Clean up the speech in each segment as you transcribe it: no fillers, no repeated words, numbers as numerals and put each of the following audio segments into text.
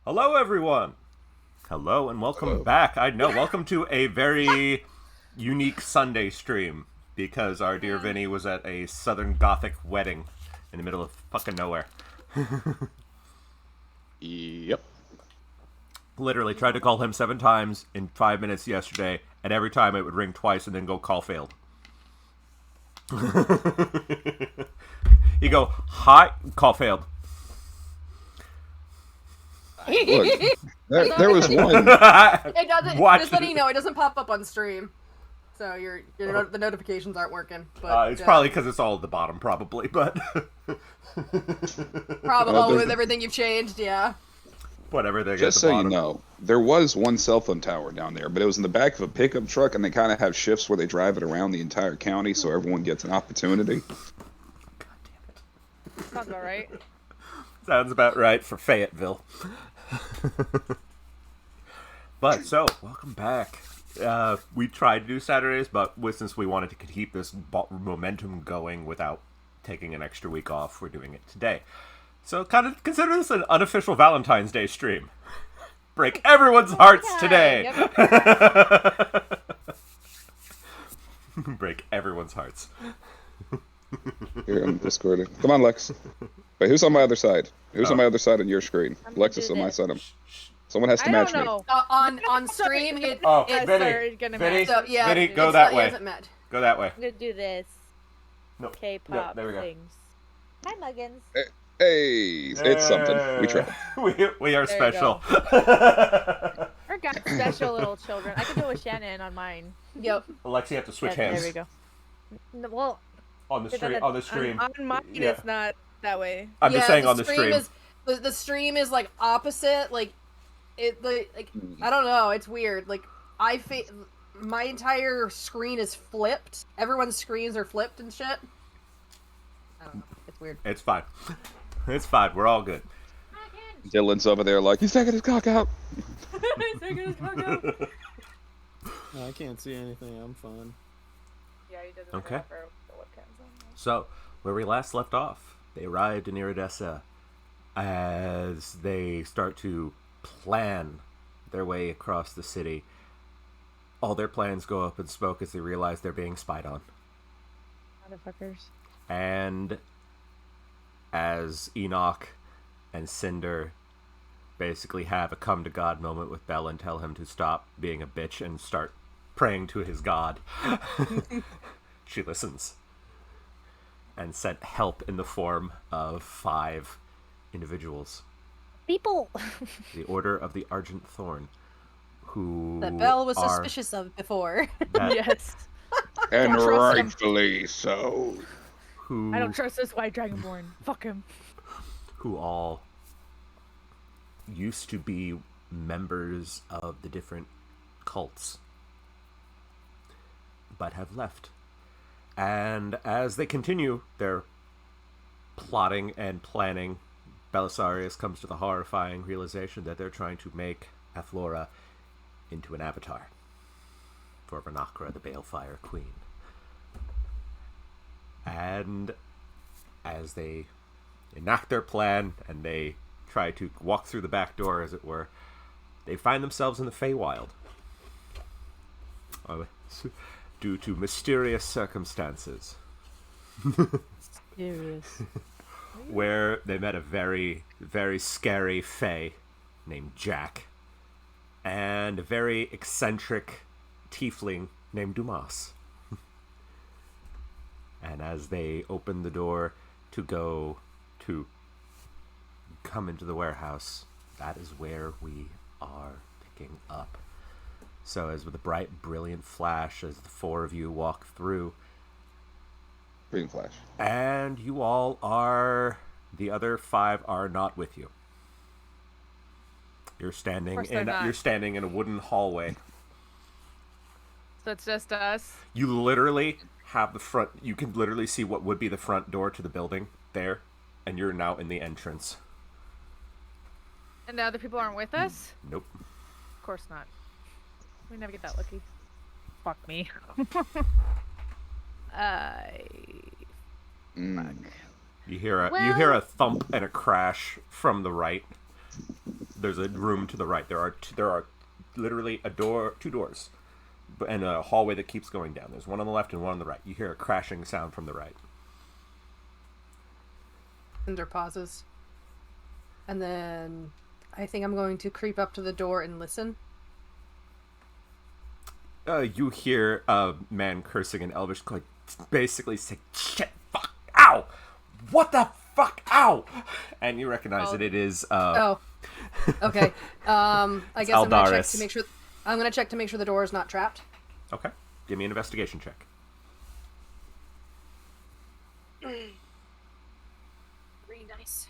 Hello, everyone. Hello, and welcome back. I know, welcome to a very unique Sunday stream because our dear Vinny was at a Southern Gothic wedding in the middle of fucking nowhere. Yep. Literally tried to call him 7 times in 5 minutes yesterday, and every time it would ring twice and then go call failed. You go, hi, call failed. Look, there was one. It doesn't. Watch Just letting it. you know, it doesn't pop up on stream, so the notifications aren't working. But It's probably because it's all at the bottom, probably, but probably with everything you've changed. Yeah. whatever. They Just get at the so you bottom. know, there was one cell phone tower down there, but it was in the back of a pickup truck, and they kind of have shifts where they drive it around the entire county, so everyone gets an opportunity. Sounds about right. Sounds about right for Fayetteville. But so, welcome back. We tried to do Saturdays, but since we wanted to keep this momentum going without taking an extra week off, we're doing it today. So kind of consider this an unofficial Valentine's Day stream. Break everyone's hearts today. Yep. Break everyone's hearts. Here, I'm Discording. Come on, Lex. Wait, who's on my other side? Who's on my other side on your screen? I'm Alexis gonna on do my this. side. Someone has to I match don't me. know. On stream, it. Oh, it Vinny. Vinny. so yeah. Vinny, go it's that not- way. It hasn't met. Go that way. I'm gonna do this No. K-pop Yeah, there we go. things. Hi, Muggins. Hey, it's something. We tried. we are There you special. We're got special little children. I can go with Shannon on mine. Yep. Alexa, you have to switch Yeah, hands there we go. Well, on the but then stream. On the stream. on mine, Yeah. it's not that way. I'm just saying on the stream stream. is the stream is like opposite. Like I don't know. It's weird. Like my entire screen is flipped. Everyone's screens are flipped and shit. I don't know. It's weird. It's fine. It's fine. We're all good. Dylan's over there like, he's taking his cock out. No, I can't see anything. I'm fine. Yeah, he doesn't Okay. have the webcams on. So, where we last left off, they arrived in Iridessa as they start to plan their way across the city. All their plans go up in smoke as they realize they're being spied on. Motherfuckers. And as Enoch and Cinder basically have a come to God moment with Bell and tell him to stop being a bitch and start praying to his God, she listens and sent help in the form of 5 individuals. People. The Order of the Argent Thorn, who That Belle was are suspicious of before. that- Yes. And Don't trust him. rightfully so. who I don't trust this white dragonborn. Fuck him. who all used to be members of the different cults, but have left. And as they continue their plotting and planning, Belisarius comes to the horrifying realization that they're trying to make Athlora into an avatar for Vernakra, the Balefire Queen. And as they enact their plan and they try to walk through the back door, as it were, they find themselves in the Feywild. Due to mysterious circumstances, Serious. where they met a very, very scary Fey named Jack and a very eccentric tiefling named Dumas. And as they open the door to go to come into the warehouse, that is where we are picking up. So as with a bright, brilliant flash, as the 4 of you walk through, Green flash. and you all are, the other 5 are not with you. You're standing course they're in not. you're standing in a wooden hallway. So it's just us. You literally have the front. You can literally see what would be the front door to the building there, and you're now in the entrance. And the other people aren't with us? Nope. Of course not. We never get that lucky. Fuck me. Mm. You hear a Well- thump and a crash from the right. there's a room to the right. There are literally two doors, and a hallway that keeps going down. There's one on the left and one on the right. You hear a crashing sound from the right. Cinder pauses. And then I think I'm going to creep up to the door and listen. You hear a man cursing in Elvish, like, basically say, "Shit, fuck, ow! What the fuck, ow!" And you recognize that it is, Okay. I guess Aldaris. I'm gonna check to make sure. I'm gonna check to make sure the door is not trapped. Okay. Give me an investigation check. Green dice.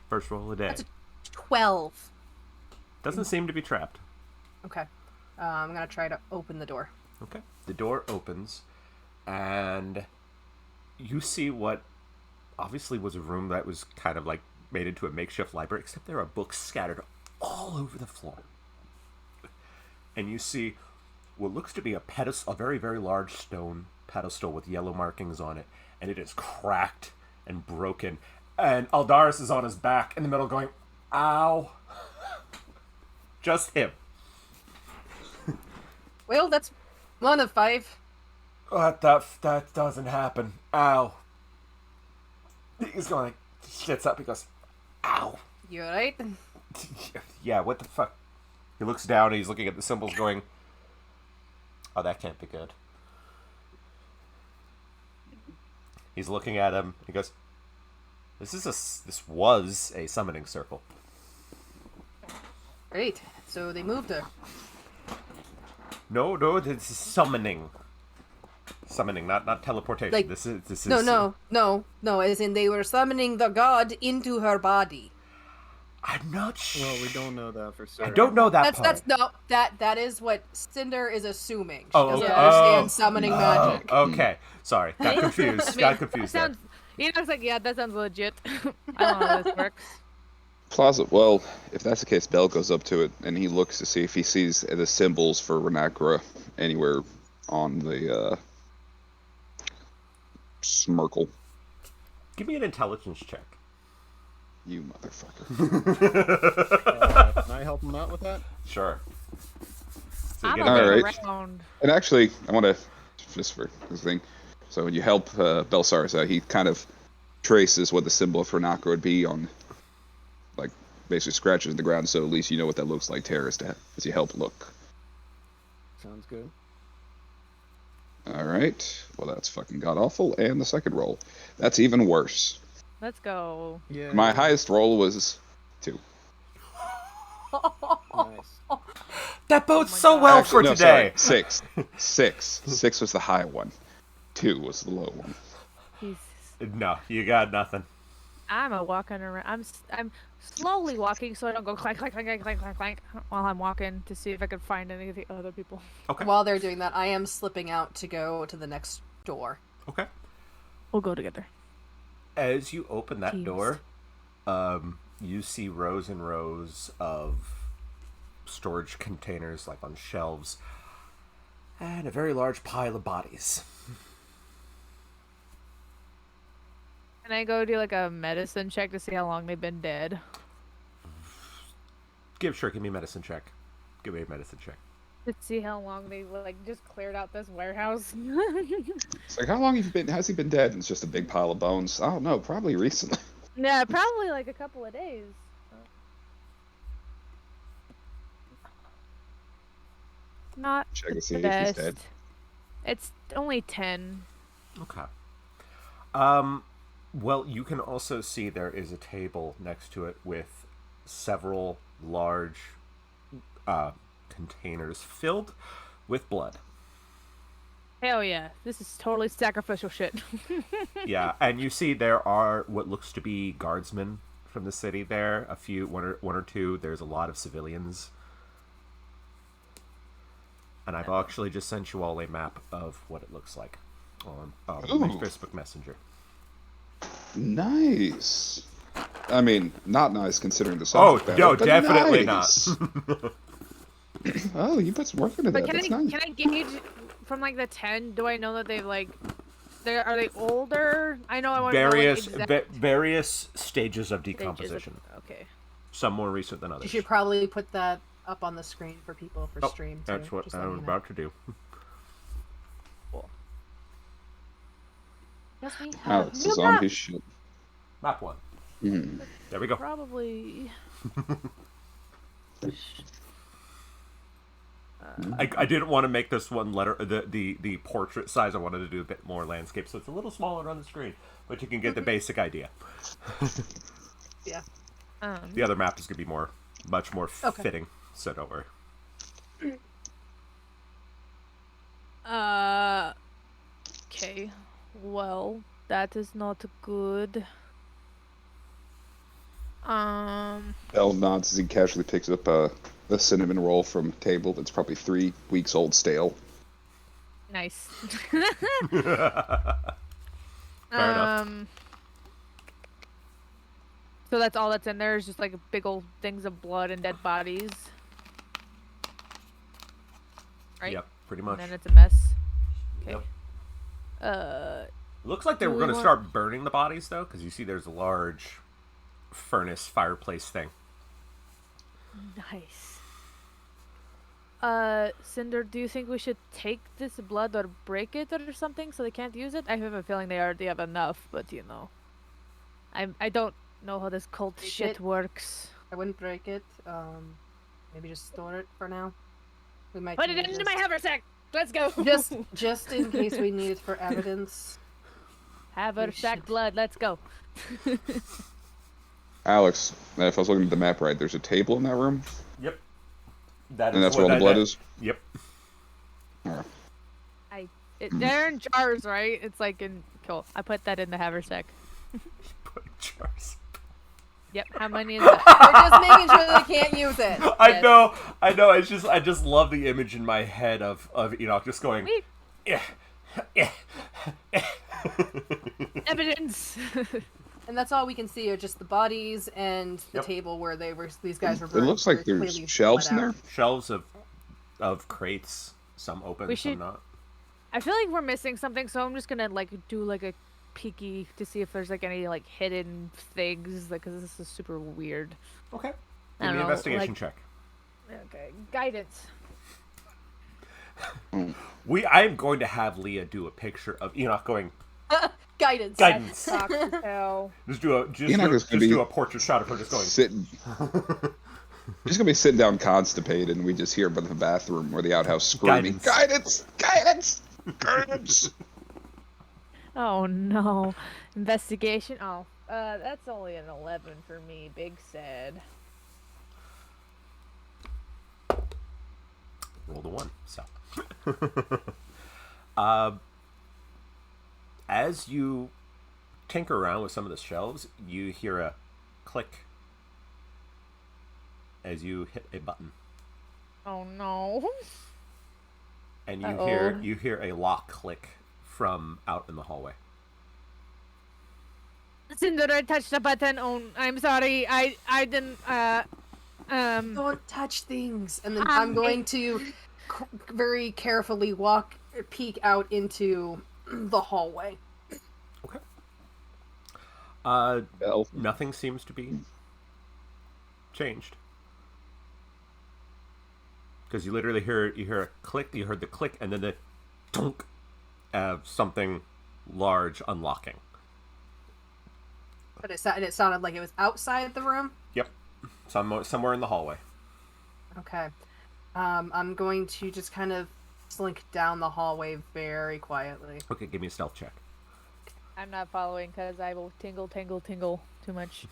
First roll of the day. That's a 12. Doesn't seem to be trapped. Okay. I'm gonna try to open the door. Okay. The door opens, and you see what obviously was a room that was kind of like made into a makeshift library, except there are books scattered all over the floor. And you see what looks to be a very, very large stone pedestal with yellow markings on it, and it is cracked and broken. And Aldaris is on his back in the middle going, "Ow." Just him. Well, that's 1 of 5. That doesn't happen. Ow. He's going like, shits up. He goes, "Ow." You alright? Yeah, what the fuck? He looks down and he's looking at the symbols going, "Oh, that can't be good." He's looking at him. He goes, This was a summoning circle." Great. So they moved her. No, this is summoning. Summoning, not teleportation. Like, this is No. As in they were summoning the god into her body. I'm not sure. Well, we don't know that for certain. I don't know that part. That is what Cinder is assuming. She Oh, doesn't okay. understand summoning magic. Okay, sorry, got confused. Got confused there. Sounds. Enoch's like, yeah, that sounds legit. I don't know how this works. Well, if that's the case, Bell goes up to it and he looks to see if he sees the symbols for Renacra anywhere on the Smirkle. Give me an intelligence check. You motherfucker. Can I help him out with that? Sure. So you I'm get a a All bit right. around. And actually, I want to, just for this thing, so when you help Belsaris out, he kind of traces what the symbol for Renacra would be on, like, basically scratches the ground, so at least you know what that looks like, Terrace, as you help look. Sounds good. Alright, well that's fucking god-awful, and the second roll. That's even worse. Let's go. Yeah. My highest roll was 2. Nice. That bodes my so God. well Actually, for no, today. sorry, 6. 6 was the high one. 2 was the low one. Jesus. No, you got nothing. I'm a walking around. I'm slowly walking so I don't go clank, clank, clank, clank, clank, clank, clank while I'm walking to see if I can find any of the other people. Okay. While they're doing that, I am slipping out to go to the next door. Okay. We'll go together. As you open that Jeez. door, you see rows and rows of storage containers, like on shelves, and a very large pile of bodies. Can I go do like a medicine check to see how long they've been dead? Give me a medicine check. Give me a medicine check. To see how long they like just cleared out this warehouse. It's like, how long has he been dead? And it's just a big pile of bones. I don't know, probably recently. Yeah, probably like a couple of days. Not Check to see the if he's best. dead. It's only 10. Okay. Well, you can also see there is a table next to it with several large containers filled with blood. Hell yeah, this is totally sacrificial shit. Yeah, and you see there are what looks to be guardsmen from the city there. One or two. There's a lot of civilians. And I've actually just sent you all a map of what it looks like on my Ooh. Facebook Messenger. Nice. I mean, not nice considering the Oh, subject no, matter, but definitely nice. not. Oh, you put some work into But that. can That's nice. I gauge from like the 10? Do I know that they've like Are they older? I know I want to know Various like, exact various stages of stages of- decomposition. Okay. Some more recent than You others. should probably put that up on the screen for people for Oh, stream too. that's what just I letting was you know. about to do. Cool. Yes, we have. Alex is on his ship. Map 1. Mhm. There we go. Probably. I didn't want to make this one letter the portrait size. I wanted to do a bit more landscape, so it's a little smaller on the screen, but you can get the basic idea. Yeah. The other map is going to be much more Okay. fitting, so don't worry. Okay. Well, that is not good. Bell nods as he casually picks up a cinnamon roll from a table that's probably 3 weeks old stale. Nice. Fair enough. So that's all that's in there is just like big old things of blood and dead bodies. Right? Yep, pretty much. And then it's a mess. Okay. Yep. Looks like they were Do we going to want- start burning the bodies, though, because you see there's a large furnace fireplace thing. Nice. Cinder, do you think we should take this blood or break it or something so they can't use it? I have a feeling they already have enough, but you know. I don't know how this cult Break shit it. works. I wouldn't break it. Maybe just store it for now. We might Put it need into this. my haversack! Let's go! just in case we need it for evidence. Haversack should- blood, let's go. Alex, if I was looking at the map right, there's a table in that room, Yep. That and that's where all the blood is. Yep. Alright. They're in jars, right? It's like in... Cool. I put that in the haversack. Put jars. Yep, how many is that? We're just making sure they can't use it. I Yes. know. I just love the image in my head of Enoch just going, Wait, yeah, yeah. evidence! And that's all we can see are just the bodies and the Yep. table where these guys were It burned. looks like They're there's clearly shelves in bled there. out. Shelves of crates, some open, We some should- not. I feel like we're missing something, so I'm just gonna like do like a peeky to see if there's like any like hidden things, like because this is super weird. Okay. I Give don't me an know, investigation like- check. Okay, guidance. I am going to have Leah do a picture of Enoch going Guidance. guidance. Sucks as hell. Just do Enoch is gonna be- do a portrait shot of her just going. Sitting. He's gonna be sitting down constipated, and we just hear about the bathroom or the outhouse screaming, Guidance. "Guidance! Guidance! Guidance!" Oh no, investigation. Oh, that's only an 11 for me. Big sad. Roll the 1. So, as you tinker around with some of the shelves, you hear a click as you hit a button, Oh no. and Uh-oh. you hear a lock click from out in the hallway. Cinder, I touched the button. Oh, I'm sorry. I didn't. Don't touch things. And then I'm going to very carefully peek out into the hallway. Okay. Bell. Nothing seems to be changed. Because you literally hear a click, you heard the click, and then the tonk of something large unlocking. But it sounded like it was outside the room. Yep. Somewhere in the hallway. Okay. I'm going to just kind of slink down the hallway very quietly. Okay, give me a stealth check. I'm not following because I will tingle too much.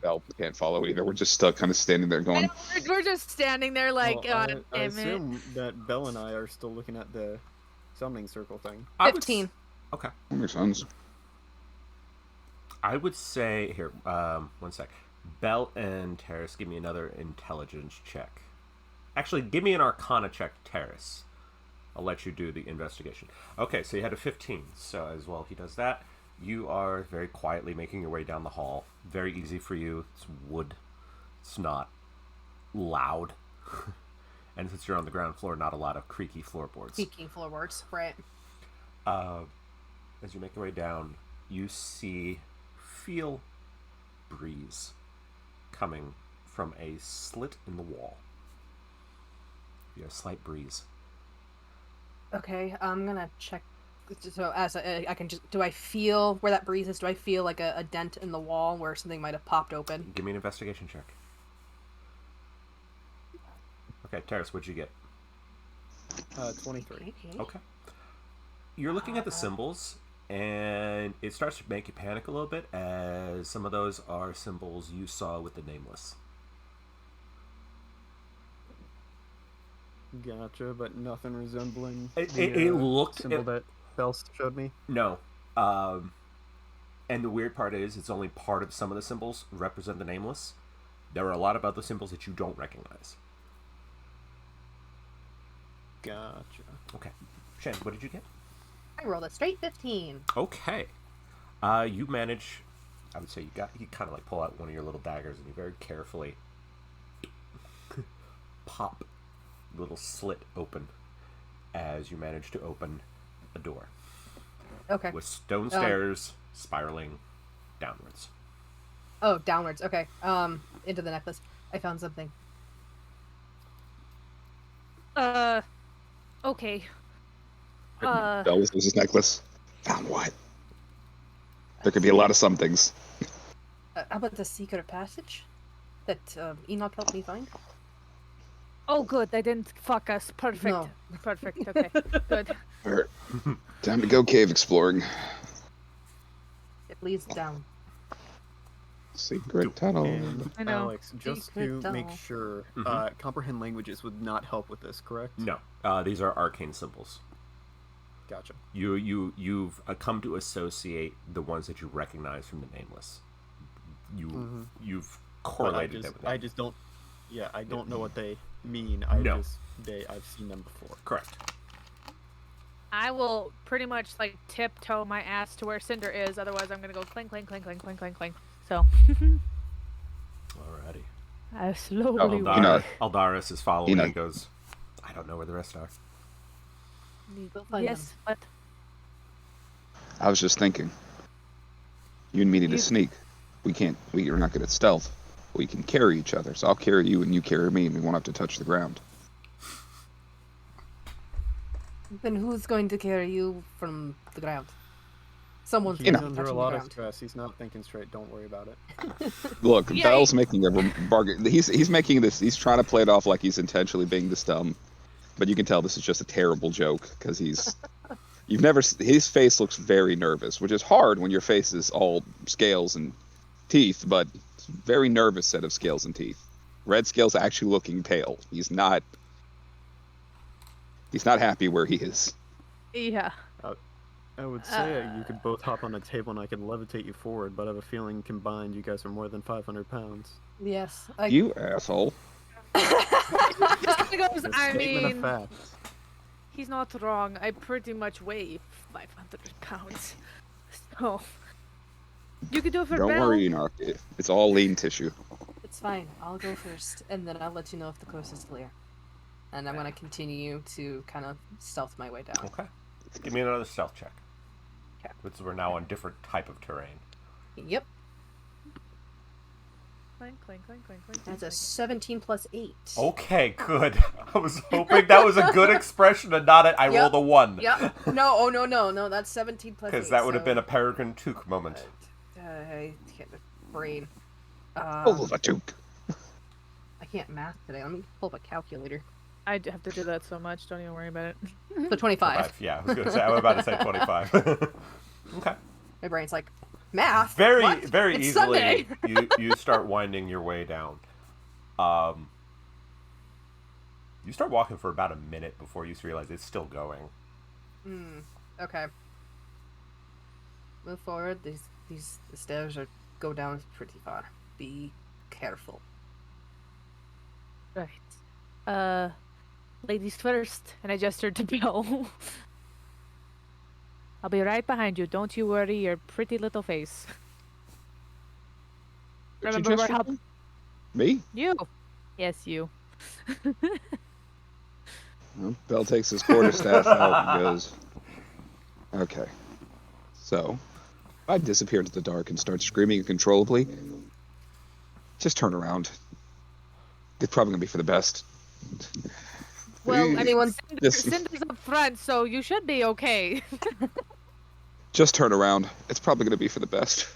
Bell can't follow either. We're just stuck, kind of standing there, I going, know, we're just standing there like, Well, God I damn it. assume that Bell and I are still looking at the summoning circle thing. I would 15. Okay. "That makes sense." I would say here. 1 sec. Bell and Terrace, give me another intelligence check. Actually, give me an Arcana check, Terrace. I'll let you do the investigation. Okay, so you had a 15. So as well, he does that. You are very quietly making your way down the hall. Very easy for you. It's wood. It's not loud. And since you're on the ground floor, not a lot of creaky floorboards. Peeking floorboards, right? As you make your way down, you feel breeze coming from a slit in the wall. You have a slight breeze. Okay, I'm gonna check. So I can just, do I feel where that breeze is? Do I feel like a dent in the wall where something might have popped open? Give me an investigation check. Okay, Terrace, what'd you get? 23. Okay. You're looking at the symbols, and it starts to make you panic a little bit, as some of those are symbols you saw with the Nameless. Gotcha, but nothing resembling It looked... symbol that Bell showed me. No. And the weird part is, it's only part of some of the symbols represent the Nameless. There are a lot of other symbols that you don't recognize. Gotcha. Okay. Shen, what did you get? I rolled a straight 15. Okay. You manage... I would say you kind of like pull out one of your little daggers and you very carefully pop the little slit open as you manage to open a door. Okay. With stone stairs spiraling downwards. Oh, downwards. Okay. Into the necklace. I found something. Okay. Bell was his necklace. Found what? There could be a lot of somethings. How about the secret passage that Enoch helped me find? Oh, good. They didn't fuck us. Perfect. No. Perfect. Okay. Good. Alright. Time to go cave exploring. It leads down. Secret tunnel. And I know. Alex, just Secret to make tunnel. sure, comprehend languages would not help with this, correct? No. These are arcane symbols. Gotcha. You've come to associate the ones that you recognize from the Nameless. You've correlated them with them. I just don't. Yeah, I don't know what they mean. No. I've seen them before. Correct. I will pretty much like tiptoe my ass to where Cinder is. Otherwise, I'm gonna go clink, clink, clink, clink, clink, clink, clink. So Alrighty. I slowly walk. Enoch. Aldaris is following Enoch. and goes, I don't know where the rest are. Go find Yes, but I was just thinking. You and me need to sneak. We're not good at stealth. We can carry each other. So I'll carry you and you carry me and we won't have to touch the ground. Then who's going to carry you from the ground? Someone's He's going to under touch a the lot of ground. stress. He's not thinking straight. Don't worry about it. Look, Yeah, Bell's making a bargain. He's making this. He's trying to play it off like he's intentionally being this dumb, but you can tell this is just a terrible joke because he's. You've never. His face looks very nervous, which is hard when your face is all scales and teeth, but it's a very nervous set of scales and teeth. Red Scale's actually looking pale. He's not. He's not happy where he is. yeah. I would say you could both hop on a table and I could levitate you forward, but I have a feeling combined you guys are more than 500 pounds. Yes. You asshole. Just goes, It's a I statement mean, of fact. he's not wrong. I pretty much weigh 500 pounds. So you could do it for Don't Belle. worry, Enoch. It's all lean tissue. It's fine. I'll go first, and then I'll let you know if the coast is clear. And I'm going to continue to kind of stealth my way down. Okay. Give me another stealth check. Okay. Because we're now on different type of terrain. Yep. Clink, clink, clink, clink, clink, That's a clink. 17 plus 8. Okay, good. I was hoping that was a good expression and not I Yep. rolled a 1. Yep. No. That's 17 plus 8. Because that would have been a Peregrine Took moment. I can't. Brain. Oh, the Duke. I can't math today. Let me pull up a calculator. I have to do that so much. Don't even worry about it. So 25. Yeah, I was going to say, I was about to say 25. Okay. My brain's like, math? Very, What? very It's easily, Sunday. you start winding your way down. You start walking for about a minute before you realize it's still going. Okay. Move forward. The stairs go down pretty far. Be careful. Right. Ladies first. And I gestured to Belle. I'll be right behind you. Don't you worry your pretty little face. Did she Remember just we're help Me? you. Yes, you. Well, Bell takes his quarterstaff out and goes, okay. So, if I disappear into the dark and start screaming uncontrollably, just turn around. It's probably going to be for the best. Well, Anyone's- Cinder's up front, so you should be okay. Just turn around. It's probably going to be for the best.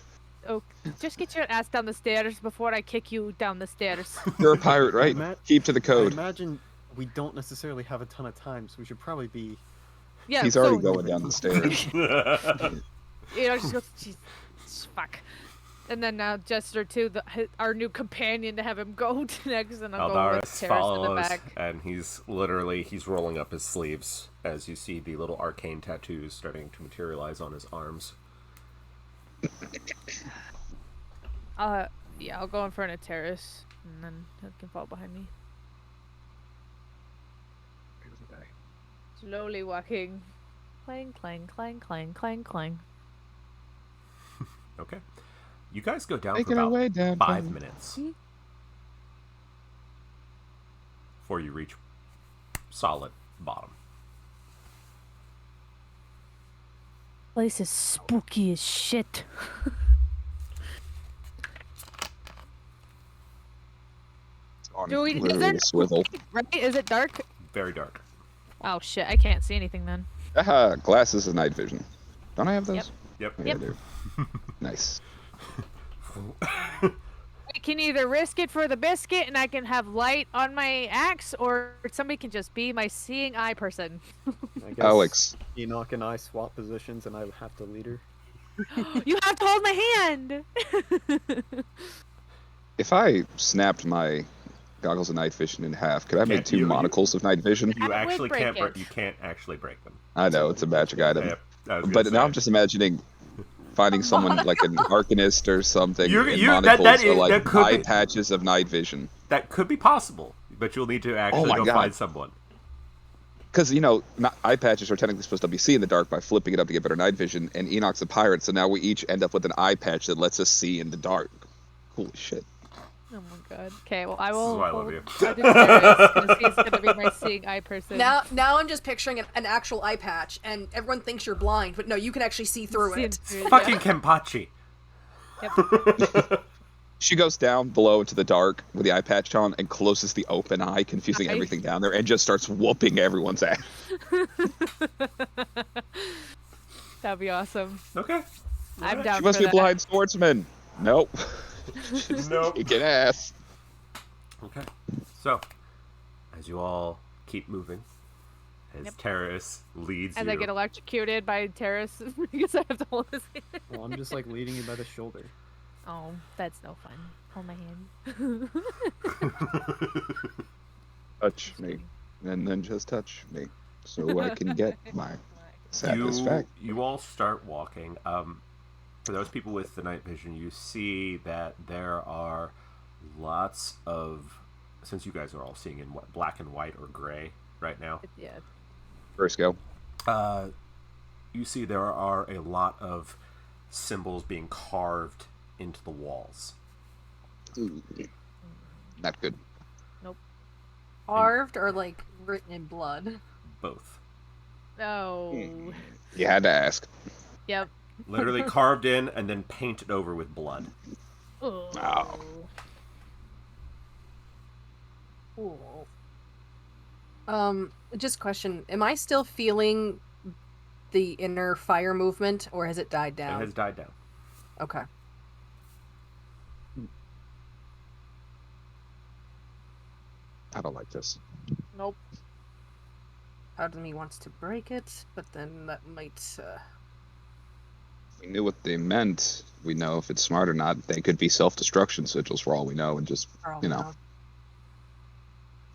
Oh, just get your ass down the stairs before I kick you down the stairs. You're a pirate, right? Matt- Keep to the I code. imagine we don't necessarily have a ton of time, so we should probably be. Yeah, He's already going down the stairs. You know, just go, "Jeez, fuck." And then now Jester too, our new companion, to have him go next, and I'll go with Aldaris Terrace in the follows, back. and he's rolling up his sleeves as you see the little arcane tattoos starting to materialize on his arms. Yeah, I'll go in front of Terrace, and then he can fall behind me. Slowly walking. Clang, clang, clang, clang, clang, clang. Okay. You guys go down Making for our about way down. 5 minutes before you reach solid bottom. Place is spooky as shit. On Do we- is literally it- a swivel. Right? Is it dark? Very dark. Oh shit, I can't see anything then. Aha, glasses of night vision. Don't I have those? Yep. Yeah, I do. Nice. I can either risk it for the biscuit and I can have light on my axe, or somebody can just be my seeing eye person. I guess Alex, Enoch and I swap positions, and I have to lead her. You have to hold my hand! if I snapped my goggles of night vision in half, could I make Can't- two you- monocles of night vision? You would actually break can't. it. You can't actually break them. I know, it's a magic item. Yep, I was gonna But now say. I'm just imagining finding someone like an arcanist or something You- in you- that- monocles that or is- like that could eye be- patches of night vision. That could be possible, but you'll need to actually my go God. find someone. Because, eye patches are technically supposed to be see in the dark by flipping it up to get better night vision, and Enoch's a pirate, so now we each end up with an eye patch that lets us see in the dark. Holy shit. Oh my god. Okay, well I This is will. why I love you. I'll do Terrace, 'cause he's gonna be my seeing eye person. Now I'm just picturing an actual eye patch, and everyone thinks you're blind, but no, you can actually see through See it. through it, Fucking Kenpachi. Yep. She goes down below into the dark with the eye patch on and closes the open eye, confusing Nice. everything down there, and just starts whooping everyone's ass. That'd be awesome. Okay. I'm down She must for be a that. blind swordsman. Nope. Nope. Kicking ass. Okay. So, as you all keep moving, as Yep. Terrace leads And you. I get electrocuted by Terrace because I have to hold his hand. Well, I'm just like leading you by the shoulder. Oh, that's no fun. Hold my hand. Touch me. And then just touch me. So I can get my satisfaction. You all start walking. For those people with the night vision, you see that there are lots of, since you guys are all seeing in what, black and white or gray right now, Yeah. First go. you see there are a lot of symbols being carved into the walls. Ooh. Not good. Carved or like written in blood. Both. Oh. You had to ask. Yep. Literally carved in and then painted over with blood. Oh. Just question: am I still feeling the inner fire movement, or has it died It down? has died down. Okay. I don't like this. Nope. Part of me wants to break it, but then that might. We knew what they meant. We know if it's smart or not. They could be self-destruction sigils for all we know, and just Carl you know. out.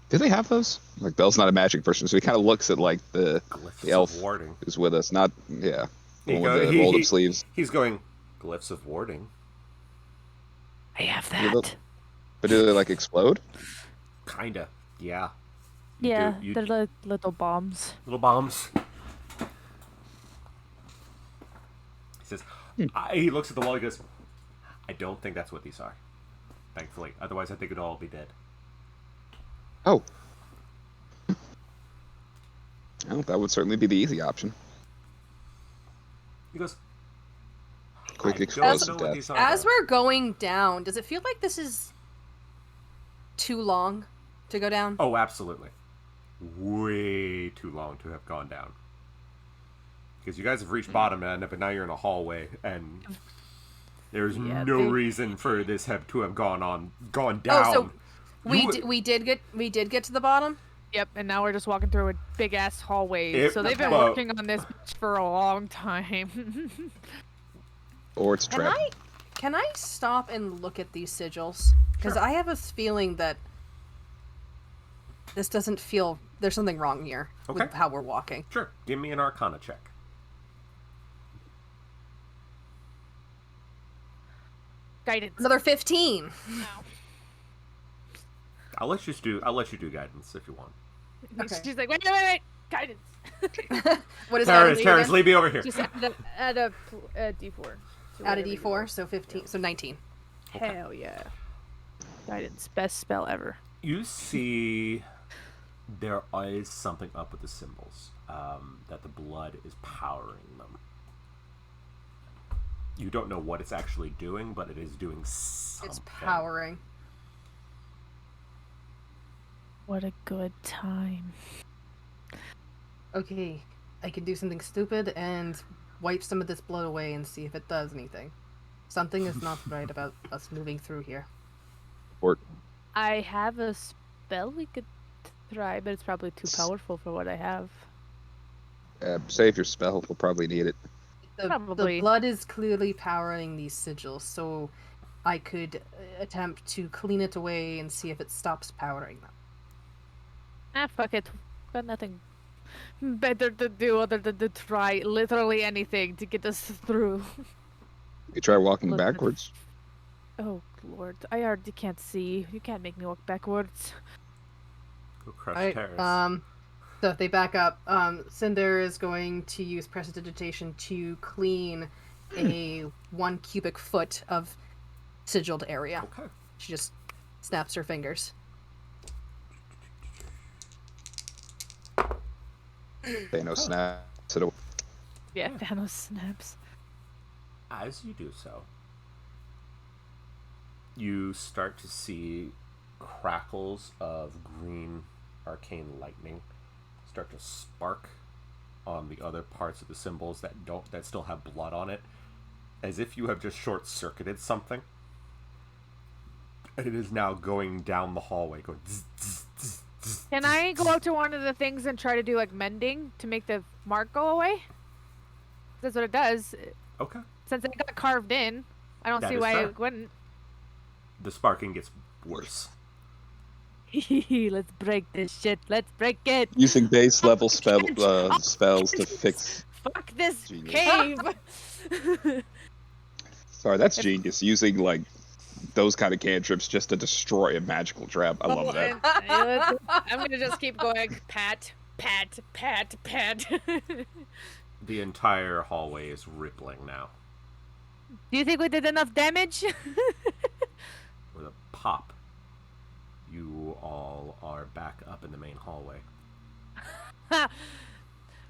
Do they have those? Like Bell's not a magic person, so he kind of looks at like the Glyphs elf. of warding. who's with us. Not the He one go- with the he- rolled he- up sleeves. He's going, glyphs of warding. I have You look- that. But do they like explode? Kinda. Yeah. You Yeah, do- you- they're like little bombs. little bombs. He says, he looks at the wall, he goes, I don't think that's what these are. Thankfully. Otherwise, I think it'd all be dead. Oh, Well, that would certainly be the easy option. He goes, Quick "I don't explosive know what death. these are, As though." we're going down, does it feel like this is too long to go down? Oh, absolutely. Way too long to have gone down. Because you guys have reached bottom end, but now you're in a hallway, and there's Yeah, no they- reason for this to have gone down. Oh, so You- we did get to the bottom. Yep, and now we're just walking through a big ass hallway. It- So they've been Okay. working on this for a long time. Or it's a Can trap. I stop and look at these sigils? Because I have a feeling that this doesn't feel. There's something wrong here with Okay. how we're walking. Sure, give me an Arcana check. Guidance. Another 15. I'll let you do guidance if you want. Okay. She's like, wait, guidance. What is that? Terrence, leave me over here. Just add a d4. to Add a whatever you D4, roll. so 15, so 19. Hell yeah. Guidance, best spell ever. You see, there is something up with the symbols. That the blood is powering them. You don't know what it's actually doing, but it is doing something. It's powering. What a good time. Okay, I can do something stupid and wipe some of this blood away and see if it does anything. Something is not right about us moving through here. Or I have a spell we could try, but it's probably too powerful for what I have. save your spell. We'll probably need it. The Probably. blood is clearly powering these sigils, so I could attempt to clean it away and see if it stops powering them. Ah, fuck it. Got nothing better to do other than to try literally anything to get us through. You could try walking Look, backwards. Oh, Lord. I already can't see. You can't make me walk backwards. Go crush Alright, Terrace. so if they back up, Cinder is going to use prestidigitation to clean a 1 cubic foot of sigiled area. Okay. She just snaps her fingers. Thanos snaps it away. Yeah, Thanos snaps. As you do so, you start to see crackles of green arcane lightning start to spark on the other parts of the symbols that still have blood on it, as if you have just short-circuited something. And it is now going down the hallway, going zzz, zzz, zzz, zzz. Can I go up to one of the things and try to do like mending to make the mark go away? That's what it does. Okay. Since it got carved in, I don't That see is why fair. it wouldn't. The sparking gets worse. Let's break this shit. Let's break it. Using base level spells to fix. Fuck this Genius. cave. Sorry, that's genius. Using like those kind of cantrips just to destroy a magical trap. I love that. I'm gonna just keep going. Pat, pat, pat, pat. The entire hallway is rippling now. Do you think we did enough damage? With a pop, you all are back up in the main hallway.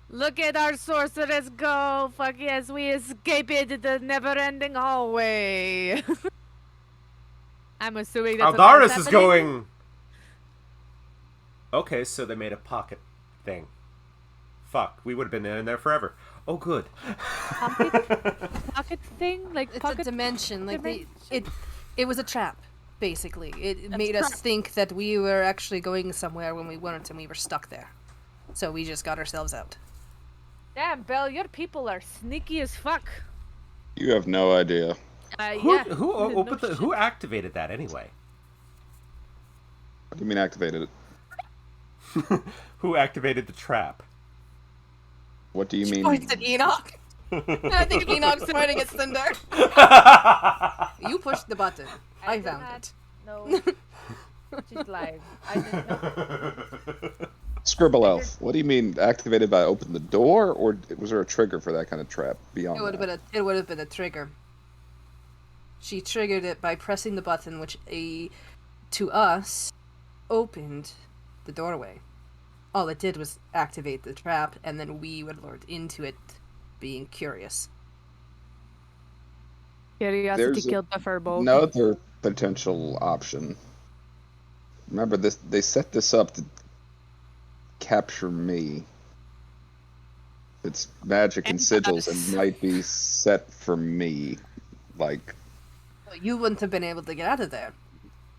Look at our sorceress go! Fuck yes, we escaped the never-ending hallway. I'm assuming that's what was Aldaris is happening. going. Okay, so they made a pocket thing. Fuck, we would have been in there forever. Oh, good. Pocket thing, like It's pocket. a dimension. Like dimension? it was a trap, basically. It A made us trap. think that we were actually going somewhere when we weren't, and we were stuck there. So we just got ourselves out. Damn, Belle, your people are sneaky as fuck. You have no idea. Yeah. Who no opened shit. who activated that anyway? What do you mean activated it? Who activated the trap? What do you mean? Points at Enoch. I think Enoch's pointing at Cinder. You pushed the button. I did found not it. know. She's live. I didn't know. Scribble Elf. What do you mean activated by open the door, or was there a trigger for that kind of trap beyond It would have been a trigger. She triggered it by pressing the button, which to us opened the doorway. all it did was activate the trap, and then we would lure into it, being curious. Curiosity There's killed the furball. another potential option. Remember this? They set this up to capture me. It's magic and sigils us. and might be set for me. Like, Well, you wouldn't have been able to get out of there.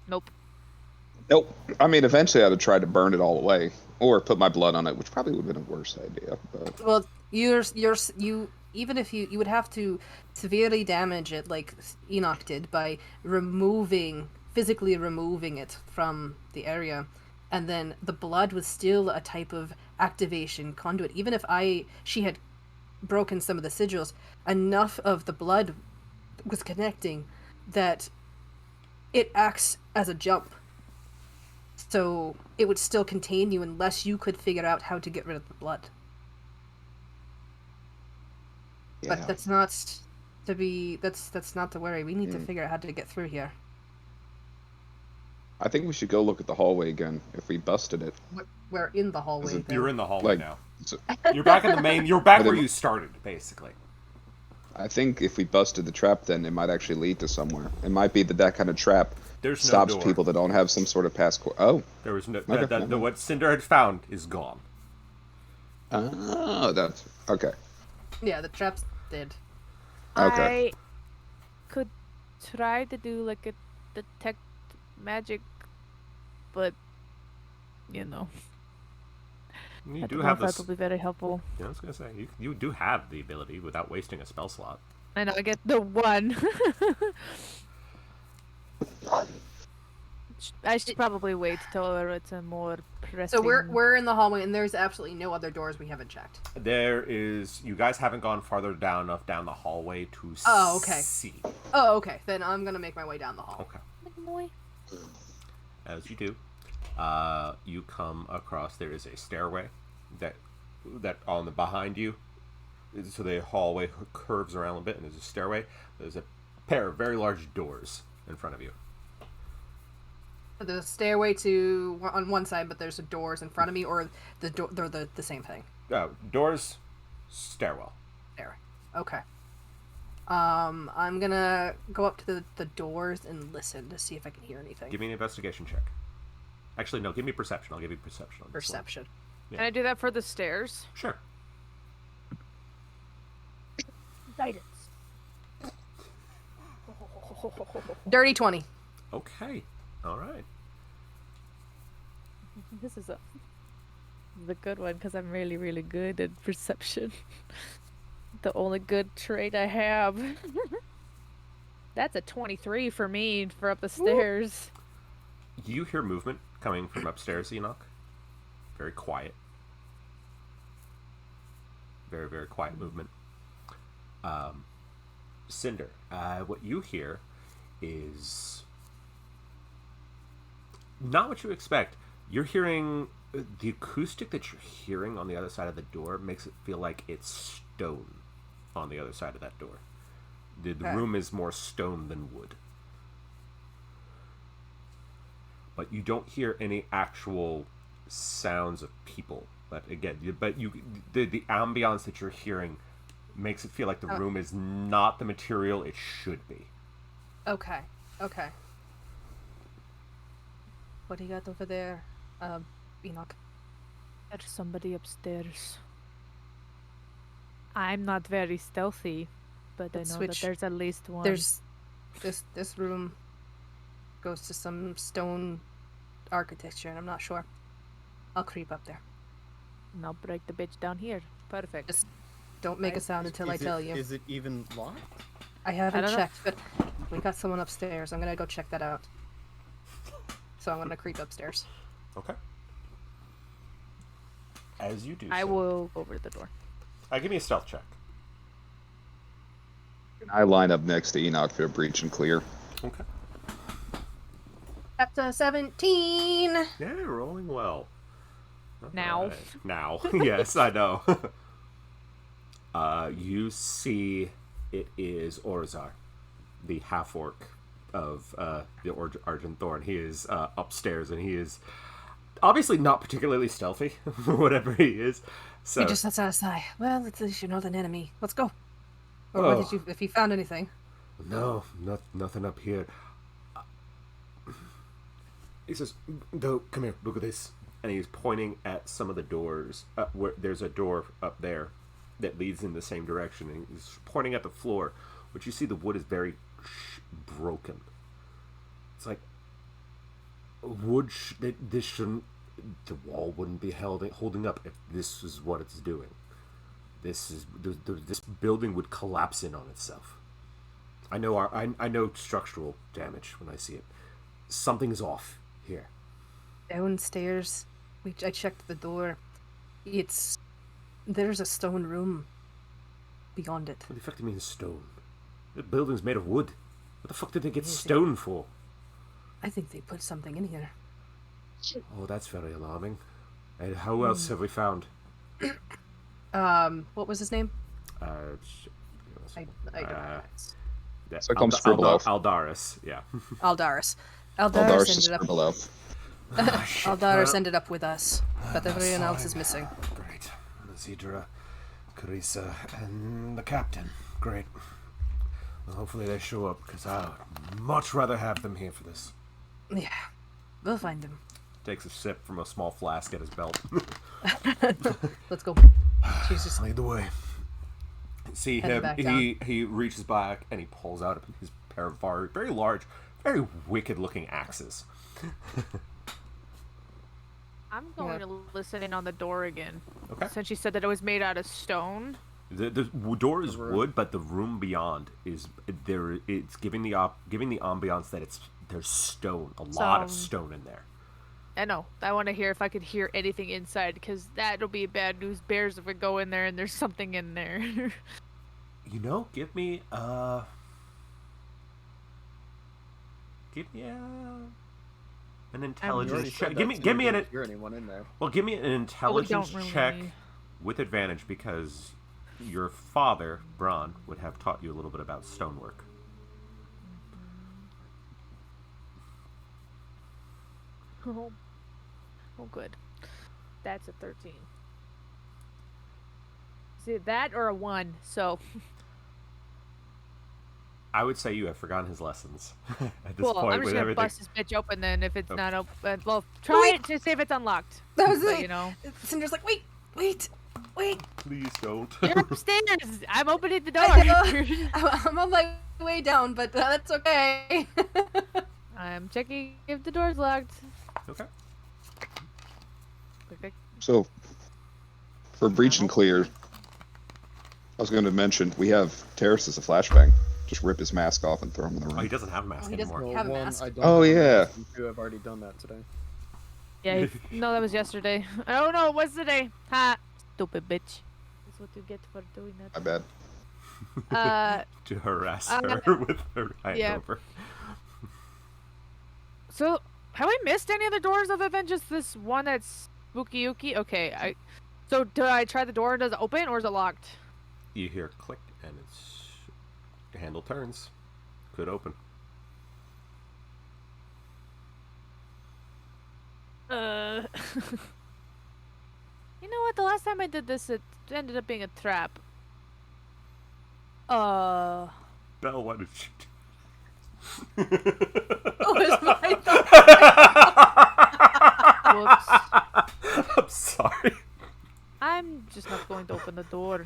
Nope. nope. I mean, eventually I'd have tried to burn it all away, or put my blood on it, which probably would have been a worse idea. But Well, you even if you would have to severely damage it like Enoch did by physically removing it from the area, and then the blood was still a type of activation conduit. Even if she had broken some of the sigils, enough of the blood was connecting that it acts as a jump. So it would still contain you unless you could figure out how to get rid of the blood. yeah. But that's not that's not to worry. We need to figure out how to get through here. I think we should go look at the hallway again if we busted it. We're in the hallway. it- though. You're in the hallway Like, now. so You're back in the main. You're back But where it- you started, basically. I think if we busted the trap, then it might actually lead to somewhere. It might be that kind of trap There's no stops door. people that don't have some sort of passport. Oh, There was no. Okay. What Cinder had found is gone. that's okay. Yeah, the traps did. Okay. I could try to do like a detect magic, but You I do don't know have if this. that would be very helpful. Yeah, I was gonna say you do have the ability without wasting a spell slot. I know I get the one. I should probably wait till it's a more pressing. So we're in the hallway, and there's absolutely no other doors we haven't checked. There is. You guys haven't gone farther down enough down the hallway to Oh, okay. see. Oh, okay. Then I'm gonna make my way down the hall. Okay. As you do, you come across. There is a stairway that on the behind you. So the hallway curves around a bit, and there's a stairway. There's a pair of very large doors in front of you. The stairway to on one side, but there's doors in front of me, or the door. They're the same thing. Doors, stairwell. There. Okay. I'm gonna go up to the doors and listen to see if I can hear anything. Give me an investigation check. Actually, no. Give me perception. I'll give you perception on this one. Perception. Can I do that for the stairs? Sure. Guidance. Dirty 20. Okay. All right. This is the good one because I'm really, really good at perception. The only good trait I have. That's a 23 for me for up the stairs. You hear movement coming from upstairs, Enoch. Very quiet. Very, very quiet movement. Cinder, what you hear is not what you expect. You're hearing the acoustic that you're hearing on the other side of the door makes it feel like it's stone on the other side of that door. The Okay. room is more stone than wood. But you don't hear any actual sounds of people. But again, the ambiance that you're hearing makes it feel like the room is not the material it should be. Okay. Okay. What do you got over there, Enoch? There's somebody upstairs. I'm not very stealthy, but I Let's know switch. that there's at least one. There's this room goes to some stone architecture, and I'm not sure. I'll creep up there. And I'll break the bitch down here. Perfect. Just don't make a sound until I Is tell it- you. Is it even locked? I haven't don't know. checked, but we got someone upstairs. I'm gonna go check that out. So I'm gonna creep upstairs. Okay. As you do I so. will go over to the door. Give me a stealth check. I line up next to Enoch for a breach and clear. Okay. That's a 17. Yeah, rolling well. Now. Alright. Now. Yes, I know. You see it is Orzar, the half-orc of the Argent Thorn. He is upstairs, and he is obviously not particularly stealthy, whatever he is. So He just sets out a sigh. Well, at least you know the enemy. Let's go. Or Oh. what did you, if you found anything? no, nothing up here. He says, "No, come here. Look at this." And he's pointing at some of the doors. Where there's a door up there that leads in the same direction, and he's pointing at the floor, which you see the wood is very broken. It's like wood. This shouldn't. The wall wouldn't be holding up if this is what it's doing. This building would collapse in on itself. I know I know structural damage when I see it. Something is off here. Downstairs, I checked the door. There's a stone room beyond it. What the fuck do you mean stone? The building's made of wood. What the fuck did they get Yes, stone for? I think they put something in here. Oh, that's very alarming. And how else have we found? What was his name? Sh- I don't know. yeah, So it comes Scribble Aldaris, yeah. Aldaris. Aldaris is ended up. Scribble Aldaris ended up with us, but everyone else is missing. Great. Zidra, Carissa, and the captain. Great. Well, hopefully they show up, because I would much rather have them here for this. Yeah, we'll find him. Takes a sip from a small flask at his belt. Let's go. Jesus. Lead the way. See Heading him. back He reaches back and he pulls out his pair of very large, very wicked-looking axes. I'm going to listen in on the door again. Okay. Since you said that it was made out of stone. The door is wood, but the room beyond is there. It's giving the ambiance that there's stone, a lot of stone in there. I know. I want to hear if I could hear anything inside, because that'll be bad news bears if we go in there and there's something in there. You know, give me an intelligence check. Give me an hear anyone in there. well, give me an intelligence really. check with advantage, because your father, Bron, would have taught you a little bit about stonework. Oh, good. That's a 13. See, that or a 1, so... I would say you have forgotten his lessons at this Cool, point I'm just with gonna everything. bust this bitch open then if it's not open. Well, try Wait. it to see if it's unlocked. That was But, it. you know. Cinder's like, wait. Please don't. You're upstairs! I'm opening the I door! I'm on my way down, but that's okay. I'm checking if the door's locked. Okay. Quick. So, for breach and clear, I was going to mention we have Terrace as a flashbang. Just rip his mask off and throw him in the Oh, he room. doesn't have a mask he doesn't anymore. have a mask. I don't Oh, have a yeah. mask, and two, I've already done that today. Yeah, no, that was yesterday. Oh no, it was today. Ha! Stupid bitch. That's what you get for doing My that. bad. To harass Uh, her with her yeah. hangover. So, have we missed any other doors other than just this one that's spooky ooky? Okay, so do I try the door and does it open or is it locked? You hear click and the handle turns. Could open. You know what? The last time I did this, it ended up being a trap. Belle, why did you do Oh, it's my Whoops. I'm sorry. I'm just not going to open the door.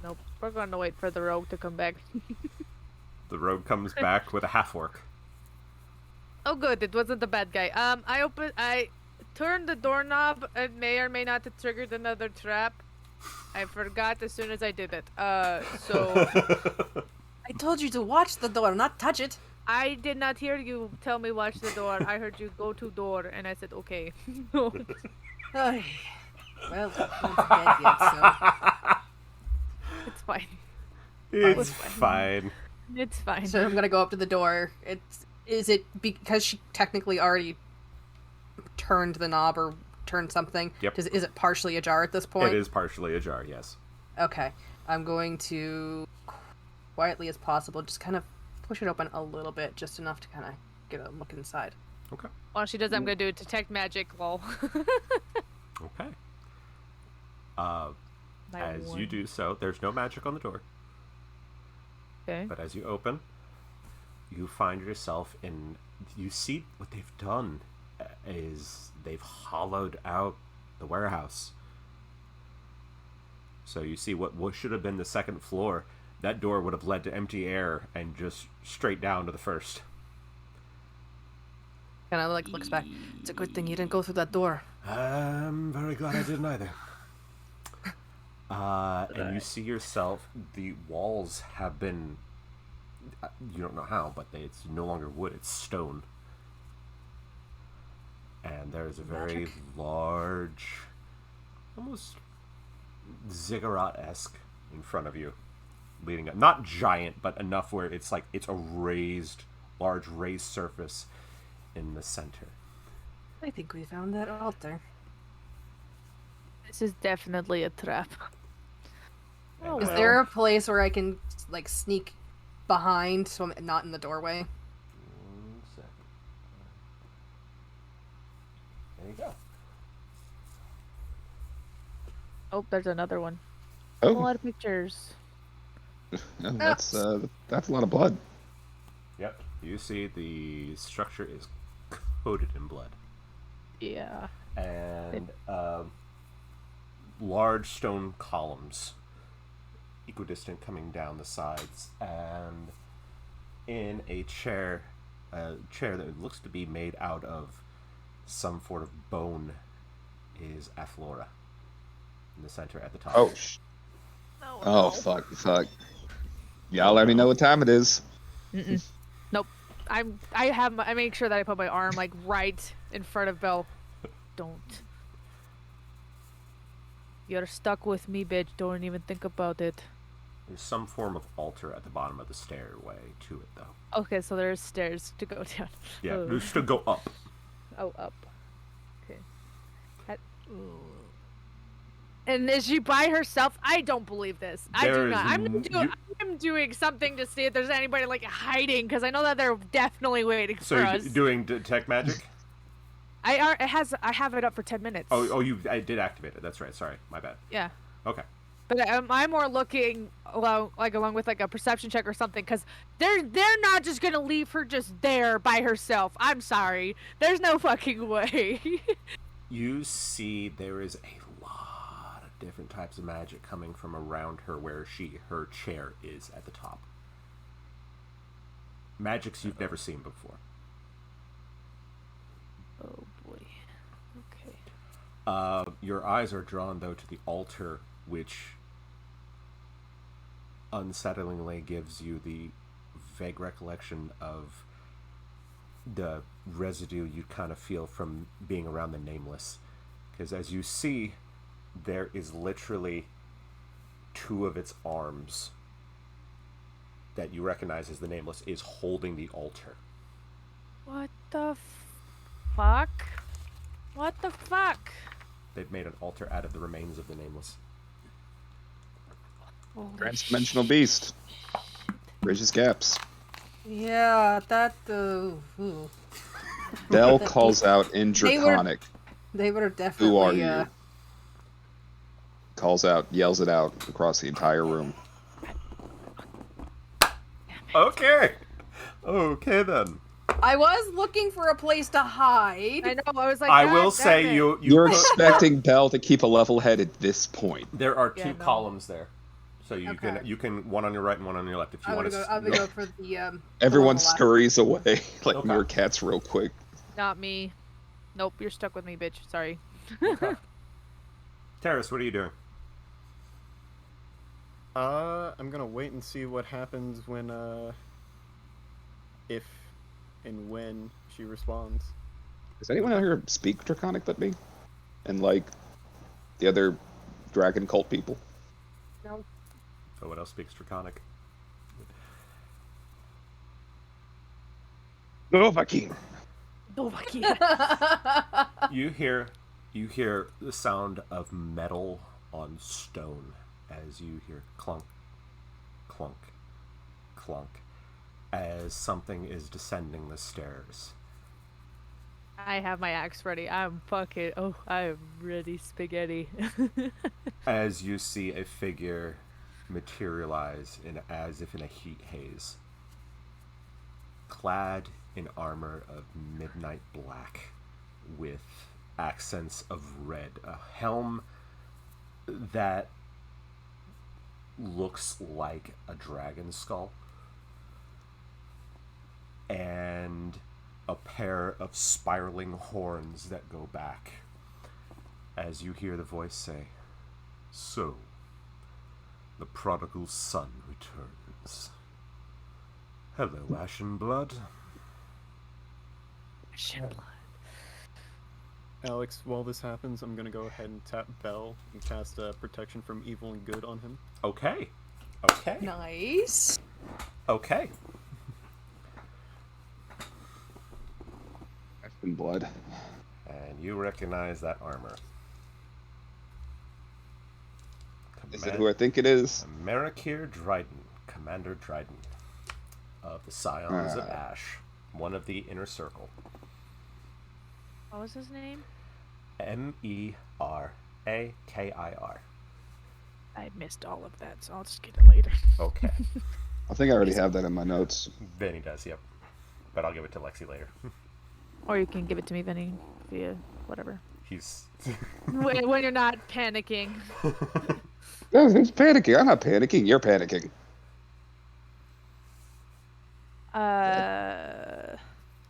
Nope. We're going to wait for the rogue to come back. The rogue comes back with a half orc. Oh, good. It wasn't the bad guy. I turned the doorknob. It may or may not have triggered another trap. I forgot as soon as I did it. So I told you to watch the door, not touch it. I did not hear you tell me watch the door. I heard you go to door, and I said okay. Ay. Well, no one's dead yet, so. It's fine. It's fine. It's fine. So I'm gonna go up to the door. Is it because she technically already turned the knob or turned something? Yep. Is it partially ajar at this point? It is partially ajar, yes. Okay. I'm going to quietly as possible just kind of push it open a little bit, just enough to kind of get a look inside. Okay. While she does, I'm gonna do detect magic. Lol. Okay. My As you one. do so, there's no magic on the door, Okay. but as you open, you find yourself in. You see what they've done is they've hollowed out the warehouse. So you see what should have been the second floor. That door would have led to empty air and just straight down to the first. Kind of like looks back. It's a good thing you didn't go through that door. I'm very glad I didn't either. And you see yourself, the walls have been, you don't know how, but it's no longer wood, it's stone. And there's a very large, almost ziggurat-esque in front of you, leading up. Not giant, but enough where it's like it's a large raised surface in the center. I think we found that altar. This is definitely a trap. Oh, Is well. there a place where I can like sneak behind so I'm not in the doorway? 1 second. There you go. Oh, there's another one. A Oh, lot of pictures. no, that's a lot of blood. Yep. You see the structure is coated in blood. Yeah. And large stone columns, equidistant, coming down the sides, and in a chair that looks to be made out of some sort of bone, is Aflora in the center at the top. Oh, fuck. Y'all let me know what time it is. Nope. I make sure that I put my arm like right in front of Belle. Don't. You're stuck with me, bitch. Don't even think about it. There's some form of altar at the bottom of the stairway to it, though. Okay, so there's stairs to go down. Yeah, Oh. just to go up. Oh, up. Okay. And is she by herself? I don't believe this. I There do is not. n- I'm doing something to see if there's anybody like hiding, because I know that they're definitely waiting So for you're us. doing detect magic? I have it up for 10 minutes. I did activate it. That's right. Sorry, my bad. Yeah. Okay. But I'm more looking along with like a perception check or something, because they're not just gonna leave her just there by herself. I'm sorry. There's no fucking way. You see there is a lot of different types of magic coming from around her where her chair is at the top. Magics you've never seen before. Oh boy. Okay. Your eyes are drawn, though, to the altar, which unsettlingly gives you the vague recollection of the residue you kind of feel from being around the Nameless. Because as you see, there is literally 2 of its arms that you recognize as the Nameless is holding the altar. What the fuck? What the fuck? They've made an altar out of the remains of the Nameless. Holy Transdimensional beast. Bridges gaps. Yeah, that. Ooh. Bell calls out in They were- Draconic. They were definitely. Who are you? Calls out, yells it out across the entire room. Okay! Okay, then. I was looking for a place to hide. I know. I was like, I God will damn say it." put- You're expecting Bell to keep a level head at this point. There are 2 Yeah, no. columns there. So you Okay. can one on your right and one on your left if you I'm want gonna to. go. I'm gonna go for the. Everyone the left. scurries away like Okay. meerkats real quick. Not me. Nope, you're stuck with me, bitch. Sorry. Okay. Terrace, what are you doing? I'm gonna wait and see what happens when, if and when she responds. Does anyone out here speak Draconic but me? And like the other dragon cult people? No. Oh, what else speaks Draconic? Novakin. Oh my God. You hear the sound of metal on stone as you hear clunk, clunk, clunk, as something is descending the stairs. I have my axe ready. I'm ready, spaghetti. As you see a figure materialize as if in a heat haze, clad in armor of midnight black with accents of red, a helm that looks like a dragon skull, and a pair of spiraling horns that go back, as you hear the voice say, "So, the prodigal son returns. Hello, Ashen Blood." Alex, while this happens, I'm gonna go ahead and tap Bell and cast protection from evil and good on him. Okay. Nice. Okay. In blood. And you recognize that armor. Is it who I think it is? Marikir Dryden, Commander Dryden of the Scions of Ash, one of the Inner Circle. What was his name? Merakir. I missed all of that, so I'll just get it later. Okay. I think I already have that in my notes. Vinny does, yep. But I'll give it to Lexi later. Or you can give it to me, Vinny, via whatever. He's... when you're not panicking. No, who's panicking? I'm not panicking. You're panicking.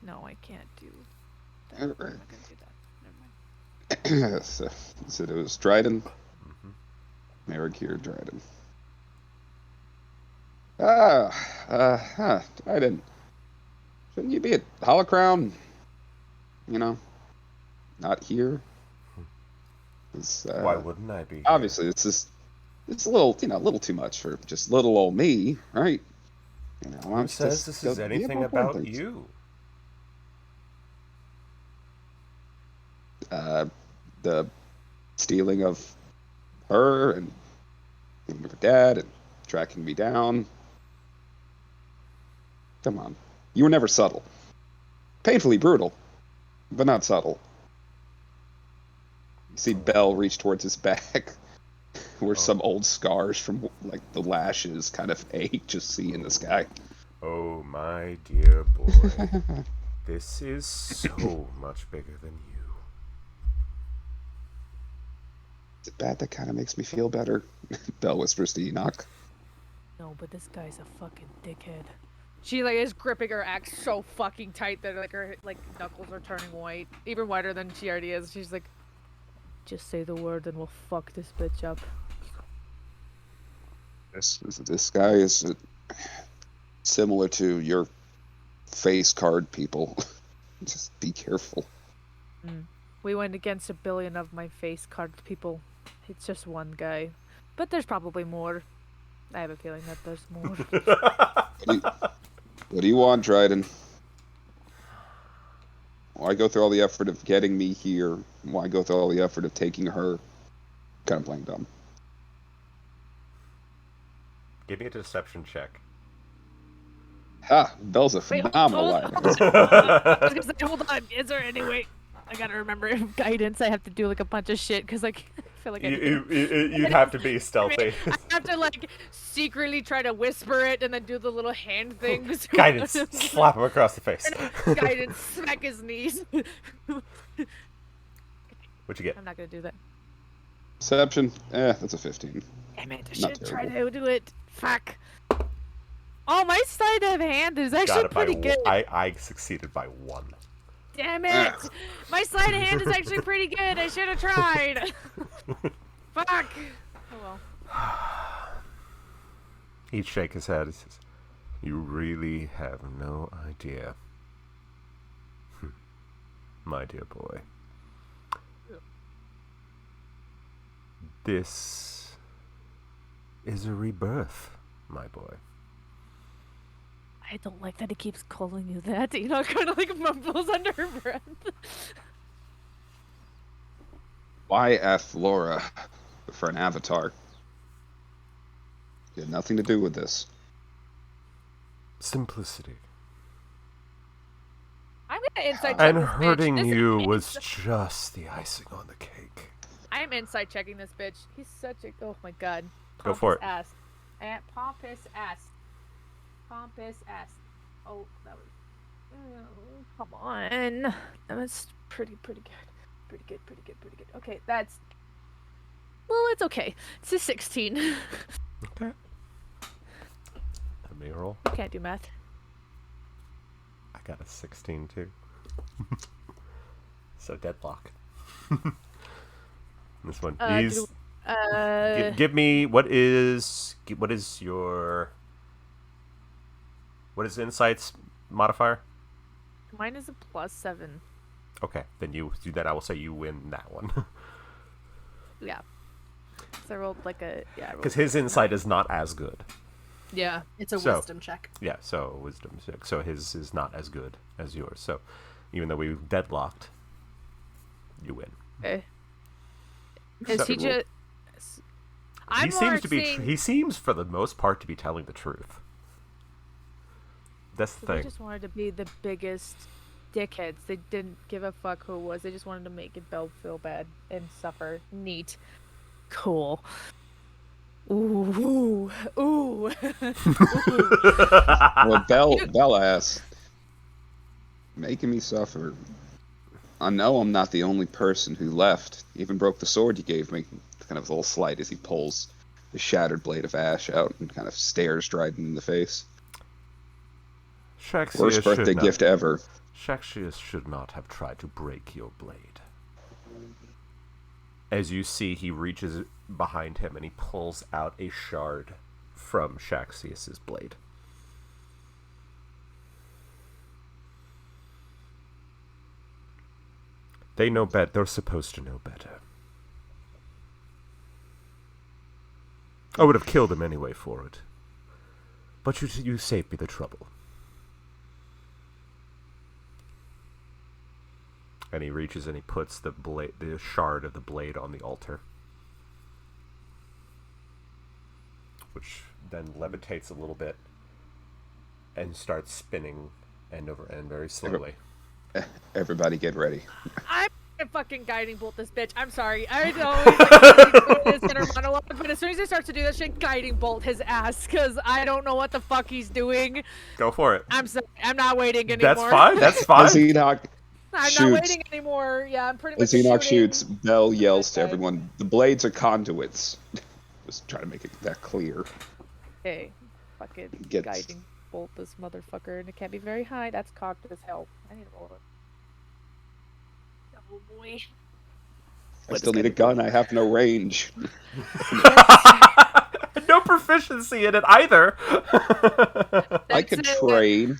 No, I can't do that. Alright. I'm not gonna do that. Never mind. So it was Dryden. Marikir Dryden. Dryden. Shouldn't you be at Holocrown? You know, not here. Why wouldn't I be here? Obviously, it's a little, a little too much for just little old me, right? Who says this is anything about you? The stealing of her and her dad and tracking me down. Come on. You were never subtle. Painfully brutal, but not subtle. You see Bell reach towards his back, where some old scars from like the lashes kind of just see in the sky. Oh, my dear boy. This is so much bigger than you. Is it bad? That kind of makes me feel better. Bell whispers to Enoch. No, but this guy's a fucking dickhead. She is gripping her axe so fucking tight that her knuckles are turning white, even whiter than she already is. She's like, "Just say the word and we'll fuck this bitch up." This guy is similar to your face card people. Just be careful. We went against 1 billion of my face card people. It's just one guy, but there's probably more. I have a feeling that there's more. What do you want, Dryden? Why go through all the effort of getting me here? Why go through all the effort of taking her? Kind of playing dumb. Give me a deception check. Ha! Bell's a phenomenal liar. I was gonna say, hold on. Is there any way? I gotta remember guidance. I have to do like a bunch of shit because I feel like You'd have to be stealthy. I have to secretly try to whisper it and then do the little hand things. Guidance. Slap him across the face. Guidance. Smack his knees. What'd you get? I'm not gonna do that. Deception? That's a 15. Damn it! I Not should try terrible. to do it. Fuck. Oh, my sleight of hand is Got actually it by pretty good. I succeeded by 1. Damn it! My sleight of hand is actually pretty good. I should have tried. Fuck. Oh well. He'd shake his head and says, "You really have no idea, my dear boy. This is a rebirth, my boy." I don't like that he keeps calling you that. Kind of mumbles under her breath. Why F Laura for an avatar? You had nothing to do with this. Simplicity. I'm gonna insight check And this bitch. hurting This you is- was just the icing on the cake. I'm insight checking this bitch. He's such a. Oh my god. Go for Pompous it. Ass. And pompous ass. Pompous ass. Oh, that was. Come on. That was pretty good. Pretty good. Okay, that's. Well, it's okay. It's a 16. Okay. Let me roll. I can't do math. I got a 16 too. So deadlock. This one. He's. Give me what is insights modifier? Mine is a +7. Okay, then you do that. I will say you win that one. Yeah. So I rolled like a. Yeah. I rolled Because his insight is not as good. Yeah. It's a So- wisdom check. Yeah, so wisdom check. So his is not as good as yours. So even though we deadlocked, you win. Okay. Is he So- just? I'm he seems to be. seeing- He seems, for the most part, to be telling the truth. That's the They thing. just wanted to be the biggest dickheads. They didn't give a fuck who it was. They just wanted to make Belle feel bad and suffer. Neat. Cool. Ooh. Ooh. Well, Bell asks, making me suffer. I know I'm not the only person who left. Even broke the sword you gave me. Kind of a little slight as he pulls the shattered blade of ash out and kind of stares Dryden in the face. Shaxius Worst birthday should not- gift ever. Shaxius should not have tried to break your blade. As you see, he reaches behind him and he pulls out a shard from Shaxius's blade. They know better. They're supposed to know better. I would have killed him anyway for it. But you saved me the trouble. And he reaches and he puts the shard of the blade on the altar. Which then levitates a little bit and starts spinning end over end very slowly. Everybody get ready. I'm gonna fucking guiding bolt this bitch. I'm sorry. I know he's like, this inner monologue, but as soon as he starts to do that shit, guiding bolt his ass, because I don't know what the fuck he's doing. Go for it. I'm sorry. I'm not waiting anymore. That's fine. That's As fine. Enoch I'm shoots. not waiting anymore. Yeah, I'm pretty much As Enoch shooting. shoots, Bell yells to Okay. everyone, the blades are conduits. Just try to make it that clear. Okay, fucking Gets- guiding bolt this motherfucker, and it can't be very high. That's cocked as hell. I need to roll it. Oh boy. I still need a gun, I have no range. No proficiency in it either. I could That's train.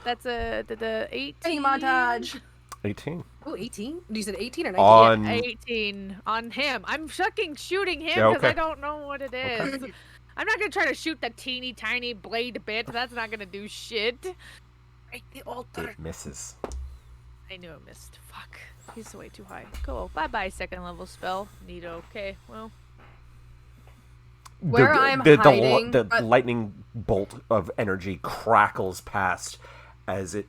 That's the 18. Training montage. 18. Oh, 18? You said 18 or 19? On. 18 on him. I'm fucking shooting him Yeah, because okay. I don't know what it is. I'm not gonna try to shoot the teeny tiny blade bit. That's not gonna do shit. Break the altar. It misses. I knew I missed. Fuck. He's way too high. Cool. Bye bye, second level spell. Neato. Okay, well. Where I'm hiding, the but- lightning bolt of energy crackles past as it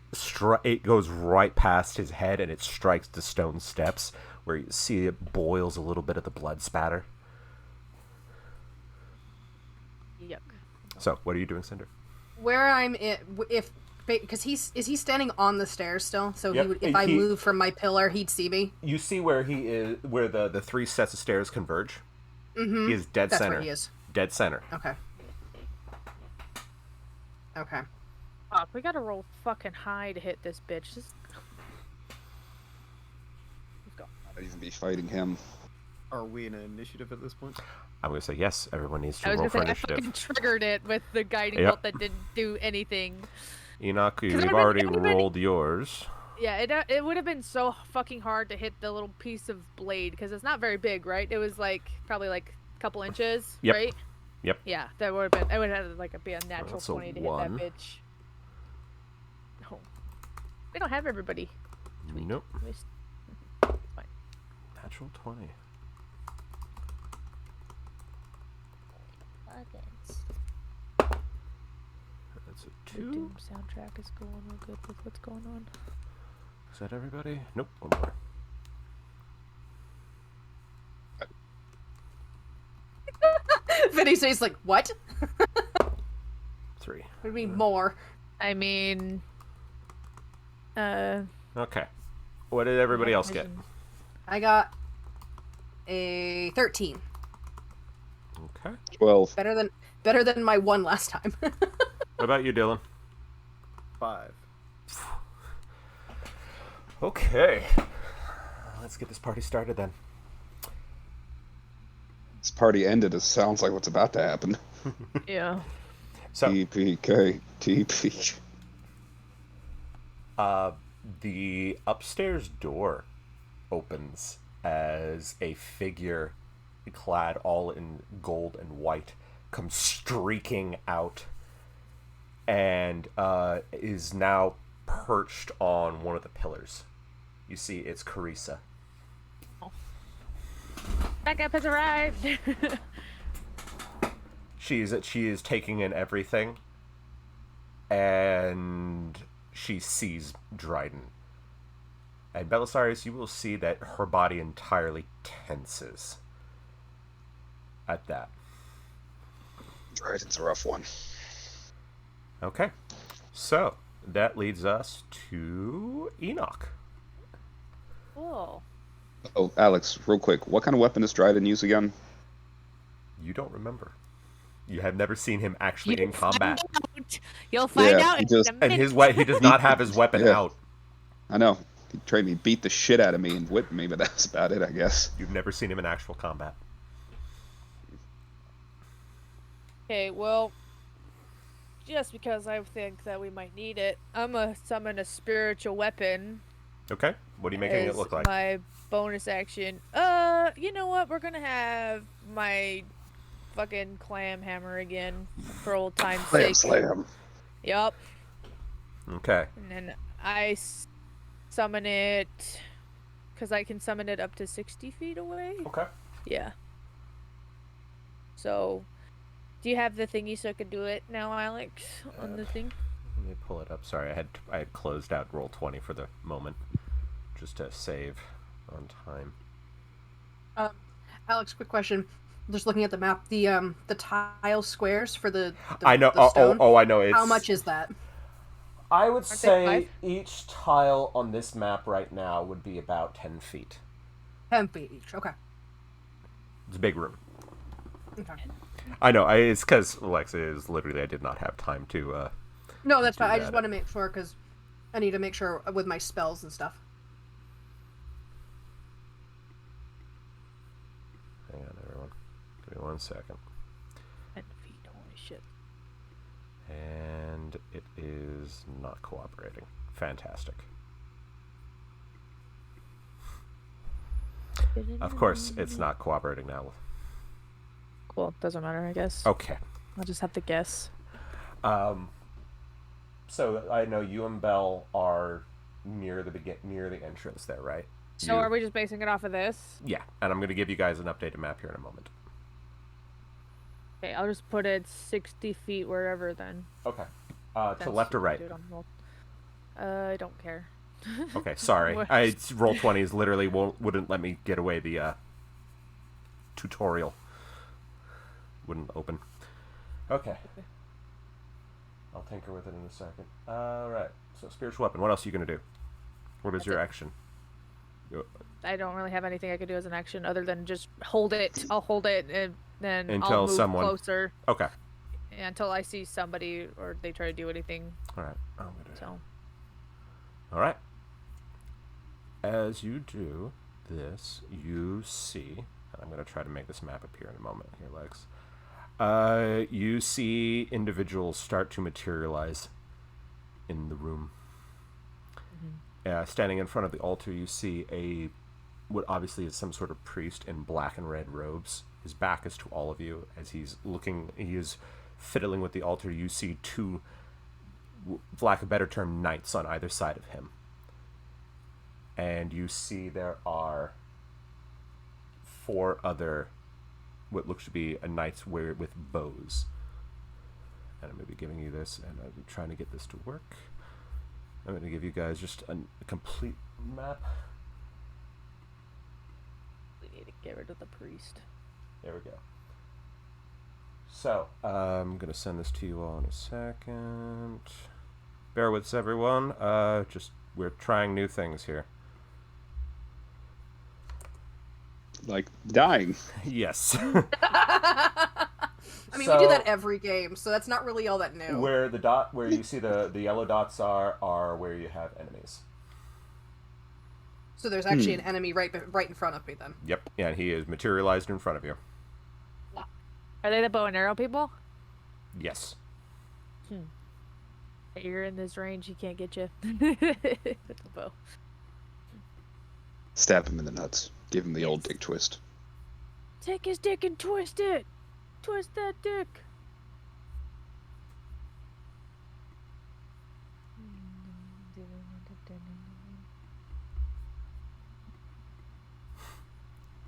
goes right past his head and it strikes the stone steps where you see it boils a little bit of the blood spatter. Yuck. So, what are you doing, Cinder? Where I'm because is he standing on the stairs still? So Yep, he would, if I he- move from my pillar, he'd see me. You see where he is, where the three sets of stairs converge. Mm-hmm. He is dead That's center. where he is. Dead center. Okay. Okay. Fuck, we gotta roll fucking high to hit this bitch. Let's go. I'd even be fighting him. Are we in an initiative at this point? I'm gonna say yes. Everyone needs I to was roll gonna for say, I fucking initiative. triggered it with the guiding Yep. bolt that didn't do anything. Enoch, it you've would've been- already it would've been- rolled yours. Yeah, it would have been so fucking hard to hit the little piece of blade because it's not very big, right? It was like probably like a couple inches, Yep. right? Yep. Yeah, that would have been. I would have like be a natural That's a 20 to one. hit that bitch. No, we don't have everybody. Nope. At least- Fine. Natural 20. That's a The 2. Doom soundtrack is going real good with what's going on. Is that everybody? Nope, one more. Vinny's face like, what? 3. What do you mean more? I mean, Okay. What did everybody else get? vision. I got a 13. Okay. 12. Better than my 1 last time. What about you, Dylan? 5. Okay. Let's get this party started then. This party ended. It sounds like what's about to happen. Yeah. So, TPK. TP. the upstairs door opens as a figure clad all in gold and white comes streaking out and is now perched on one of the pillars. You see, it's Carissa. Backup has arrived. She is taking in everything, and she sees Dryden. And Belisarius, you will see that her body entirely tenses at that. Dryden's a rough one. Okay, so that leads us to Enoch. Cool. Oh, Alex, real quick. What kind of weapon does Dryden use again? You don't remember. You have never seen him actually in combat. You'll find Yeah, out he in just- a And minute. he does not have his weapon Yeah. out. I know. He tried me, beat the shit out of me and whipped me, but that's about it, I guess. You've never seen him in actual combat. Okay, well, just because I think that we might need it, I'm gonna summon a spiritual weapon. Okay, what are you making it as look like? my bonus action. You know what? We're gonna have my fucking clam hammer again for old time's Slam, sake. slam. Yup. Okay, And then I summon it because I can summon it up to 60 feet away. okay. Yeah. So, do you have the thingy so I can do it now, Alex? On the thing? Let me pull it up. Sorry, I had closed out Roll20 for the moment, just to save on time. Alex, quick question. Just looking at the map, the tile squares for the I know. the stone, I know. It's how much is that? I would they say 5? each tile on this map right now would be about 10 feet. 10 feet each. Okay. It's a big room. Okay. I know. It's because Alexa is literally. I did not have time to. No, that's Do fine. I just that. want to make sure because I need to make sure with my spells and stuff. Hang on, everyone. Give me 1 second. 10 feet. Holy shit. And it is not cooperating. Fantastic. Of course, it's not cooperating now. Cool. Doesn't matter, I guess. Okay. I'll just have to guess. So I know you and Belle are near the entrance there, right? So You- are we just basing it off of this? Yeah, and I'm going to give you guys an updated map here in a moment. Okay, I'll just put it 60 feet wherever then. Okay. To Since left or you right? do it on roll. I don't care. Okay, sorry. What? Roll20s literally wouldn't let me get away the tutorial. Wouldn't open. Okay. I'll tinker with it in a second. Alright, so spiritual weapon. What else are you going to do? What is That's your it. action? I don't really have anything I could do as an action other than just hold it. I'll hold it and then Until I'll move someone- closer Okay. until I see somebody or they try to do anything. Alright. I'm gonna... So Alright. As you do this, you see, and I'm going to try to make this map appear in a moment here, Lex. You see individuals start to materialize in the room. Standing in front of the altar, you see what obviously is some sort of priest in black and red robes. His back is to all of you as he is fiddling with the altar. You see two, for lack of a better term, knights on either side of him. And you see there are 4 other, what looks to be a knights with bows. and I'm going to be giving you this, and I'm trying to get this to work. I'm going to give you guys just a complete map. We need to get rid of the priest. There we go. So, I'm going to send this to you all in a second. Bear with us, everyone. We're trying new things here. Like dying. Yes. I mean, we do that every game, so that's not really all that new. Where you see the yellow dots are where you have enemies. So there's actually an enemy right in front of me then. Yep. Yeah, he is materialized in front of you. Are they the bow and arrow people? Yes. You're in this range, he can't get you. With the bow. Stab him in the nuts. Give him the old dick twist. Take his dick and twist it! Twist that dick!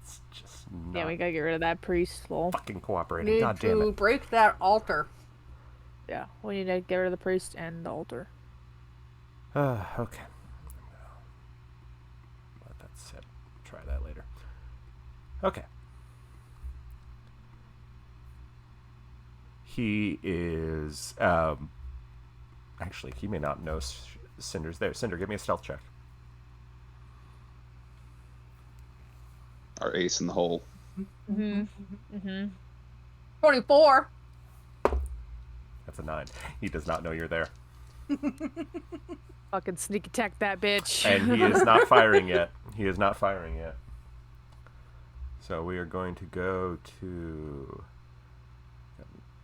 It's just Yeah, not we gotta get rid of that priest, lol. fucking cooperating. Need God damn to it. break that altar. Yeah, we need to get rid of the priest and the altar. Okay. Let that sit. Try that later. Okay. He is, actually, he may not know Cinder's there. Cinder, give me a stealth check. Our ace in the hole. 24. That's a 9. He does not know you're there. Fucking sneak attack that bitch. And he is not firing yet. He is not firing yet. So we are going to go to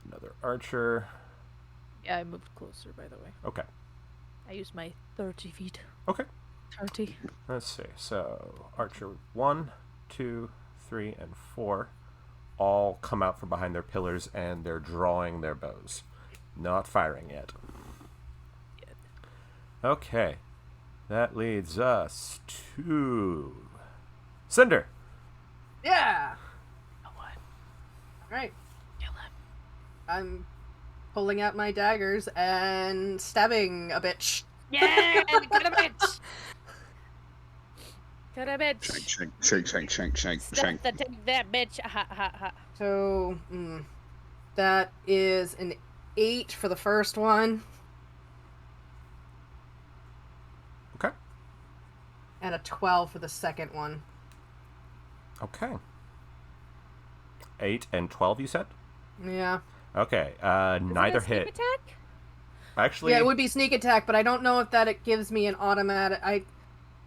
another archer. Yeah, I moved closer, by the way. Okay. I used my 30 feet. Okay. 30. Let's see. So archer 1, 2, 3, and 4 all come out from behind their pillars and they're drawing their bows. Not firing yet. Okay. That leads us to Cinder. Yeah. Oh, what? All right. Kill him. I'm pulling out my daggers and stabbing a bitch. Yeah! Cut a bitch! Cut a bitch! Shank, shank, shank, shank, shank, shank. Stop the take that bitch! Ha ha ha. So, that is an 8 for the first one. Okay. And a 12 for the second one. Okay. 8 and 12, you said? Yeah. Okay. Is it Neither a sneak hit. attack? Actually, Yeah, it would be sneak attack, but I don't know if it gives me an automatic.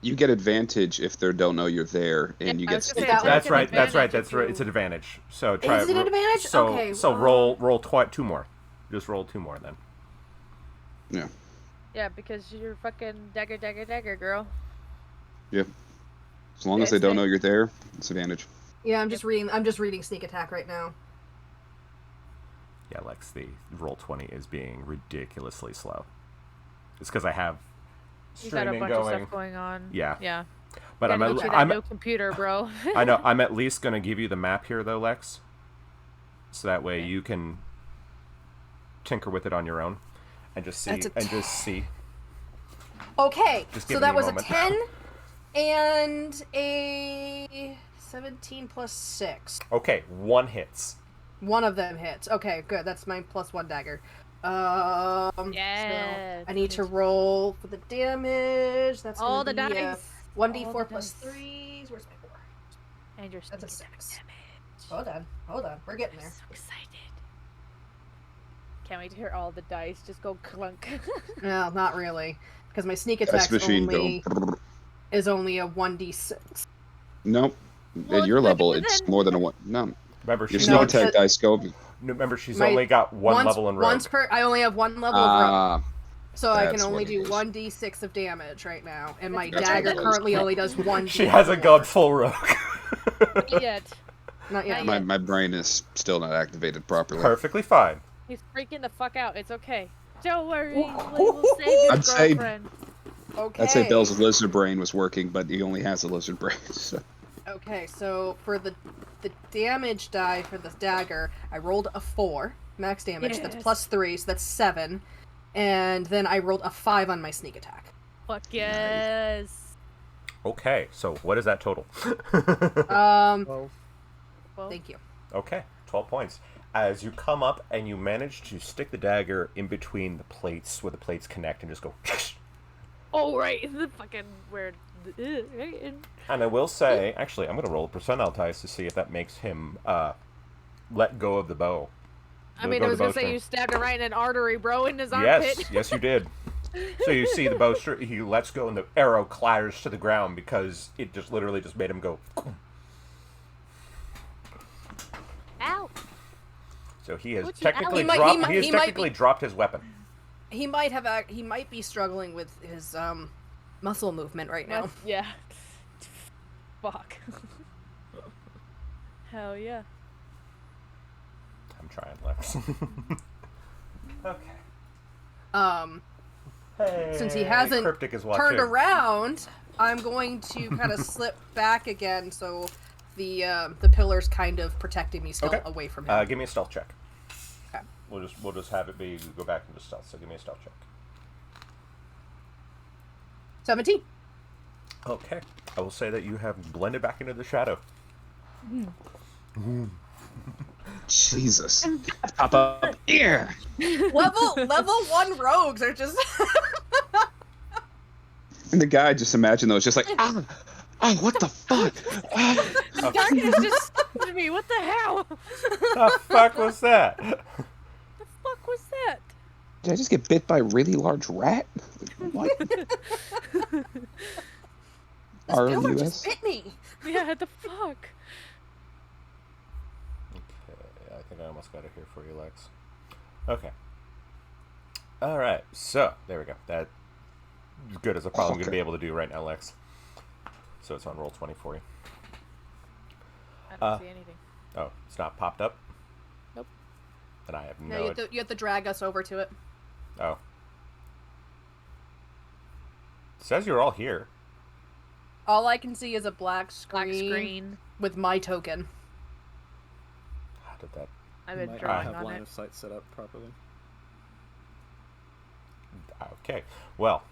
You get advantage if they don't know you're there, and Yeah, you I get was gonna sneak say, attack. that's an right. That's right. advantage That's if right. you- It's an advantage. So try. Is it an advantage? So Okay, so roll 2 more. Just roll 2 more then. Yeah. Yeah, because you're fucking dagger, girl. Yeah. As long as they don't know you're there, it's advantage. Yeah, I'm just reading sneak attack right now. Yeah, Lex, the roll 20 is being ridiculously slow. It's because I have You got a streaming bunch of going. stuff going on. Yeah. Yeah. But Gotta I'm get you at, that I'm new computer, bro. I know I'm at least going to give you the map here though, Lex. So that way Okay. you can tinker with it on your own and just see Okay, Just so give that me a was a moment. 10 and a 17 plus 6. Okay, 1 hits. One of them hits. Okay, good. That's my +1 dagger. Yes, So I need to roll for the damage. That's all gonna the be dice. 1d4 All the plus dice. 3s. Where's my 4? And you're That's a sneak attack 6. damage. Hold on. We're getting I'm there. so excited. Can't wait to hear all the dice just go clunk. No, not really, because my sneak Dice attack machine is only a 1d6. Nope. Well, At your but level, then- it's more than a one. No. Remember, Your she's sneak No, attack but- dice go. remember she's My- only got one level in rogue. Once per. I only have 1 level of rogue, Ah, so I can that's only what it do is. 1d6 of damage right now, and my That's dagger what it is. currently only does 1d4. She hasn't gone full rogue. Not yet. Not yet. my brain is still not activated properly. Perfectly fine. He's freaking the fuck out. It's okay. Don't worry. We will save your I'd say- girlfriend. Okay. I'd say Bell's lizard brain was working, but he only has a lizard brain. So. Okay, so for the damage die for the dagger, I rolled a 4, max damage. Yes. That's +3, so that's 7. And then I rolled a 5 on my sneak attack. Fuck yes. Okay, so what is that total? Well, Thank you. Okay, 12 points. As you come up and you manage to stick the dagger in between the plates where the plates connect and just go... Oh, right. The fucking where. Right. And I will say, actually, I'm going to roll a percentile dice to see if that makes him let go of the bow. I mean, I was gonna say you stabbed him right in an artery, bro, in his armpit. Yes, you did. So you see the bowstring, he lets go and the arrow clatters to the ground because it just literally just made him go... Ow. So he has What's he- technically He might- dropped. he might- He has he might technically be- dropped his weapon. He might be struggling with his muscle movement right now. Yeah. Fuck. Hell yeah. I'm trying, Lex. Okay. Hey, Since he hasn't Cryptic is watching. turned around, I'm going to kind of slip back again, so the pillar's kind of protecting me still Okay. away from him. Give me a stealth check. Okay. We'll just have it be go back into stealth. So give me a stealth check. 17. Okay. I will say that you have blended back into the shadow. Jesus. Pop up here. level 1 rogues are just And the guy, just imagine those, just like, ah, oh, what the fuck? Ah. The darkness just stabbed me. What the hell? The fuck was that? The fuck was that? Did I just get bit by a really large rat? What? this pillar just RUS? bit me. Yeah, the fuck. Okay, I think I almost got it here for you, Lex. Okay. All right. So there we go. That as good as I'm probably going to Okay. be able to do right now, Lex. So it's on roll 20 for you. I don't see anything. Oh, it's not popped up? Nope. Then I have No, no... you have to drag us over to it. Oh. It says you're all here. All I can see is a black Black screen, screen. with my token. How did that... I've you been might not drawing have on line it. of sight set up properly. Okay. Well.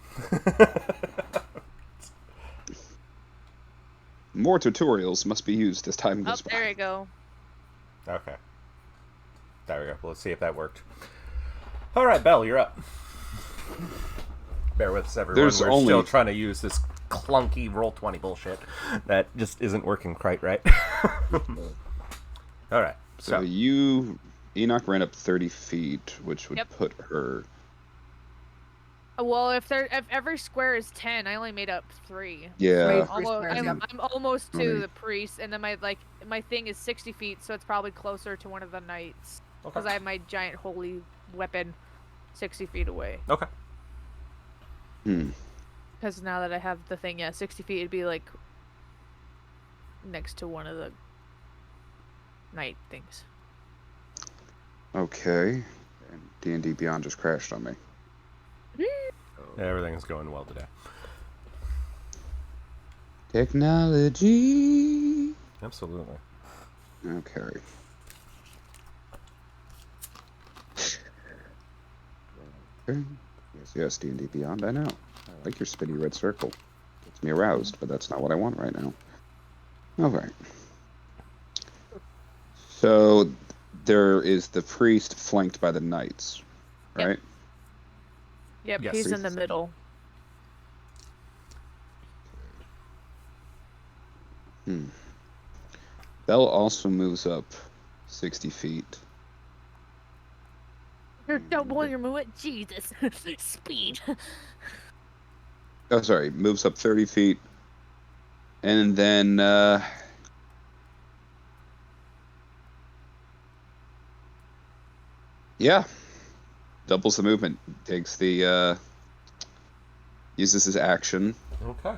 More tutorials must be used as time Oh, goes by. there we go. Okay. There we go. Let's see if that worked. All right, Belle, you're up. Bear with us, everyone. There's We're only- still trying to use this clunky roll 20 bullshit that just isn't working quite right. All right. So So, Enoch ran up 30 feet, which would Yep. put her. Well, if every square is 10, I only made up 3. Yeah. Right. Almost, squares, yeah. I'm almost to Okay. the priest, and then my thing is 60 feet, so it's probably closer to one of the knights because I have my giant holy weapon 60 feet away. okay. Hmm. Because now that I have the thing, yeah, 60 feet, it'd be like next to one of the knight things. Okay. And D&D Beyond just crashed on me. Everything's going well today. Technology. Absolutely. Okay. Okay. Yes, D&D Beyond, I know. I like your spinny red circle. Gets me aroused, but that's not what I want right now. Alright. So, there is the priest flanked by the knights, Yep. right? Yep, Yes. he's in the middle. Bell also moves up 60 feet. Don't blow your move. Jesus, speed. Oh, sorry, moves up 30 feet. And then, yeah. Doubles the movement. Takes the, uses his action Okay.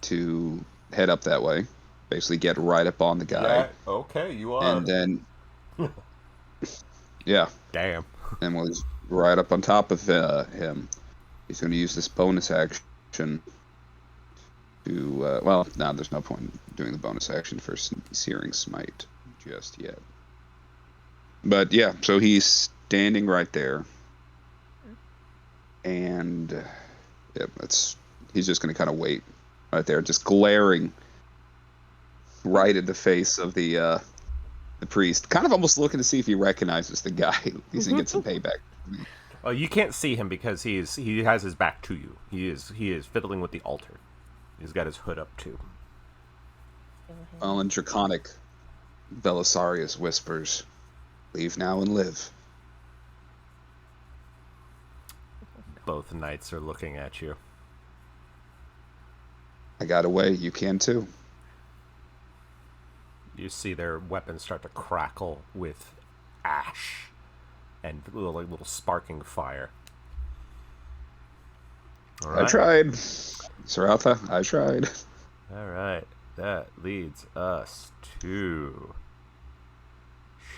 to head up that way. Basically get right up on the guy. Yeah, okay, you are. And then, yeah. Damn. And when he's right up on top of him, he's going to use this bonus action to, well, no, there's no point in doing the bonus action for Searing Smite just yet. But yeah, so he's standing right there, and yeah, he's just gonna kind of wait right there, just glaring right in the face of the priest, kind of almost looking to see if he recognizes the guy. He's gonna get some payback. Well, you can't see him because he has his back to you. He is fiddling with the altar. He's got his hood up too. Well, in Draconic, Belisarius whispers, "Leave now and live." Both knights are looking at you. I got away. You can too. You see their weapons start to crackle with ash and little sparking fire. All right. I tried, Saratha. I tried. All right. That leads us to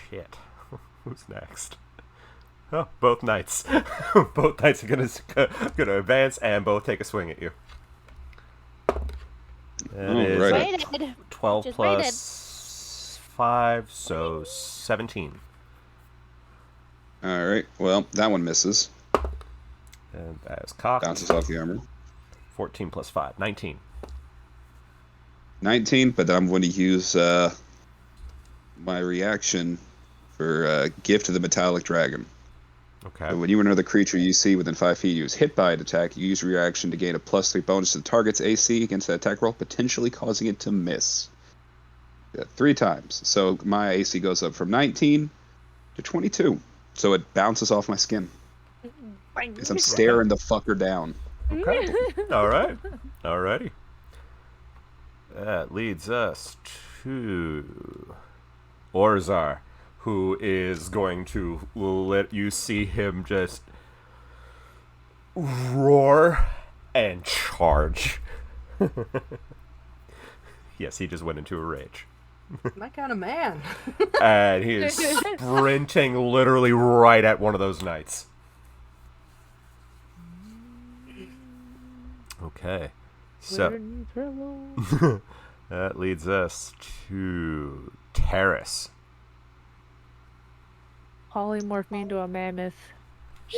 shit. Who's next? Oh, both knights. Both knights are gonna advance and both take a swing at you. That is right. Waited. 12 Just plus 5, so 17. All right. Well, that one misses. And that is cocked. Bounces off the armor. 14 plus 5, 19. 19, but I'm going to use my reaction for Gift of the Metallic Dragon. Okay. So when you or another creature you see within 5 feet you is hit by an attack, you use your reaction to gain a +3 bonus to the target's AC against that attack roll, potentially causing it to miss. Yeah, 3 times. So my AC goes up from 19 to 22. So it bounces off my skin. As I'm staring the fucker down. Okay. All right. Alrighty. That leads us to Orzar, who is going to let you see him just roar and charge. Yes, he just went into a rage. My kind of man. And he is sprinting literally right at one of those knights. Okay. We're So in trouble. that leads us to Terrace. Polymorph me into a mammoth.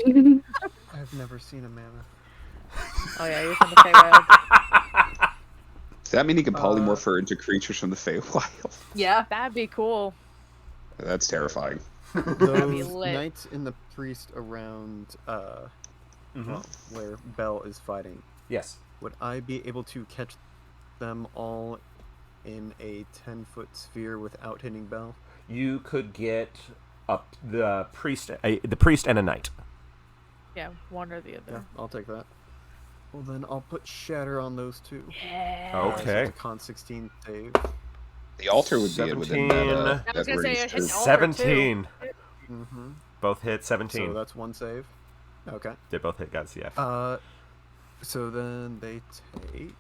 I've never seen a mammoth. Oh yeah, you're from the Feywild. Does that mean he can polymorph her into creatures from the Feywild? Yeah. That'd be cool. That's terrifying. be Those lit. knights in the priest around where Bell is fighting, Yes. would I be able to catch them all in a 10-foot sphere without hitting Bell? You could get up the priest and a knight. Yeah, one or the Yeah, other. I'll take that. Well, then I'll put Shatter on those two. Yeah. So Okay. it's a con 16 save. The altar would be within that, 17. I was that gonna say range, it too. hits all- 17. Mm-hmm. Both hit 17. So that's one save. Okay. They both hit God's CF. So then they take.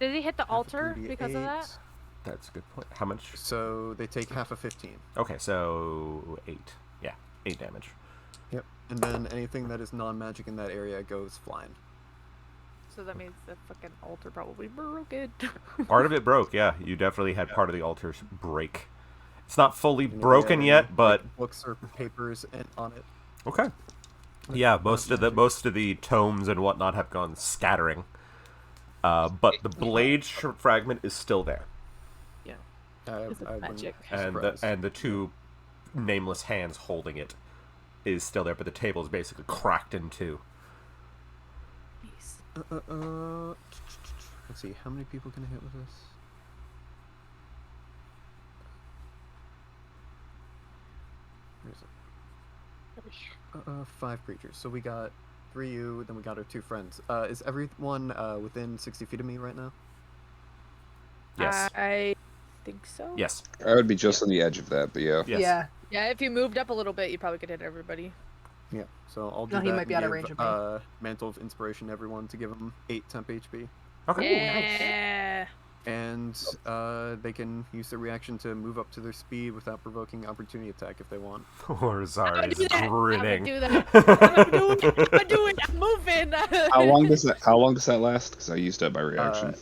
Did he hit the half a altar 3d8. because of that? That's a good point. How much? So they take half of 15. Okay, so 8. Yeah, 8 damage. Yep. And then anything that is non-magic in that area goes flying. So that means the fucking altar probably broken. Part of it broke, yeah. You definitely had part of the altar break. It's not fully And if you broken have yet, any, but like, books or papers on it. okay. Yeah, most of the tomes and whatnot have gone scattering. But the blade fragment is still there, Yeah. I It's wouldn't magic. be and surprised. the two nameless hands holding it is still there, but the table is basically cracked in two. Let's see, how many people can I hit with this? Where is it? 5 creatures. So we got 3 you, then we got our 2 friends. Is everyone within 60 feet of me right now? Yes. I think so. Yes. I would be just on the edge of that, but yeah. Yes. Yeah. Yeah, if you moved up a little bit, you probably could hit everybody. Yeah. So I'll do No, that. he might and be out of give, range of me. Mantle of Inspiration to everyone to give them 8 temp HP. Okay. Yeah. And they can use their reaction to move up to their speed without provoking opportunity attack if they want. Orzar is I'm gonna grinning. do that. I'm doing it. I'm moving. How long does that last? Because I used up my reaction.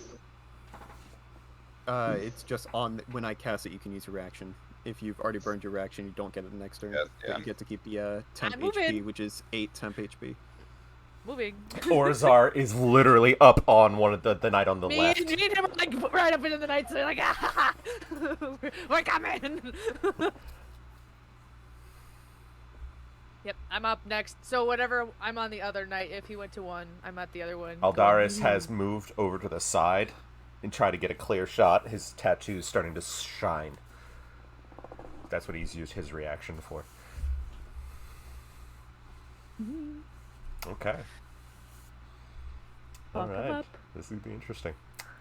It's just on when I cast it. You can use a reaction if you've already burned your reaction, you don't get it the next turn. Yeah, But yeah. you get to keep the temp I'm HP, moving. which is 8 temp HP. Moving. Orzar is literally up on one of the knight on the Me left. and him are like right up into the night, so they're like, ah, we're coming. Yep, I'm up next. So whatever, I'm on the other night. If he went to one, I'm at the other one. Aldaris has moved over to the side and tried to get a clear shot. His tattoo is starting to shine. That's what he's used his reaction for. Okay. All Fuck 'em right. up. This would be interesting.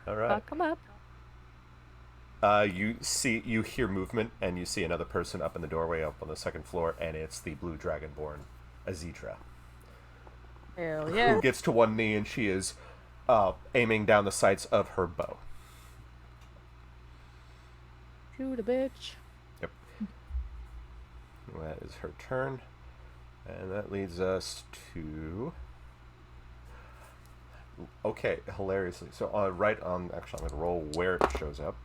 All right. Fuck him up. You hear movement, and you see another person up in the doorway, up on the second floor, and it's the blue dragonborn, Azidra, Hell yeah. who gets to one knee, and she is aiming down the sights of her bow. Shoot a bitch. Yep. That is her turn, and that leads us to. Okay, hilariously. So right on. Actually, I'm gonna roll where it shows up.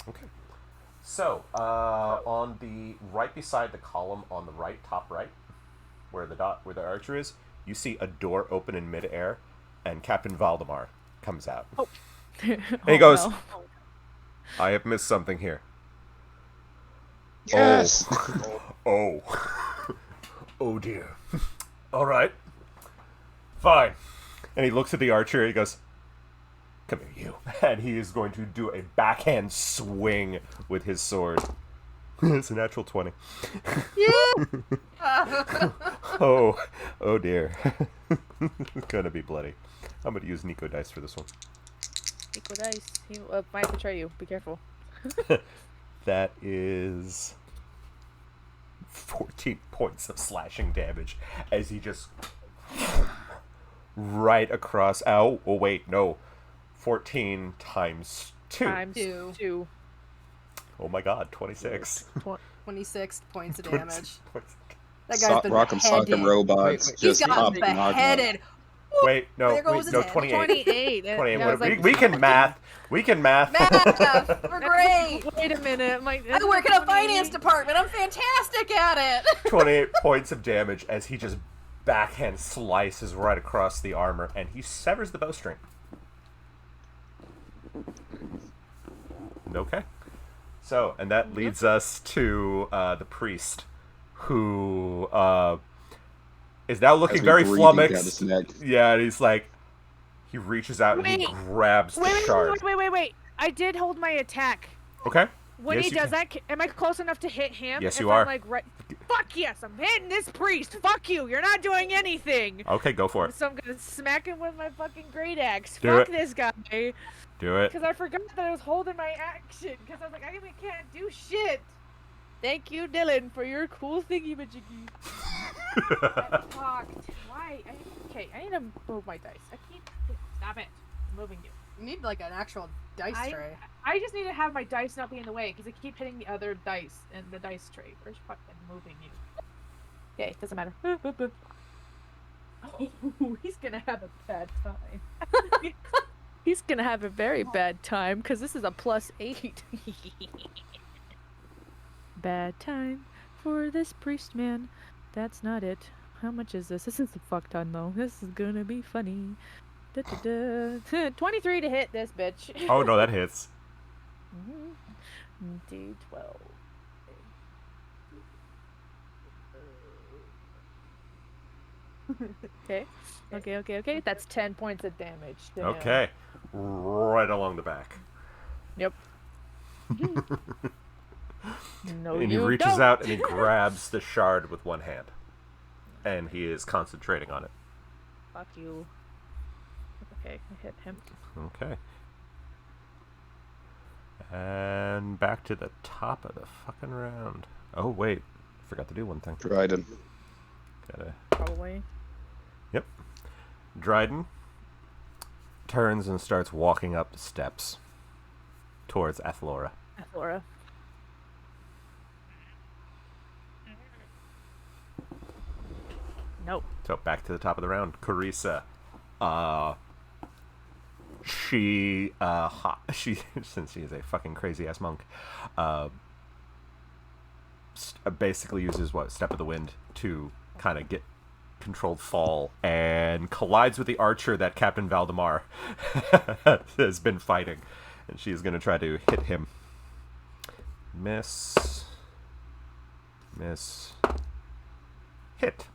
Okay. So on the right beside the column on the right, top right, where the archer is, you see a door open in midair, and Captain Valdemar comes out. Oh. And he goes, no. "I have missed something here." Yes. Oh. Oh dear. All right. Fine. And he looks at the archer and he goes, "Come here, you." And he is going to do a backhand swing with his sword. It's a natural 20. Oh dear. It's gonna be bloody. I'm gonna use Nico dice for this one. Equal dice. He might betray you. Be careful. That is 14 points of slashing damage as he just right across. Oh wait, no. 14 times 2. Times Two. 2. Oh my god, 26. 26 points of damage. 26. That guy's been Rock'em beheaded. Sock'em Robots Wait, He's just gotten popping Nagma. beheaded. Wait, no, There goes wait, his no, head. 28. 28. 28. I was we, like, we can math. We can math. Math, we're great. Wait a minute. I work in a finance department. I'm fantastic at it. 28 points of damage as he just backhand slices right across the armor, and he severs the bowstring. Okay. So, and that leads us to the priest, who is now looking As we very breathing flummoxed. down his neck. Yeah, and he's like, he reaches out and he Wait. grabs the shard. Wait. I did hold my attack. Okay. When Yes, he you does can. that, am I close enough to hit him? Yes, If you I'm are. like, right, fuck yes, I'm hitting this priest. Fuck you, you're not doing anything. Okay, go for it. So I'm gonna smack him with my fucking great axe. Do Fuck it. this guy. Do it. Because I forgot that I was holding my action. Because I was like, I can't do shit. Thank you, Dylan, for your cool thingy-majiggy. That fucked. Why? Okay, I need to move my dice. I keep... Stop it. I'm moving you. You need like an actual dice tray. I just need to have my dice not be in the way, because I keep hitting the other dice in the dice tray. Where's fucking moving you? Okay, doesn't matter. Oh, he's gonna have a bad time. He's gonna have a very bad time, because this is a +8. Bad time for this priest man. That's not it. How much is this? This is a fuck ton though. This is gonna be funny. Da, da, da. 23 to hit this bitch. Oh, no, that hits. D12. Okay. That's 10 points of damage. Damn. Okay. Right along the back. Yep. No, And he you reaches don't. out and he grabs the shard with one hand. And he is concentrating on it. Fuck you. Okay, I hit him. Okay. And back to the top of the fucking round. Oh, wait. Forgot to do one thing. Dryden. Gotta... Probably. Yep. Dryden turns and starts walking up the steps towards Athlora. Laura. Nope. So back to the top of the round. Carissa. She since she is a fucking crazy ass monk, basically uses Step of the Wind to kind of get controlled fall and collides with the archer that Captain Valdemar has been fighting, and she is going to try to hit him. Miss, hit.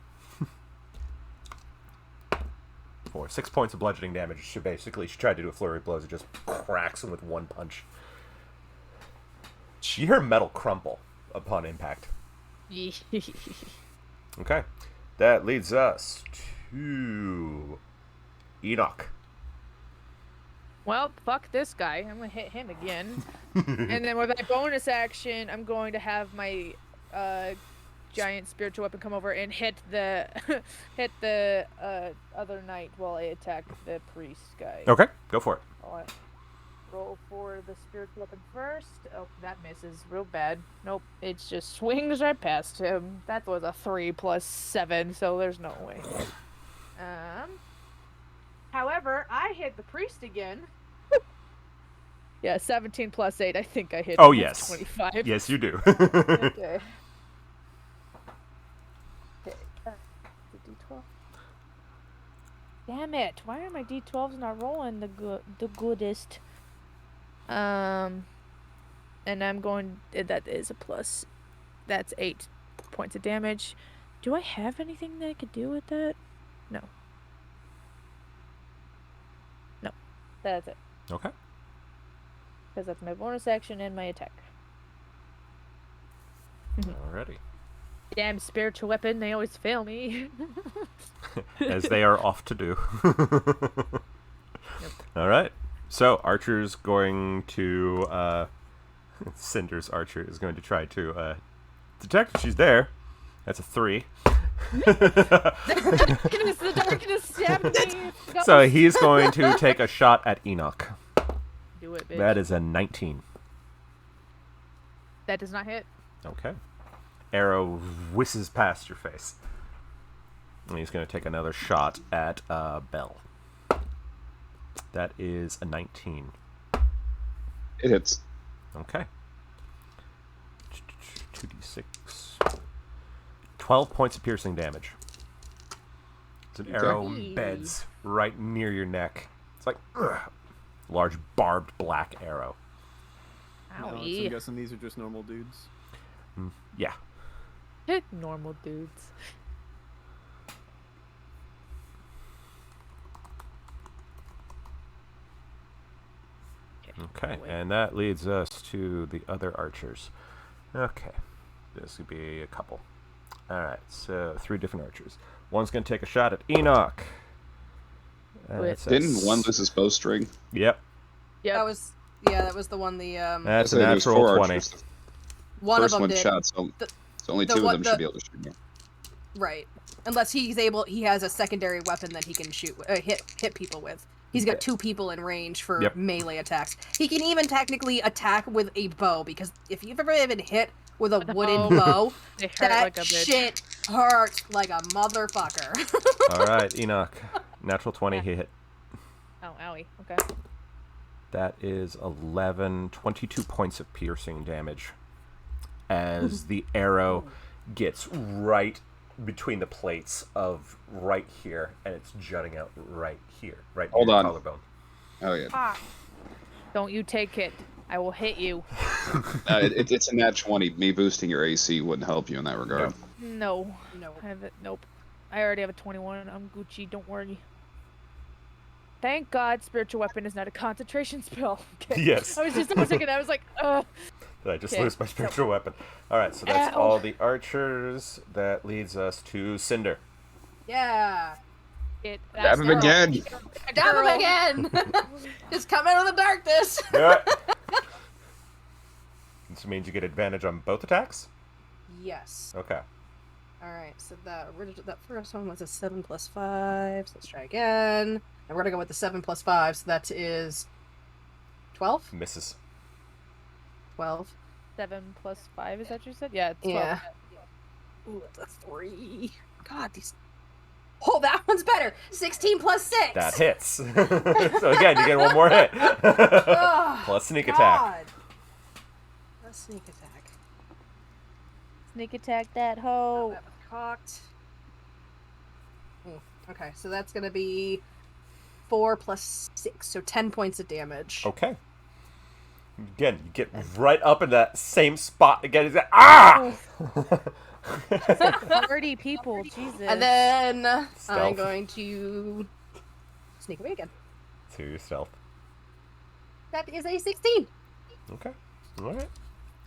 For 6 points of bludgeoning damage. She tried to do a flurry of blows. It just cracks him with one punch. You hear metal crumple upon impact. Okay. That leads us to Enoch. Well, fuck this guy. I'm gonna hit him again. And then with my bonus action, I'm going to have my giant spiritual weapon come over and hit the other knight while I attack the priest guy. Okay, go for it. I'll roll for the spiritual weapon first. Oh, that misses real bad. Nope, it just swings right past him. That was a 3 + 7, so there's no way. However, I hit the priest again. Yeah, 17 + 8. I think I hit. Oh, him. yes. That's 25. Yes, you do. Okay. Okay. The D12. Damn it! Why are my D12s not rolling the goodest? And I'm going. That is a plus. That's 8 points of damage. Do I have anything that I could do with that? No. No. That's it. Okay. Because that's my bonus action and my attack. Alrighty. Damn spiritual weapon, they always fail me. As they are off to do. Alright. So, Archer's going to... Cinder's Archer is going to try to detect if she's there. That's a 3. The darkness stabbed me. So he's going to take a shot at Enoch. Do it, bitch. That is a 19. That does not hit. Okay. Arrow whizzes past your face. And he's going to take another shot at Bell. That is a 19. It hits. Okay. 2d6. 12 points of piercing damage. It's an arrow embeds right near your neck. It's like large barbed black arrow. No, so I'm Owie. guessing these are just normal dudes. Yeah. Normal dudes. Okay, and that leads us to the other archers. Okay, this would be a couple. Alright, so 3 different archers. One's going to take a shot at Enoch. That's a Didn't one lose his bowstring? Yep, Yep. That was the one. that's a So there's natural 4 20. archers. The One of first them one did. shot, so only the 2 of one- them the- should be able to shoot now. Right. Unless he has a secondary weapon that he can shoot, hit people with. He's got 2 people in range for Yep. melee attacks. He can even technically attack with a bow, because if you've ever been hit with a With a wooden bow. bow, They hurt that like a bitch. shit hurts like a motherfucker. Alright, Enoch. Natural 20, he hit. Oh, owie. Okay. That is 22 points of piercing damage. As the arrow gets right between the plates of right here, and it's jutting out right here, right Hold near on. your collarbone. Oh yeah, Ah. Don't you take it. I will hit you. it's a nat 20. Me boosting your AC wouldn't help you in that regard. No. No. I have it. Nope. I already have a 21. I'm Gucci. Don't worry. Thank God, spiritual weapon is not a concentration spell. Okay. Yes. I was just thinking. I was like, Did I just Okay. lose my spiritual weapon? Alright, so that's Ow. all the archers. That leads us to Cinder. Yeah. it. Stab him girl. again. Stab him Girl. again! Just come out of the darkness! Yeah. This means you get advantage on both attacks? Yes. Okay. Alright, so that first one was a 7 + 5, so let's try again. And we're gonna go with the 7 + 5, so that is 12? Misses. 12. 7 + 5. Is that what you said? Yeah. It's 12. Yeah. Ooh, that's a 3. God, these. Oh, that one's better! 16 + 6! That hits. So again, you get one more hit. Oh, Plus sneak attack. God. Plus sneak attack. Sneak attack that Oh, hoe. that was cocked. Okay, so that's gonna be 4 plus 6, so 10 points of damage. Okay. Again, you get right up in that same spot again. He's like, ah! 30 people, Jesus. And then I'm Stealth. going to sneak away again. To your stealth. That is a 16. Okay. All right.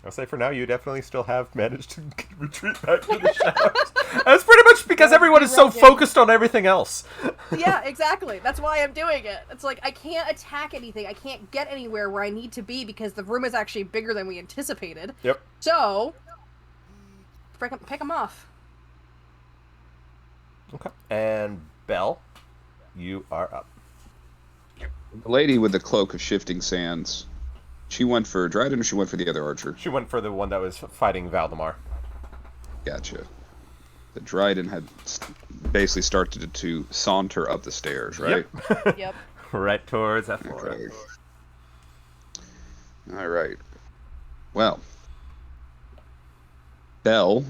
I'll say for now, you definitely still have managed to retreat back to the shadows. That's pretty much because everyone is so focused on everything else. Yeah, exactly. That's why I'm doing it. It's like I can't attack anything. I can't get anywhere where I need to be because the room is actually bigger than we anticipated. Yep. So, pick them off. Okay. And Belle, you are up. The lady with the cloak of shifting sands, she went for Dryden or she went for the other archer? She went for the one that was fighting Valdemar. Gotcha. The Dryden had basically started to saunter up the stairs, right? Yep. Right towards that floor. Okay. All right. Well, Belle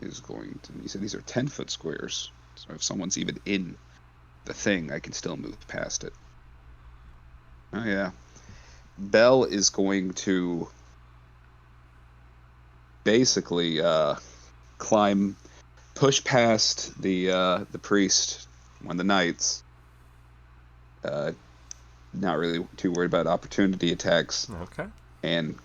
is going to. He said these are 10-foot squares, so if someone's even in the thing, I can still move past it. Oh yeah. Belle is going to basically push past the priest, one of the knights. Not really too worried about opportunity attacks, Okay. and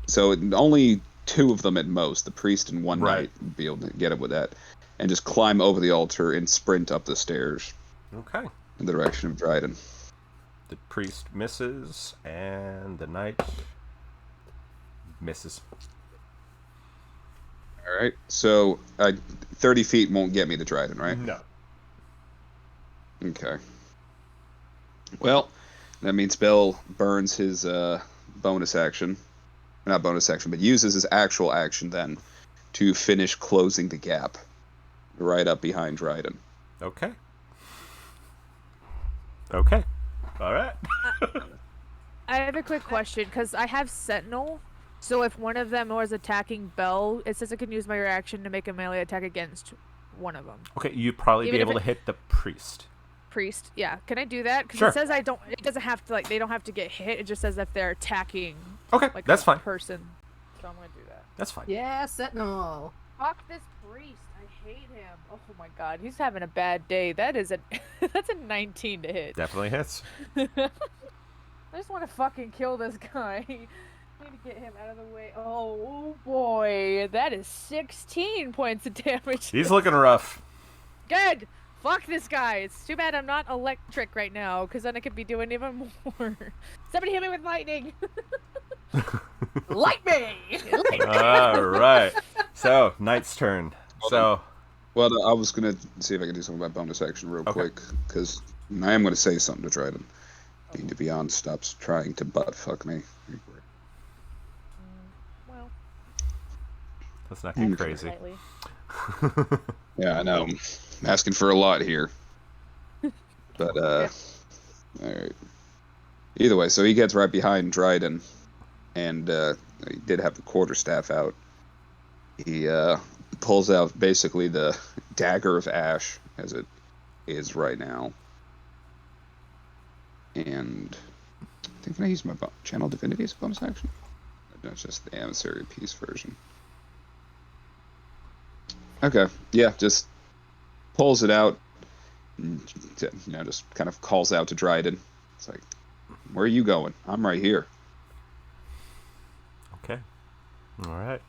so only 2 of them at most, the priest and one Right. knight, would be able to get it with that, and just climb over the altar and sprint up the stairs Okay. in the direction of Dryden. The priest misses, and the knight misses. All right, so 30 feet won't get me to Dryden, right? No. Okay. Well, that means Bell burns his bonus action. Not bonus action, but uses his actual action then to finish closing the gap right up behind Dryden. Okay. Okay. All right. I have a quick question, because I have Sentinel. So if one of them was attacking Belle, it says I can use my reaction to make a melee attack against one of them. Okay, you'd probably Even be if able it- to hit the priest. Priest, yeah. Can I do that? Because Sure. it says I don't. It doesn't have to they don't have to get hit. It just says if they're attacking Okay, like that's a fine. person. So I'm gonna do that. That's fine. Yeah, Sentinel. Fuck this priest. I hate him. Oh my god, he's having a bad day. That is a that's a 19 to hit. Definitely hits. I just want to fucking kill this guy. I need to get him out of the way. Oh boy, that is 16 points of damage. He's looking rough. Good. Fuck this guy. It's too bad I'm not electric right now, because then I could be doing even more. Somebody hit me with lightning. Light me! All right. So, knight's turn. So, Well, I was going to see if I could do something about bonus action real Okay. quick, because I am going to say something to Dryden. Need to be on stops trying to butt fuck me. Well, let's not get actually crazy. slightly. Yeah, I know. I'm asking for a lot here. But, alright. Either way, so he gets right behind Dryden, and he did have the quarterstaff out. He pulls out basically the Dagger of Ash, as it is right now. And I think, can I use my Channel Divinity as a bonus action? No, it's just the Emissary Peace version. Okay, yeah, just pulls it out, and, just kind of calls out to Dryden. It's like, where are you going? I'm right here. Okay. All right.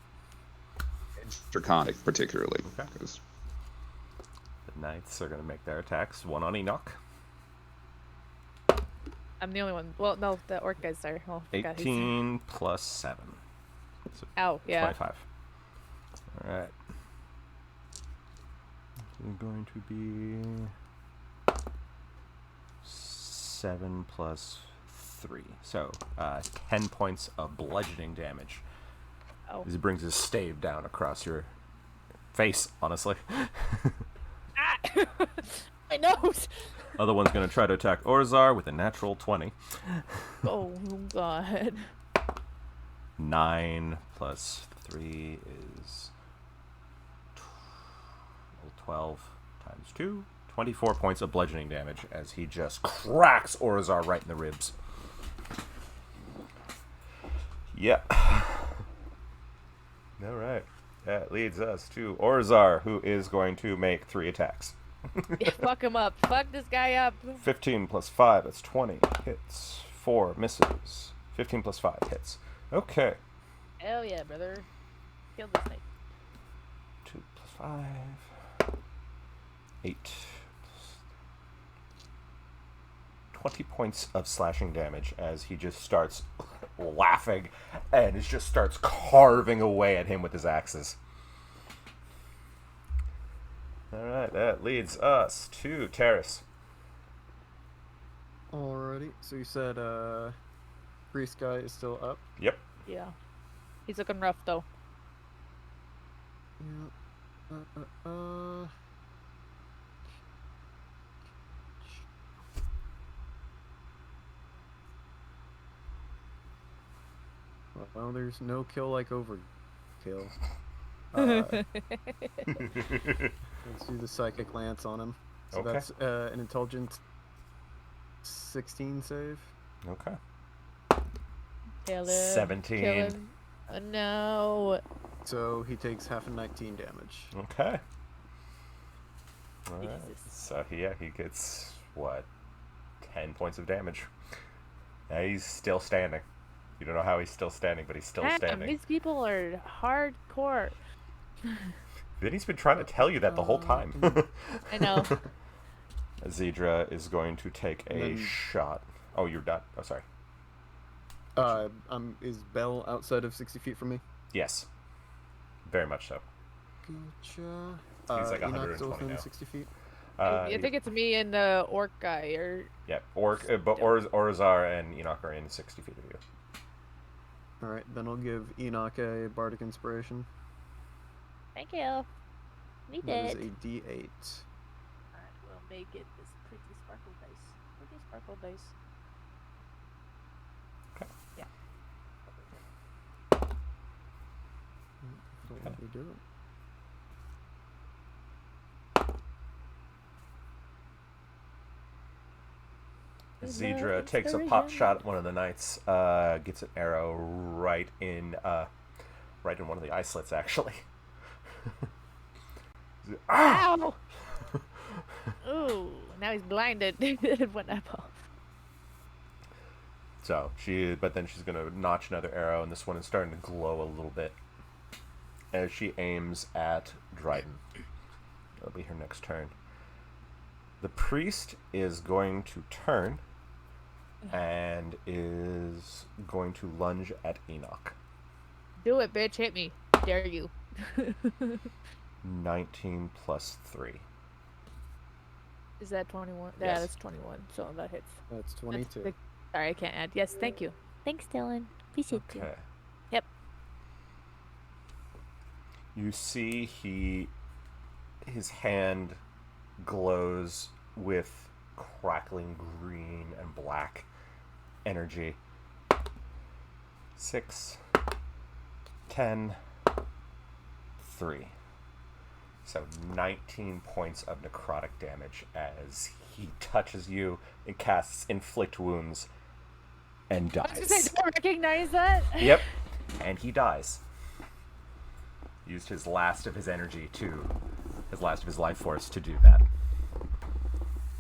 Draconic, particularly. Okay. 'Cause The knights are going to make their attacks. One on Enoch. I'm the only one. Well, no, the orc guys are. Oh, God, he's- 18 plus 7. So Ow, yeah. 25. All right. This is going to be 7 plus 3. So, 10 points of bludgeoning damage. Oh. As he brings his stave down across your face, honestly. Ah! My nose! Other one's going to try to attack Orzar with a natural 20. Oh, God. 9 plus 3 is 12 times 2. 24 points of bludgeoning damage as he just cracks Orzar right in the ribs. Yep. Alright. That leads us to Orzar, who is going to make 3 attacks. Fuck him up. Fuck this guy up. 15 plus 5, that's 20. Hits. 4 misses. 15 plus 5 hits. Okay. Hell yeah, brother. Kill this snake. 2 plus 5. 8. 20 points of slashing damage as he just starts laughing and just starts carving away at him with his axes. Alright, that leads us to Terrace. Alrighty. So you said priest guy is still up. Yep. Yeah. He's looking rough, though. Yeah. Well, there's no kill like overkill. Let's do the psychic lance on him. So Okay. that's an intelligence 16 save. Okay. Kill him. 17. Kill him. No. So he takes half a 19 damage. Okay. Alright. Jesus. So he gets, what, 10 points of damage. Yeah, he's still standing. You don't know how he's still standing, but he's still Damn, standing. these people are hardcore. Vinny's been trying to tell you that the whole time. I know. Zedra is going to take a Then- shot. Oh, you're done. Oh, sorry. Is Bell outside of 60 feet from me? Yes. Very much so. Gotcha. He's like Enoch's 120 within now. 60 feet. I think it's me and the orc guy, or Yeah, but Orzar and Enoch are in 60 feet of you. Alright, then I'll give Enoch a bardic inspiration. thank you. We That is did. a D8. Alright, we'll make it this pretty sparkle dice. Pretty sparkle dice. Okay. Yeah. Don't let me do it. Zedra takes a pot shot at one of the knights, gets an arrow right in one of the eye slits, actually. Ow! Ooh, now he's blinded. It went up off. So but then she's gonna notch another arrow, and this one is starting to glow a little bit as she aims at Dryden. That'll be her next turn. The priest is going to turn and is going to lunge at Enoch. Do it, bitch. Hit me. Dare you. 19 plus 3. Is that 21? Yes. Yeah, that's 21. So that hits. That's That's 22. the- Sorry, I can't add. Yes, thank you. Thanks, Dylan. Appreciate you. Okay. Yep. You see his hand glows with crackling green and black energy. 6, 10, 3. So 19 points of necrotic damage as he touches you and casts Inflict Wounds and I was gonna dies. say, don't recognize that. Yep. And he dies. Used his last of his energy his last of his life force to do that.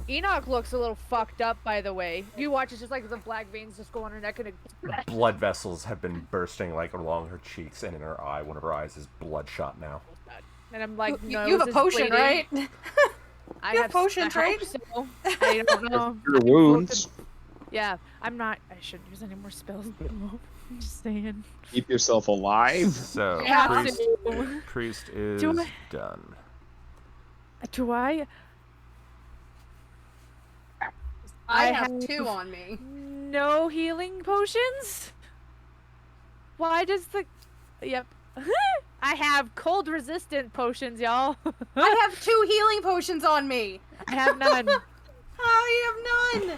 Enoch looks a little fucked up, by the way. You watch, it's just like the black veins just go on her neck and it... Blood vessels have been bursting like along her cheeks and in her eye. One of her eyes is bloodshot now. And I'm like, You nose have a is potion, bleeding. right? I You have have potions, I right? hope so. I don't know. Your wounds. Yeah, I'm not. I shouldn't use any more spells. I'm just saying. Keep yourself alive. So Yeah. priest is Do I- done. Do I? I I have have- 2 on me. No healing potions? Why does the... Yep. I have cold resistant potions, y'all. I have 2 healing potions on me. I have none. I have none.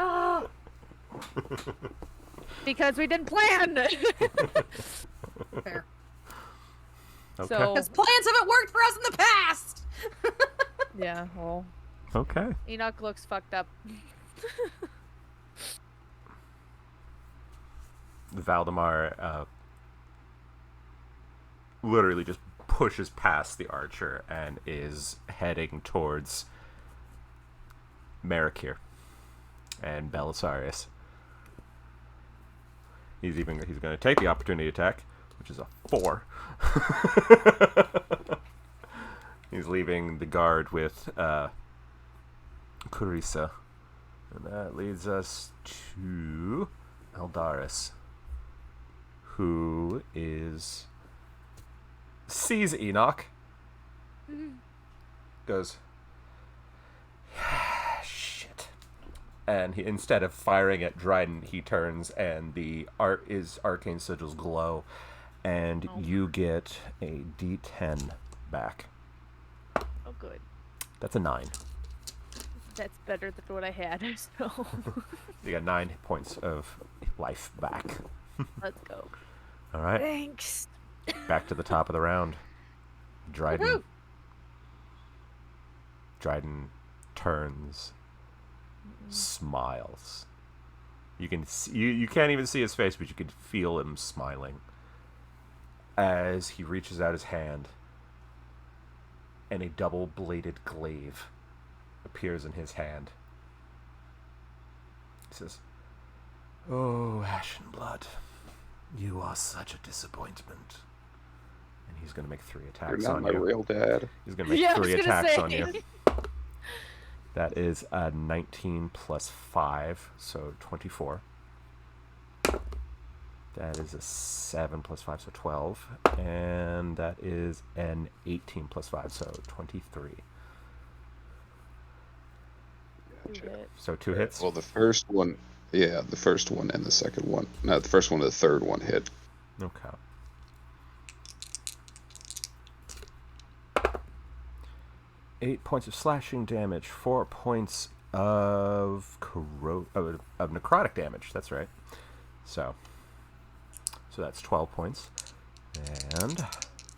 Oh, Because we didn't plan. fair. Okay. So, Because plans haven't worked for us in the past. Yeah, well, Okay. Enoch looks fucked up. Valdemar literally just pushes past the archer and is heading towards Marikir and Belisarius. He's going to take the opportunity attack, which is a 4. He's leaving the guard with Kurisa. And that leads us to Eldaris, who sees Enoch, goes, shit. And he, instead of firing at Dryden, he turns and the arcane sigils glow, and you get a D10 back. Oh, good. That's a 9. That's better than what I had, so You got 9 points of life back. let's go. All right, Thanks. back to the top of the round. Dryden. Woohoo! Dryden turns, smiles. You can see, you can't even see his face, but you can feel him smiling as he reaches out his hand, and a double-bladed glaive appears in his hand. He says, "Oh, Ashen Blood, you are such a disappointment." And he's going to make 3 You're attacks not on my you. real dad. He's going to make Yeah, I 3 was gonna attacks say. on you. That is a 19 plus 5, so 24. That is a 7 plus 5, so 12. And that is an 18 plus 5, so 23. You hit. So 2 hits. Well, the first one, yeah, the first one and the second one. No, the first one and the third one hit. Okay. Eight points of slashing damage, 4 points of of necrotic damage. That's right. So that's 12 points, and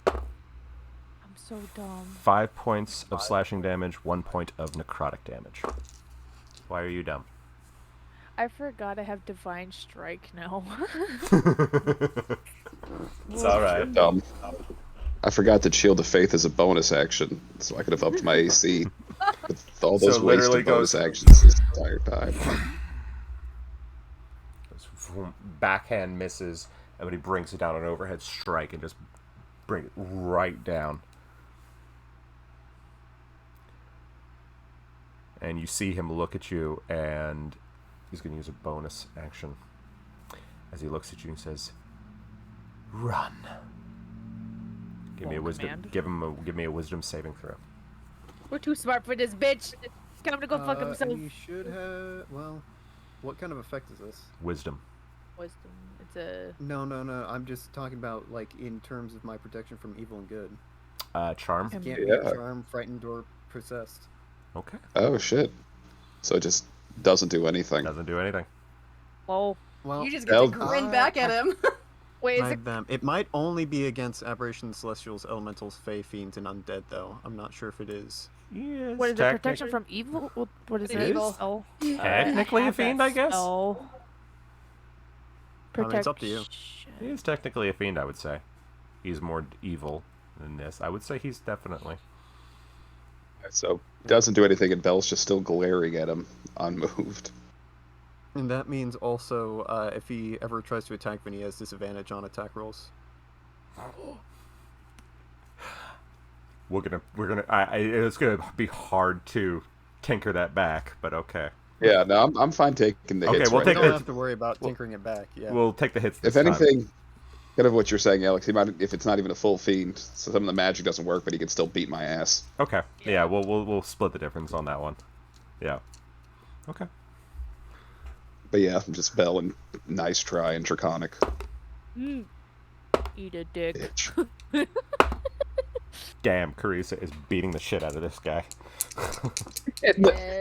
I'm so dumb. 5 points of slashing damage, 1 point of necrotic damage. Why are you dumb? I forgot I have Divine Strike now. It's all right. I forgot that Shield of Faith is a bonus action, so I could have upped my AC with all those So it literally wasted bonus goes- actions this entire time. Backhand misses, and when he brings it down an overhead strike and just bring it right down. And you see him look at you, and he's going to use a bonus action. As he looks at you and says, "Run." Give me a Full wisdom. command. Give me a wisdom saving throw. We're too smart for this bitch. He's coming to go fuck himself. You should have. Well, what kind of effect is this? Wisdom. Wisdom. It's a. No. I'm just talking about like in terms of my protection from evil and good. Charm. Can't Can't Yeah. be charmed, frightened, or possessed. Okay. Oh shit! So it just doesn't do anything. Doesn't do anything. Whoa. Well, You just get to Hell- grin back at him. Wait, is I it? have them. It might only be against aberrations, celestials, elementals, fae, fiends, and undead, though. I'm not sure if it is. Yes. What is it? Protection from evil? What is It it? is. Oh. Technically a fiend, I guess. Oh. I mean, it's up to you. He is technically a fiend, I would say. He's more evil than this. I would say he's definitely. So it doesn't do anything, and Bell's just still glaring at him, unmoved. And that means also, if he ever tries to attack, then he has disadvantage on attack rolls. It's gonna be hard to tinker that back, but okay. Yeah, no, I'm fine taking the Okay, hits. we'll right take You now. don't have to worry about tinkering it back. Yeah. We'll take the hits. If this time. anything, kind of what you're saying, Alex. He might, if it's not even a full fiend, so some of the magic doesn't work, but he can still beat my ass. Okay. Yeah, we'll split the difference on that one. Yeah. Okay. But yeah, I'm just Bell and nice try and Draconic. Eat a dick. Bitch. Damn, Carissa is beating the shit out of this guy.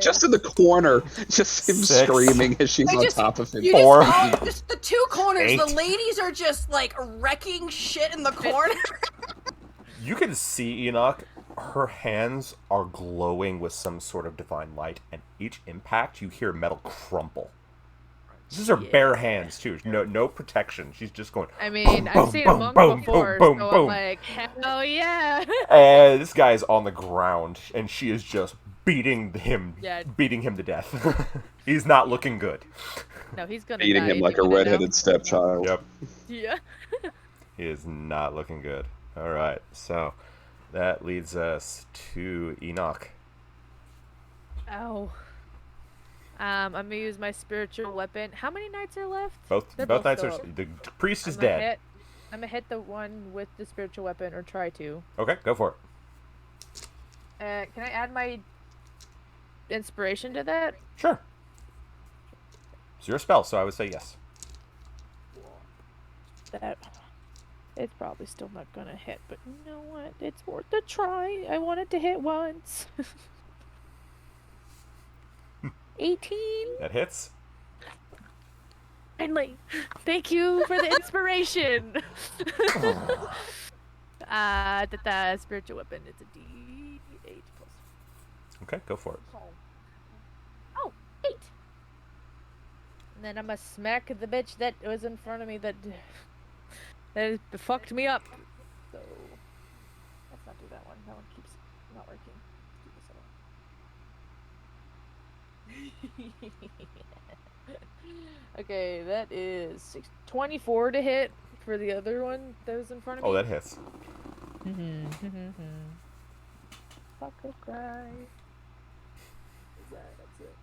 Just in the corner, just him 6. screaming as she's I on just- top of him. You Four. just the two corners. 8. The ladies are just like wrecking shit in the corner. You can see Enoch her hands are glowing with some sort of divine light, and each impact you hear metal crumple. This is her bare hands too. No protection. She's just going. I mean, boom, I've seen boom, a monk boom, before, boom, so boom. I'm like, hell yeah. And this guy's on the ground, and she is just beating him Yeah. to death. He's not looking good. No, he's gonna Eating die. him like a You wanna know? redheaded stepchild. Yep. Yeah. He is not looking good. All right, so that leads us to Enoch. Ow. I'm gonna use my spiritual weapon. How many knights are left? Both They're both both knights are. still- The priest is I'm gonna dead. I'm gonna hit the one with the spiritual weapon, or try to. Okay, go for it. Can I add my inspiration to that? Sure. It's your spell, so I would say yes. That it's probably still not gonna hit, but you know what? It's worth a try. I wanted to hit once. 18. That hits. Finally. Thank you for the inspiration. The spiritual weapon. It's a D8 plus. Okay, go for it. Oh, 8. And then I'm gonna smack the bitch that was in front of me that fucked me up. So let's not do that one. That one keeps not working. Do this other. Okay, that is 24 to hit for the other one that was in front of me. Oh, that hits. Fuck a guy. That's it.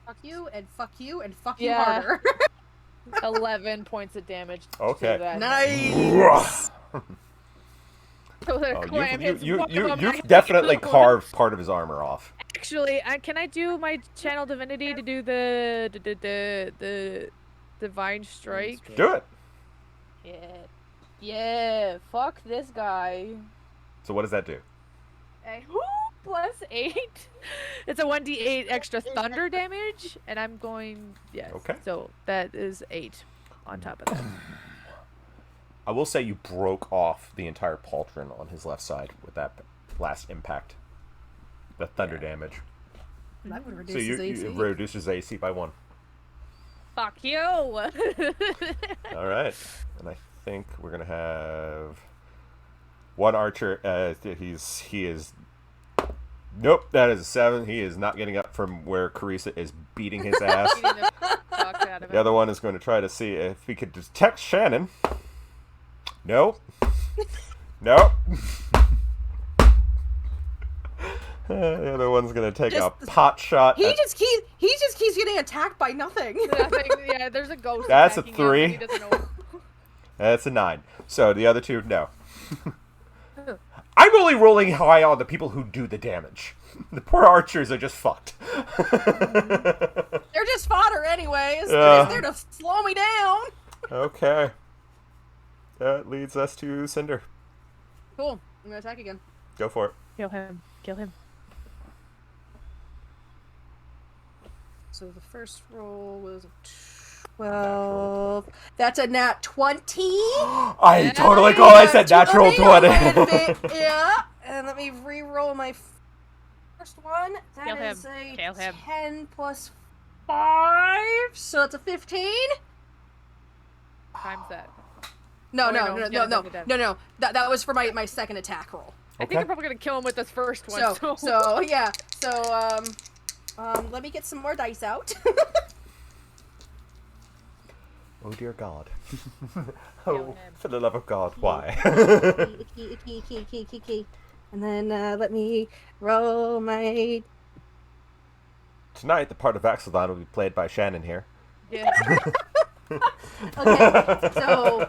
Fuck you and fuck you and fuck Yeah. you harder. 11 points of damage. Okay. To that. Nice. So the Oh, clam hits one of them, I you've hit definitely the other one. carved part of his armor off. Actually, can I do my channel divinity to do the divine strike? Do it. Yeah. Yeah. Fuck this guy. So what does that do? Plus 8. It's a 1d8 extra thunder damage, and I'm going. Yes. Okay. So that is 8 on top of that. I will say you broke off the entire pauldron on his left side with that last impact. The thunder damage. That would reduce So his you AC. reduce his AC by 1. Fuck you. All right, and I think we're gonna have one archer. He is. Nope, that is a 7. He is not getting up from where Carissa is beating his ass. Beating the fuck out of The it. other one is going to try to see if he could detect Shannon. Nope. Nope. The other one's going to take a Just- pot shot. He at- just keeps getting attacked by nothing. Nothing, yeah, there's a ghost. That's a attacking him, 3. and he doesn't know. That's a 9. So the other two, no. I'm only rolling high on the people who do the damage. The poor archers are just fucked. They're just fodder anyways. Yeah. They're there to slow me down. Okay. That leads us to Cinder. Cool. I'm gonna attack again. Go for it. Kill him. Kill him. So the first roll was a 12. That's a nat 20. I totally call I said natural 20. Yeah. And let me re-roll my first one. Kill That him. is a Kill him. 10 plus 5. So it's a 15. Times that. No, Oh, no, no, no, yeah, no, no, no, no. That was for my second attack roll. I think Okay. I'm probably gonna kill him with this first one. So yeah. So let me get some more dice out. Oh dear God. Kill Oh, him. for the love of God, why? Key. And then let me roll my. Tonight, the part of Axeldon will be played by Shannon here. Yeah. Okay. So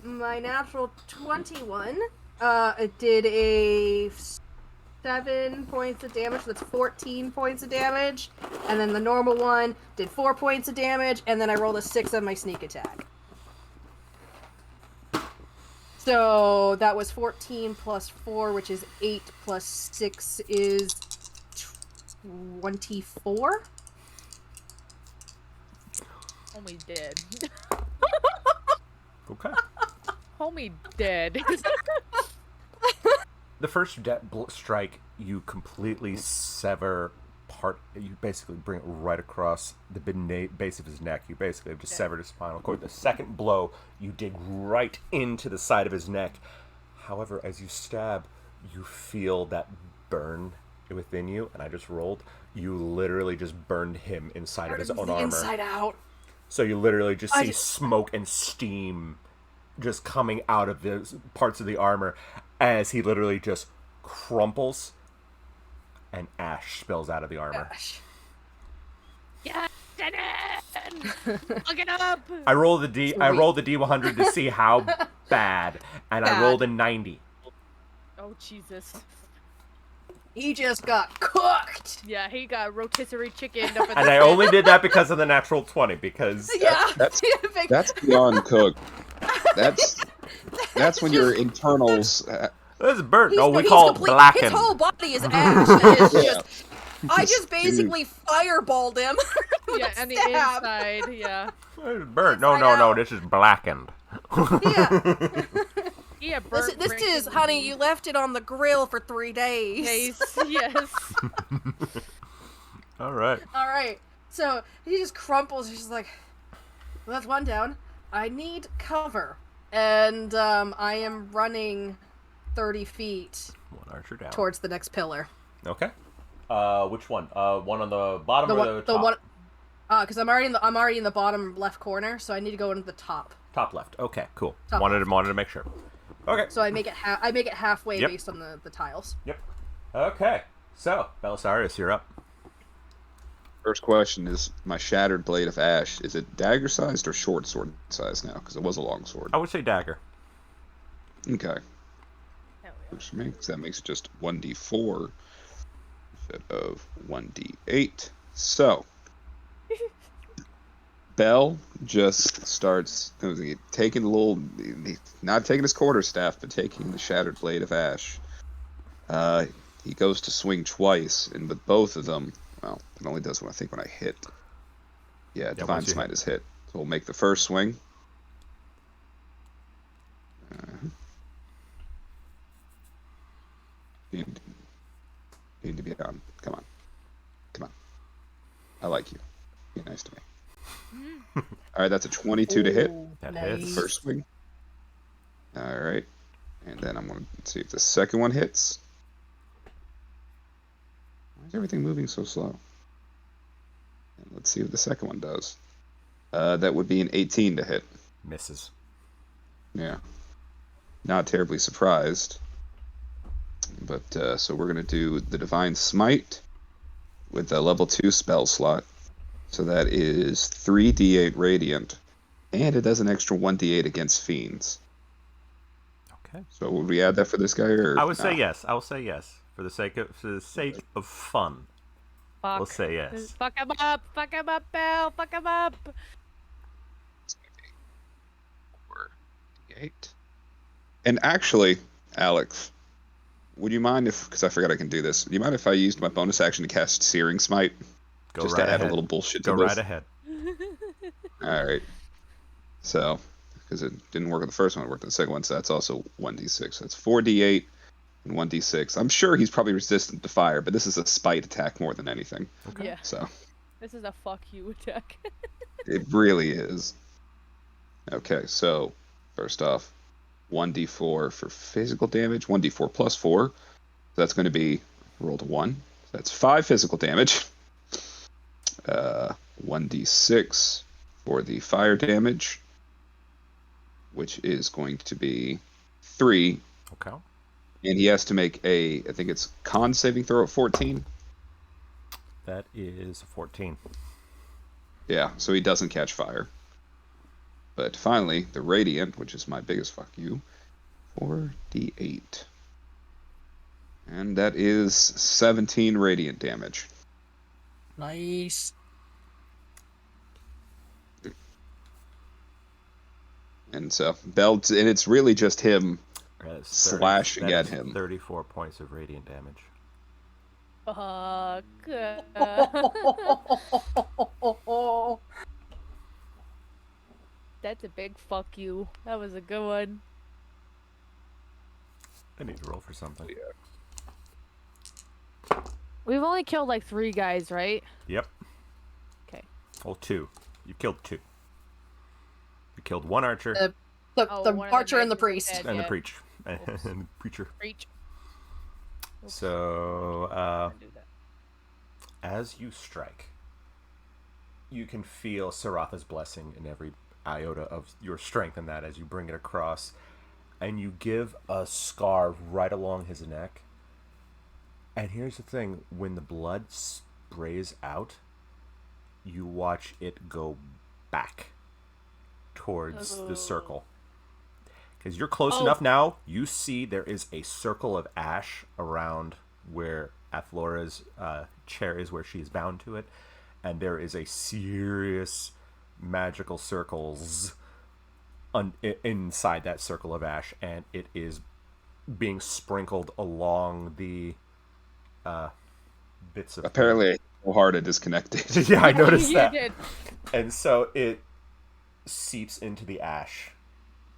my natural 21 it did a 7 points of damage, so that's 14 points of damage, and then the normal one did 4 points of damage, and then I rolled a 6 on my sneak attack. So that was 14 plus 4, which is 8 plus 6 is 24. Homie dead. Okay. Homie dead. The first strike, you completely sever part. You basically bring it right across the base of his neck. You basically have just severed his spinal cord. The second blow, you dig right into the side of his neck. However, as you stab, you feel that burn within you, and I just rolled. You literally just burned him inside of his own armor. Inside out. So you literally just see smoke and steam just coming out of the parts of the armor as he literally just crumples and ash spills out of the armor. Gosh. Yeah, look it up. I rolled the D100 to see how bad, and I rolled a 90. Oh Jesus. He just got cooked. Yeah, he got rotisserie chicken up in And I only did that because of the natural 20, because Yeah. That's beyond cooked. That's when your internals. this is burnt. He's- No, we he's call it complete- blackened. His whole body is ash. It's Yeah. just, I just basically fireballed him. with yeah, a and the stab. inside, yeah. It's burnt. No, Inside out. this is blackened. Yeah. Yeah, This, burnt this is, honey, you left it on the grill for 3 days. Yes, yes. All right. All right. So he just crumples. He's just like, well, that's one down. I need cover. And I am running 30 feet One archer down. towards the next pillar. Okay. Which one? One on the bottom The or one, the the top? one, because I'm already in the bottom left corner, so I need to go into the top. Top left. Okay, cool. Top wanted to make sure. Okay. So I make it halfway Yep. based on the tiles. Yep. Okay. So, Belisarius, you're up. First question is my shattered blade of ash. Is it dagger sized or short sword sized now? Because it was a long sword. I would say dagger. Okay. Hell yeah. Which makes that makes it just 1d4 instead of 1d8. So Bell just starts taking not taking his quarterstaff, but taking the shattered blade of ash. He goes to swing twice, and with both of them, well, it only does when I hit. Yeah, Divine once you Smite is hit. So we'll make the first swing. Need to be on. Come on. I like you. Be nice to me. All right, that's a 22 to hit. That nice. hits. First swing. All right, and then I'm going to see if the second one hits. Why is everything moving so slow? And let's see what the second one does. That would be an 18 to hit. Misses. Yeah. Not terribly surprised. But so we're going to do the Divine Smite with a level 2 spell slot. So that is 3d8 radiant. And it does an extra 1d8 against fiends. Okay. So would we add that for this guy? Or I would say nah? yes. I will say yes. For the sake of fun. Fuck. We'll say yes. Fuck him up, Belle, fuck him up. 4d8. And actually, Alex, would you mind if, because I forgot I can do this, do you mind if I used my bonus action to cast Searing Smite? Go Just right to add ahead. a little bullshit to Go this? right ahead. Alright. So, because it didn't work on the first one, it worked on the second one, so that's also 1d6. So that's 4d8 and 1d6. I'm sure he's probably resistant to fire, but this is a spite attack more than anything. Okay. Yeah, So, this is a fuck you attack. it really is. Okay, so, first off, 1d4 for physical damage, 1d4 plus 4. So that's going to be, rolled a 1. So that's 5 physical damage. 1d6 for the fire damage, which is going to be 3. Okay. And he has to make I think it's con saving throw at 14. That is 14. Yeah, so he doesn't catch fire. But finally, the radiant, which is my biggest fuck you, 4d8. And that is 17 radiant damage. Nice. And so and it's really just him That is slashing that at is him. 34 points of radiant damage. Fuck. That's a big fuck you. That was a good one. I need to roll for something. We've only killed like 3 guys, right? Yep. Okay. Well, 2. You killed 2. You killed 1 archer The Oh, one of the archer and the knights is priest. dead. and the yeah. preach Oops. and the preacher. Reach. Oops. So, Don't do that. as you strike, you can feel Saratha's blessing in every iota of your strength in that as you bring it across, and you give a scar right along his neck. And here's the thing, when the blood sprays out, you watch it go back towards the circle. Because you're close enough now, you see there is a circle of ash around where Athlora's chair is, where she's bound to it. And there is a serious magical circles inside that circle of ash. And it is being sprinkled along the bits of... Apparently, so hard it disconnected. Yeah, I noticed You that. did. And so it seeps into the ash,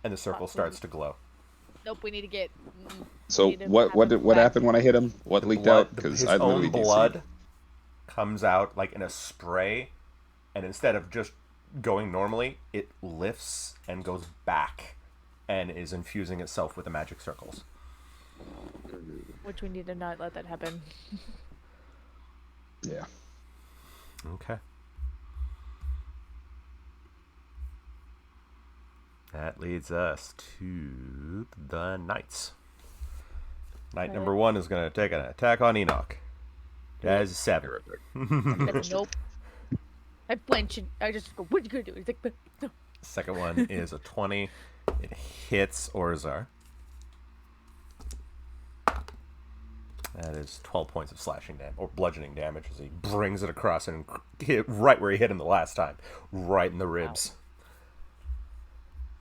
and the circle starts to glow. Nope, we need to get. So need to what have it what back. happened when I hit him? What leaked out? Because His I literally own do see blood comes out like in a spray, and instead of just going normally, it lifts and goes back, and is infusing itself with the magic circles. Which we need to not let that happen. Yeah. Okay. That leads us to the knights. Knight number 1 is going to take an attack on Enoch. That is a 7. That's a nope. I flinch and I just go, what are you gonna do? He's like, no. Second one is a 20. It hits Orzar. That is 12 points of slashing damage, or bludgeoning damage, as he brings it across and hit right where he hit him the last time. Right in the ribs.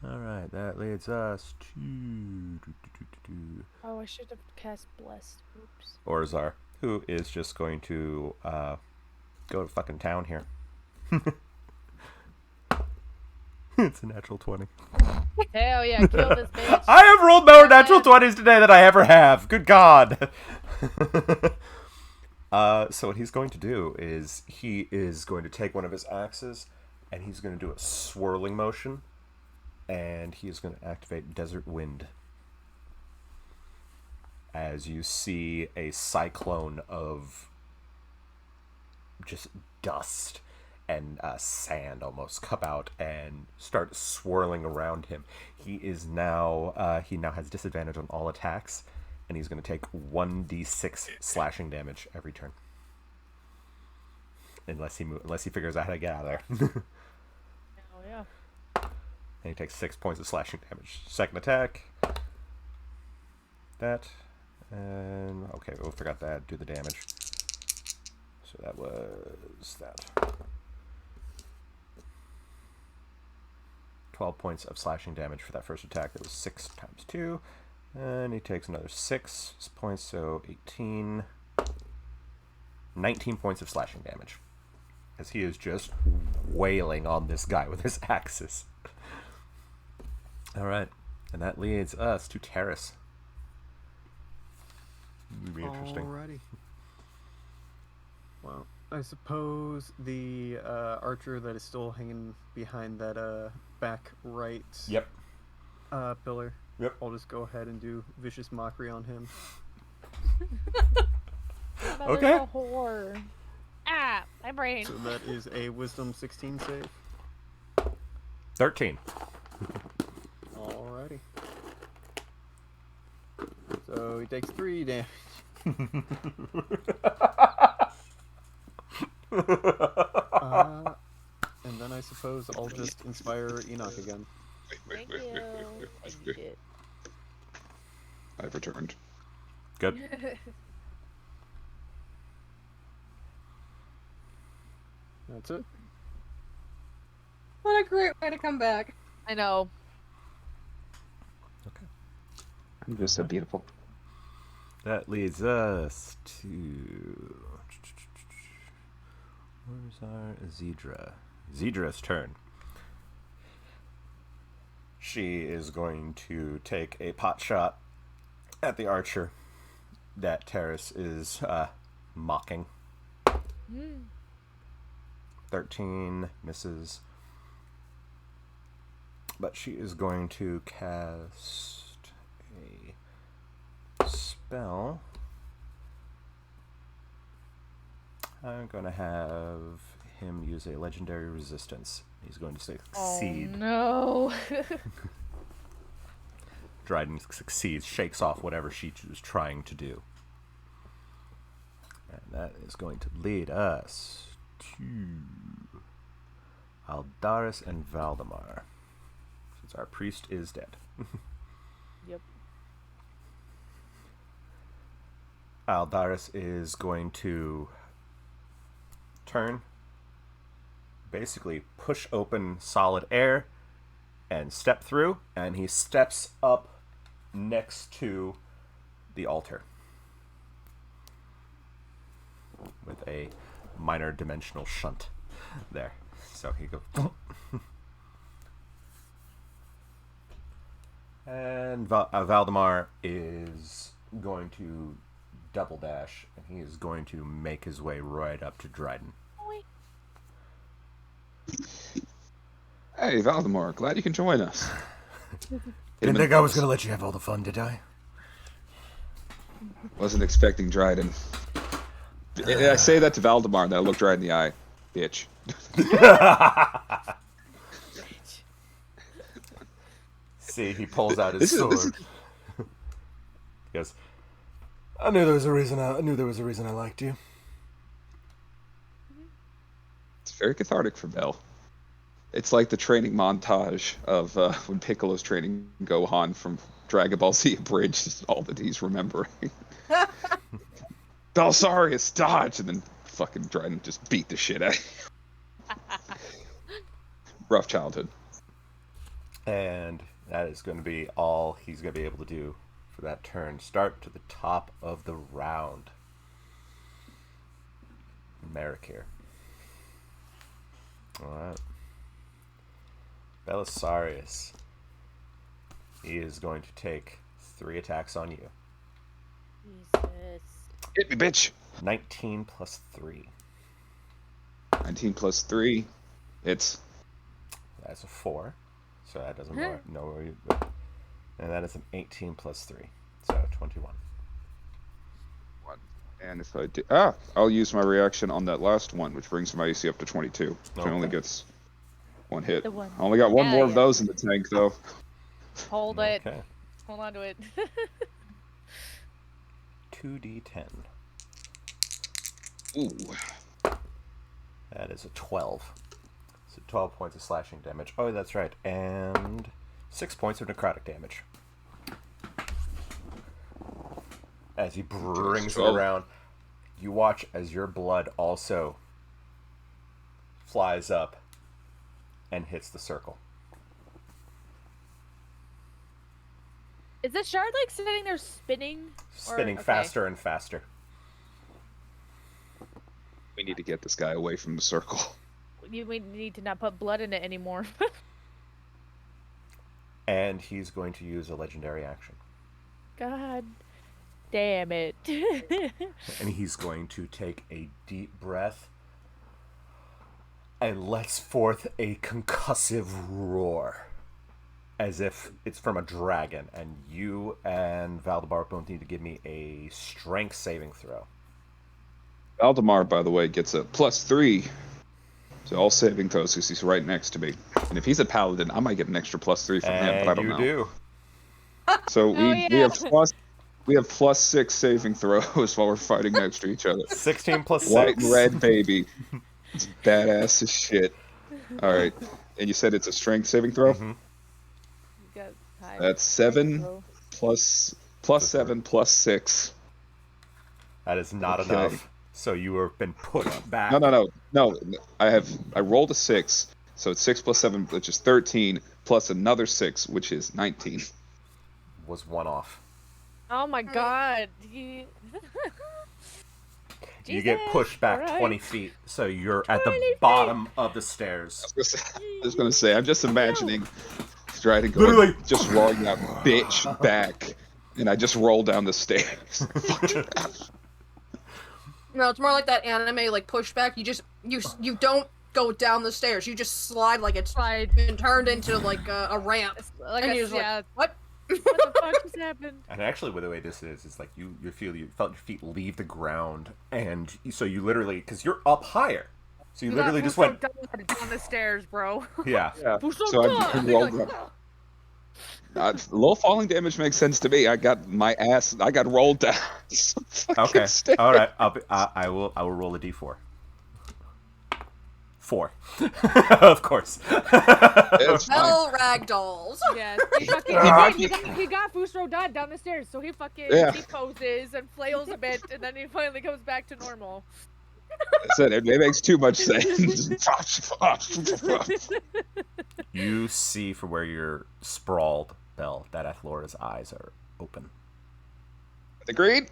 Alright, that leads us to... Oh, I should have cast Blessed. Oops. Orzar, who is just going to go to fucking town here. It's a natural 20. Hell yeah, kill this bitch. I have rolled more natural 20s today than I ever have. Good God. So what he's going to do is he is going to take one of his axes and he's going to do a swirling motion, and he is going to activate Desert Wind. As you see a cyclone of just dust and sand almost come out and start swirling around him. He now has disadvantage on all attacks, and he's going to take 1d6 slashing damage every turn, unless he figures out how to get out of there. Oh yeah. And he takes 6 points of slashing damage. Second attack. That. And okay, we forgot to do the damage. So that was that. 12 points of slashing damage for that first attack. That was 6 times 2. And he takes another 6 points, so 18. 19 points of slashing damage. As he is just wailing on this guy with his axes. Alright. And that leads us to Terrace. Would be interesting. Alrighty. Well, I suppose the archer that is still hanging behind that back right Yep. pillar. Yep. I'll just go ahead and do vicious mockery on him. Mother's Okay. a whore. Ah, my brain. So that is a wisdom 16 save. 13. Alrighty. So he takes 3 damage. And then I suppose I'll just inspire Enoch again. Thank you. I need it. I've returned. Good. That's it. What a great way to come back. I know. Okay. I'm just so beautiful. That leads us to... Where's our Zedra? Zedra's turn. She is going to take a pot shot at the archer that Terrace is mocking. 13 misses. But she is going to cast a spell. I'm going to have him use a legendary resistance. He's going to succeed. Oh, no. Dryden succeeds, shakes off whatever she was trying to do. And that is going to lead us to Aldaris and Valdemar, since our priest is dead. Yep. Aldaris is going to turn, basically push open solid air, and step through, and he steps up next to the altar with a minor dimensional shunt there. So he goes, and Valdemar is going to double dash, and he is going to make his way right up to Dryden. Hey, Valdemar, glad you can join us. Didn't think I was going to let you have all the fun, did I? Wasn't expecting Dryden. I say that to Valdemar, and I looked right in the eye. Bitch. See, he pulls out his sword. He goes, I knew there was a reason I liked you. It's very cathartic for Bell. It's like the training montage of when Piccolo's training Gohan from Dragon Ball Z Abridged, is all that he's remembering. Belsarius, dodge! And then fucking Dryden just beat the shit out of him. Rough childhood. And that is going to be all he's going to be able to do for that turn. Start to the top of the round. Merrick here. Alright. Belisarius. He is going to take 3 attacks on you. Jesus. Hit me, bitch! 19 plus 3. 19 plus 3. It's That's a 4. So that doesn't know where you... And that is an 18 plus 3. So 21. 1. And if I do... I'll use my reaction on that last one, which brings my AC up to 22. So it only gets 1 hit. The one. I only got one Yeah, more of yeah. those in the tank, though. Hold it. Okay. Hold on to it. 2d10. Ooh. That is a 12. So 12 points of slashing damage. Oh, that's right. And 6 points of necrotic damage. As he brings it 12. around, you watch as your blood also flies up and hits the circle. Is the shard like sitting there spinning? Spinning okay. faster and faster. We need to get this guy away from the circle. We need to not put blood in it anymore. And he's going to use a legendary action. God damn it. And he's going to take a deep breath and lets forth a concussive roar. As if it's from a dragon. And you and Valdemar both need to give me a strength saving throw. Valdemar, by the way, gets a +3 to all saving throws because he's right next to me. And if he's a paladin, I might get an extra +3 from him, but I And don't you know. do. So yeah. we have +6 saving throws while we're fighting next to each other. 16 plus 6. White and red, baby. It's badass as shit. All right, and you said it's a strength saving throw. Mhm. You got high That's 7 roll. plus 7 plus 6. That is not Okay. enough. So you have been pushed back. No. I rolled a 6, so it's 6 plus 7, which is 13, plus another 6, which is 19. Was 1 off. Oh my god. You get pushed back alright. 20 feet, so you're at 20 the feet. bottom of the stairs. I was gonna say, I'm just imagining Dryden Literally. just rolling that bitch back. and I just roll down the stairs. No, it's more like that anime like pushback. You don't go down the stairs. You just slide like it's Slide. been turned into like a ramp. It's like And a, you're just yeah, like, what? what the fuck just happened? And actually, the way this is like you felt your feet leave the ground, and so you literally, because you're up higher, so you literally just went, down the stairs, bro. yeah. Yeah. Fuso So I done! rolled up. Low falling damage makes sense to me. I got rolled down. some fucking Okay. stairs. All right. I will roll a d4. 4. Of course. It's fine. Hell ragdolls. Yes, he got Fusro done down the stairs, so he fucking Yeah. he poses and flails a bit, and then he finally comes back to normal. That's it. It makes too much sense. You see from where you're sprawled, Belle, that Athlora's eyes are open. Agreed?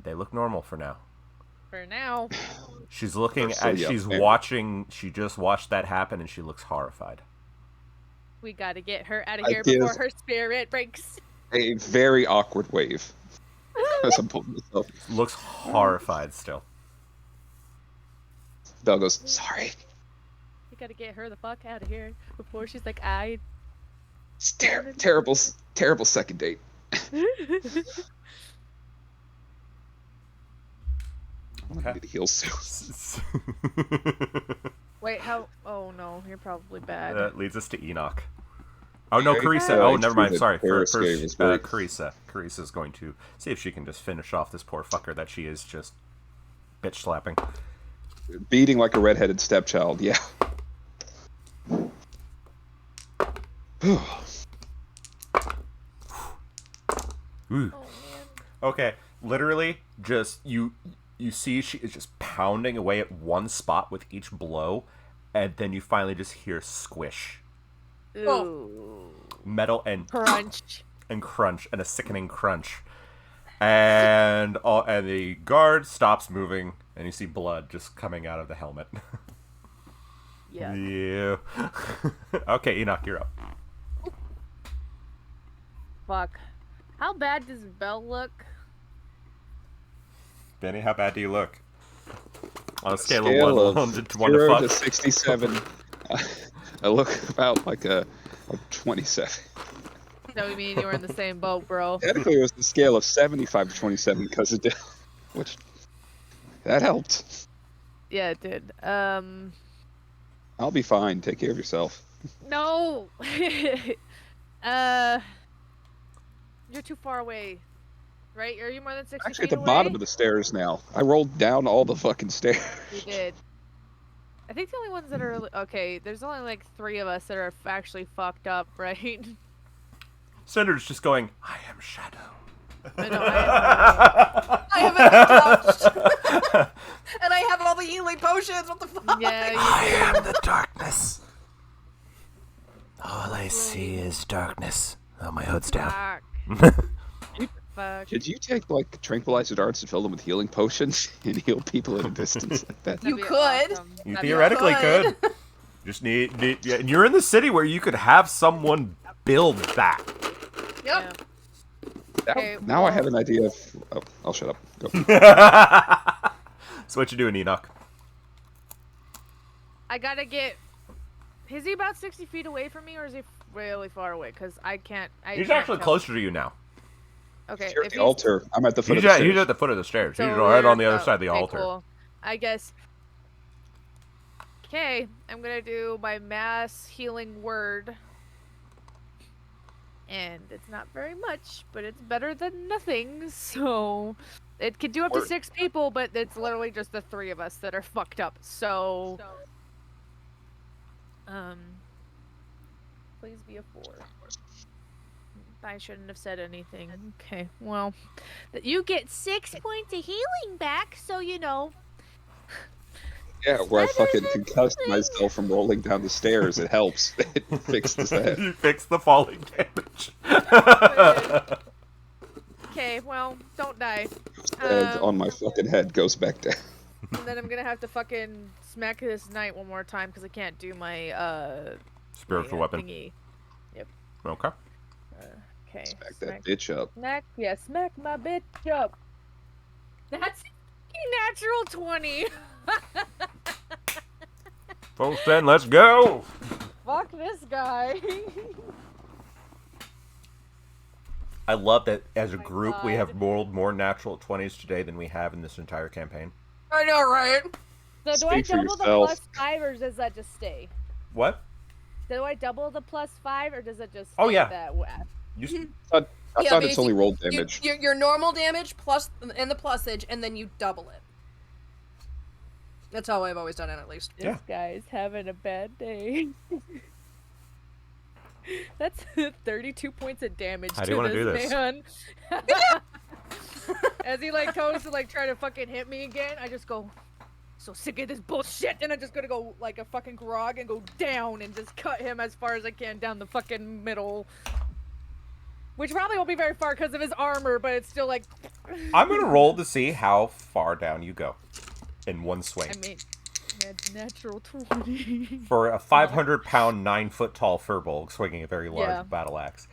They look normal for now. For now, She's looking So, at, yeah, she's fair. watching, she just watched that happen and she looks horrified. we gotta get her out of I here give- before her spirit breaks. A very awkward wave. As I'm pulling myself. Looks horrified still. Belle goes, sorry. We gotta get her the fuck out of here before she's like, I. It's terrible second date. I'm gonna Okay. need to heal soon. Wait, how? Oh no, you're probably bad. That leads us to Enoch. Oh no, Okay. Carissa. Yeah, Oh, like, never through mind. the Sorry. terrace First, gate was great. Carissa. Carissa's going to see if she can just finish off this poor fucker that she is just bitch slapping. Beating like a redheaded stepchild, yeah. Ooh. Oh man. Okay, literally, just you see she is just pounding away at one spot with each blow, and then you finally just hear squish, Ooh. metal and Crunch. crunch and a sickening crunch, and the guard stops moving, and you see blood just coming out of the helmet. Yeah. Yeah. Okay, Enoch, you're up. Fuck. How bad does Belle look? Benny, how bad do you look? On a scale, Scale of 1 of to 1 to 0 fuck. to 67. I look about like a 27. No, we mean you were in the same boat, bro. Technically, it was the scale of 75 to 27 because it did, which that helped. Yeah, it did. I'll be fine. Take care of yourself. No. You're too far away, right? Are you more than 60 Actually, at feet the away? bottom of the stairs now. I rolled down all the fucking stairs. You did. I think the only ones that are okay. There's only like 3 of us that are actually fucked up, right? Cinder's just going, I am Shadow. I know. I I haven't been touched. And I have all the healing potions. What the fuck? yeah, you I do. am the darkness. All I see is darkness. Oh, my hood's down. Fuck. Fuck. Could you take like tranquilizer darts and fill them with healing potions and heal people at a distance like that? You That'd be could. awesome. You That'd be theoretically good. could. Just need yeah, and you're in the city where you could have someone build that. Yep. Yeah. Now, Okay, now I well- have an idea of. Oh, I'll shut up. Go. So what you doing, Enoch? I gotta get. Is he about 60 feet away from me, or is he really far away? Because I can't. He's can't actually tell. closer to you now. Okay. You're at if the he's- altar. I'm at the foot He's of the at, stairs. he's at the foot of the stairs. So he's right on the we're- other side of the okay, altar. Cool. I guess. Okay, I'm gonna do my mass healing word. And it's not very much, but it's better than nothing. So it could do up to Word. 6 people, but it's literally just the 3 of us that are fucked up. So please be a 4. I shouldn't have said anything. Okay, well, you get 6 points of healing back, so you know. Yeah, where I fucking concussed myself from rolling down the stairs. It helps. It fixes that. You fix the falling damage. Okay, well, don't die. And on my fucking head goes back down. And then I'm gonna have to fucking smack this knight one more time because I can't do my Spiritual my, weapon. thingy. Okay. Okay. Smack that bitch up. Smack my bitch up. That's a natural 20. Full send, let's go! Fuck this guy. I love that as a my group we God. have rolled more natural 20s today than we have in this entire campaign. I know, right? So do I Speak for double the yourself. plus 5 or does that just stay? What? Do I double the plus 5 or does it just stay Oh, yeah. that way? You s- I Yeah, thought it's only basically, roll damage. Your normal damage plus and the plusage, and then you double it. That's how I've always done it, at least. This Yeah. guy's having a bad day. That's 32 points of damage How do to you wanna this do this? man. As he like goes to like try to fucking hit me again, I just go, so sick of this bullshit, and I'm just gonna go like a fucking grog and go down and just cut him as far as I can down the fucking middle. Which probably won't be very far because of his armor, but it's still like. I'm gonna roll to see how far down you go in one swing. I mean, natural 20. For a 500-pound, 9-foot-tall furbolg swinging a very large Yeah. battle axe,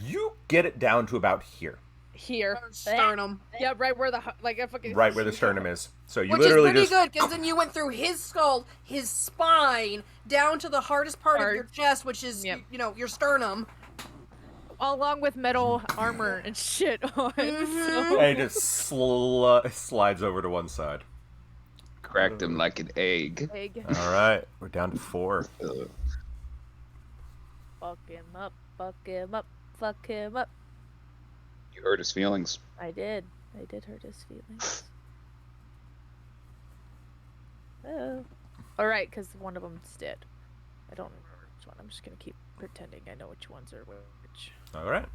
you get it down to about here, Here. Sternum. Yeah, right where the like I fucking. right where the sternum is. So you Which is literally pretty just good, because then you went through his skull, his spine, down to the hardest part of your chest, which is, Yep. you know, your sternum. Along with metal armor and shit on. Mhm. So. and it just slides over to one side. Cracked him like an egg. Egg. All right, we're down to 4. Fuck him up. Fuck him up. Fuck him up. You hurt his feelings. I did. I did hurt his feelings. Oh. Alright, because one of them's dead. I don't remember which one. I'm just gonna keep pretending I know which ones are which. All right.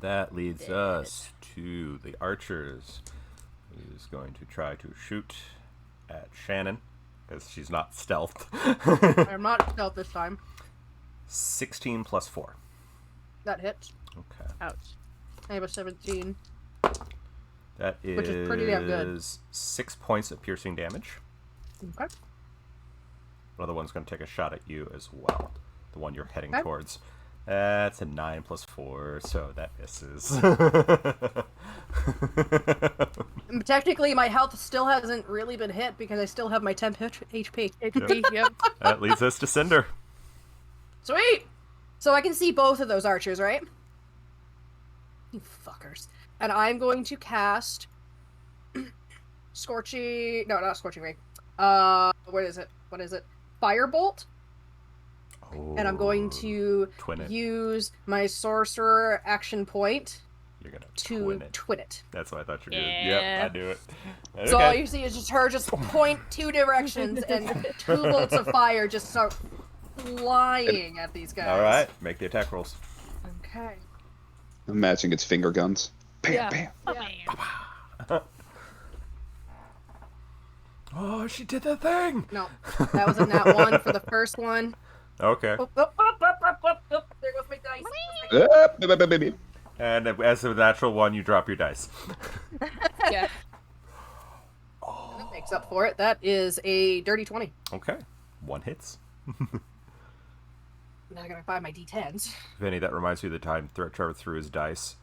That leads us to the archers, who's going to try to shoot at Shannon because she's not stealthed. I'm not stealth this time. 16 plus 4. That hits. Okay. Ouch. I have a 17. That is, Which is pretty damn good. 6 points of piercing damage. Okay. Another one's going to take a shot at you as well. The one you're heading Okay. towards. That's a 9 plus 4, so that misses. And technically, my health still hasn't really been hit because I still have my temp HP. HP, yep. That leads us to Cinder. Sweet! So I can see both of those archers, right? You fuckers. And I'm going to cast Scorching... No, not Scorching Ray. What is it? Firebolt. And I'm going to Twin it. use my sorcerer action point You're going to to twin it. That's what I thought you were doing. Yeah. Yep, I knew it. Okay. So all you see is just her just point 2 directions and 2 bolts of fire just start flying at these guys. All right, make the attack rolls. Okay. I'm matching its finger guns. Bam, Yeah. bam. Yeah. Oh, she did the thing. No, that was a nat 1 for the first one. Okay. Oh, oh, oh, oh, oh, oh, oh. There goes my dice. Baby. And as a natural one, you drop your dice. Yeah. That makes up for it. That is a dirty 20. Okay. 1 hits. Now I gotta find my d10s. Vinny, that reminds me of the time Trevor threw his dice,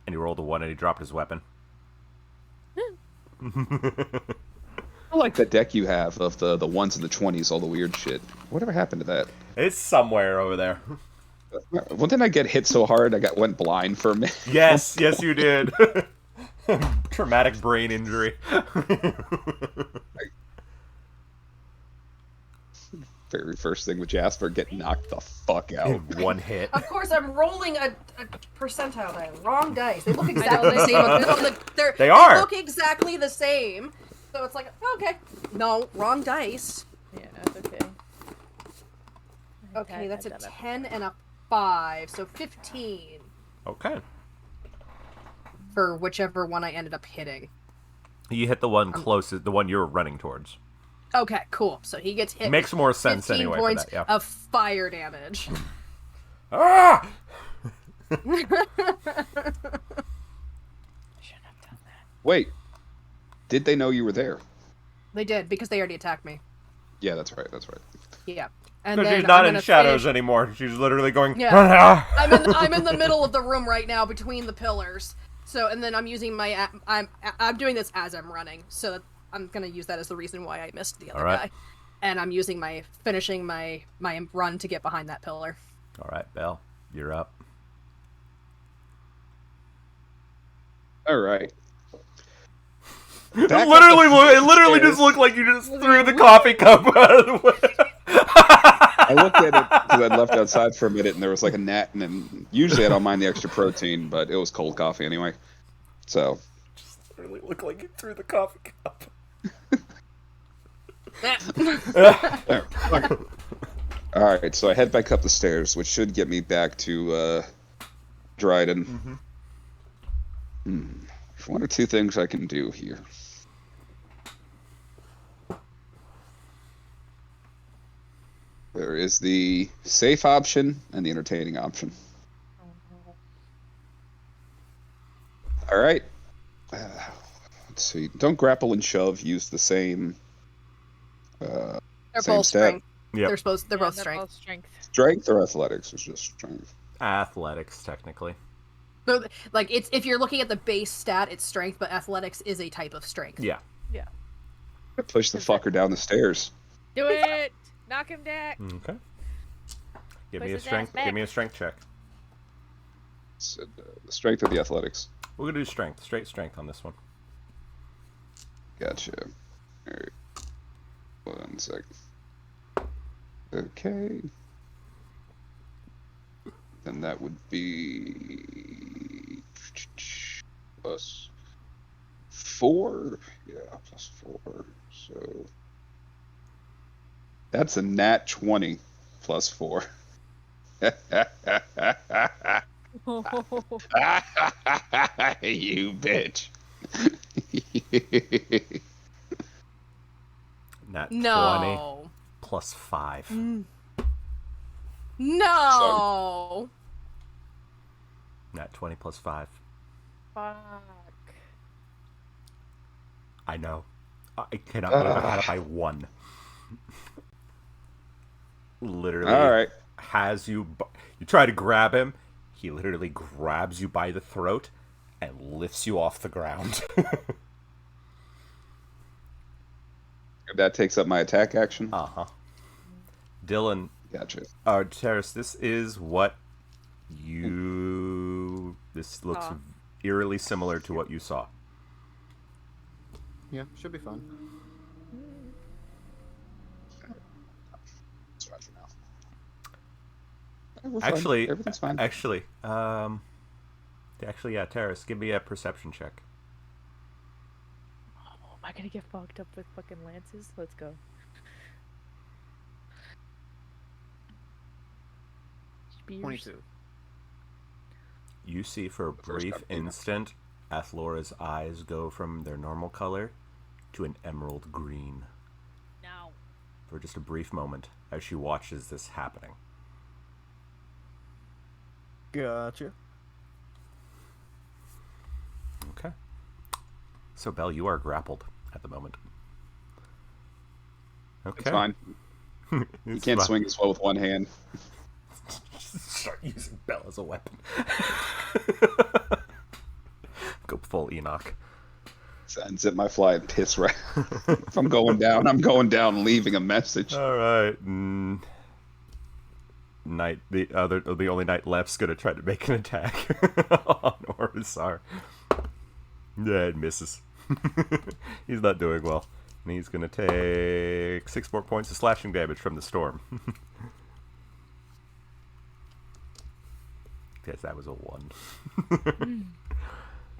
and he rolled a 1 and he dropped his weapon. I like the deck you have of the ones and the 20s, all the weird shit. Whatever happened to that? It's somewhere over there. Well, didn't I get hit so hard I went blind for a minute? Yes, yes, you did. Traumatic brain injury. Very first thing with Jasper, get knocked the fuck out. In 1 hit. Of course, I'm rolling a percentile die. Wrong dice. They look exactly the same. They are. They look exactly the same. So it's like, okay. No, wrong dice. Yeah, that's okay. Okay, that's a I've done it. 10 and a 5. So 15 Okay. for whichever one I ended up hitting. You hit the one closest, the one you're running towards. Okay, cool. So he gets hit. Makes more sense 15 anyway for points that, yeah. of fire damage. Ah! Shouldn't have done that. Wait, did they know you were there? They did, because they already attacked me. Yeah, that's right. That's right. Yeah. And Because then she's not I'm in gonna shadows finish- anymore. She's literally going. Yeah. I'm in the middle of the room right now between the pillars. So, and then I'm using my I'm doing this as I'm running. So I'm gonna use that as the reason why I missed the other Alright. guy. And I'm using finishing my run to get behind that pillar. All right, Belle, you're up. All right. It Back up literally, the it literally stairs. just looked like you just threw the coffee cup out of the way. I looked at it because I'd left outside for a minute and there was like a gnat, and then usually I don't mind the extra protein, but it was cold coffee anyway. So, Literally looked like you threw the coffee cup. all right, so I head back up the stairs, which should get me back to Dryden. There's one or two things I can do here. There is the safe option and the entertaining option. All right. Let's see. Don't grapple and shove. Use the same. They're Same both stat. strength. Yep. They're both they're strength. both strength. Strength or athletics? It's just strength. Athletics, technically. So, like, it's if you're looking at the base stat, it's strength, but athletics is a type of strength. Yeah. Push the fucker down the stairs. Do it! Knock him down! Okay. Give Push me a his strength. ass back. Give me a strength check. It's, the strength or the athletics. We're gonna do strength. Straight strength on this one. Gotcha. All right. 1 sec. Okay. Then that would be plus 4. Yeah, plus 4. So that's a nat 20 plus 4. You bitch. Nat 20 No. plus 5. No. Nat 20 plus 5. Fuck. I know. I cannot believe I had it by 1. Literally. All right. Has you. You try to grab him. He literally grabs you by the throat and lifts you off the ground. That takes up my attack action. Uh-huh. Dylan, Gotcha. Terrace, this is what you... This looks Saw. eerily similar to what you saw. Yeah, should be fun. It's fine for now. We're fine. Actually, Everything's fine. yeah, Terrace, give me a perception check. Oh, am I gonna get fucked up with fucking lances? Let's go. Spears. 22. You see for a first brief time being- instant, Athlora's eyes go from their normal color to an emerald green. No. For just a brief moment as she watches this happening. Gotcha. Okay. So, Belle, you are grappled at the moment. Okay. It's fine. You can't swing as well with one hand. Start using Belle as a weapon. Go full Enoch. Unzip my fly and piss right. If I'm going down, I'm going down, leaving a message. All right. Knight, the only knight left's gonna try to make an attack on Orzar. Yeah, it misses. He's not doing well, and he's gonna take 6 more points of slashing damage from the storm. Guess that was a 1.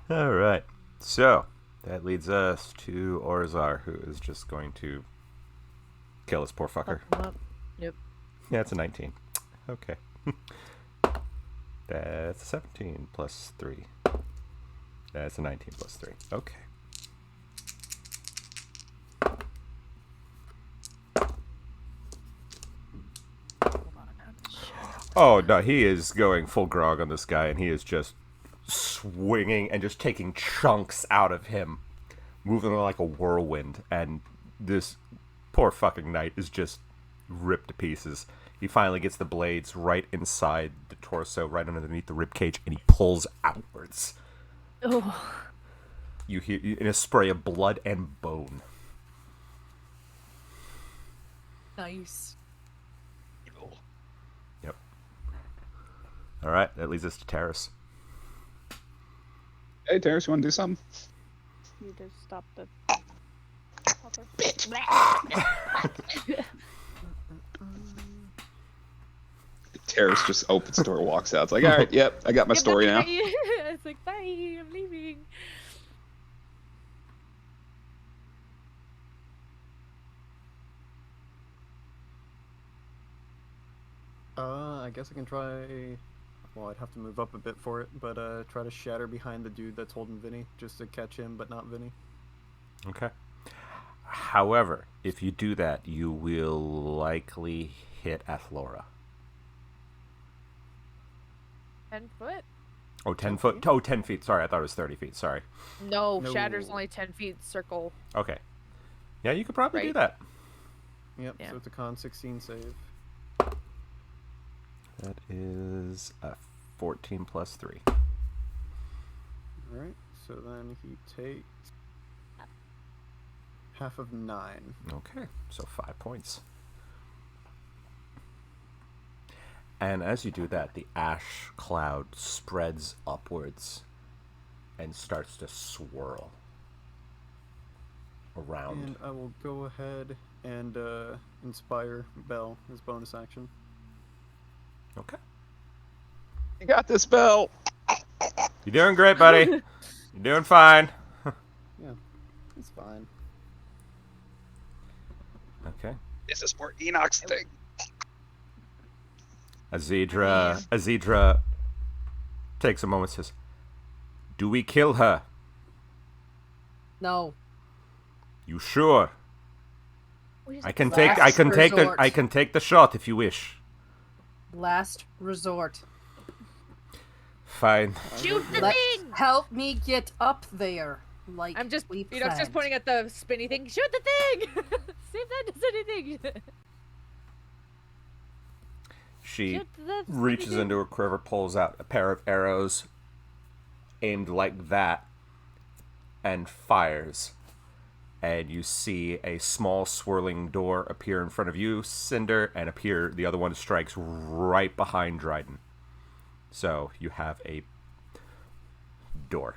All right. So that leads us to Orzar, who is just going to kill this poor fucker. Fuck him up. Yep. Yeah, it's a 19. Okay. That's a 17 plus 3. That's a 19 plus 3. Okay. Oh, no, he is going full grog on this guy, and he is just swinging and just taking chunks out of him, moving like a whirlwind, and this poor fucking knight is just ripped to pieces. He finally gets the blades right inside the torso, right underneath the ribcage, and he pulls outwards. Oh. You hear in a spray of blood and bone. Nice. Yep. All right, that leads us to Terrace. Hey, Terrace, you want to do something? You just stop the. Terrace just opens the door and walks out. It's like, all right, yep, I got my story now. It's like, bye, I'm leaving. I guess I can try. Well, I'd have to move up a bit for it, but try to shatter behind the dude that's holding Vinny, just to catch him, but not Vinny. Okay. However, if you do that, you will likely hit Athlora. 10 foot? Oh, 10 foot? Oh, 10 feet. Sorry, I thought it was 30 feet. Sorry. No, No. Shatter's only 10 feet circle. Okay. Yeah, you could probably do Right. that. Yep, Yeah. so it's a con 16 save. That is a 14 plus 3. Alright, so then he takes half of 9. Okay, so 5 points. And as you do that, the ash cloud spreads upwards and starts to swirl around. And I will go ahead and inspire Bell as bonus action. Okay. You got this, Bell. You're doing great, buddy. You're doing fine. Yeah, it's fine. Okay. This is more Enoch's thing. Azidra takes a moment and says, "Do we kill her? No. You sure? I can take the shot if you wish." Last resort. Fine. Shoot the Let thing! help me get up there. Like I'm just, we just planned. pointing at the spinny thing. Shoot the thing! See if that does anything. She Shoot the spinny reaches thing. into her quiver, pulls out a pair of arrows aimed like that, and fires. And you see a small swirling door appear in front of you, Cinder, and the other one strikes right behind Dryden. So you have a door.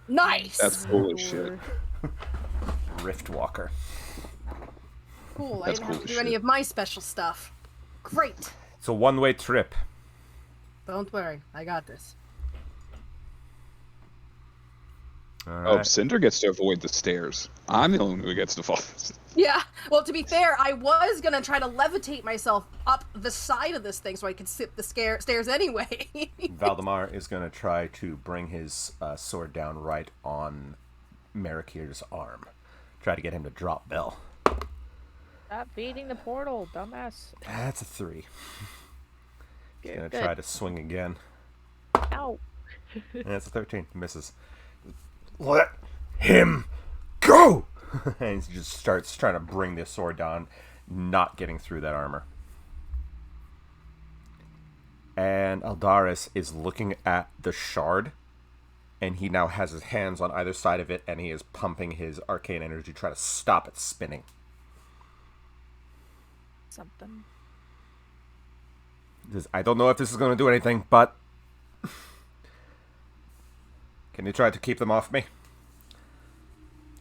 Nice. That's cool as shit. Riftwalker. cool. I That's didn't cool have to as do any shit. of my special stuff. Great. It's a one-way trip. Don't worry. I got this. All Oh, right. Cinder gets to avoid the stairs. I'm the only one who gets to fall. Yeah. Well, to be fair, I was gonna try to levitate myself up the side of this thing so I could sip the stairs anyway. Valdemar is going to try to bring his sword down right on Marikir's arm. Try to get him to drop Bell. Stop feeding the portal, dumbass. That's a 3. He's Good, going to good. try to swing again. Ow. And that's a 13. Misses. Let him go! And he just starts trying to bring this sword down, not getting through that armor. And Aldaris is looking at the shard, and he now has his hands on either side of it, and he is pumping his arcane energy to try to stop it spinning. Something. He says, I don't know if this is going to do anything, but can you try to keep them off me?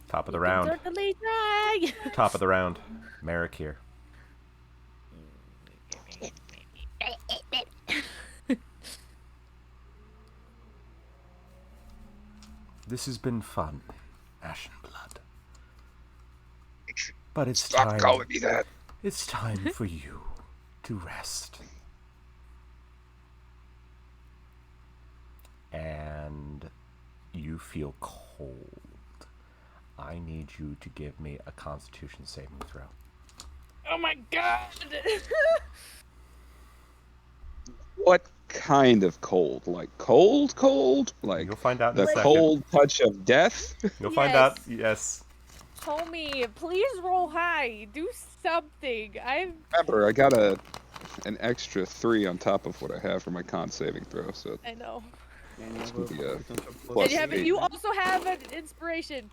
Top of the round. Certainly try. Top of the round. Marikir. This has been fun, Ashen Blood. But it's Stop time. calling me that. It's time for you to rest. And you feel cold. I need you to give me a Constitution saving throw. Oh my god. What kind of cold? Like cold? Like You'll find out in a the second. cold touch of death? You'll find out. Yes. Yes. Homie, please roll high. Do something. Remember, I got an extra 3 on top of what I have for my con saving throw, so I know. And you have It's gonna be, a potential plus And you, have, 8. you also have an inspiration.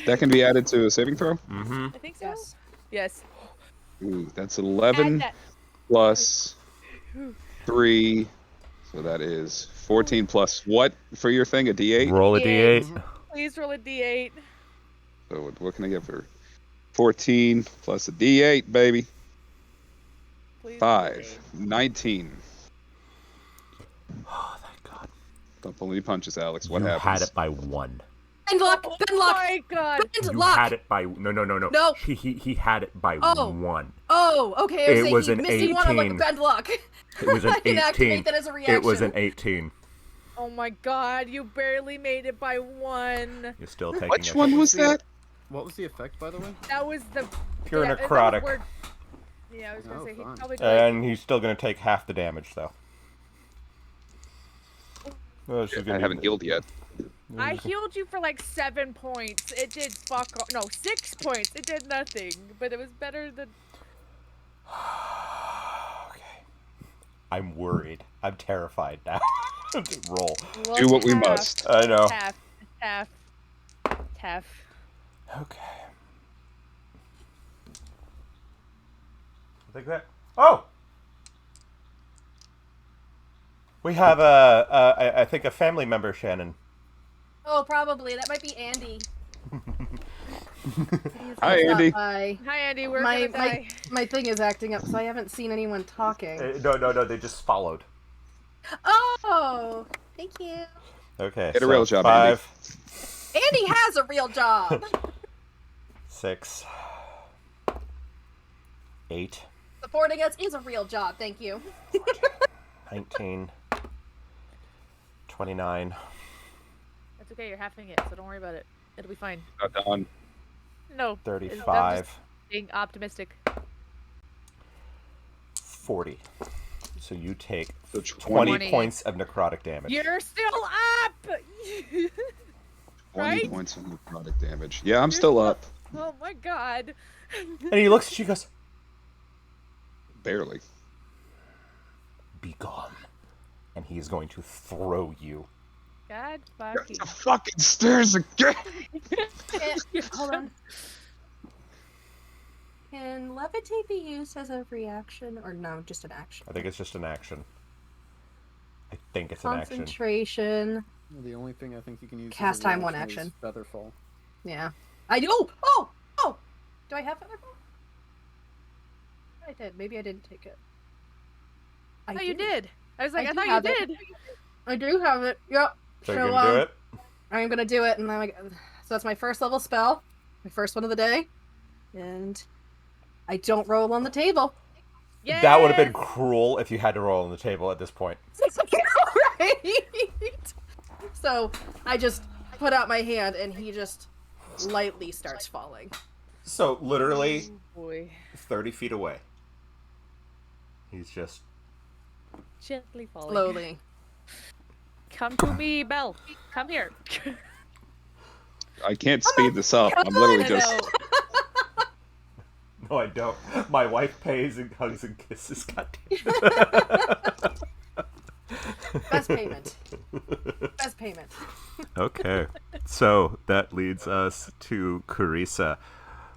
That can be added to a saving throw? Mm-hmm. I think so. Yes. Yes. Ooh, that's Add 11 that. plus 3. So that is 14 plus what for your thing? A D8? Roll a D8. d8. Please roll a d8. So what can I get for 14 plus a D8, baby? Please roll a 5. 19. Oh, thank God. Don't pull any punches, Alex. What you happens? had it by 1. Bend luck! Oh Bend luck! my god. Bend You luck! had it by no. No. He had it by Oh. 1. Oh, okay. I was It saying was he an missed you one on like 18. bend luck. It was an I can 18. activate that as a reaction. It was an 18. Oh my god, you barely made it by 1. You're still taking Which a one was that? What was the effect, by the way? That was the Pure that was necrotic. where- Yeah, I was gonna Oh, say he fun. probably And he's still gonna take half the damage though. Oh, she's I gonna haven't be- healed yet. I healed you for like 7 points. It did fuck all. No, 6 points. It did nothing, but it was better than. Okay. I'm worried. I'm terrified now. Roll. Well, Do what we half, must. I know. Half. Okay. I think that. Oh. We have I think a family member, Shannon. Oh, probably. That might be Andy. Hi, Andy. Hi. Hi, Andy. We're My, gonna die. my thing is acting up, so I haven't seen anyone talking. No. They just followed. Oh, thank you. Okay. Get a so real job, Andy. 5, Andy has a real job. 6, 8, Supporting us is a real job. Thank you. 19, 29. That's okay. You're halving it, so don't worry about it. It'll be fine. Not done. No. 35, I'm just being optimistic. 40. So you take So 20 20. points of necrotic damage. You're still up. 20 Right? points of necrotic damage. Yeah, I'm still up. Oh my god. And he looks at you and goes, Barely. "Be gone." And he is going to throw you. God fucking. The fucking stairs again! Hold on. Can levitate be used as a reaction, or no, just an action? I think it's just an action. I think it's an action. Concentration. The only thing I think you can use. Cast as a time, one reaction is action. Featherfall. Yeah. I do. Oh! Do I have Featherfall? I did. Maybe I didn't take it. I Oh, you do. did. I was like, I do thought you have it. did. I do have it. Yep. So you're going to do it? I'm gonna do it, and then so that's my first level spell, my first one of the day, and I don't roll on the table. Yeah. That would have been cruel if you had to roll on the table at this point. Right? So I just put out my hand, and he just lightly starts falling. So literally Oh, boy. 30 feet away. He's just... Gently falling. Slowly. Come to me, Belle. Come here. I can't speed this up. I'm literally I just. know. No, I don't. My wife pays and hugs and kisses. God damn. Best payment. Best payment. Okay. So that leads us to Carissa,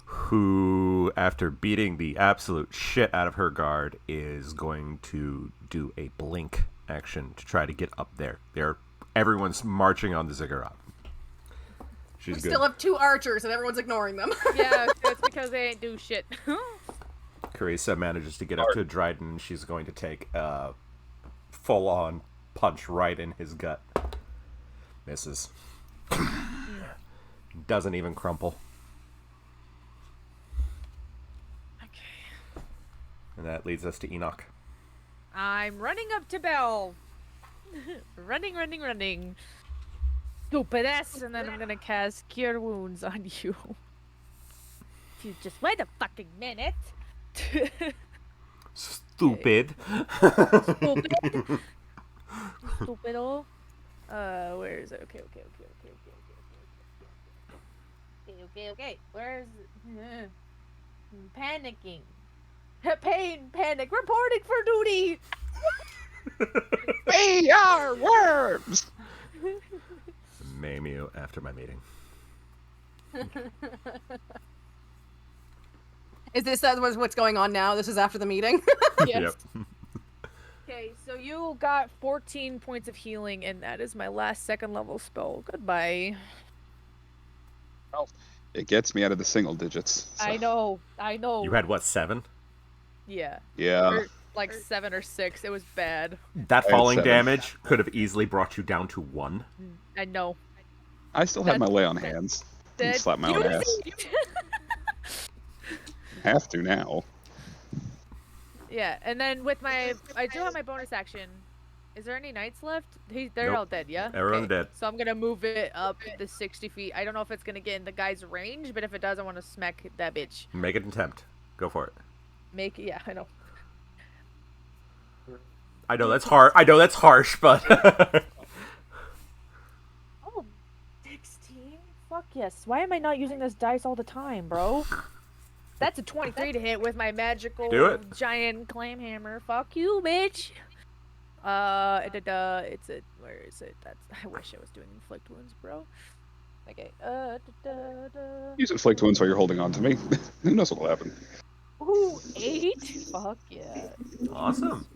who, after beating the absolute shit out of her guard, is going to do a blink action to try to get up there. Everyone's marching on the ziggurat. She's We good. still have 2 archers, and everyone's ignoring them. Yeah, it's because they ain't do shit. Carissa manages to get up to Dryden, and she's going to take a full-on punch right in his gut. Misses. Doesn't even crumple. Okay. And that leads us to Enoch. I'm running up to Belle. running. Stupid ass, and then I'm gonna cast Cure Wounds on you. If you just wait a fucking minute. Stupid. Stupid. Stupido. Where is it? Okay. Okay. Where's panicking? Pain, panic, reporting for duty. We are worms. Maim you after my meeting. Is this what's going on now? This is after the meeting. Yes. Yep. Okay, so you got 14 points of healing, and that is my last second level spell. Goodbye. It gets me out of the single digits. So. I know. You had what, 7? Yeah. Yeah. Or like 7 or 6. It was bad. That had falling 7. damage could have easily brought you down to 1. I know. I still have my lay on hands. I can slap my own ass. Have to now. Yeah, and then with my, I do have my bonus action. Is there any knights left? They're Nope. all dead, yeah? Everyone's dead. So I'm gonna move it up the 60 feet. I don't know if it's gonna get in the guy's range, but if it does, I want to smack that bitch. Make an attempt. Go for it. Yeah, I know. I know that's hard. I know that's harsh, but Oh, 16? Fuck yes. Why am I not using this dice all the time, bro? That's a 23 to hit with my magical Do it. giant claim hammer. Fuck you, bitch. It's a, where is it? I wish I was doing inflict wounds, bro. Okay, Use inflict wounds while you're holding on to me. Who knows what'll happen? Ooh, 8? Fuck yeah. awesome.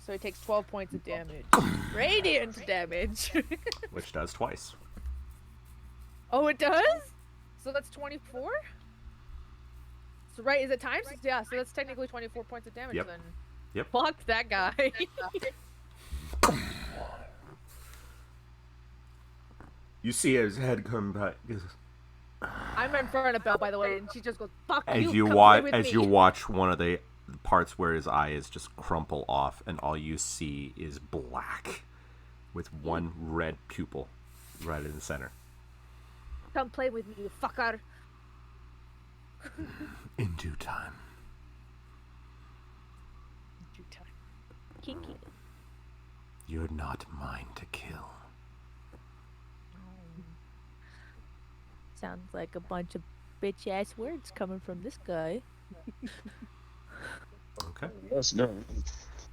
So it takes 12 points of damage. Radiant damage. Which does twice. Oh, it does? So that's 24? So right, is it times? Yeah, so that's technically 24 points of damage Yep. then. Yep. Fuck that guy. You see his head come back I'm in front of Belle, by the way, and she just goes, fuck as you, you come watch. play with As me. you watch one of the parts where his eyes just crumple off, and all you see is black, with one red pupil right in the center. Come play with me, you fucker. In due time. Kinky. You're not mine to kill. Sounds like a bunch of bitch ass words coming from this guy. Okay. Yes, no.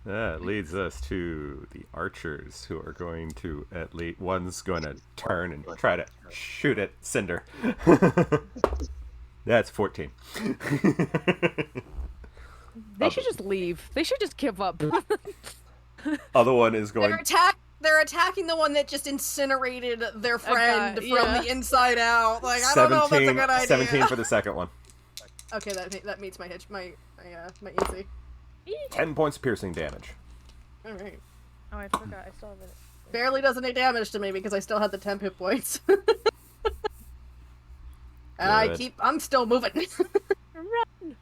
That leads us to the archers, who are going to at least one's going to turn and try to shoot at Cinder. That's 14. They should just leave. They should just give up. Other one is going. They're attacking the one that just incinerated their friend from yeah. the inside out. Like, I don't know if that's a good idea. 17 for the second one. Okay, that meets my easy. 10 points of piercing damage. All right. Oh, I forgot. I still have it. Barely does any damage to me because I still had the 10 hit points. And Good. I'm still moving. Run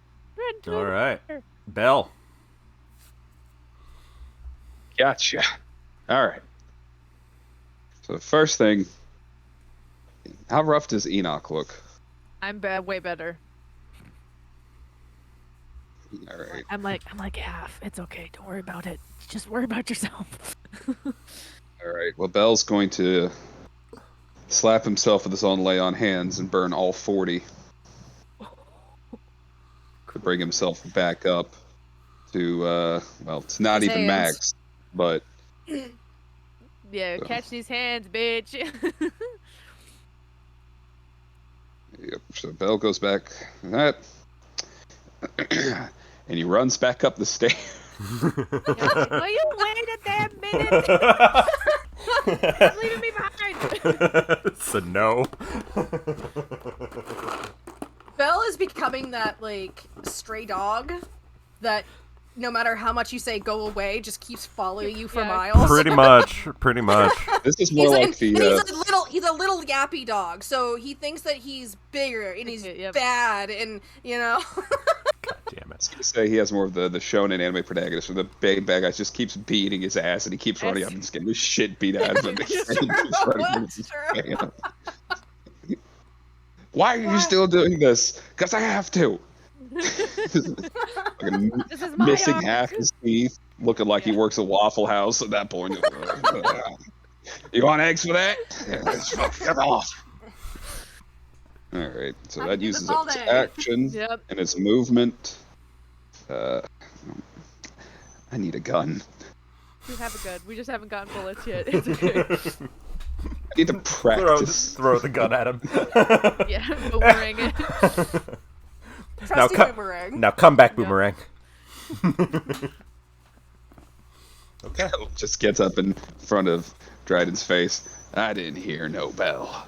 to All right. Belle. Gotcha. All right. So the first thing, how rough does Enoch look? I'm way better. All right. I'm like half. It's okay. Don't worry about it. Just worry about yourself. All right. Well, Belle's going to slap himself with his own lay on hands and burn all 40 to bring himself back up to well, it's not His even hands. max, but Yeah, catch these hands, bitch. yep. So Belle goes back that, and he runs back up the stairs. Will you wait a damn minute? Stop leaving me behind. It's a no. Belle is becoming that, like, stray dog that no matter how much you say go away, just keeps following you for Yeah. miles. Pretty much. Pretty much. This is more like the. He's a little yappy dog, so he thinks that he's bigger and he's Yep. bad, and you know. God damn I it. was gonna say he has more of the shonen anime protagonist where the big bad guy just keeps beating his ass and he keeps running up and just getting the shit beat out of him. That's true. Why are you still doing this? Because I have to. Fucking This is my missing arc. half his teeth, looking like he works at Waffle House at that point. You want eggs for that? Yeah, get off. All right, so I that can do this uses all up its day. action Yep. and its movement. I need a gun. We have a gun. We just haven't gotten bullets yet. It's okay. I need to practice. Throw the gun at him. Yeah, boomerang it. Trusty cut- boomerang. Now come back, Yeah. Boomerang. Okay. Just gets up in front of Dryden's face. I didn't hear no bell.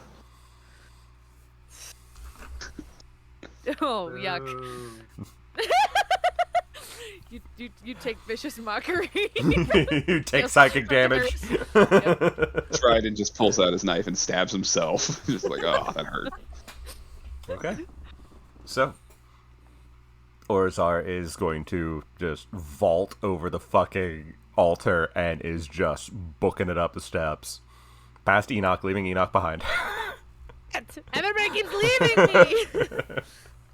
Oh, yuck. You take vicious mockery. You take Yes, psychic damage. Dryden just pulls out his knife and stabs himself. Just like, oh, that hurt. Okay. So, Orzar is going to just vault over the fucking altar and is just booking it up the steps. Past Enoch, leaving Enoch behind. Everybody keeps leaving me.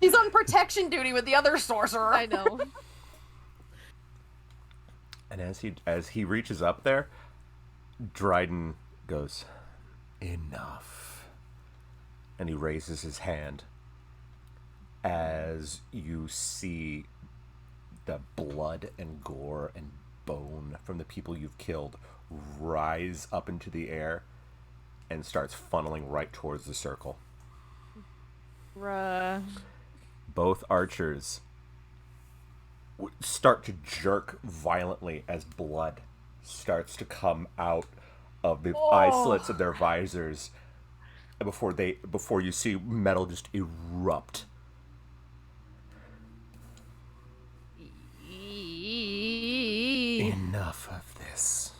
He's on protection duty with the other sorcerer. I know. And as he reaches up there, Dryden goes, enough. And he raises his hand as you see the blood and gore and bone from the people you've killed rise up into the air and starts funneling right towards the circle. Bruh. Both archers start to jerk violently as blood starts to come out of the eye slits of their visors before you see metal just erupt. Enough of this.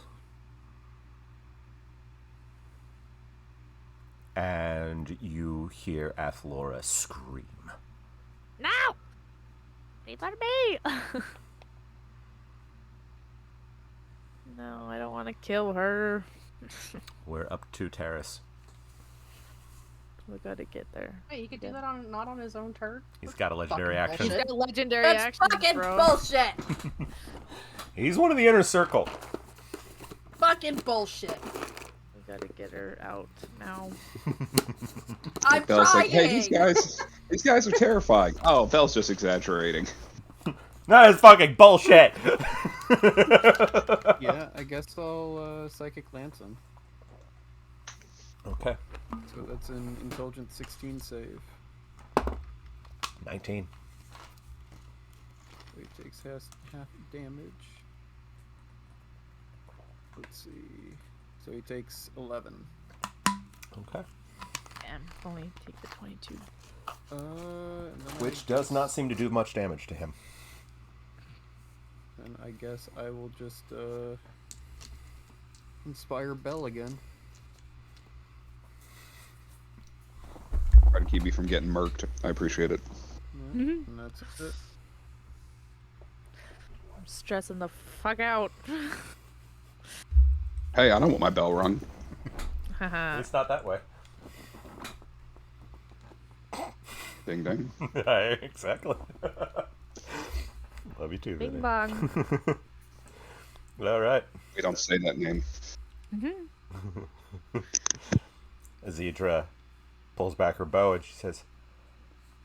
And you hear Athlora scream. No! Leave her be! No, I don't want to kill her. We're up to Terrace. We gotta get there. Wait, he could do that not on his own turn? He's got a legendary Fucking action. He's bullshit. got legendary That's actions, fucking bro. bullshit! He's one of the inner circle. Fucking bullshit. We gotta get her out now. I'm Bell's trying! like, hey, these guys are terrifying. Oh, Bell's just exaggerating. No, it's fucking bullshit. Yeah, I guess I'll Psychic Lance him. Okay. So that's an Intelligence 16 save. 19. So he takes half damage. Let's see. So he takes 11. Okay. And only take the 22. And then Which does not seem to do much damage to him. Then I guess I will just inspire Bell again. Try to keep me from getting murked. I appreciate it. Yeah, Mhm. and that's it. I'm stressing the fuck out. Hey, I don't want my bell rung. Haha. It's not that way. Ding ding. Exactly. Love you too, Bing Vinny. bong. All right. We don't say that name. Azedra pulls back her bow and she says,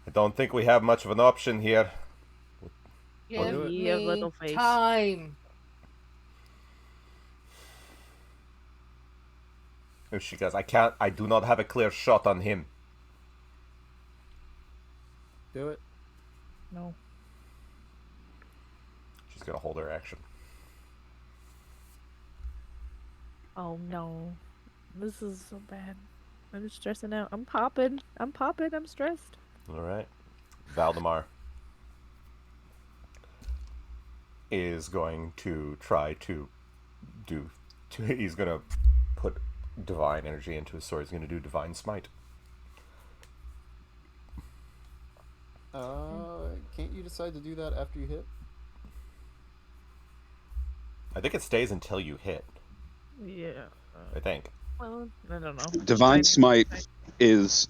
I don't think we have much of an option here. Give do it. Yeah, me little face. time. And she goes, I do not have a clear shot on him. Do it. No. She's going to hold her action. Oh no. This is so bad. I'm stressing out. I'm popping. I'm stressed. All right. Valdemar is going to try to he's going to put divine energy into his sword. He's going to do divine smite. Can't you decide to do that after you hit? I think it stays until you hit. Yeah. I think. Well, I don't know. Divine Smite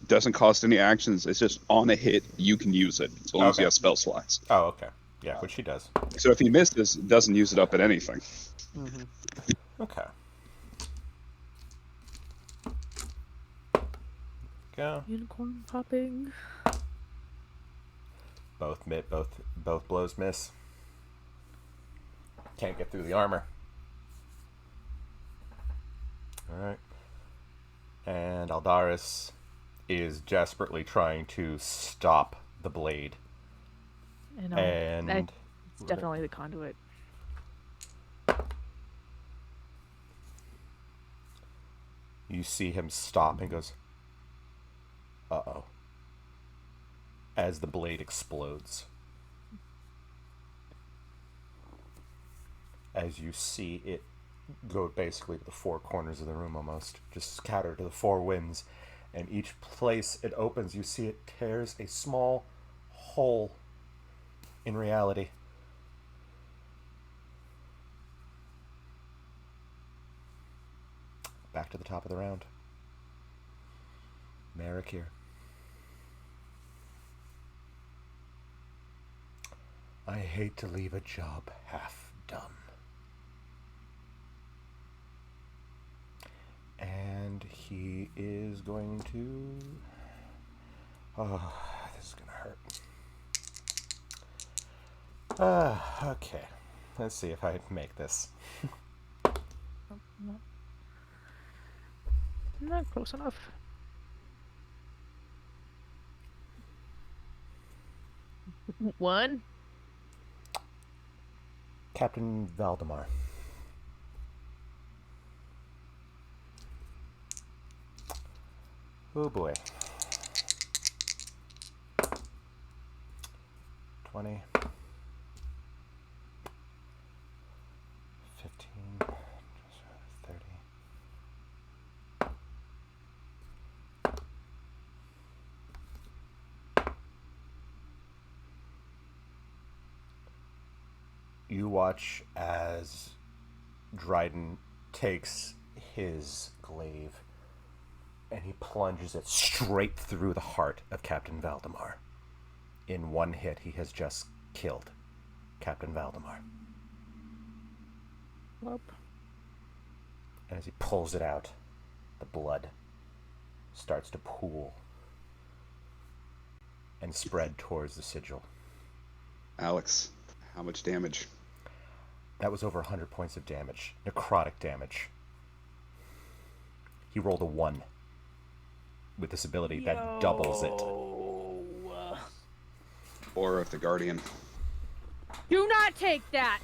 doesn't cost any actions. It's just on a hit you can use it as long as Okay. you have spell slots. Oh, okay. Yeah, which he does. So if he misses, it doesn't use it up at anything. Mm-hmm. Okay. go. Unicorn popping. Both blows miss. Can't get through the armor. All right. And Aldaris is desperately trying to stop the blade. And It's definitely the conduit. You see him stop and goes, "Uh-oh," as the blade explodes. As you see it go basically to the four corners of the room almost, just scatter to the four winds, and each place it opens, you see it tears a small hole in reality. Back to the top of the round. Merrick here. I hate to leave a job half done. And he is going to... Oh, this is going to hurt. Okay. Let's see if I make this. Not close enough. One. Captain Valdemar. Oh boy. 20. 15. 30. You watch as Dryden takes his glaive and he plunges it straight through the heart of Captain Valdemar. In one hit, he has just killed Captain Valdemar. Well, And as he pulls it out, the blood starts to pool and spread towards the sigil. Alex, how much damage? That was over 100 points of damage. Necrotic damage. He rolled a 1 with this ability that doubles it. Aura of the Guardian. do not take that.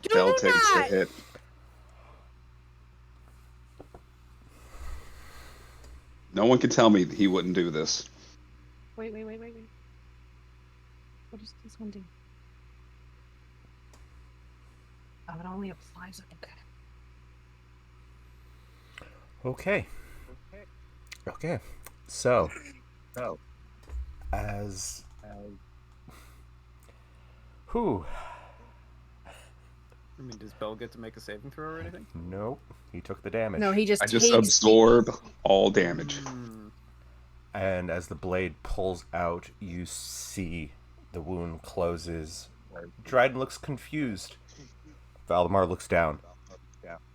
Do Bell takes the not. hit. No one can tell me he wouldn't do this. Wait. What does this one do? Oh, it only applies. Okay. Okay. So, as who? I mean, does Bell get to make a saving throw or anything? Nope. He took the damage. No, he just I just takes absorb all damage. Hmm. And as the blade pulls out, you see the wound closes. Dryden looks confused. Valdemar looks down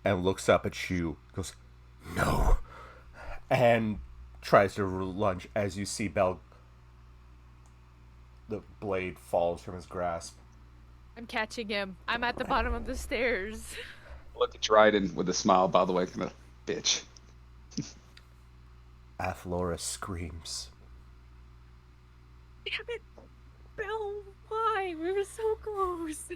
and looks up at you. Goes, "No," and tries to lunge. As you see Bell, the blade falls from his grasp. I'm catching him. I'm at the bottom of the stairs. Look at Dryden with a smile, by the way, kind of bitch. Athlora screams. Damn it, Bill! Why? We were so close.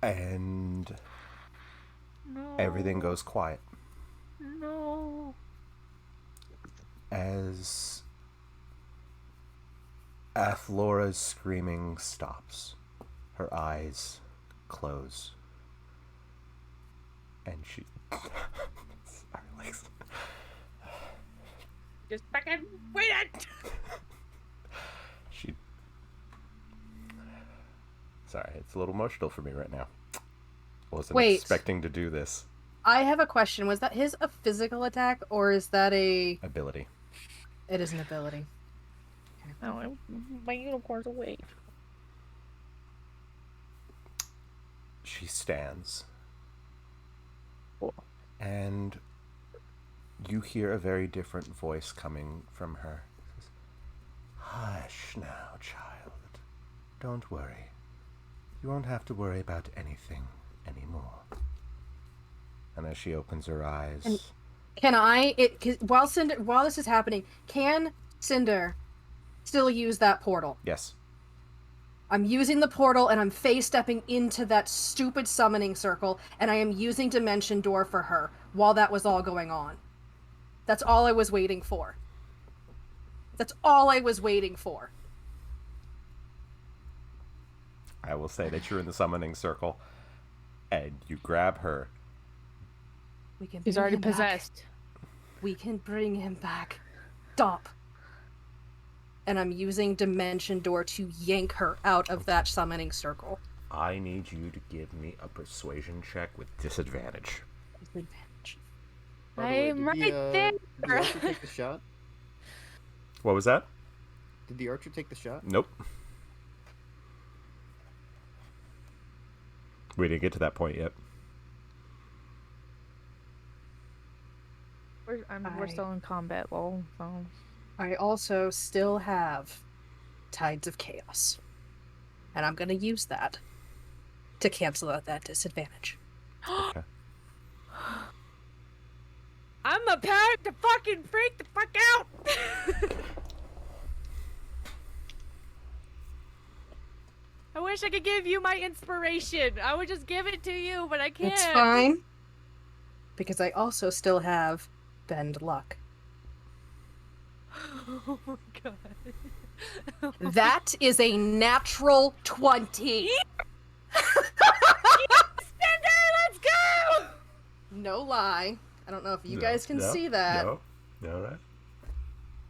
And No. everything goes quiet. No. As Athlora's screaming stops, her eyes close, and she... Sorry, Lex. Just fucking wait it. She... Sorry, it's a little emotional for me right now. Wasn't Wait. expecting to do this. I have a question. Was that a physical attack, or is that a... Ability. It is an ability. No, my unicorn's away. She stands And you hear a very different voice coming from her. It says, "Hush now, child. Don't worry. You won't have to worry about anything anymore." And as she opens her eyes... And can I, 'cause while this is happening, can Cinder still use that portal? Yes. I'm using the portal and I'm face stepping into that stupid summoning circle, and I am using Dimension Door for her while that was all going on. That's all I was waiting for. That's all I was waiting for. I will say that you're in the summoning circle, and you grab her. We can. He's bring already him back. possessed. We can bring him back. Stop. And I'm using Dimension Door to yank her out of that summoning circle. I need you to give me a persuasion check with disadvantage. Disadvantage. By the way, I'm did right Did the there. archer take the shot? What was that? Did the archer take the shot? Nope. We didn't get to that point yet. We're still in combat, lol. So. I also still have Tides of Chaos. And I'm going to use that to cancel out that disadvantage. Okay. I'm prepared to fucking freak the fuck out! I wish I could give you my inspiration. I would just give it to you, but I can't. It's fine. Because I also still have Bend Luck. Oh my god. That is a natural 20. Cinder, let's go! No lie. I don't know if you guys can see that. No. No,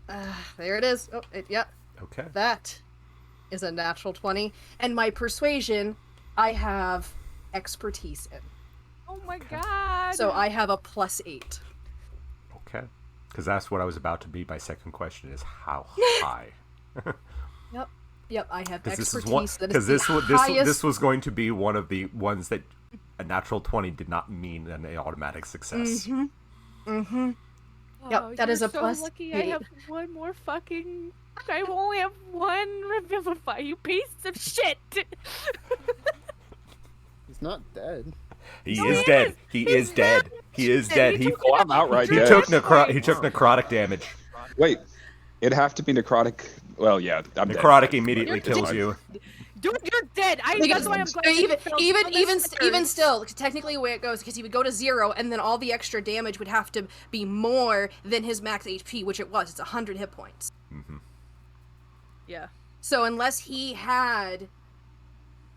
right? There it is. Oh, yep. Okay. That is a natural 20. And my persuasion, I have expertise in. Oh my god. So I have a +8. Okay. Because that's what I was about to be. My second question is how high? Yep, I have Because expertise. this That is the highest... this was going to be one of the ones that a natural 20 did not mean an automatic success. Mm-hmm. Oh, Yep, that is you're a so plus lucky I 8. have one more fucking... I only have one Revivify, you piece of shit! He's not dead. He No, is he dead. is. He He's is dead. He is dead. He Oh, I'm outright he dead. took necrotic damage. Wait, it'd have to be necrotic. Well, yeah, I'm dead. Necrotic immediately You're kills dead. you. Dude, you're dead! Because That's why I'm glad that you failed all the even stickers. still, technically the way it goes, because he would go to 0, and then all the extra damage would have to be more than his max HP, which it was. It's 100 hit points. Mm-hmm. Yeah. So unless he had...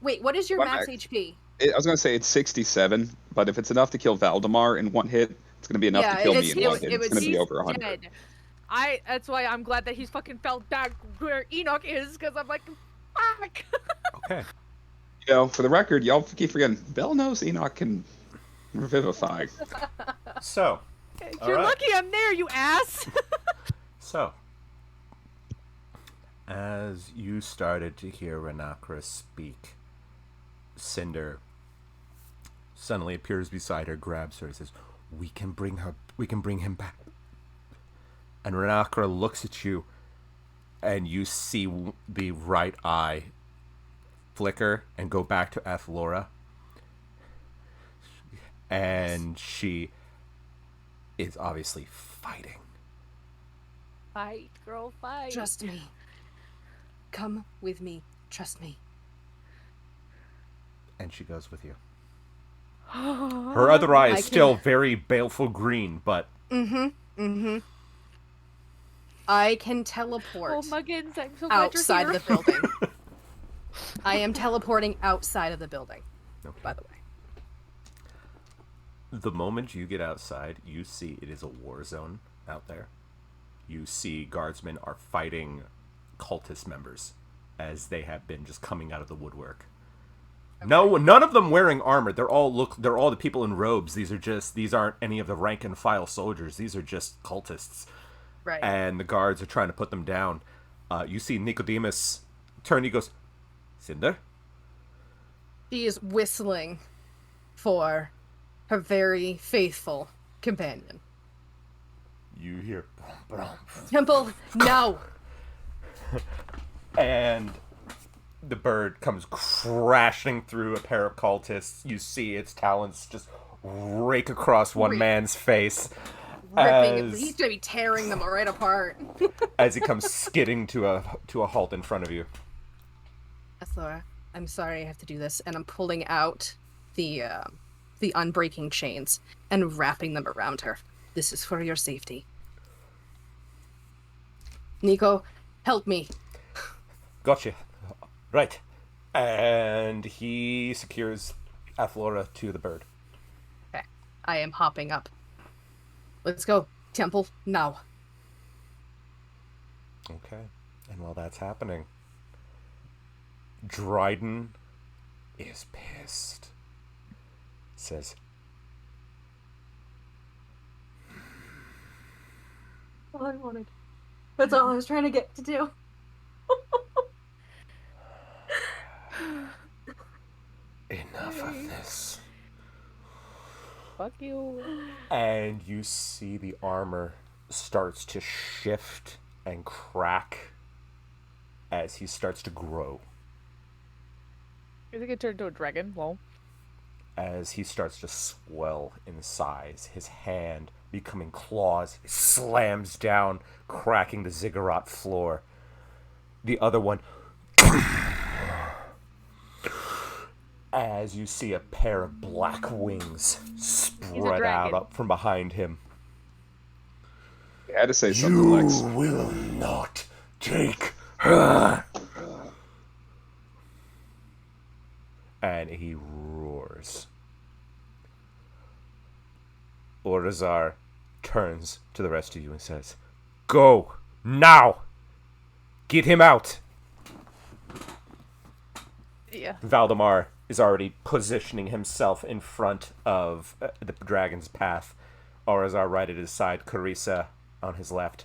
Wait, what is your What max max? HP? I was gonna say it's 67, but if it's enough to kill Valdemar in one hit, it's gonna be enough to kill me in one hit. It's gonna be over 100. Dead. That's why I'm glad that he's fucking fell back where Enoch is, because I'm like, fuck! Okay. You know, for the record, y'all keep forgetting, Bell knows Enoch can revivify. So. You're right. lucky I'm there, you ass! So. As you started to hear Renakra speak, Cinder suddenly appears beside her, grabs her, and says, we can bring him back. And Renakra looks at you, and you see the right eye flicker and go back to Athlora. And she is obviously fighting. Fight, girl, fight. Trust me. Come with me. Trust me. And she goes with you. Her other eye is still very baleful green, but I can teleport Oh, Muggins, I'm so glad outside you're the here. building. I am teleporting outside of the building, by the way. the moment you get outside, you see it is a war zone out there. You see guardsmen are fighting cultist members as they have been just coming out of the woodwork. No, none of them wearing armor. They're all the people in robes. These aren't any of the rank and file soldiers. These are just cultists. Right. And the guards are trying to put them down. You see Nicodemus turn. He goes, Cinder? She is whistling for her very faithful companion. You hear, Temple, no! and the bird comes crashing through a pair of cultists. You see its talons just rake across one man's face. Ripping, As- he's gonna be tearing them right apart. as he comes skidding to a halt in front of you. Laura, I'm sorry I have to do this, and I'm pulling out the unbreaking chains and wrapping them around her. This is for your safety. Nico, help me. Gotcha. Right. And he secures Athlora to the bird. Okay, I am hopping up. Let's go, Temple, now. Okay. And while that's happening, Dryden is pissed. Says, All I wanted. That's all I was trying to get to do. enough of this. Fuck you. And you see the armor starts to shift and crack as he starts to grow. Is it gonna turn into a dragon? Well, As he starts to swell in size, his hand becoming claws, slams down, cracking the ziggurat floor. The other one, as you see a pair of black wings spread out dragon. up from behind him. You had to say something, Lex. Will not take her. And he roars. Orzar turns to the rest of you and says, "Go now! Get him out!" yeah. Valdemar is already positioning himself in front of the dragon's path. Orzar right at his side, Carissa on his left.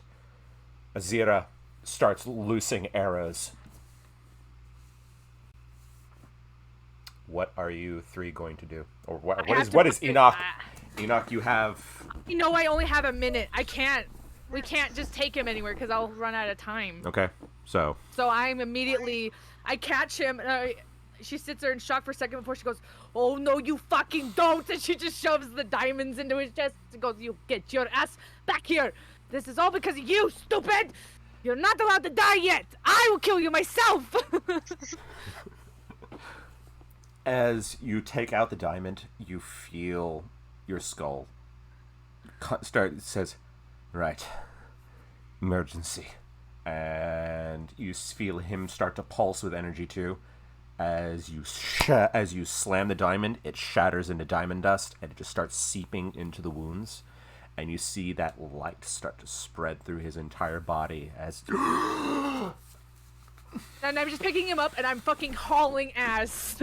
Azira starts loosing arrows. What are you three going to do? Or what is Enoch? Enoch, you have... You know, I only have a minute. I can't. We can't just take him anywhere because I'll run out of time. Okay, so... So I'm immediately, I catch him. And she sits there in shock for a second before she goes, "Oh no, you fucking don't!" And she just shoves the diamonds into his chest and goes, "You get your ass back here! This is all because of you, stupid! You're not allowed to die yet! I will kill you myself!" As you take out the diamond, you feel your skull it says, "Right, emergency." And you feel him start to pulse with energy too. As you slam the diamond, it shatters into diamond dust, and it just starts seeping into the wounds. And you see that light start to spread through his entire body as... And I'm just picking him up and I'm fucking hauling ass.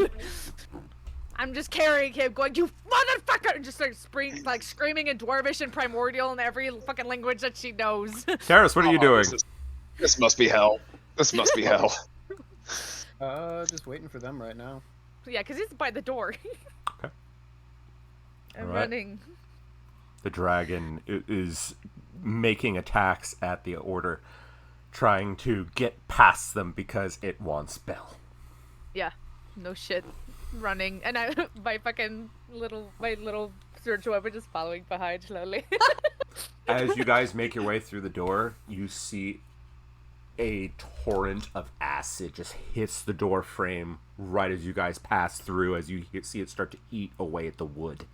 I'm just carrying him, going, "You motherfucker!" and just start screaming in Dwarvish and Primordial and every fucking language that she knows. Karis, what are you doing? This must be hell. This must be hell. Just waiting for them right now. Yeah, because he's by the door. Okay. I'm Alright. running. The dragon is making attacks at the Order, trying to get past them because it wants Belle. Yeah, no shit. Running. And my little spiritual weapon just following behind slowly. As you guys make your way through the door, you see a torrent of acid just hits the door frame right as you guys pass through, as you see it start to eat away at the wood.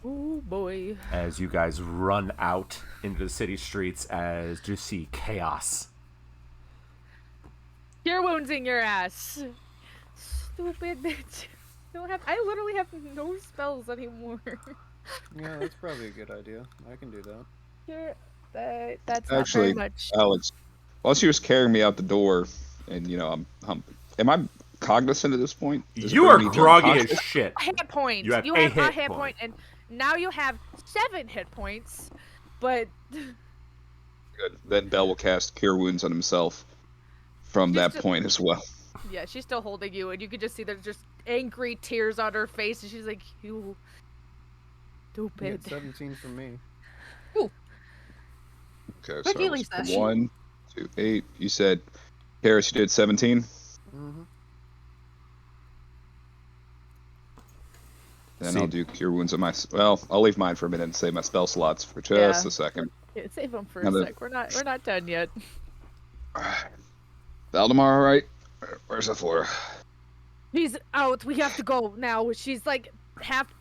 Oh boy. As you guys run out into the city streets, as you see chaos. Cure wounds in your ass. Stupid bitch. I literally have no spells anymore. Yeah, that's probably a good idea. I can do that. Cure. That's Actually, not very much. Alex, while she was carrying me out the door, and am I cognizant at this point? Does You are Bernie turn groggy as conscious? shit. Hit points. You have a have hit a hit point. point, and now you have 7 hit points. But Good. Then Bell will cast Cure Wounds on himself from Just that to- point as well. Yeah, she's still holding you, and you can just see there's just angry tears on her face, and she's like, "You You stupid." get 17 from me. Okay, Quick so healing it's session. 1, 2, 8. You said, Harris, you did 17? Mm-hmm. Then See- I'll do cure wounds on my. Well, I'll leave mine for a minute and save my spell slots for just Yeah. a second. Yeah, save them for Now a the- sec. We're not done yet. Valdemar, all right? Where's the floor? She's out. We have to go now. She's like half,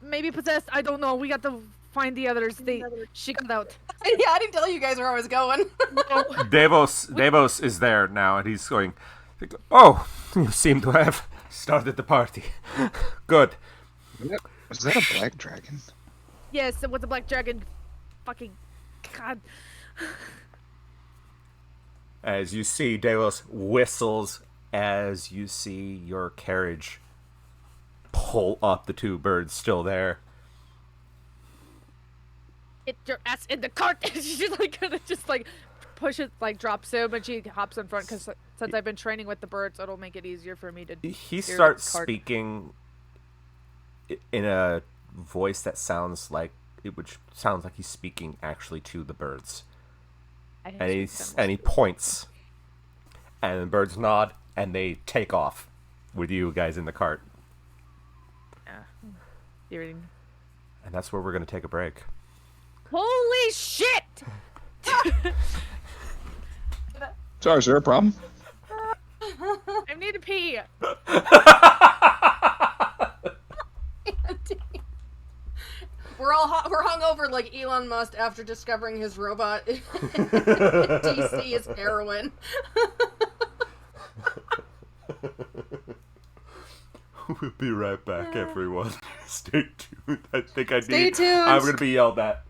maybe possessed. I don't know. We got to find the others. She got out. Yeah, I didn't tell you guys where I was going. No. Davos is there now, and he's going, "Oh, you seem to have started the party. Good." Was that a black dragon? Yes, with the black dragon. Fucking God. As you see, Davos whistles as you see your carriage pull up, the two birds still there. Get your ass in the cart. She's like gonna just like push it, like drops him, and she hops in front because since I've been training with the birds, it'll make it easier for me to. He steer the starts cart. speaking in a voice that sounds like he's speaking actually to the birds. And he points, and the birds nod, and they take off with you guys in the cart. Yeah. And that's where we're going to take a break. Holy shit! Sorry, is there a problem? I need to pee. We're hungover like Elon Musk after discovering his robot DC is heroin. We'll be right back, everyone. Stay tuned. I think Stay tuned. I'm going to be yelled at.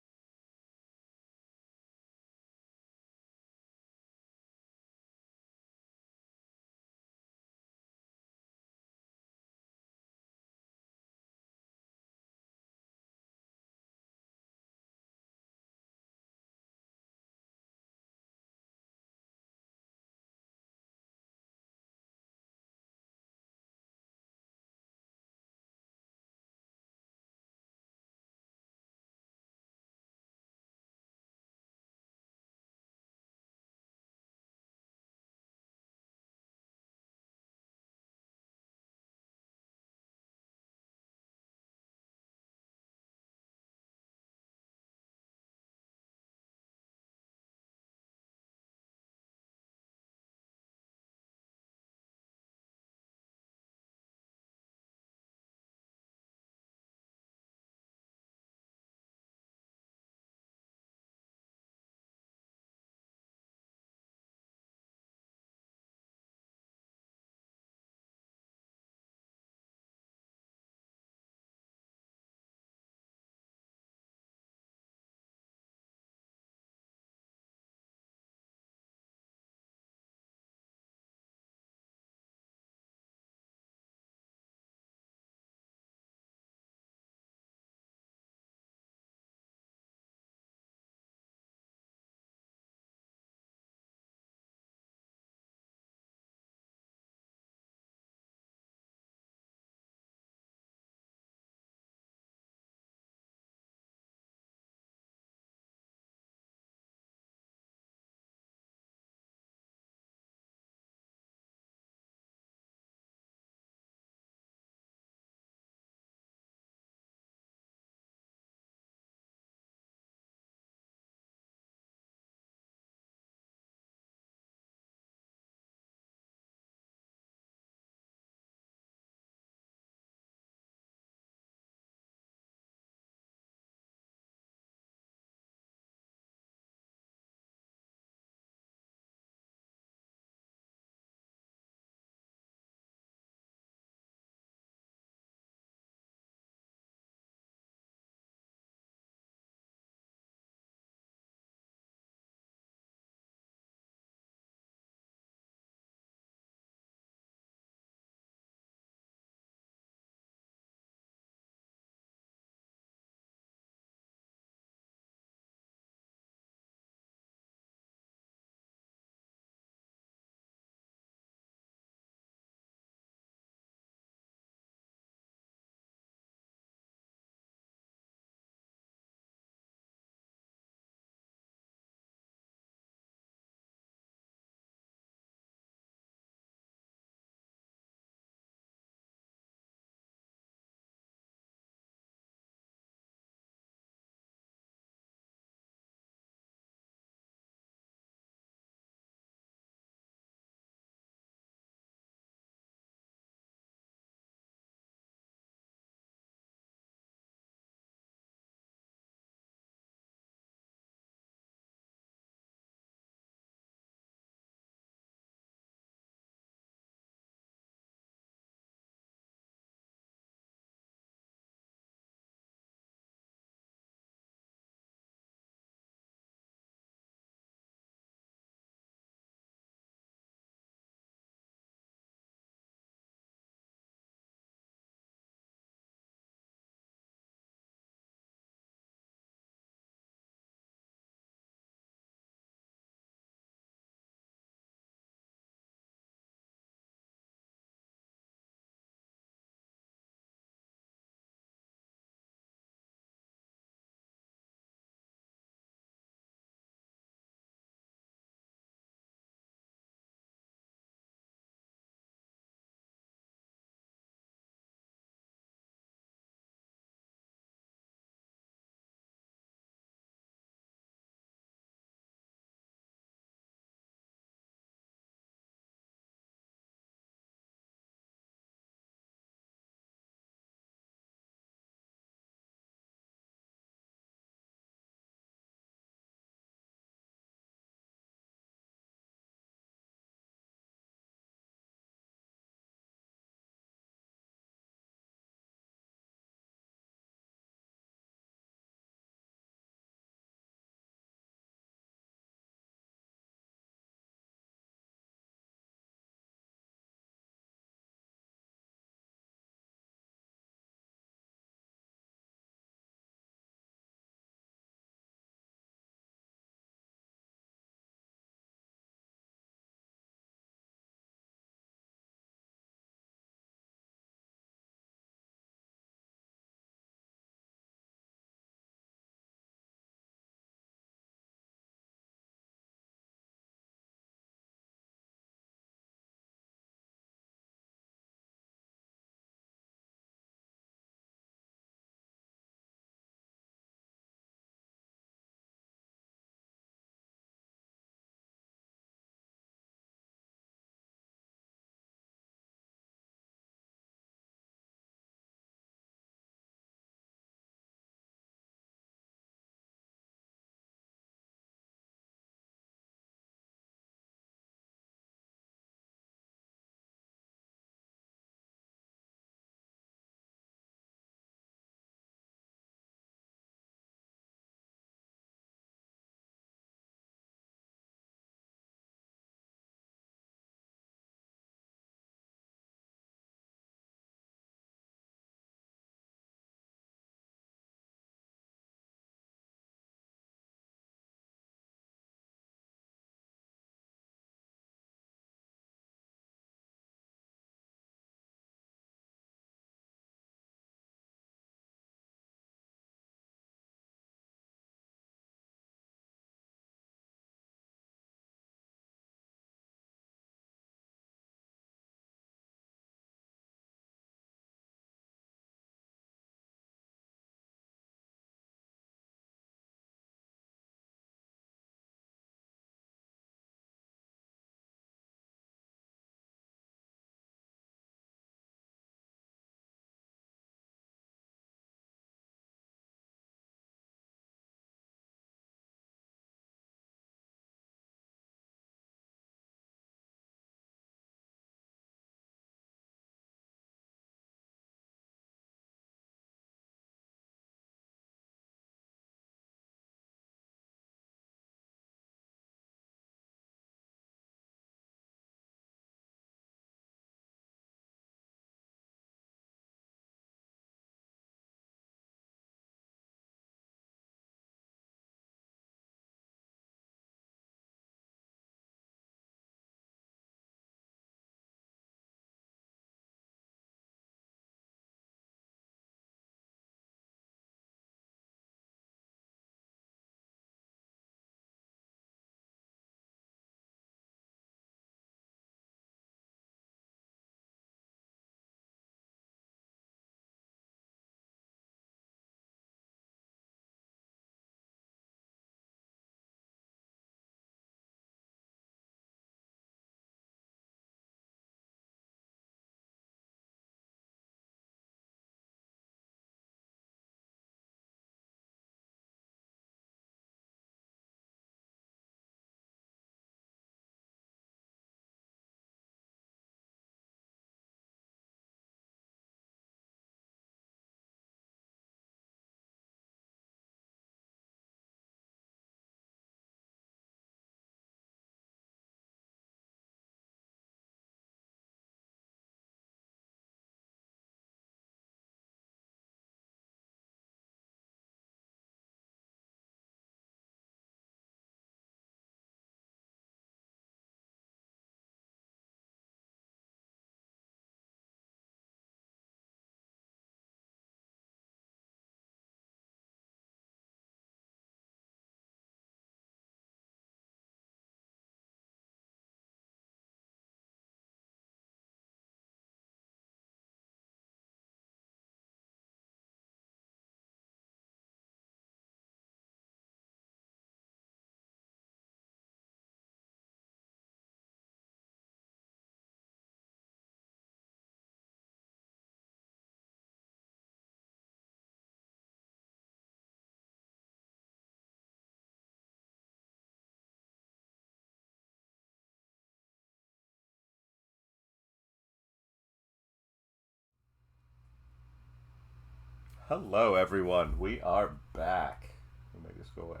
Hello, everyone. We are back. Let me make this go away.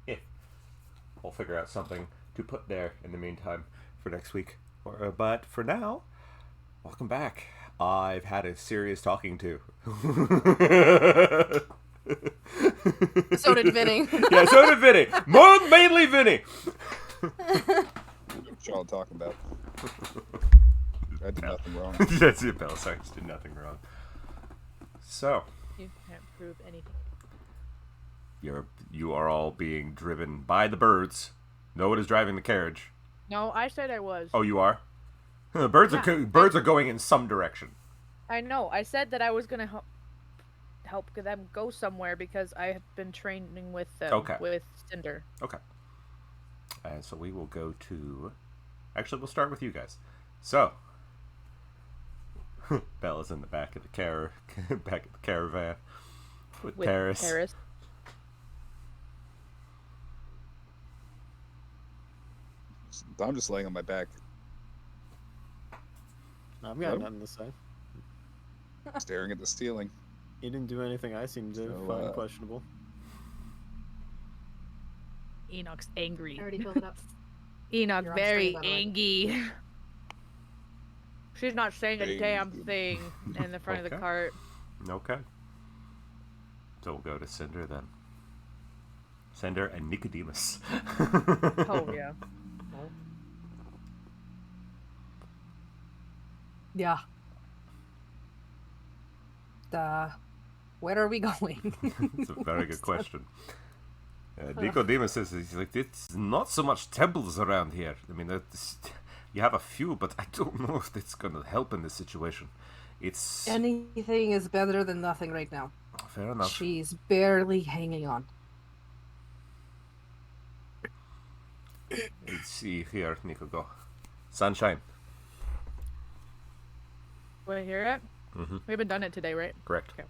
Yeah. We'll figure out something to put there in the meantime for next week. But for now, welcome back. I've had a serious talking to. So did Vinny. Yeah, so did Vinny. Mainly Vinny. What y'all talking about? I did nothing wrong. That's it, Belisarius did nothing wrong. So, You can't prove anything. you are all being driven by the birds. No one is driving the carriage. No, I said I was. Oh, you are? Birds are going in some direction. I know. I said that I was gonna help them go somewhere because I have been training with them. Okay. With Cinder. Okay. And so we will go to... Actually, we'll start with you guys. So, Bella's in the back of the caravan with Paris. I'm just laying on my back, I've got Nope. nothing to say. staring at the ceiling. He didn't do anything I seem to So, find questionable. Enoch's angry. I already filled it up. Enoch You're on very screen, by the way. angry. She's not saying a damn Angry. thing in the front of the Okay. cart. Okay. So we'll go to Cinder then. Cinder and Nicodemus. Oh yeah. Yeah. Where are we going? It's a very good question. Nicodemus says, he's like, it's not so much temples around here. I mean, you have a few, but I don't know if it's going to help in this situation. It's... Anything is better than nothing right now. Fair enough. She's barely hanging on. Let's see here, Nico, go. Sunshine. Want to hear it? Mhm. We haven't done it today, right? Correct. Okay.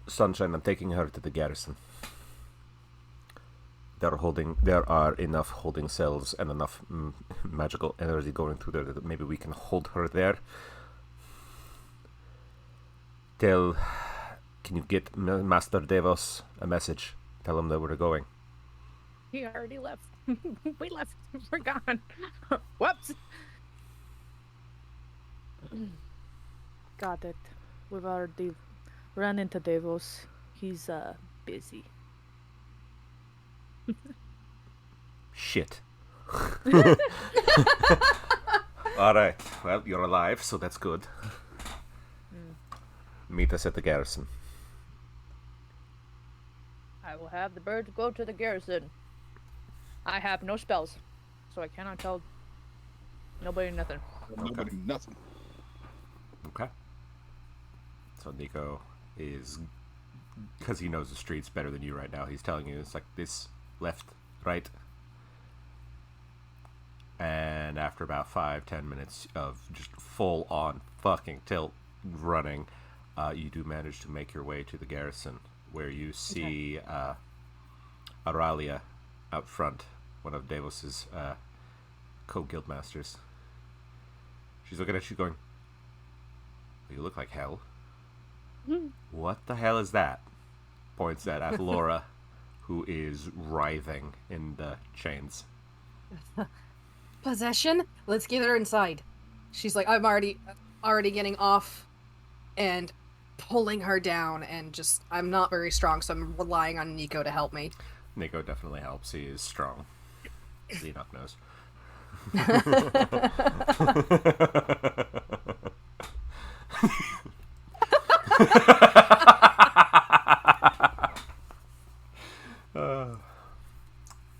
Sunshine, I'm taking her to the garrison. There are enough holding cells and enough magical energy going through there that maybe we can hold her there. Can you get Master Devos a message? Tell him that we're going. He already left. We left. We're gone. Whoops. Got it. We've already run into Devos. He's busy. Shit. Alright, well, you're alive, so that's good. Meet us at the garrison. I will have the birds go to the garrison. I have no spells, so I cannot tell nobody nothing. Nobody, nothing. Okay. So Nico is, because he knows the streets better than you right now, he's telling you it's like this, left, right. And after about 5-10 minutes of just full on fucking tilt running, you do manage to make your way to the garrison, where you see Auralia out front, one of Davos's co-guildmasters. She's looking at you going, "You look like hell." "What the hell is that?" Points at Athalora, who is writhing in the chains. Possession? Let's get her inside. She's like, I'm already getting off and pulling her down, and just, I'm not very strong, so I'm relying on Nico to help me. Nico definitely helps. He is strong. As Enoch knows.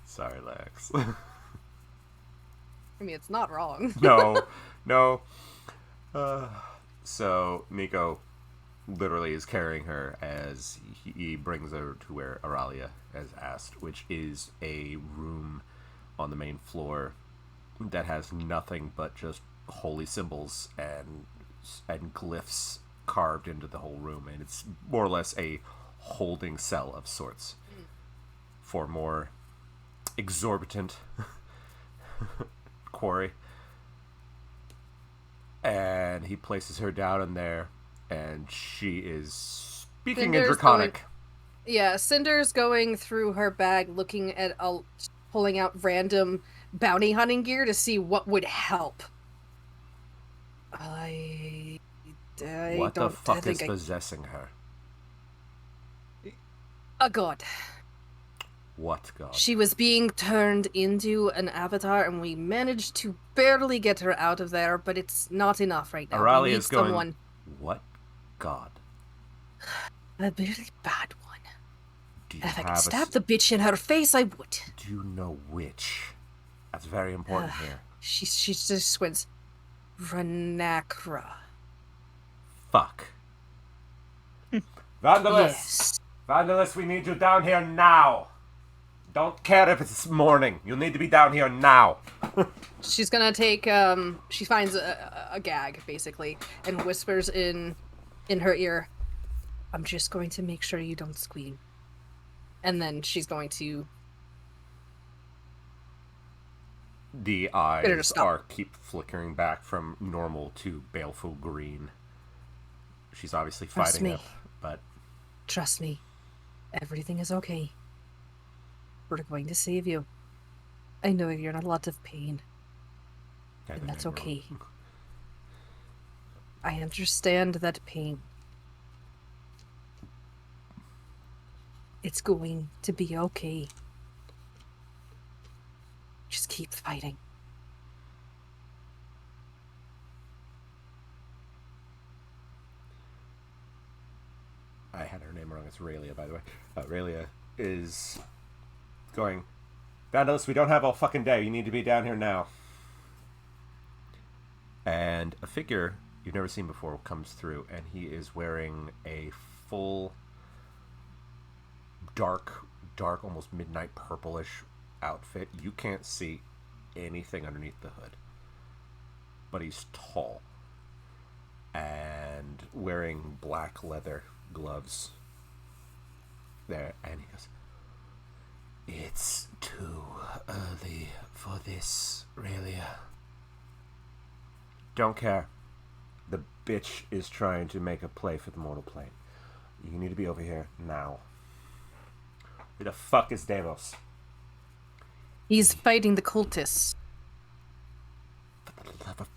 Sorry, Lex. I mean, it's not wrong. No. So Nico literally is carrying her as he brings her to where Auralia has asked, which is a room on the main floor that has nothing but just holy symbols and glyphs carved into the whole room, and it's more or less a holding cell of sorts for more exorbitant quarry. And he places her down in there, and she is speaking in Cinder's Draconic. Yeah, Cinder's going through her bag, looking at pulling out random bounty hunting gear to see what would help. I What the don't fuck think is possessing her? a god. What god? She was being turned into an avatar, and we managed to barely get her out of there, but it's not enough right now. We Aurelia need is going, someone. what god? A really bad one. Do you If I could have stab the bitch in her face, I would. Do you know which? That's very important here. She just squints. Renacra. Fuck. Vandalus! Yes. Vandalus, we need you down here now! Don't care if it's morning. You need to be down here now. She's gonna take, she finds a gag, basically, and whispers in her ear, I'm just going to make sure you don't scream. And then she's going to... The Better to eyes stop. keep flickering back from normal to baleful green. She's obviously Trust fighting me. up, but Trust me. Everything is okay. We're going to save you. I know you're in a lot of pain, I and think that's I know. okay. I understand that pain. It's going to be okay. Just keep fighting. I had her name wrong. It's Raylia, by the way. Raylia is going, Vandalus, we don't have all fucking day. You need to be down here now. And a figure you've never seen before comes through, and he is wearing a full dark, almost midnight purplish outfit. You can't see anything underneath the hood. But he's tall and wearing black leather gloves there, and he goes, it's too early for this, Raylia. Don't care. The bitch is trying to make a play for the mortal plane. You need to be over here now. Who the fuck is Davos? He's fighting the cultists. For the love of...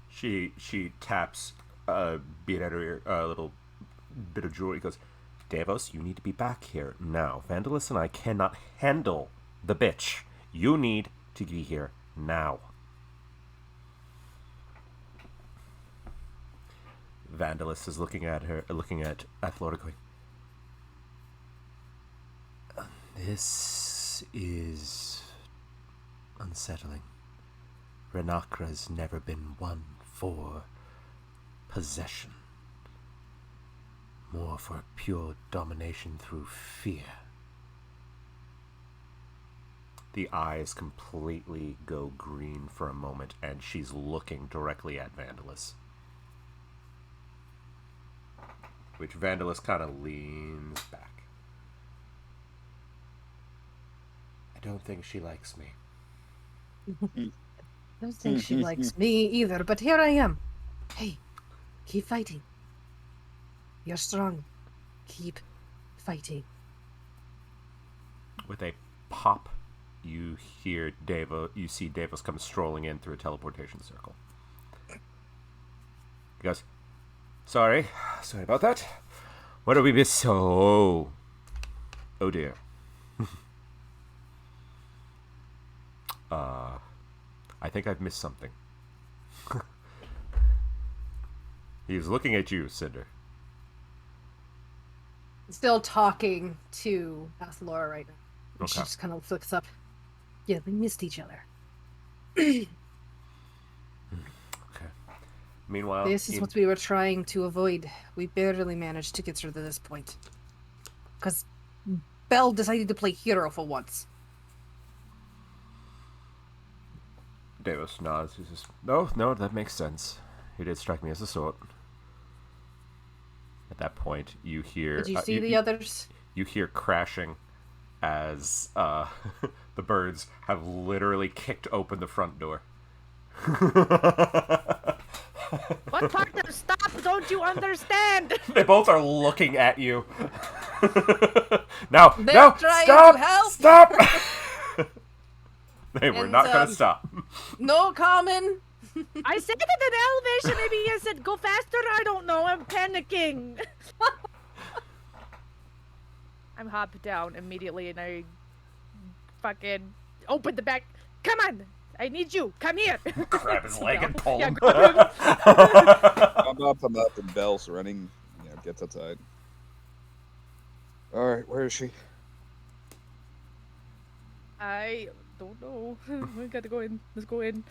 She taps a bead at her ear, a little bit of jewelry. Goes, Davos, you need to be back here now. Vandalus and I cannot handle the bitch. You need to be here now. Vandalus is looking at Florida going, this is unsettling. Renacra's never been one for possession. More for pure domination through fear. The eyes completely go green for a moment, and she's looking directly at Vandalus. Which Vandalus kind of leans back. I don't think she likes me. I don't think she likes me either, but here I am. Hey, keep fighting. You're strong. Keep fighting. With a pop, you see Davos come strolling in through a teleportation circle. He goes, Sorry about that. What did we miss? Oh dear. I think I've missed something. He was looking at you, Cinder. Still talking to Athlora right now. And She Okay. just kind of looks up. Yeah, they missed each other. Okay. Meanwhile, This is what we were trying to avoid. We barely managed to get her to this point. Because Belle decided to play hero for once. Davos nods. He says, No, that makes sense. He did strike me as a sort. At that point, you hear... Did you see the others? You hear crashing as the birds have literally kicked open the front door. What part of stop don't you understand? They both are looking at you. No, They're no, trying stop, to help. stop. They were And, not going to stop. No common. I said it in Elvish, and maybe I said go faster. I don't know. I'm panicking. I'm hopped down immediately, and I fucking open the back. Come on, I need you. Come here. Grab his leg and pull Yeah, him. grab him. I'm up, and Belle's running. Gets outside. All right, where is she? I don't know. We gotta go in. Let's go in.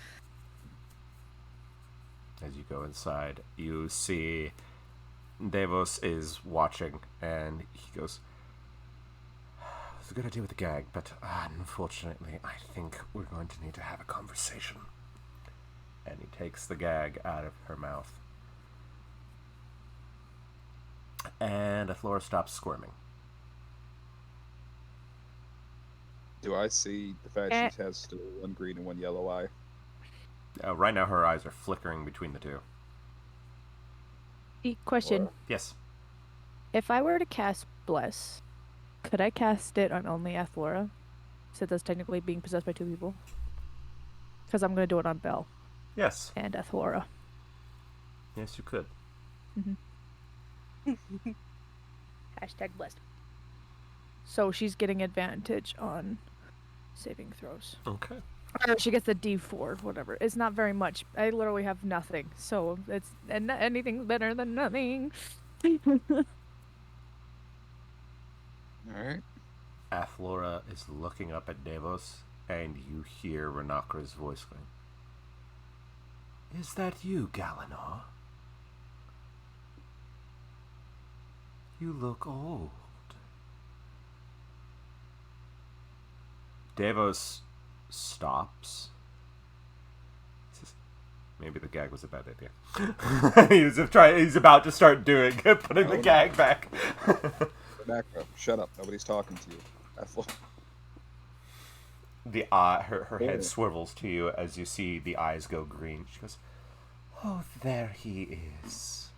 As you go inside, you see Davos is watching, and he goes, "It's a good idea with the gag, but unfortunately, I think we're going to need to have a conversation." And he takes the gag out of her mouth. And Athlora stops squirming. Do I see the fact she has still one green and one yellow eye? Right now, her eyes are flickering between the two. Question. Yes. If I were to cast Bless, could I cast it on only Athlora? So that's technically being possessed by two people. Because I'm going to do it on Belle Yes. and Athlora. Yes, you could. Hashtag blessed. So she's getting advantage on saving throws. Okay. Or she gets a D4, whatever. It's not very much. I literally have nothing. So it's and anything's better than nothing. All right. Athlora is looking up at Davos, and you hear Renakra's voice going, "Is that you, Galanor? You look old." Davos stops. Says, maybe the gag was a bad idea. He's about to start putting the gag back. Renakra, shut up. Nobody's talking to you. Her head swivels to you as you see the eyes go green. She goes, "Oh, there he is,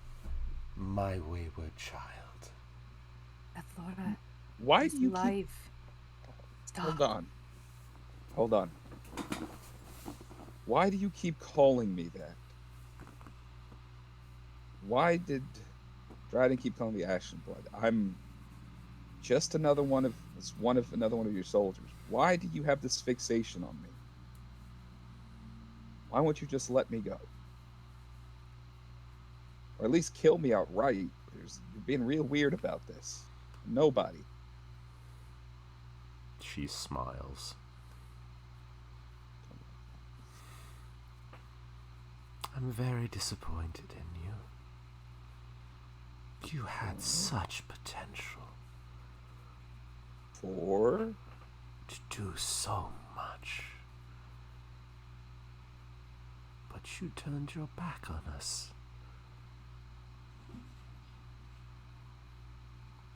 my wayward child." Athlora, Why he's do you keep... alive. Stop. Hold on. Why do you keep calling me that? Why did Dryden keep calling me Ashen Blood? I'm just another one of your soldiers. Why do you have this fixation on me? Why won't you just let me go? Or at least kill me outright. You're being real weird about this. Nobody. She smiles. "I'm very disappointed in you. You had such potential For? to do so much. But you turned your back on us."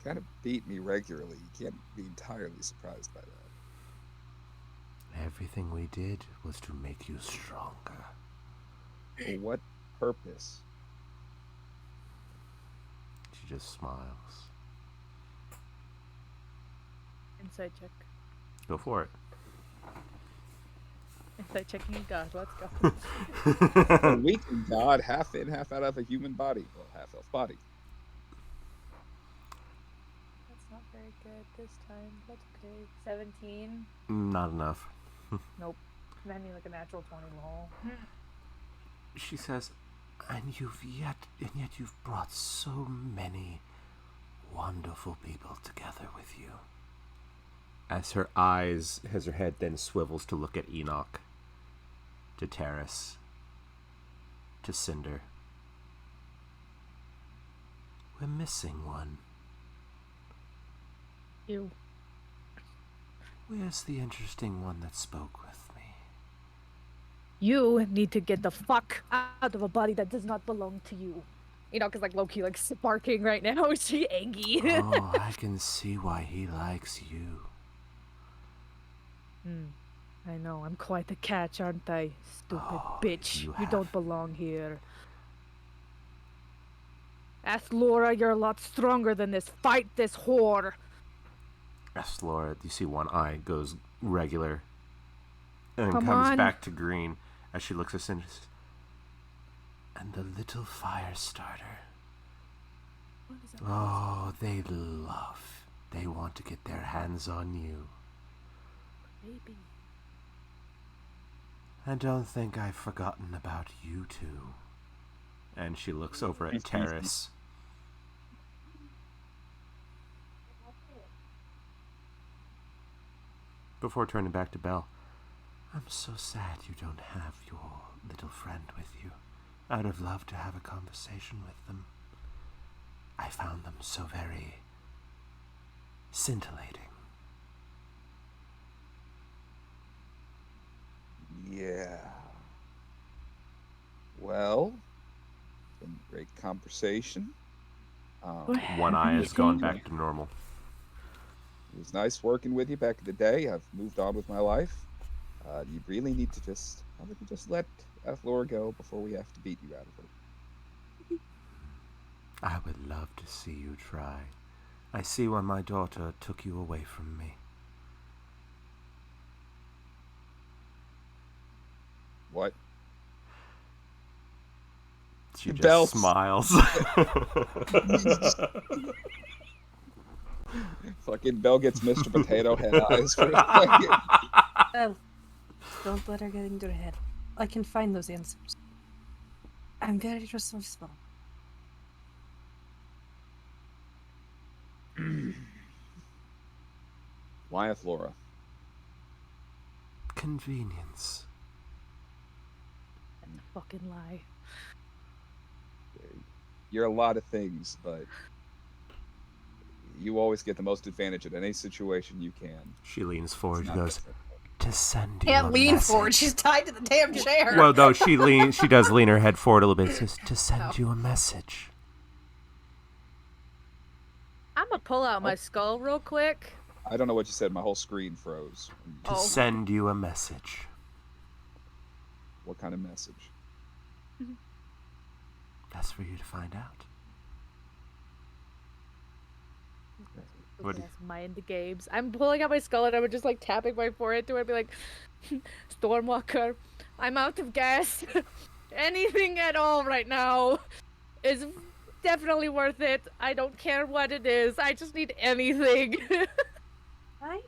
Kind of beat me regularly. You can't be entirely surprised by that. Everything we did was to make you stronger. For what purpose? She just smiles. Insight check. Go for it. Insight checking God. Let's go. A weakened god, half in, half out of a human body. Well, half elf body. That's not very good this time. That's okay. 17. Not enough. Nope. I mean like a natural 20 lol. She says, and yet you've brought so many wonderful people together with you. As her head then swivels to look at Enoch, to Terrace, to Cinder. We're missing one. You. Where's the interesting one that spoke with me? You need to get the fuck out of a body that does not belong to you. You know, because like Loki like sparking right now. Is she angry? Oh, I can see why he likes you. I know, I'm quite the catch, aren't I? Stupid Oh, bitch. you You don't have- belong here. Ask Laura, you're a lot stronger than this. Fight this whore! Yes, Laura, you see one eye goes regular and then Come comes on. back to green as she looks at Cinder. And the little fire starter. Oh, they love. They want to get their hands on you. Baby. I don't think I've forgotten about you two. And she looks over at Terrace. Before turning back to Belle, I'm so sad you don't have your little friend with you. I'd have loved to have a conversation with them. I found them so very scintillating. Yeah. Well, been a great conversation. One eye has gone back to normal. It was nice working with you back in the day. I've moved on with my life. You really need to probably just let Athlora go before we have to beat you out of her. I would love to see you try. I see why my daughter took you away from me. What? She just Belle- smiles. Fucking Belle gets Mr. Potato Head eyes for a second. Belle, don't let her get into her head. I can find those answers. I'm very resourceful. Why Athlora? Convenience. That's a fucking lie. You're a lot of things, but you always get the most advantage in any situation you can. She leans forward It's and not goes, different. to send you Can't a lean message. forward. She's tied to the damn chair. Well, no, she does lean her head forward a little bit. Says, to send Oh. you a message. I'm gonna pull out my skull real quick. I don't know what you said. My whole screen froze. To Oh. send you a message. What kind of message? That's for you to find out. What do you- Yes, mind games. I'm pulling out my skull and I'm just like tapping my forehead to it and be like, Stormwalker, I'm out of gas. Anything at all right now is definitely worth it. I don't care what it is. I just need anything.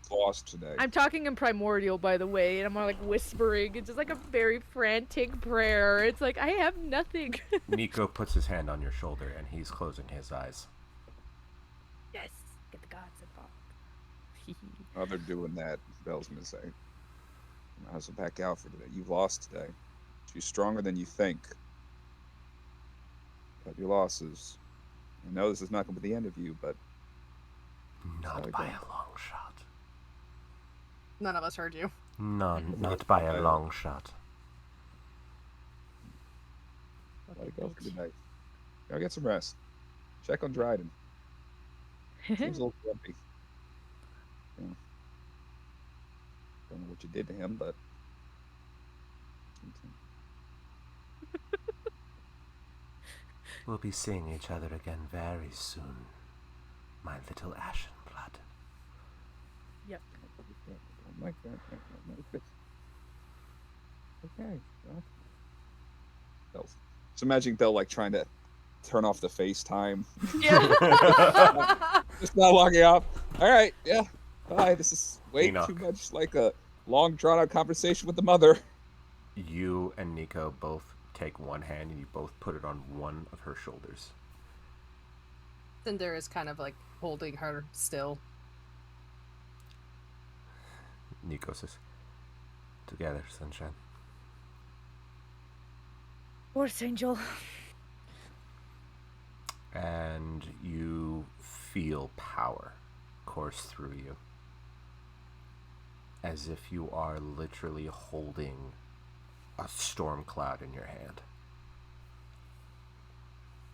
Lost today. I'm talking in primordial, by the way, and I'm more like whispering. It's just like a very frantic prayer. It's like, I have nothing. Nico puts his hand on your shoulder and he's closing his eyes. Yes, get the gods involved. Oh, they're doing that. Belle's gonna say. I have to back out for today. You've lost today. She's stronger than you think. But your losses. I know this is not gonna be the end of you, but Not Sorry, by Ben. a long shot. None of us heard you. None, not by a long shot. let it go for today. Go get some rest. Check on Dryden. Seems a little grumpy. Yeah. Don't know what you did to him, but We'll be seeing each other again very soon, my little ashen blood. Yep. don't like that. I don't like this. Okay. Well, just imagining Belle like trying to turn off the FaceTime. Yeah. Just not logging off. All right. Yeah. Bye. This is way Enoch. too much like a long drawn out conversation with the mother. You and Nico both take one hand and you both put it on one of her shoulders. Cinder is kind of like holding her still. Nico says, together, sunshine. Force Angel. And you feel power course through you. As if you are literally holding a storm cloud in your hand.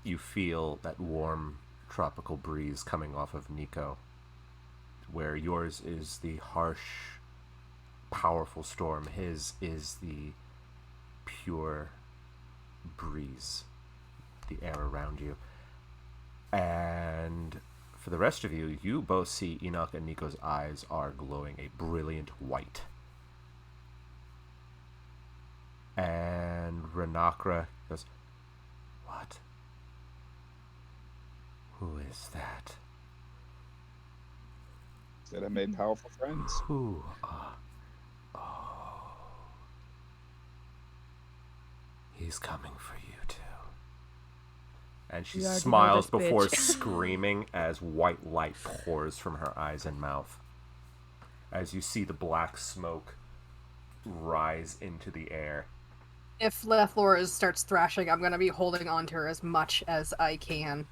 You feel that warm tropical breeze coming off of Nico, where yours is the harsh powerful storm. His is the pure breeze, the air around you. And for the rest of you, you both see Enoch and Nico's eyes are glowing a brilliant white. And Renakra goes, "What? Who is that? Said I made powerful friends. Who are... Oh. He's coming for you, too." And she We already know smiles this before bitch. screaming as white light pours from her eyes and mouth. As you see the black smoke rise into the air. If Leflora starts thrashing, I'm gonna be holding on to her as much as I can.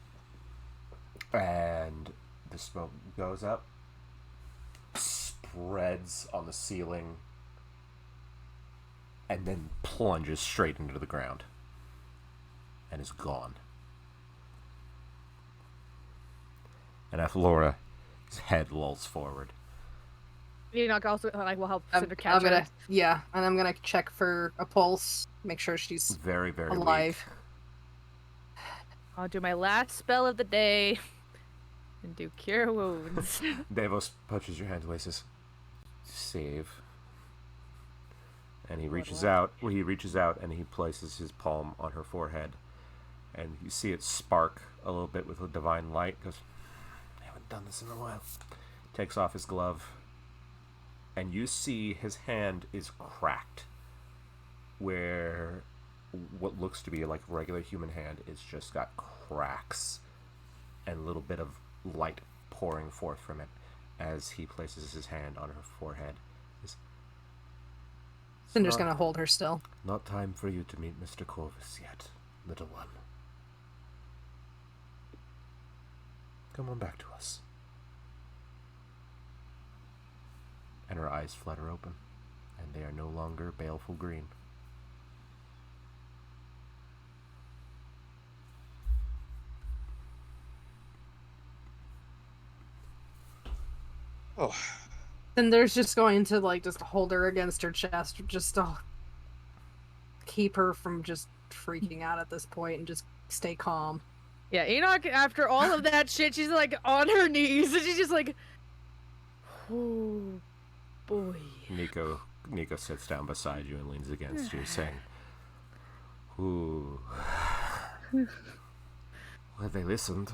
And the smoke goes up, spreads on the ceiling, and then plunges straight into the ground. And is gone. And Laura's head lolls forward. Enoch also will help I'm Cinder catch her. gonna, yeah, and I'm gonna check for a pulse, make sure she's Very, very alive. I'll do my last spell of the day and do Cure Wounds. weak. Davos touches your hand away, says, "Save." And he reaches out. Well, he reaches out and he places his palm on her forehead. And you see it spark a little bit with a divine light. Goes, "I haven't done this in a while." Takes off his glove. And you see his hand is cracked. Where what looks to be like a regular human hand is just got cracks. And a little bit of light pouring forth from it. As he places his hand on her forehead. Cinder's not- gonna hold her still. "Not time for you to meet Mr. Corvus yet, little one. Come on back to us." And her eyes flutter open, and they are no longer baleful green. Oh, Cinder's just going to just hold her against her chest, just to keep her from just freaking out at this point and just stay calm. Yeah, Enoch, after all of that shit, she's like on her knees and she's just like, oh boy. Nico sits down beside you and leans against you, saying, "Ooh. Well, they listened."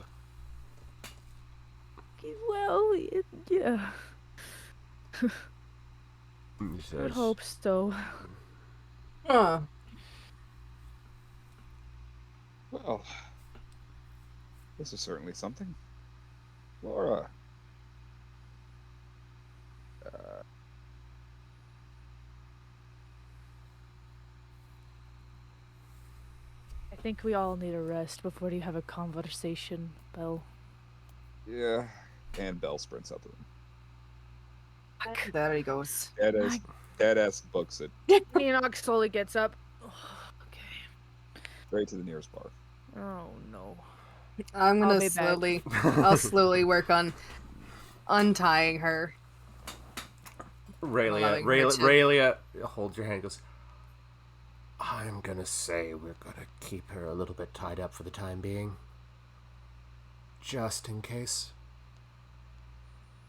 Well, yeah, He I would says, hope so. Huh. well, this is certainly something. Laura. I think we all need a rest before you have a conversation, Belle. Yeah. And Belle sprints out the room. There he goes. Deadass books it Enoch slowly gets up. Okay. straight to the nearest bar. Oh no. I'm I'll gonna be back. I'll slowly work on untying her. Allowing her to- Raylia holds your hand and goes, "I'm gonna say we're gonna keep her a little bit tied up for the time being. Just in case.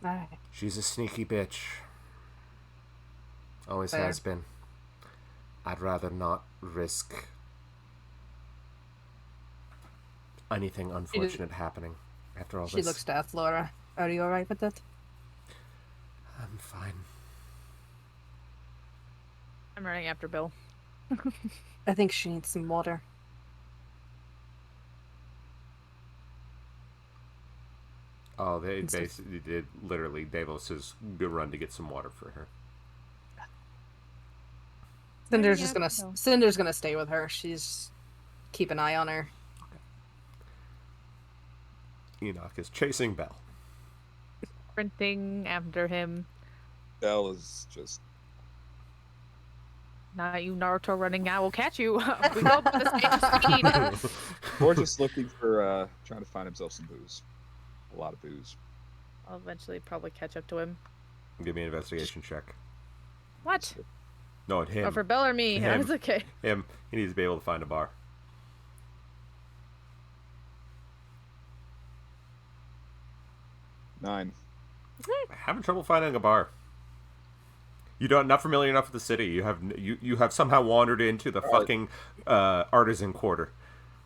Alright. She's a sneaky bitch. Always Fair. has been. I'd rather not risk anything unfortunate happening after all She this. looks to Flora. Are you alright with that? I'm fine. I'm running after Bill. I think she needs some water. Oh, they It's just- basically did literally Davos is go run to get some water for her. Cinder's Yeah, just gonna no. Cinder's gonna stay with her. She's keep an eye on her. Enoch is chasing Belle. Sprinting after him. Belle is just Not you, Naruto running. I will catch you. We go by the same speed. or just looking for trying to find himself some booze. A lot of booze. I'll eventually probably catch up to him. Give me an investigation check. What? No, him. Oh, for Belle or me? Him. That's okay. Him. He needs to be able to find a bar. 9. Having trouble finding a bar. You don't not familiar enough with the city. You have somehow wandered into the fucking artisan quarter.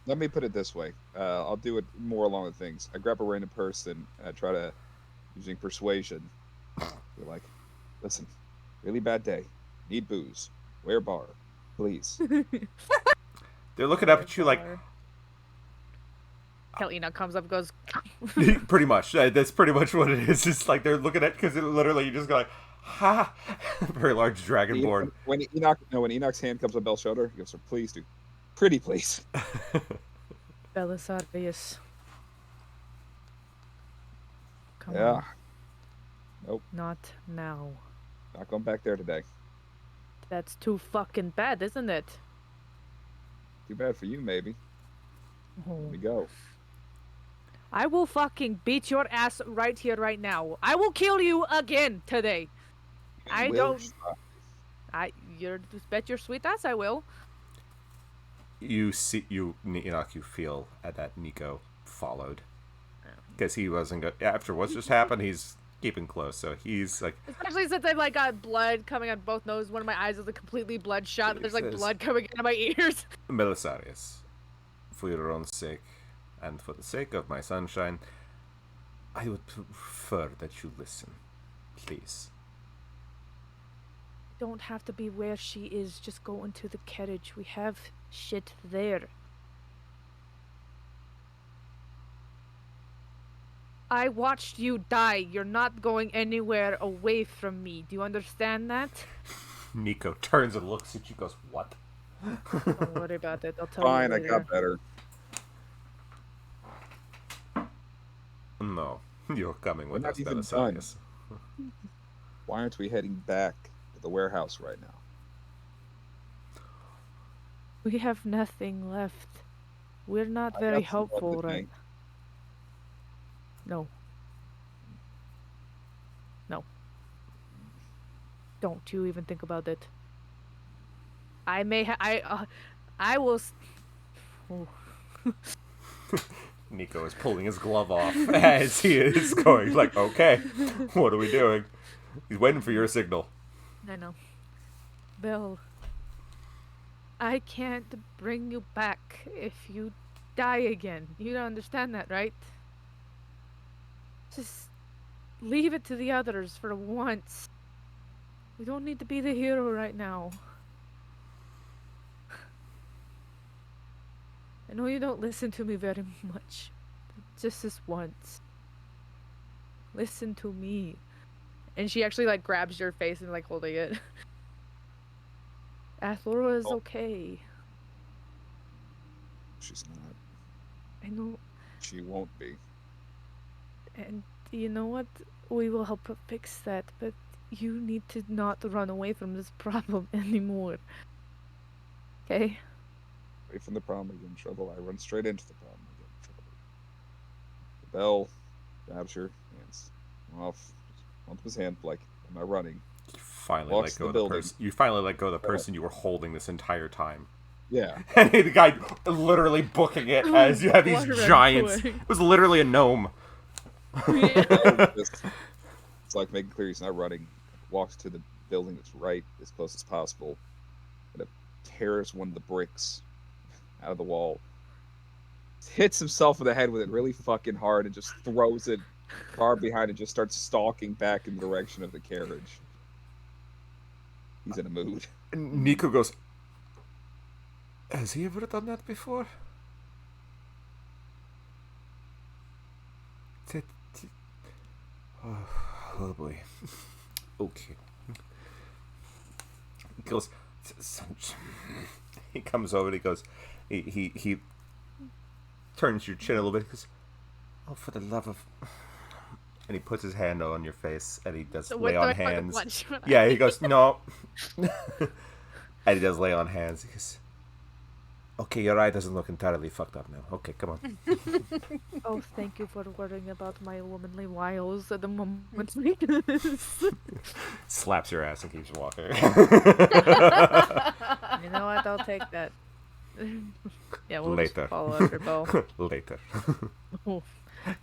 Let me put it this way. I'll do it more along the things. I grab a random person, try to, using persuasion, be like, listen, really bad day. Need booze. Where bar? Please. They're looking up at you like, Hell, Enoch comes up and goes, pretty much. That's pretty much what it is. It's like they're looking at, because literally you just go like, ha! Very large dragonborn. When Enoch's hand comes on Belle's shoulder, he goes, please do. Pretty please. Belisarius. Come Yeah. on. Nope. Not now. Not going back there today. That's too fucking bad, isn't it? Too bad for you, maybe. Oh. Here we go. I will fucking beat your ass right here, right now. I will kill you again today. I don't. You're bet your sweet ass I will. You Enoch, you feel that Nico followed. Because he wasn't good. After what's just happened, he's keeping close. So he's like, Especially since I've like got blood coming on both noses. One of my eyes is completely bloodshot. There's like blood coming out of my ears. Belisarius, for your own sake, and for the sake of my sunshine, I would prefer that you listen. Please. Don't have to be where she is. Just go into the carriage. We have shit there. I watched you die. You're not going anywhere away from me. Do you understand that? Nico turns and looks at you, goes, what? Don't worry about it. I'll tell Fine, you I later. got better. No, you're coming with We're not us, even Belisarius. Why aren't we heading back to the warehouse right now? We have nothing left. We're not I very got some blood helpful with right me. No. No. Don't you even think about it. I may I will oh. Nico is pulling his glove off as he is going, like, okay, what are we doing? He's waiting for your signal. I know. Bill, I can't bring you back if you die again. You don't understand that, right? Just leave it to the others for once. We don't need to be the hero right now. I know you don't listen to me very much, but just this once. Listen to me. And she actually like grabs your face and like holding it. Athora is okay. She's not. I know. She won't be. And you know what? We will help her fix that, but you need to not run away from this problem anymore. Okay? Away from the problem, I get in trouble. I run straight into the problem. I get in trouble. Belle grabs her hands off onto his hand, like, am I running? You finally Walks let go the of the building. person. You finally let go of the person you were holding this entire time. Yeah. And the guy literally booking it as you have these Water giants. running It was literally a gnome. It's like making clear he's not running. Walks to the building that's right as close as possible, and it tears one of the bricks out of the wall. Hits himself in the head with it really fucking hard and just throws it far behind and just starts stalking back in the direction of the carriage. He's in a mood. And Nico goes, has he ever done that before? Oh boy. Okay. He goes, he comes over and he goes, he turns your chin a little bit. He goes, oh, for the love of... And he puts his hand on your face and he does So lay what do on I fucking hands. punch when I- Yeah, he goes, no. And he does lay on hands. He goes, Okay, your eye doesn't look entirely fucked up now. Okay, come on. Oh, thank you for worrying about my womanly wiles at the moment like this. Slaps your ass and keeps walking. You know what? I'll take that. Yeah, we'll just Later. follow after Bo. Later. Oof.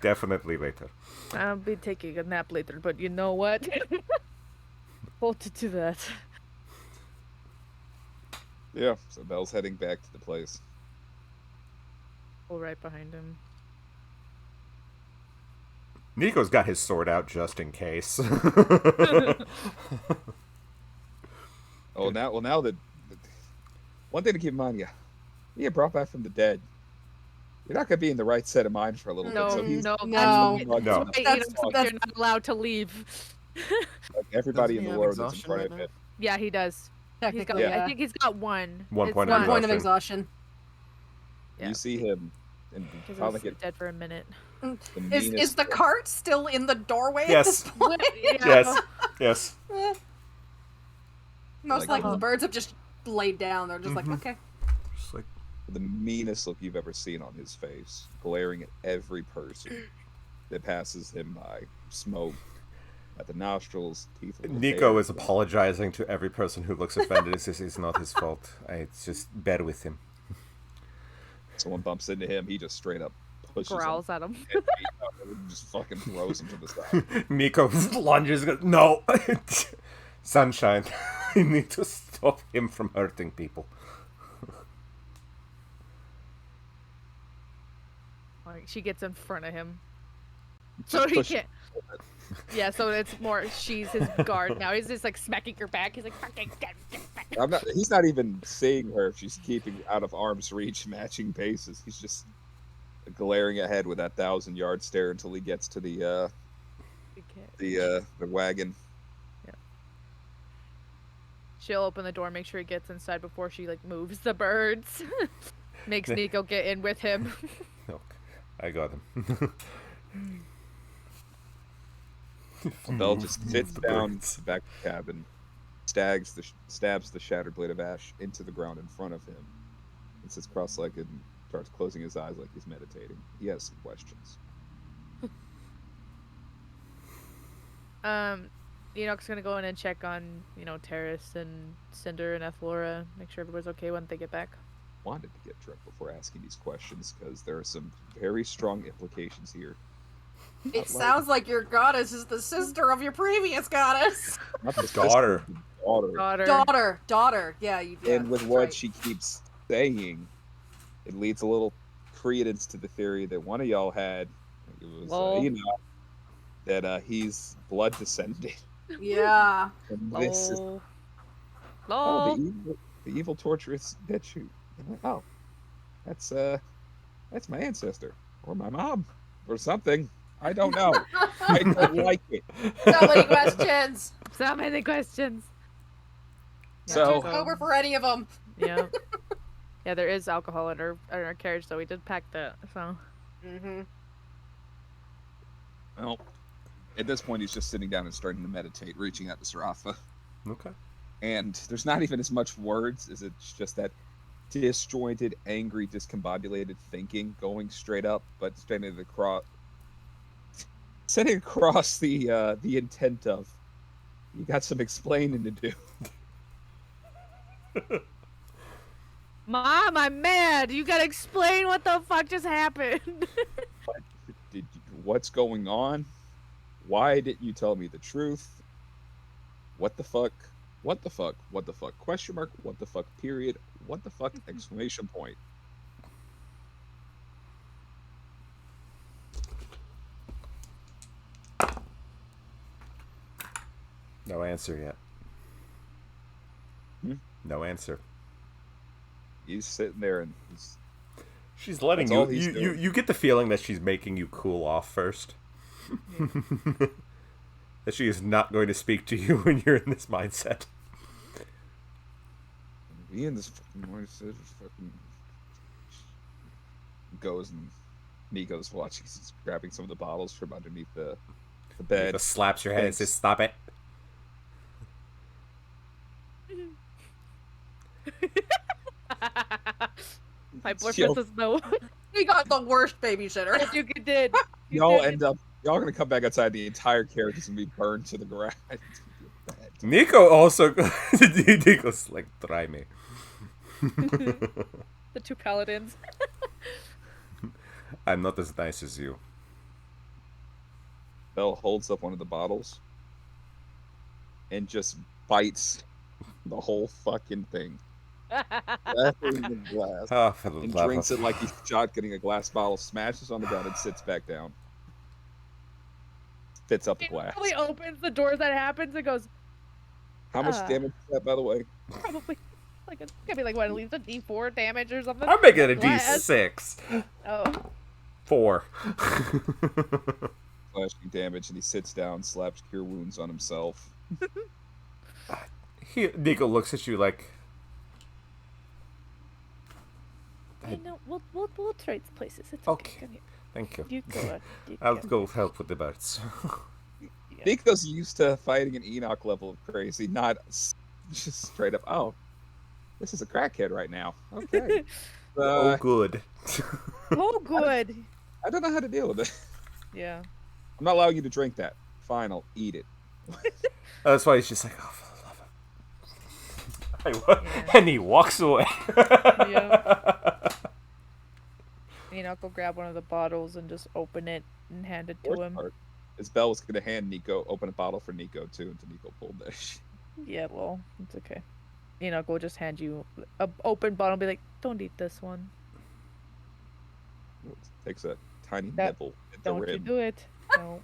Definitely later. I'll be taking a nap later, but you know what? Hold to that. Yeah. So Belle's heading back to the place. Go right behind him. Nico's got his sword out just in case. Oh, now that one thing to keep in mind, yeah, you get brought back from the dead. You're not gonna be in the right set of mind for a little bit. So he's No. No. That's That's- you're not allowed to leave. like everybody Doesn't in he the have world is in exhaustion front right of now? him. Yeah, he does. He's got, Technically, Yeah. I think he's got one. 1 It's point One of point of exhaustion. exhaustion. Yeah. You see him, and Because probably he's get dead for a minute. the Is meanest the cart still in the doorway Yes. at this point? Yes. Yes. Most Like- likely the birds have just laid down. They're just like, okay. Just like, the meanest look you've ever seen on his face, glaring at every person that passes him by. Smoke at the nostrils, teeth. in the Nico tail. is apologizing to every person who looks offended. It's not his fault. It's just bear with him. Someone bumps into him, he just straight up pushes Growls at him. him, and just fucking throws him to the side. Nico lunges. Goes, no, Sunshine. You need to stop him from hurting people. Like, she gets in front of him. Just So he push- can't. Yeah, so it's more she's his guard now. He's just like smacking her back. He's like, fucking get back. He's not even seeing her. She's keeping out of arm's reach, matching paces. He's just glaring ahead with that 1,000-yard stare until he gets to the wagon. She'll open the door, make sure he gets inside before she like moves the birds. Makes Nico get in with him. Okay, I got him. Belle just sits The down birds. back of the cabin, stabs the shattered blade of ash into the ground in front of him, and sits cross-legged and starts closing his eyes like he's meditating. He has some questions. Enoch's gonna go in and check on, Terrace and Cinder and Ethlora, make sure everyone's okay when they get back. Wanted to get drunk before asking these questions because there are some very strong implications here. It sounds like your goddess is the sister of your previous goddess. Not the Daughter. sister, the daughter. Daughter. Yeah, yeah. And with that's what right. she keeps saying, it leads a little credence to the theory that one of y'all had. It was, Lol. that he's blood descended. Yeah. And this is Lol. oh, Lol. the evil torturous dead shoot. Oh, that's my ancestor or my mom or something. I don't know. I don't like it. So many questions. So many questions. So- Too sober for any of them. Yeah. Yeah, there is alcohol in our carriage, though. We did pack that, so. Mm-hmm. Well, at this point, he's just sitting down and starting to meditate, reaching out to Sarafa. Okay. And there's not even as much words as it's just that disjointed, angry, discombobulated thinking going straight up, but sending across the intent of you got some explaining to do. Mom, I'm mad. You gotta explain what the fuck just happened. What's going on? Why didn't you tell me the truth? What the fuck? What the fuck? What the fuck? Question mark. What the fuck? Period. What the fuck? Exclamation point. No answer yet. Hmm? No answer. He's sitting there and he's She's letting That's you. all he's You doing. get the feeling that she's making you cool off first. That she is not going to speak to you when you're in this mindset. he in this fucking voice fucking goes and Nico's watching. He's grabbing some of the bottles from underneath the bed. Just slaps your head and says, "Stop it." My boyfriend says no. We got the worst babysitter. Yes, you did. You Y'all did. end up. Y'all gonna come back outside. The entire character's gonna be burned to the ground. Nico also. Nico's like, try me. The two paladins. I'm not as nice as you. Belle holds up one of the bottles and just bites the whole fucking thing. Laughing in the glass. Oh, for the And love drinks of... it like he's shotgunning a glass bottle, smashes on the ground, and sits back down. Spits up the He glass. probably opens the doors that happens and goes, How much damage is that, by the way? probably like it's gonna be like what, at least a D4 damage or something. I'm making it a Glass. D6. Oh, 4. Slashing damage, and he sits down, slaps cure wounds on himself. Nico looks at you like, you know, we'll trade places. It's Okay. okay. Come here. thank you. You go. You I'll go. go help with the birds. Nico's used to fighting an Enoch level of crazy, not just straight up, oh, this is a crackhead right now. Okay. Oh, good. Oh, good. I don't know how to deal with it. Yeah. I'm not allowing you to drink that. Fine, I'll eat it. That's why he's just like, oh, for the love of... And he walks away. Enoch will grab one of the bottles and just open it and hand it to Worst him. part is Belle was going to hand Nico, open a bottle for Nico, too, until Nico pulled that shit. Yeah, well, it's okay. Enoch will just hand you a open bottle and be like, don't eat this one. Takes a tiny That- nibble at the Don't you rim. do it. No.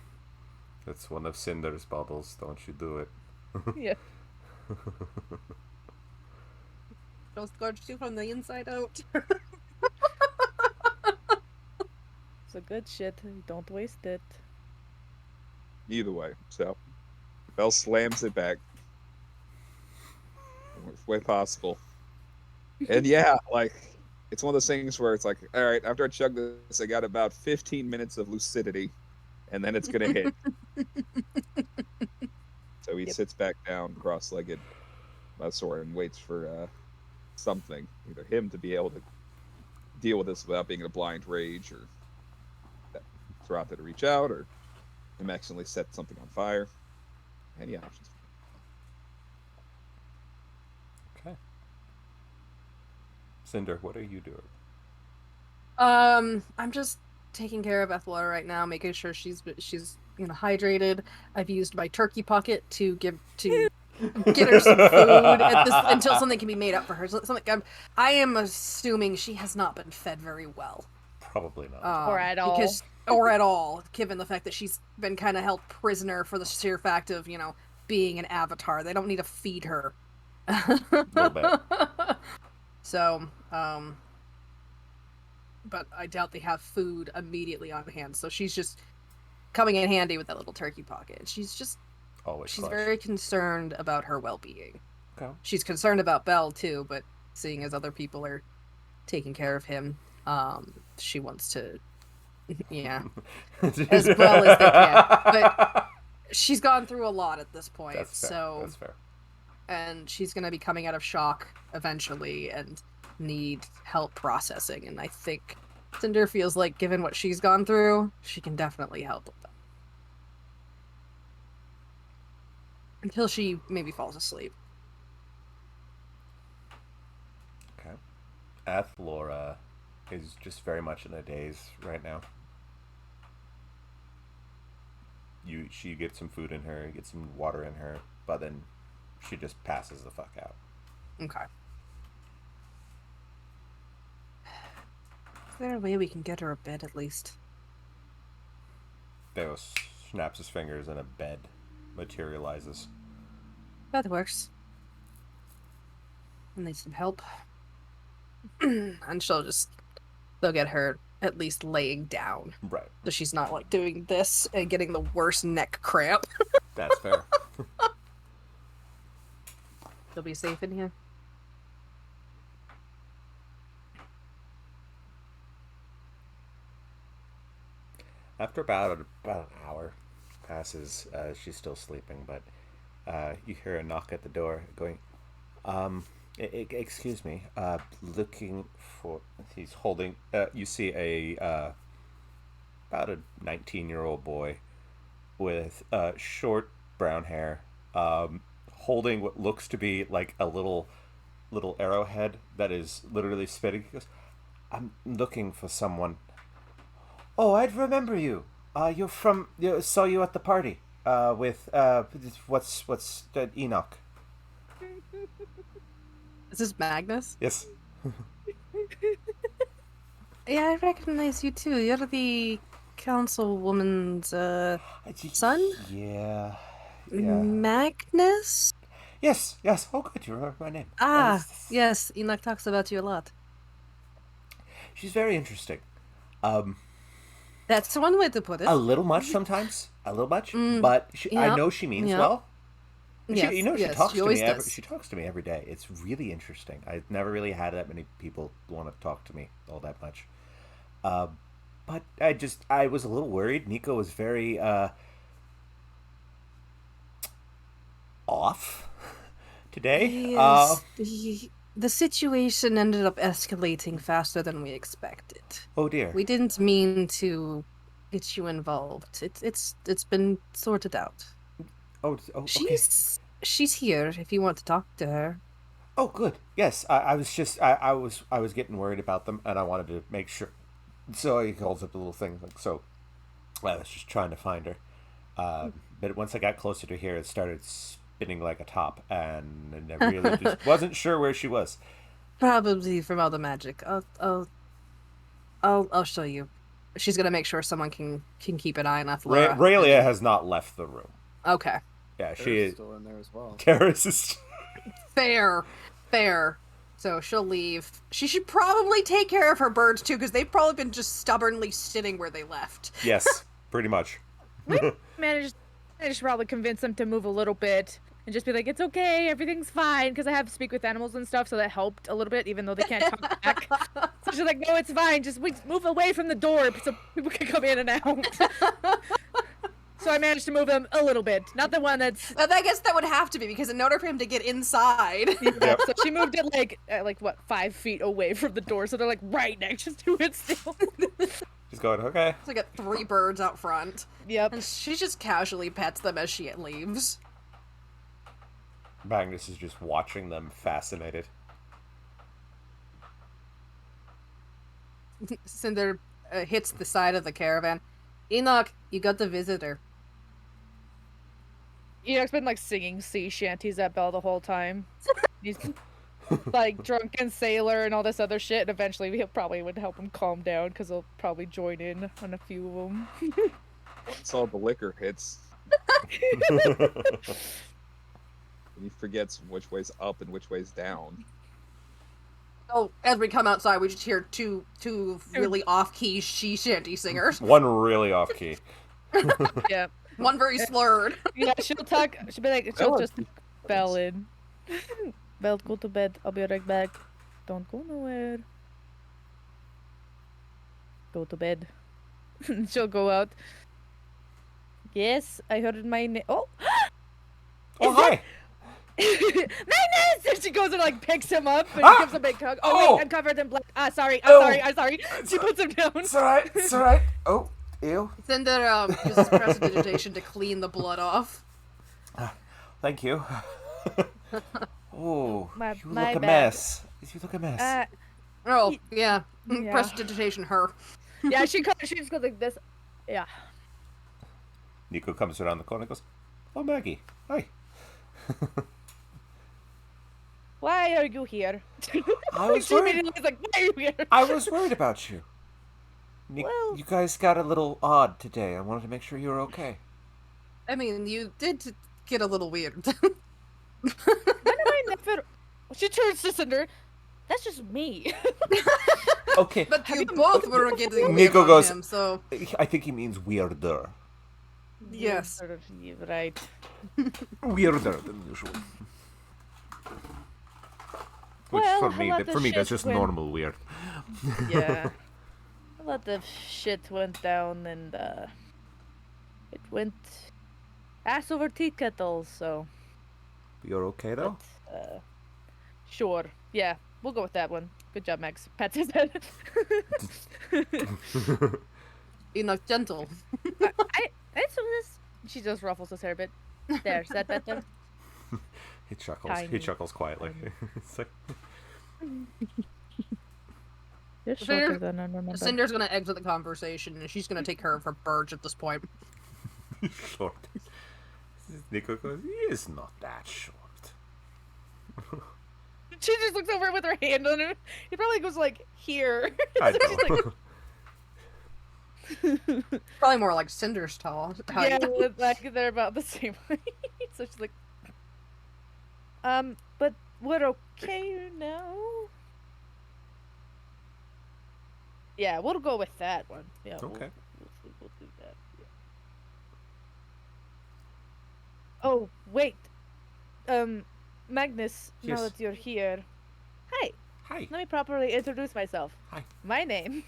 That's one of Cinder's bottles. Don't you do it. Yeah. Don't scorch you from the inside out. It's a good shit. Don't waste it. Either way, so Belle slams it back. The worst way possible. And yeah, like, it's one of those things where it's like, all right, after I chug this, I got about 15 minutes of lucidity, and then it's going to hit. So he Yep. sits back down, cross-legged, by the sword, and waits for something. Either him to be able to deal with this without being in a blind rage, or Sarata to reach out, or him accidentally set something on fire. Any options. Okay. Cinder, what are you doing? I'm just taking care of Ethla right now, making sure she's hydrated. I've used my turkey pocket to get her some food at this until something can be made up for her. I am assuming she has not been fed very well. Probably not. Or at all. Or at all, given the fact that she's been kind of held prisoner for the sheer fact of, being an avatar. They don't need to feed her. Little bit. So, but I doubt they have food immediately on hand. So she's just coming in handy with that little turkey pocket. She's Always clutch. very concerned about her well-being. Okay. She's concerned about Belle too, but seeing as other people are taking care of him, she wants to, as well as they can. But she's gone through a lot at this point, That's fair. so That's fair. and she's going to be coming out of shock eventually and need help processing. And I think Cinder feels like, given what she's gone through, she can definitely help with that. Until she maybe falls asleep. Okay. Athlora is just very much in a daze right now. She gets some food in her, gets some water in her, but then she just passes the fuck out. Okay. Is there a way we can get her a bed at least? Theo snaps his fingers and a bed materializes. That works. I need some help. And they'll get her at least laying down. Right. So she's not like doing this and getting the worst neck cramp. That's fair. She'll be safe in here. After about an hour passes, she's still sleeping, but you hear a knock at the door going, Excuse me. Looking for. He's holding. You see about a 19-year-old boy with short brown hair, holding what looks to be like a little arrowhead that is literally spitting. He goes, "I'm looking for someone." "Oh, I'd remember you. You're from. Saw you at the party. With what's Enoch." Is this Magnus? Yes. Yeah, I recognize you too. You're the councilwoman's son? Yeah. Magnus? Yes. Oh, good. You remember my name. Ah, yes. Enoch talks about you a lot. She's very interesting. That's one way to put it. A little much sometimes. A little much. But I yeah, know she means yeah. well. Yes, She yes, talks she to always me. does. She talks to me every day. It's really interesting. I've never really had that many people want to talk to me all that much. But I was a little worried. Nico was very off today. Yes, the situation ended up escalating faster than we expected. Oh dear. We didn't mean to get you involved. It's been sorted out. Oh, okay. She's here if you want to talk to her. Oh, good. Yes, I was just I was getting worried about them, and I wanted to make sure. So he holds up the little thing, like so. I was just trying to find her, but once I got closer to here, it started spinning like a top, and I really just wasn't sure where she was. Probably from all the magic. I'll show you. She's gonna make sure someone can keep an eye on Athlora. Raylia has not left the room. Okay. Yeah, she Kara's is. still in there as well. Karis is. Fair. So she'll leave. She should probably take care of her birds too, because they've probably been just stubbornly sitting where they left. Yes, pretty much. Managed to probably convince them to move a little bit and just be like, it's okay, everything's fine, because I have to speak with animals and stuff, so that helped a little bit, even though they can't talk back. So she's like, no, it's fine, just move away from the door so people can come in and out. So I managed to move them a little bit. Not the one that's... I guess that would have to be, because in order for him to get inside... Yep. So she moved it like what, 5 feet away from the door, so they're like right next to it still. She's going, okay. So I got 3 birds out front. Yep. And she just casually pets them as she leaves. Magnus is just watching them, fascinated. Cinder hits the side of the caravan. Enoch, you got the visitor. Enoch's been like singing sea shanties at Belle the whole time. He's like drunken sailor and all this other shit, and eventually he'll probably would help him calm down because he'll probably join in on a few of them. Once all the liquor hits, he forgets which way's up and which way's down. Oh, as we come outside, we just hear two really off-key sea shanty singers. One really off key. Yeah. One very slurred. Yeah, she'll be like, she'll just Belle in. Belle, go to bed. I'll be right back. Don't go nowhere. Go to bed. She'll go out. Yes, I heard my name. Oh! Oh, hi! Magnus! And she goes and like picks him up and Ah! gives him a big hug. Oh, Oh! wait, I'm covered in blood. Sorry, Oh! I'm sorry. She puts him down. It's alright, it's alright. Oh, ew. Cinder uses prestidigitation to clean the blood off. Thank you. Oh, My you look a bad. mess. You look a mess. Oh, yeah. Yeah. Prestidigitation her. Yeah, she just goes like this. Yeah. Nico comes around the corner and goes, "Oh, Maggie, hi." Why are you here? I was She worried. immediately is like, why are you here? I was worried about you. Well- You guys got a little odd today. I wanted to make sure you were okay. I mean, you did get a little weird. When have I never... She turns to Cinder. That's just me. Okay. But you both were getting weird Nico on goes- him, so I think he means weirder. yes. You're right. Weirder than usual. Which Well, for a me, lot for of me that's shit just went- normal weird. Yeah. A lot of shit went down and it went ass over tea kettles, so You're okay though? Sure. Yeah, we'll go with that one. Good job, Max. Pats his head. Enoch gentle. It's this. She just ruffles his hair a bit. There, is that better? He chuckles. He Tiny. chuckles quietly. It's like, You're So shorter you're- than I remember. Cinder's gonna exit the conversation, and she's gonna take care of her birds at this point. short. Nico goes, he is not that short. She just looks over with her hand on him. He probably goes like here. I So she's know. Probably more like Cinder's tall. yeah, like they're about the same height. So she's like, but we're okay now. Yeah, we'll go with that one. Yeah. Okay. We'll do that. Yeah. Oh wait, Magnus. Now Yes. that you're here, hi. Hi. Let me properly introduce myself. Hi. My name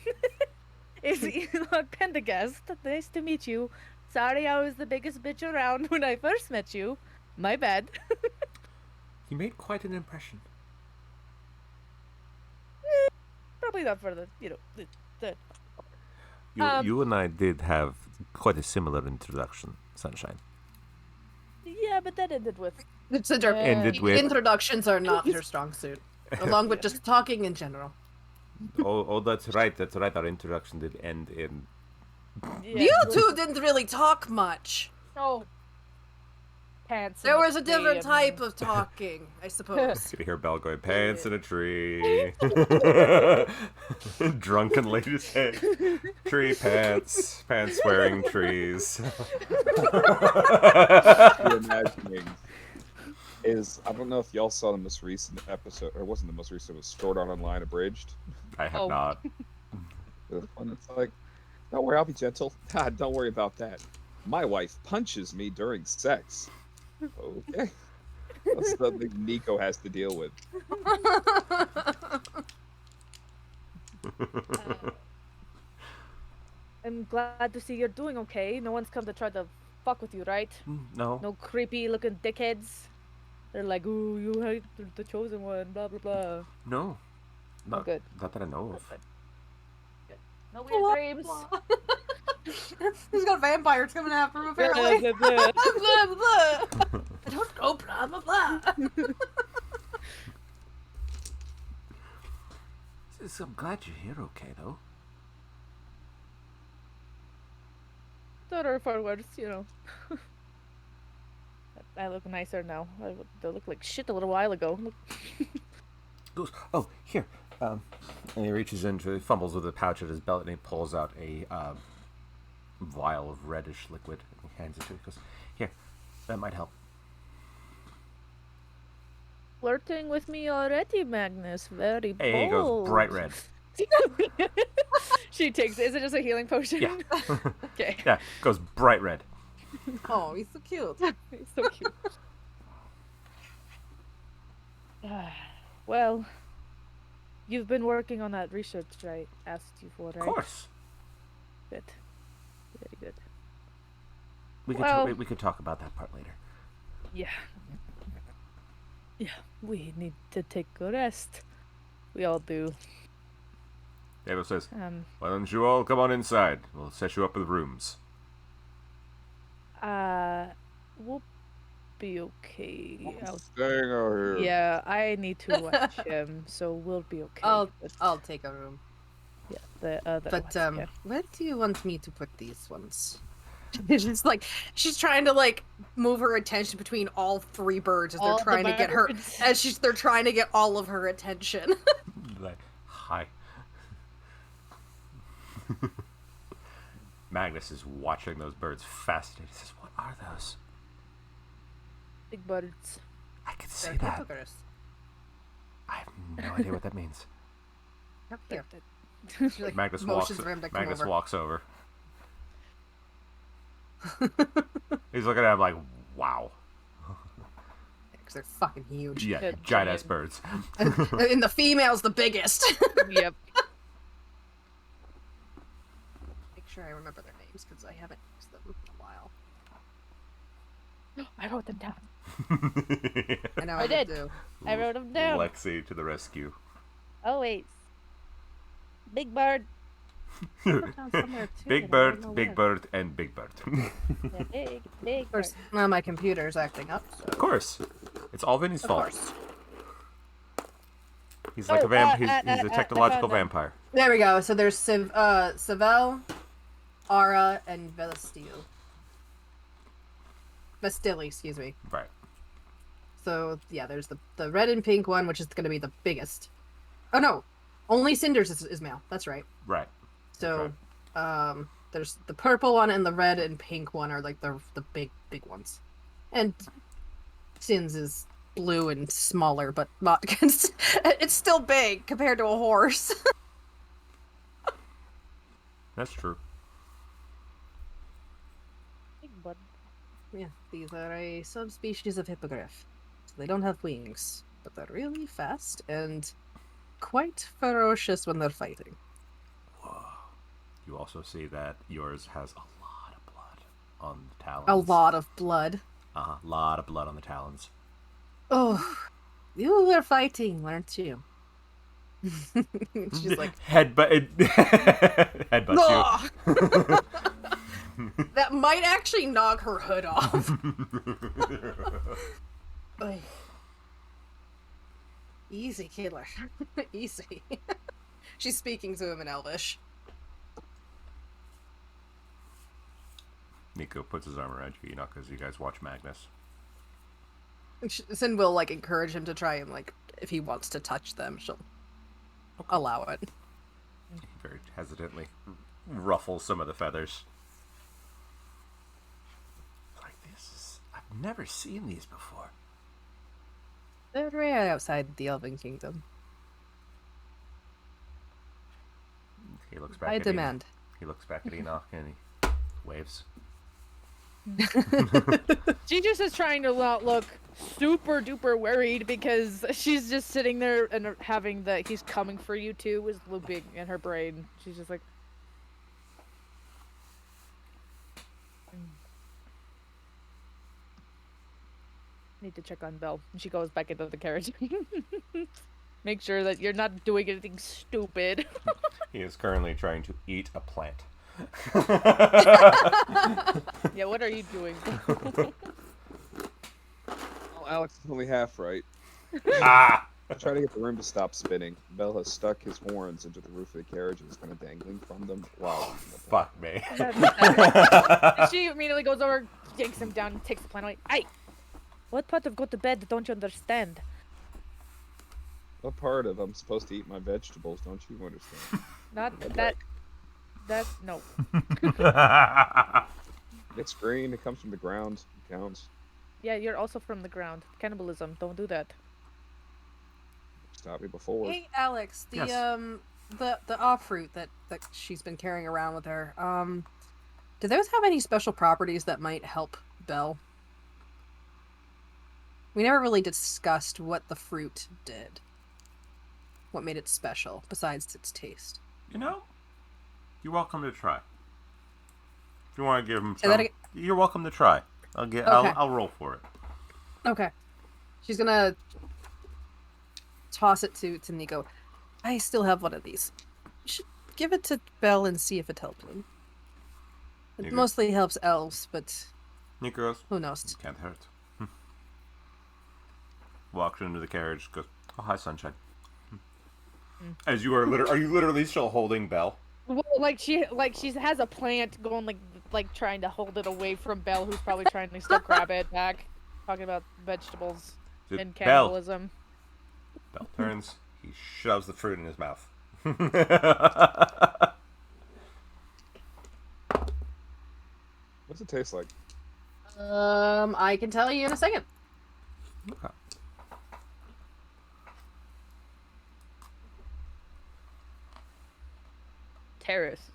is Enoch Pendergast. Nice to meet you. Sorry I was the biggest bitch around when I first met you. My bad. You made quite an impression. Probably not for the, the You and I did have quite a similar introduction, Sunshine. yeah, but that ended with Cinder, Ended with introductions are not her strong suit, along with just talking in general. oh, that's right. That's right. Our introduction did end in. yeah, You two didn't really talk much. Oh, pants. There in was a tree different and- type of talking, I suppose. You could hear Belle going, pants in a tree. Drunken lady say, tree pants, pants wearing trees. You're imagining is I don't know if y'all saw the most recent episode, or it wasn't the most recent. It was Sword Art Online Abridged. I have Oh. not. The one that's like, don't worry, I'll be gentle. Don't worry about that. My wife punches me during sex. Okay. That's something Nico has to deal with. I'm glad to see you're doing okay. No one's come to try to fuck with you, right? No. No creepy looking dickheads. They're like, ooh, you hate the chosen one, blah blah blah. No. Not, good. not that I know of. No weird dreams. He's got vampires coming after him, Blah, apparently. blah, blah. Blah, blah. I don't know, blah, blah, blah. I'm glad you're here okay, though. Thought or forwards, I look nicer now. I look like shit a little while ago. Goes, oh, here. And he reaches into, he fumbles with a pouch at his belt, and he pulls out a vial of reddish liquid. And he hands it to you. He goes, here, that might help. Flirting with me already, Magnus. Very bold. Hey, he goes, bright red. She takes it. Is it just a healing potion? Yeah. Okay. Yeah, goes bright red. Oh, he's so cute. It's so cute. Well, you've been working on that research I asked you for, right? Of course. Good. Very good. We could, Well- we could talk about that part later. Yeah. Yeah, we need to take a rest. We all do. David says, Um, why don't you all come on inside? We'll set you up with rooms. we'll be okay. Staying over here. Yeah, I need to watch him, so we'll be okay. I'll But, I'll take a room. yeah, the other But ones, yeah. where do you want me to put these ones? She's like, she's trying to like move her attention between all three birds as All they're the trying to get her, birds. as they're trying to get all of her attention. Like, hi. Magnus is watching those birds fascinated. He says, what are those? Big birds. I can see They're that. hippogriffs. I have no idea what that means. Up here. They're- She, like, Magnus motions for him to come Magnus over. walks over. He's looking at him like, wow. 'Cause they're fucking huge. Yeah, They're giant ass giant. birds. And the female's the biggest. Yep. Make sure I remember their names because I haven't used them in a while. I wrote them down. I know I I did. do. I wrote them down. Lexi to the rescue. Oh wait. Big Bird. Down somewhere too, Big but I don't know Bird, Big where. Bird, and Big Bird. Yeah, big Of course, Bird. now my computer's acting up. So. Of course. It's all Vinny's Of fault. course. He's like Oh, a vamp. I He's a found technological them. vampire. There we go. So there's Savell, Ara, and Vestili, excuse me. Right. So yeah, there's the red and pink one, which is going to be the biggest. Oh no, only Cinders is male. That's right. Right. So, there's the purple one and the red and pink one are like the big ones, and Sins is blue and smaller, but not. It's still big compared to a horse. That's true. Big Bird. Yeah, these are a subspecies of hippogriff. So they don't have wings, but they're really fast and quite ferocious when they're fighting. Whoa. You also see that yours has a lot of blood on the talons. A lot of blood. A lot of blood on the talons. Oh, you were fighting, weren't you? She's like, Headbutt you. that might actually knock her hood off. Oy. Easy, killer. Easy. She's speaking to him in Elvish. Nico puts his arm around you, Enoch, as you guys watch Magnus. Sin will like encourage him to try and like if he wants to touch them, she'll allow it. He very hesitantly ruffles some of the feathers. Like this, I've never seen these before. They're rare outside the Elven Kingdom. He looks back. I at demand. He looks back at Enoch and he waves. She just is trying to not look super duper worried because she's just sitting there and having the "he's coming for you too" is looping in her brain. She's just like, need to check on Belle. And she goes back into the carriage. Make sure that you're not doing anything stupid. He is currently trying to eat a plant. Yeah, what are you doing? Well, Alex is only half right. Ah! I try to get the room to stop spinning. Bell has stuck his horns into the roof of the carriage and is kind of dangling from them. Wow. Fuck me. She immediately goes over, yanks him down, and takes the plant away. Hey! What part of go to bed don't you understand? What part of I'm supposed to eat my vegetables don't you understand? Not that. That no. It's green. It comes from the ground. It counts. Yeah, you're also from the ground. Cannibalism. Don't do that. Stopped me before. Hey Alex, the Yes. the off fruit that she's been carrying around with her, do those have any special properties that might help Belle? We never really discussed what the fruit did. What made it special, besides its taste. You know, you're welcome to try. If you want to give him Say that some, again? you're welcome to try. Okay. I'll roll for it. Okay. She's gonna toss it to Nico. I still have one of these. You should give it to Belle and see if it helps him. It Nico. mostly helps elves, but Nikos, who knows? can't hurt. Walks into the carriage, goes, "Oh, hi, sunshine." As you are are you literally still holding Belle? Well, like she has a plant going like trying to hold it away from Belle, who's probably trying to still grab it back. Talking about vegetables Is it and Belle? cannibalism. Belle turns. He shoves the fruit in his mouth. What's it taste like? I can tell you in a second. Okay. Terrace.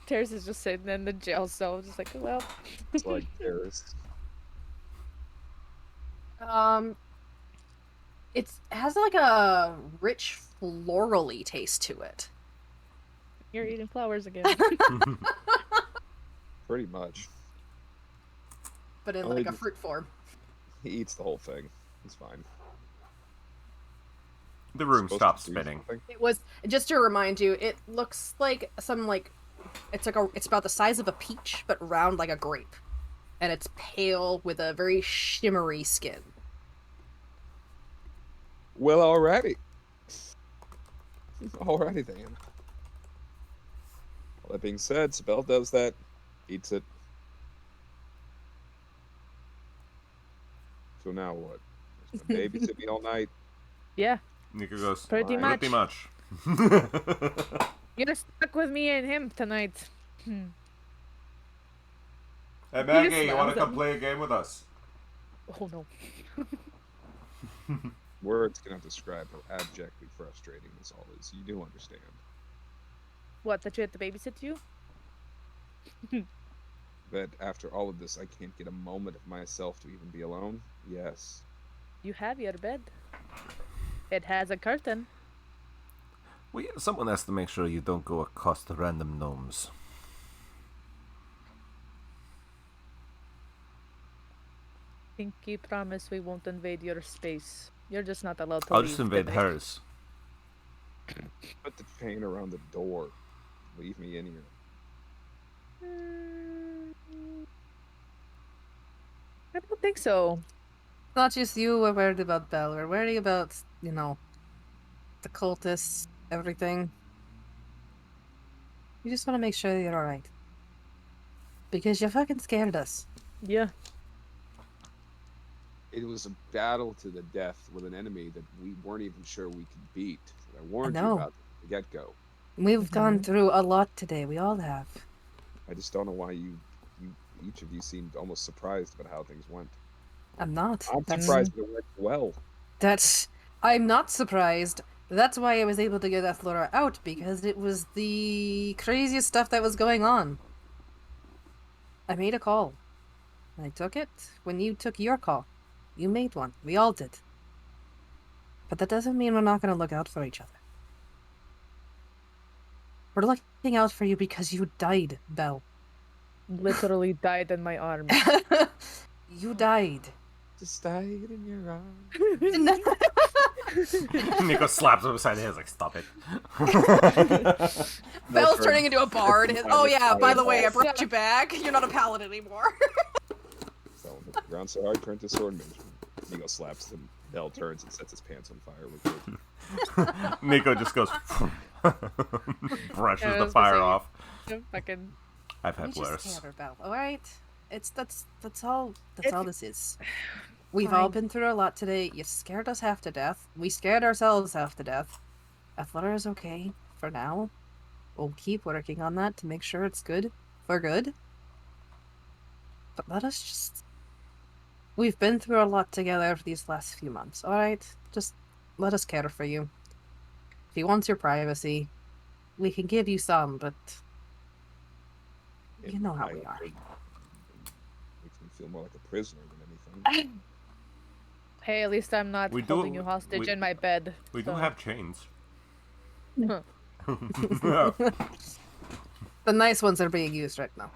Terrace is just sitting in the jail cell, just like, well. It's like terrorists. It has like a rich florally taste to it. You're eating flowers again. Pretty much. but in Oh, like a it- fruit form. He eats the whole thing. It's fine. The room Supposed stops to do spinning. something. It was just to remind you. It looks like it's about the size of a peach, but round like a grape, and it's pale with a very shimmery skin. Well, alrighty. Alrighty then. All that being said, Sibel does that, eats it. So now what? Just gonna babysit me all night? Yeah, Nico goes, pretty Fine. pretty much. much. You're stuck with me and him tonight. Hey He Maggie, just you want to smiles at come me. play a game with us? Oh no. Words cannot describe how abjectly frustrating this all is. You do understand. What, that you had to babysit you? That after all of this, I can't get a moment of myself to even be alone? Yes. You have your bed. It has a curtain. Well, yeah, someone has to make sure you don't go across the random gnomes. Pinky promise we won't invade your space. You're just not allowed to I'll leave just invade today. hers. Put the chain around the door. Leave me in here. Mm, I don't think so. Not just you we're worried about, Belle. We're worried about, the cultists, everything. We just want to make sure you're alright. Because you fucking scared us. Yeah. It was a battle to the death with an enemy that we weren't even sure we could beat. I warned you know. about from the get-go. We've gone through a lot today. We all have. I just don't know why each of you seemed almost surprised about how things went. I'm not. I'm That's- surprised that it went well. I'm not surprised. That's why I was able to get Ethlora out, because it was the craziest stuff that was going on. I made a call. I took it when you took your call. You made one. We all did. But that doesn't mean we're not going to look out for each other. We're looking out for you because you died, Belle. Literally died in my arms. You died. Just died in your arms. Nico slaps him beside the head, like, stop it. Belle's turn. turning into a bard. Turn. Oh yeah, by the way, I Yeah. brought you back. You're not a paladin anymore. Fell into the ground so hard, turned to sword mage. Nico slaps him. Bell turns and sets his pants on fire with it. Nico just goes, brushes Yeah, I the was gonna fire say- off. Fucking. I've had You just worse. have her, Belle. All right. That's all. That's all this is. We've all Fine. been through a lot today. You scared us half to death. We scared ourselves half to death. Ethlera is okay for now. We'll keep working on that to make sure it's good for good. But let us just. We've been through a lot together these last few months. All right, just let us care for you. If he wants your privacy, we can give you some, but you know how we are. Makes me feel more like a prisoner than anything. Hey, at least I'm not We do- holding you hostage we- in my bed. We do so- have chains. Huh. The nice ones are being used right now.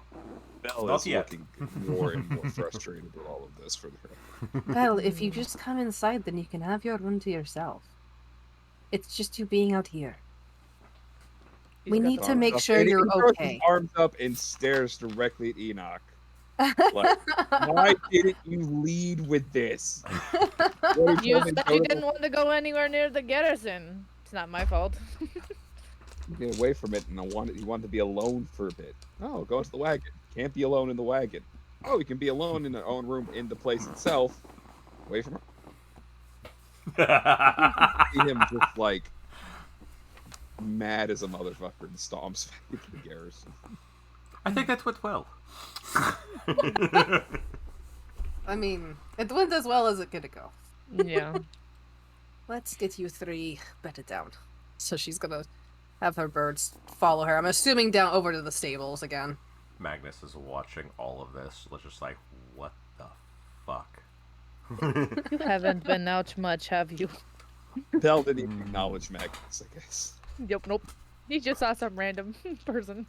Bell Not is yet. looking more and more frustrated with all of this for the record. Well, if you just come inside, then you can have your room to yourself. It's just you being out here. He's We got need the- to make Up, sure and he you're throws his okay. arms up and stares directly at Enoch. Like, why didn't you lead with this? What You told me said go you to didn't want to go anywhere near the garrison. It's not my fault. get away from it, and he wanted to be alone for a bit. Oh, go into the wagon. Can't be alone in the wagon. Oh, he can be alone in their own room in the place itself. Away from her. See him just like mad as a motherfucker and stomps back into the garrison. I think that went well. I mean, it went as well as it could go. Yeah. Let's get you three bedded down. So she's gonna have her birds follow her. I'm assuming down over to the stables again. Magnus is watching all of this, just like, what the fuck? You haven't been out much, have you? Bell didn't even acknowledge Magnus, I guess. Yep, nope. You just saw some random person.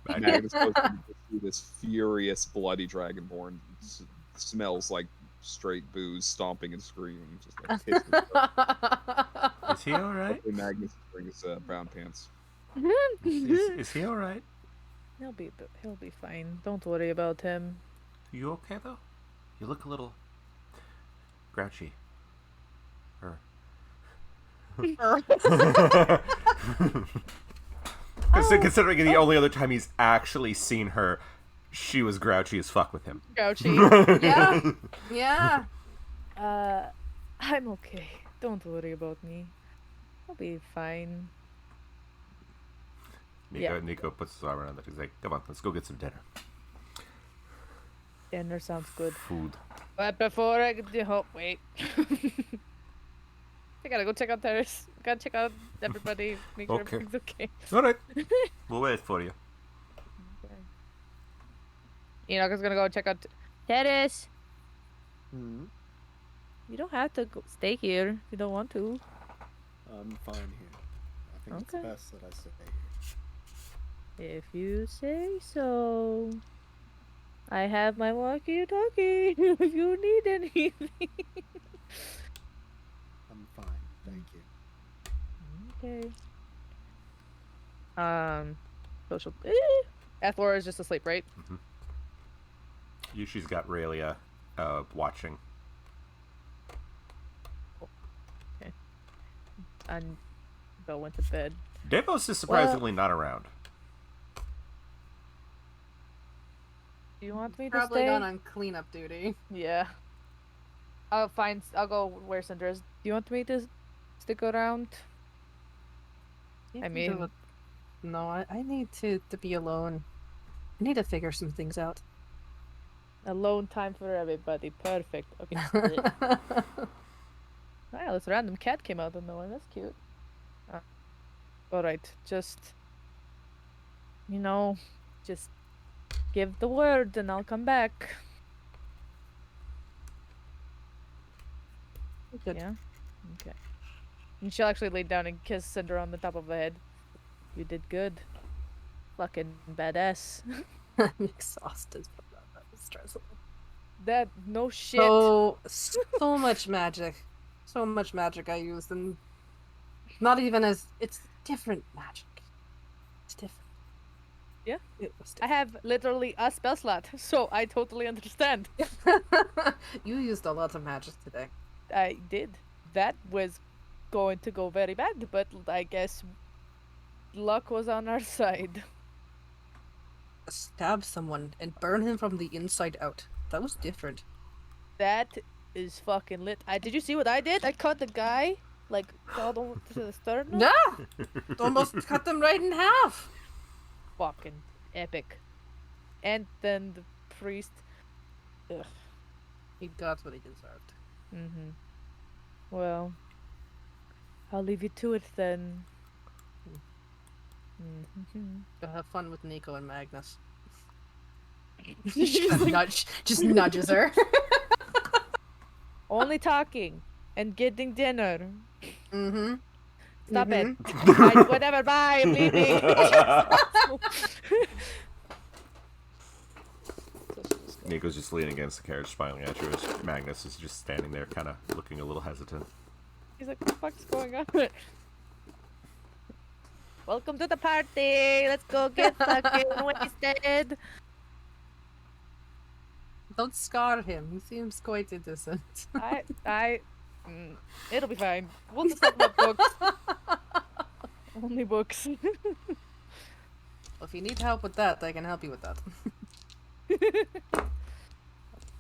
Magnus goes to see this furious, bloody dragonborn smells like straight booze, stomping and screaming. Just like hits Is he all right? him. Magnus brings brown pants. Is he all right? He'll be fine. Don't worry about him. You okay though? You look a little grouchy. Or considering the only other time he's actually seen her, she was grouchy as fuck with him. Grouchy. Yeah. Yeah. I'm okay. Don't worry about me. I'll be fine. Nico puts his arm around it. He's like, "Come on, let's go get some dinner. Dinner sounds good. Food." But before I do, wait. I gotta go check out Terrace. Gotta check out everybody. Make sure Okay. everything's okay. All right, we'll wait for you. Enoch is gonna go check out Terrace. Hmm. You don't have to stay here if you don't want to. I'm fine here. I think it's Okay. best that I stay here. If you say so. I have my walkie-talkie if you need anything. I'm fine, thank you. Okay. Social. Ethor is just asleep, right? She's got Raylia watching. And Belle went to bed. Davos is surprisingly not around. Do you want me to Probably stay? gone on cleanup duty. Yeah. I'll go where Cinder is. Do you want me to stick around? I mean, No, I need to be alone. I need to figure some things out. alone time for everybody. Perfect. Okay. Wow, this random cat came out of nowhere. That's cute. Alright, just give the word and I'll come back. Good. Yeah? Okay. And she'll actually lay down and kiss Cinder on the top of the head. You did good. Fucking badass. I'm exhausted from that. That was stressful. That, no shit. So much magic. So much magic I used, and not even as it's different magic. It's different. Yeah. It was I have literally a spell slot, so I totally understand. different. You used a lot of magic today. I did. That was going to go very bad, but I guess luck was on our side. Stab someone and burn him from the inside out. That was different. That is fucking lit. Did you see what I did? I cut the guy, like, all over to the sternum. Yeah! Almost cut them right in half. Fucking epic. And then the priest. Ugh. He got what he deserved. Mm-hmm. Well, I'll leave you to it then. Mm-hmm. Go have fun with Nico and Magnus. just nudges her. Only talking and getting dinner. Mm-hmm. Stop Mhm. it. Bye, whatever, bye, I'm leaving. Nico's just leaning against the carriage, smiling at you as Magnus is just standing there, kind of looking a little hesitant. He's like, what the fuck's going on? Welcome to the party. Let's go get fucking wasted. Don't scar him. He seems quite innocent. It'll be fine. We'll just talk about books. Only books. Well, if you need help with that, I can help you with that.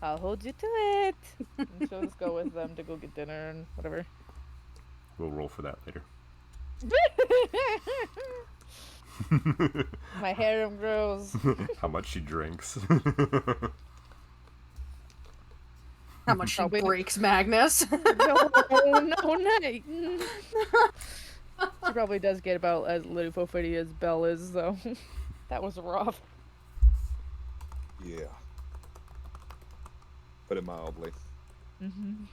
I'll hold you to it. And she'll just go with them to go get dinner and whatever. We'll roll for that later. My harem grows. How much she drinks. How much she Probably- breaks Magnus. No, not. She probably does get about as little fitty as Belle is, though. That was rough. Yeah. Put it mildly. Mm-hmm.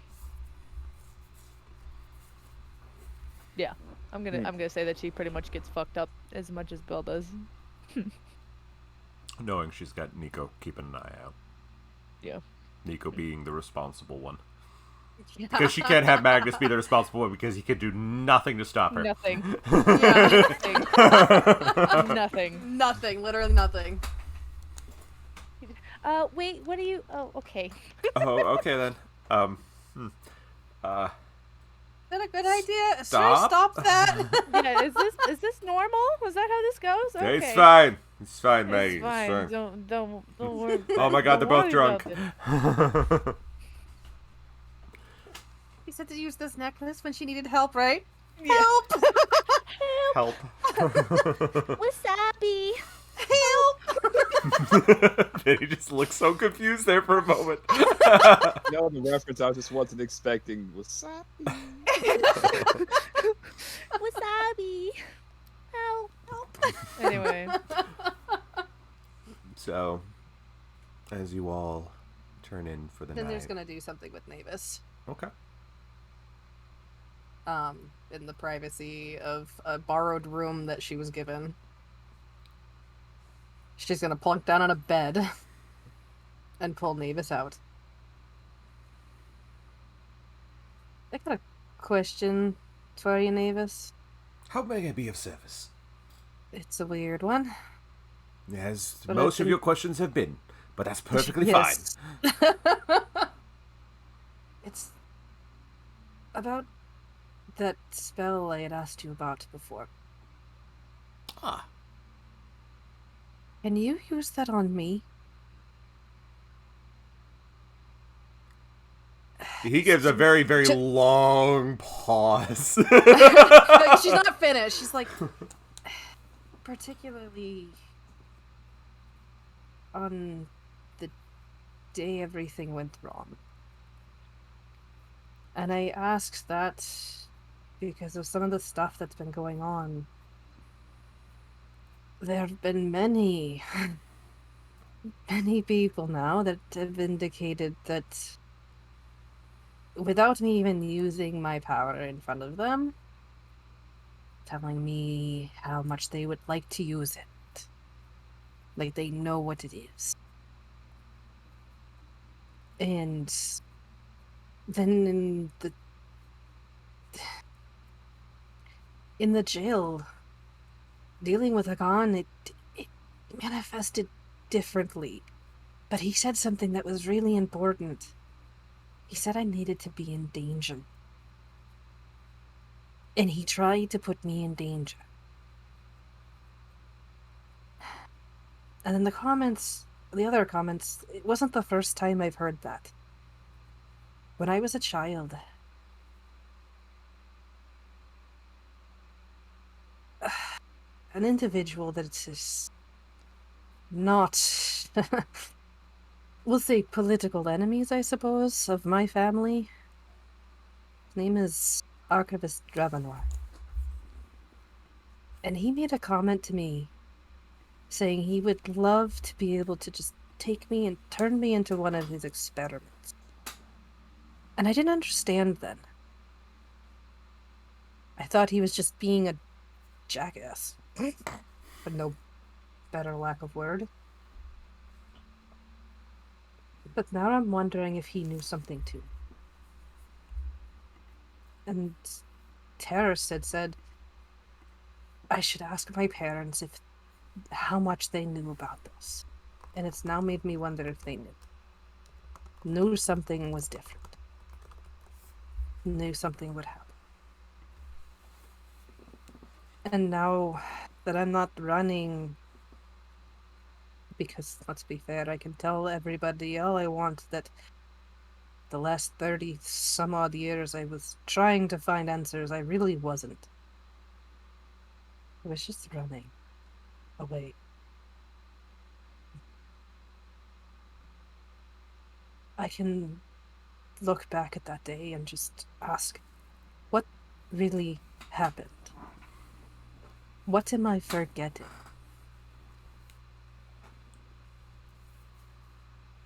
Yeah, I'm gonna say that she pretty much gets fucked up as much as Belle does. Knowing she's got Nico keeping an eye out. Yeah. Nico being the responsible one. Yeah. Because she can't have Magnus be the responsible one because he could do nothing to stop her. Nothing. Yeah. Nothing. Nothing. Literally nothing. Wait, what are you... Oh, okay. Oh, okay then. Is that a good idea? Should I Stop? stop that? Yeah, is this normal? Is that how this goes? Okay. It's fine. It's fine, It's Maggie. fine. It's fine. Don't worry. Oh my god, they're don't both worry drunk. about it. He said to use this necklace when she needed help, right? Yeah. Help! Help. Wasabi. Help! He just looks so confused there for a moment. No, the reference I just wasn't expecting was Wasabi. Help. Anyway. So, as you all turn in for the Then night. there's gonna do something with Navis. Okay. In the privacy of a borrowed room that she was given. She's gonna plunk down on a bed and pull Navis out. I got a question for you, Navis. How may I be of service? It's a weird one. As But most I of your think- questions have been, but that's perfectly Yes. fine. It's about that spell I had asked you about before. Ah, Can you use that on me? he gives a very, very long pause. Like, she's not finished. She's like, particularly on the day everything went wrong. And I asked that because of some of the stuff that's been going on. There have been many people now that have indicated that without me even using my power in front of them, telling me how much they would like to use it. Like they know what it is. And then in the jail, dealing with Hagan, it manifested differently. But he said something that was really important. He said I needed to be in danger. And he tried to put me in danger. And then the other comments, it wasn't the first time I've heard that. When I was a child, an individual that is not, we'll say political enemies, I suppose, of my family. His name is Archivist Dravenor. And he made a comment to me saying he would love to be able to just take me and turn me into one of his experiments. And I didn't understand then. I thought he was just being a jackass. But no better lack of word. But now I'm wondering if he knew something too. And Terrace had said I should ask my parents how much they knew about this. And it's now made me wonder if they knew something was different. Knew something would happen. And now that I'm not running, because let's be fair, I can tell everybody all I want that the last 30 some odd years I was trying to find answers. I really wasn't. I was just running away. I can look back at that day and just ask, what really happened? What am I forgetting?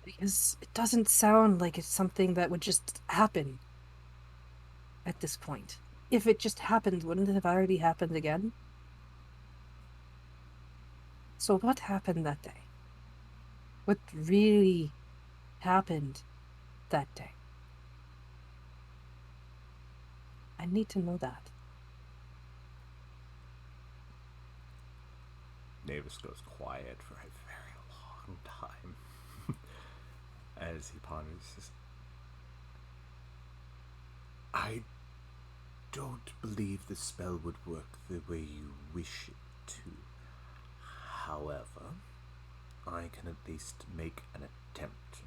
Because it doesn't sound like it's something that would just happen at this point. If it just happened, wouldn't it have already happened again? So what happened that day? What really happened that day? I need to know that. Navis goes quiet for a very long time as he ponders. I don't believe the spell would work the way you wish it to. However, I can at least make an attempt.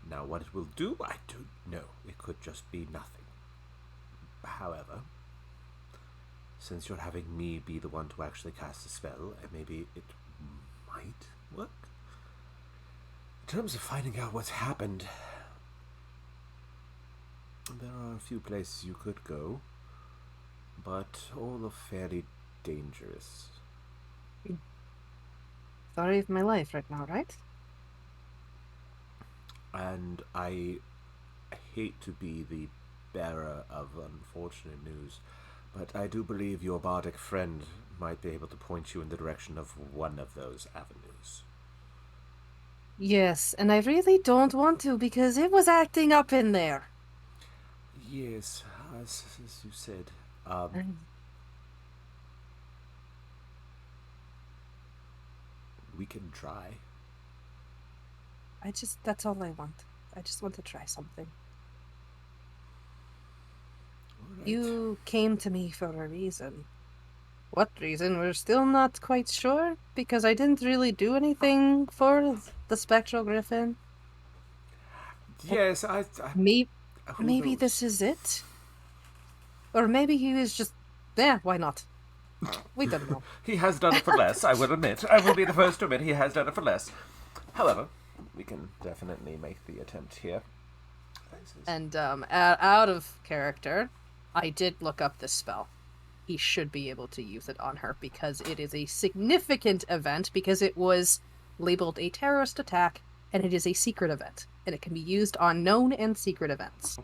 Now, what it will do, I don't know. It could just be nothing. However, since you're having me be the one to actually cast a spell, maybe it might work. In terms of finding out what's happened, there are a few places you could go, but all are fairly dangerous. Story of my life right now, right? And I hate to be the bearer of unfortunate news, but I do believe your bardic friend might be able to point you in the direction of one of those avenues. Yes, and I really don't want to because it was acting up in there. Yes, as you said. We can try. That's all I want. I just want to try something. All right. You came to me for a reason. What reason? We're still not quite sure, because I didn't really do anything for the Spectral Griffin. Yes, Maybe who knows? this is it? Or maybe he was just... Yeah, why not? We don't know. He has done it for less, I will admit. I will be the first to admit he has done it for less. However, we can definitely make the attempt here. And out of character, I did look up this spell. He should be able to use it on her because it is a significant event, because it was labeled a terrorist attack, and it is a secret event, and it can be used on known and secret events.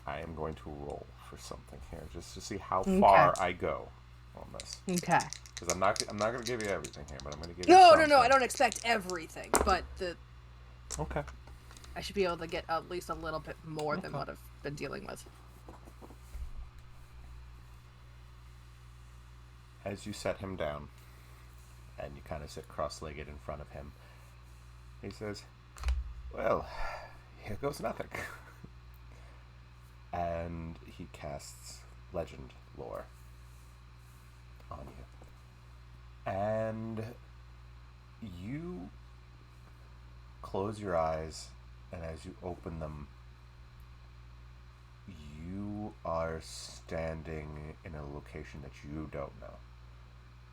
I am going to roll for something here just to see how far I go on this. Okay. Because I'm not going to give you everything here, but I'm going to give you No, something. I don't expect everything, but Okay. I should be able to get at least a little bit more than what I've been dealing with. As you set him down, and you kind of sit cross-legged in front of him, he says, "Well, here goes nothing." And he casts Legend Lore on you. And you close your eyes, and as you open them, you are standing in a location that you don't know.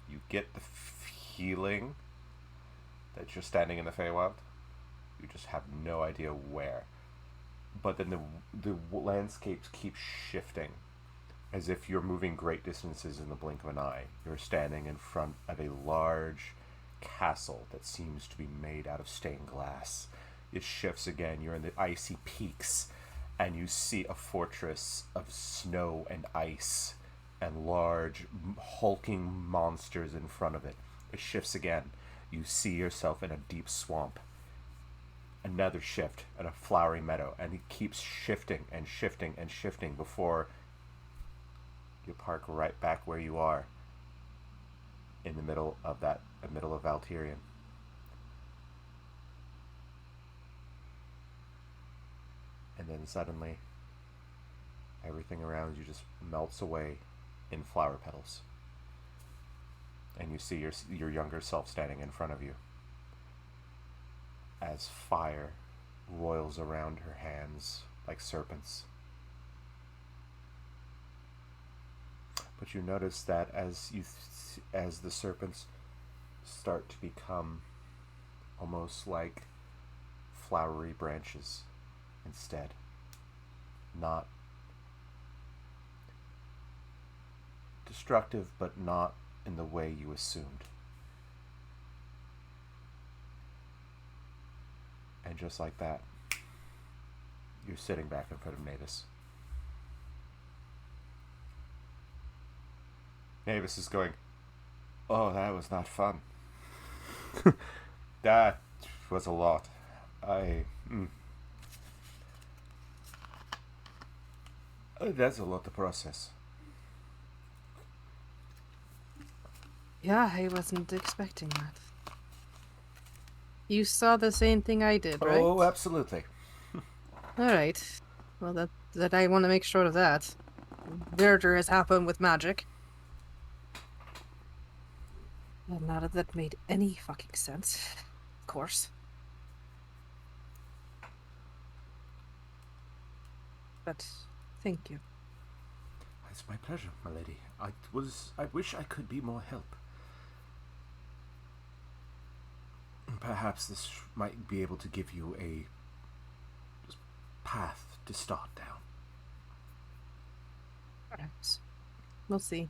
You get the feeling that you're standing in the Feywild. You just have no idea where. But then the landscapes keep shifting, as if you're moving great distances in the blink of an eye. You're standing in front of a large castle that seems to be made out of stained glass. It shifts again. You're in the icy peaks, and you see a fortress of snow and ice and large hulking monsters in front of it. It shifts again. You see yourself in a deep swamp. Another shift at a flowery meadow, and it keeps shifting and shifting and shifting before you park right back where you are in the middle of Valtirion. And then suddenly everything around you just melts away in flower petals, and you see your younger self standing in front of you as fire roils around her hands like serpents. But you notice that as the serpents start to become almost like flowery branches instead, not destructive, but not in the way you assumed. And just like that, you're sitting back in front of Navis. Navis is going, "Oh, that was not fun." That was a lot. I. That's a lot to process. Yeah, I wasn't expecting that. You saw the same thing I did, right? Oh, absolutely. All right. Well, that I want to make sure of that. Murder has happened with magic. And not that that made any fucking sense. Of course. But thank you. It's my pleasure, my lady. I wish I could be more help. Perhaps this might be able to give you a path to start down. Perhaps. We'll see.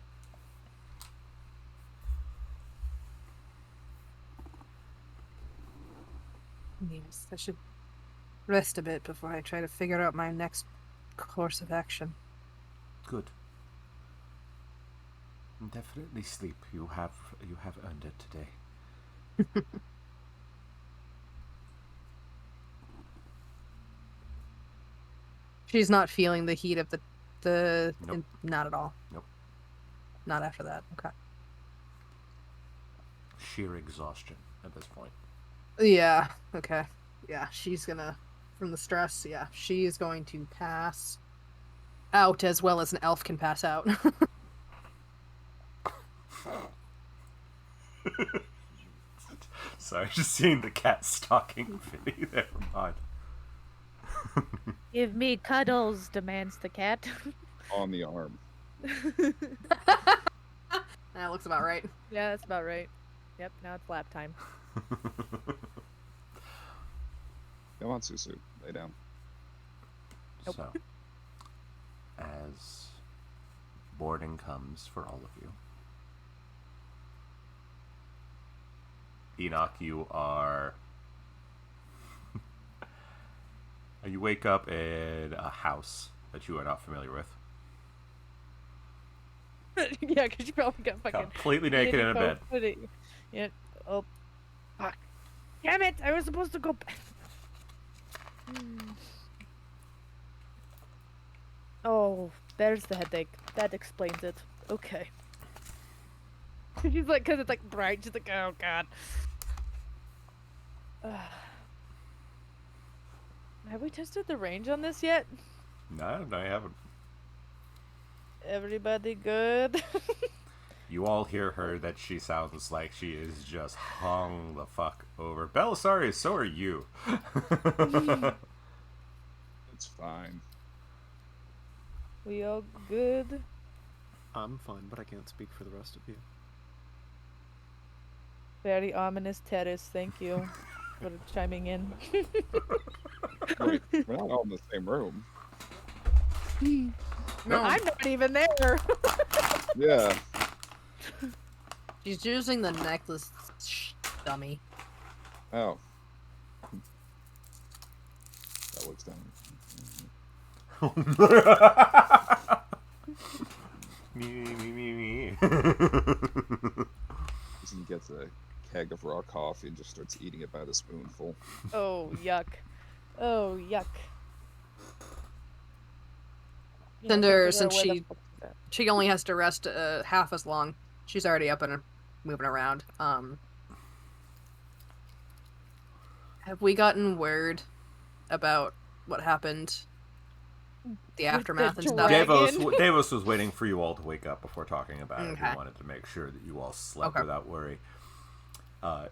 Yes, I should rest a bit before I try to figure out my next course of action. Good. Definitely sleep. You have earned it today. She's not feeling the heat of Nope. not at all. Nope. Not after that. Okay. Sheer exhaustion at this point. Yeah. Okay. Yeah, she's gonna, from the stress. Yeah, she is going to pass out as well as an elf can pass out. Sorry, just seeing the cat stalking Vinny there. Mind. Give me cuddles, demands the cat. On the arm. That looks about right. Yeah, that's about right. Yep, now it's lap time. Come on, Susu. Lay down. Nope. So, as boarding comes for all of you, Enoch, you are. You wake up in a house that you are not familiar with. Yeah, because you probably got fucking Completely naked in a bed. Yeah. Oh, fuck. Damn it! I was supposed to go back. Oh, there's the headache. That explains it. Okay. She's like, because it's like bright. She's like, oh god. Have we tested the range on this yet? No, I haven't. Everybody good? You all hear her that she sounds like she is just hung the fuck over. Belisarius, so are you. It's fine. We all good? I'm fine, but I can't speak for the rest of you. Very ominous terrace, thank you for chiming in. Wait, we're not all in the same room. No, I'm not even there. Yeah. she's using the necklace, dummy. Oh. That looks dumb. Me. He gets a keg of raw coffee and just starts eating it by the spoonful. Oh, yuck. Oh, yuck. You know, Cinder, figure out since where the she fuck is that. she only has to rest half as long. She's already up and moving around. Have we gotten word about what happened? The aftermath and stuff. dragon. Davos was waiting for you all to wake up before talking about it. Okay. He wanted to make sure that you all slept Okay. without worry.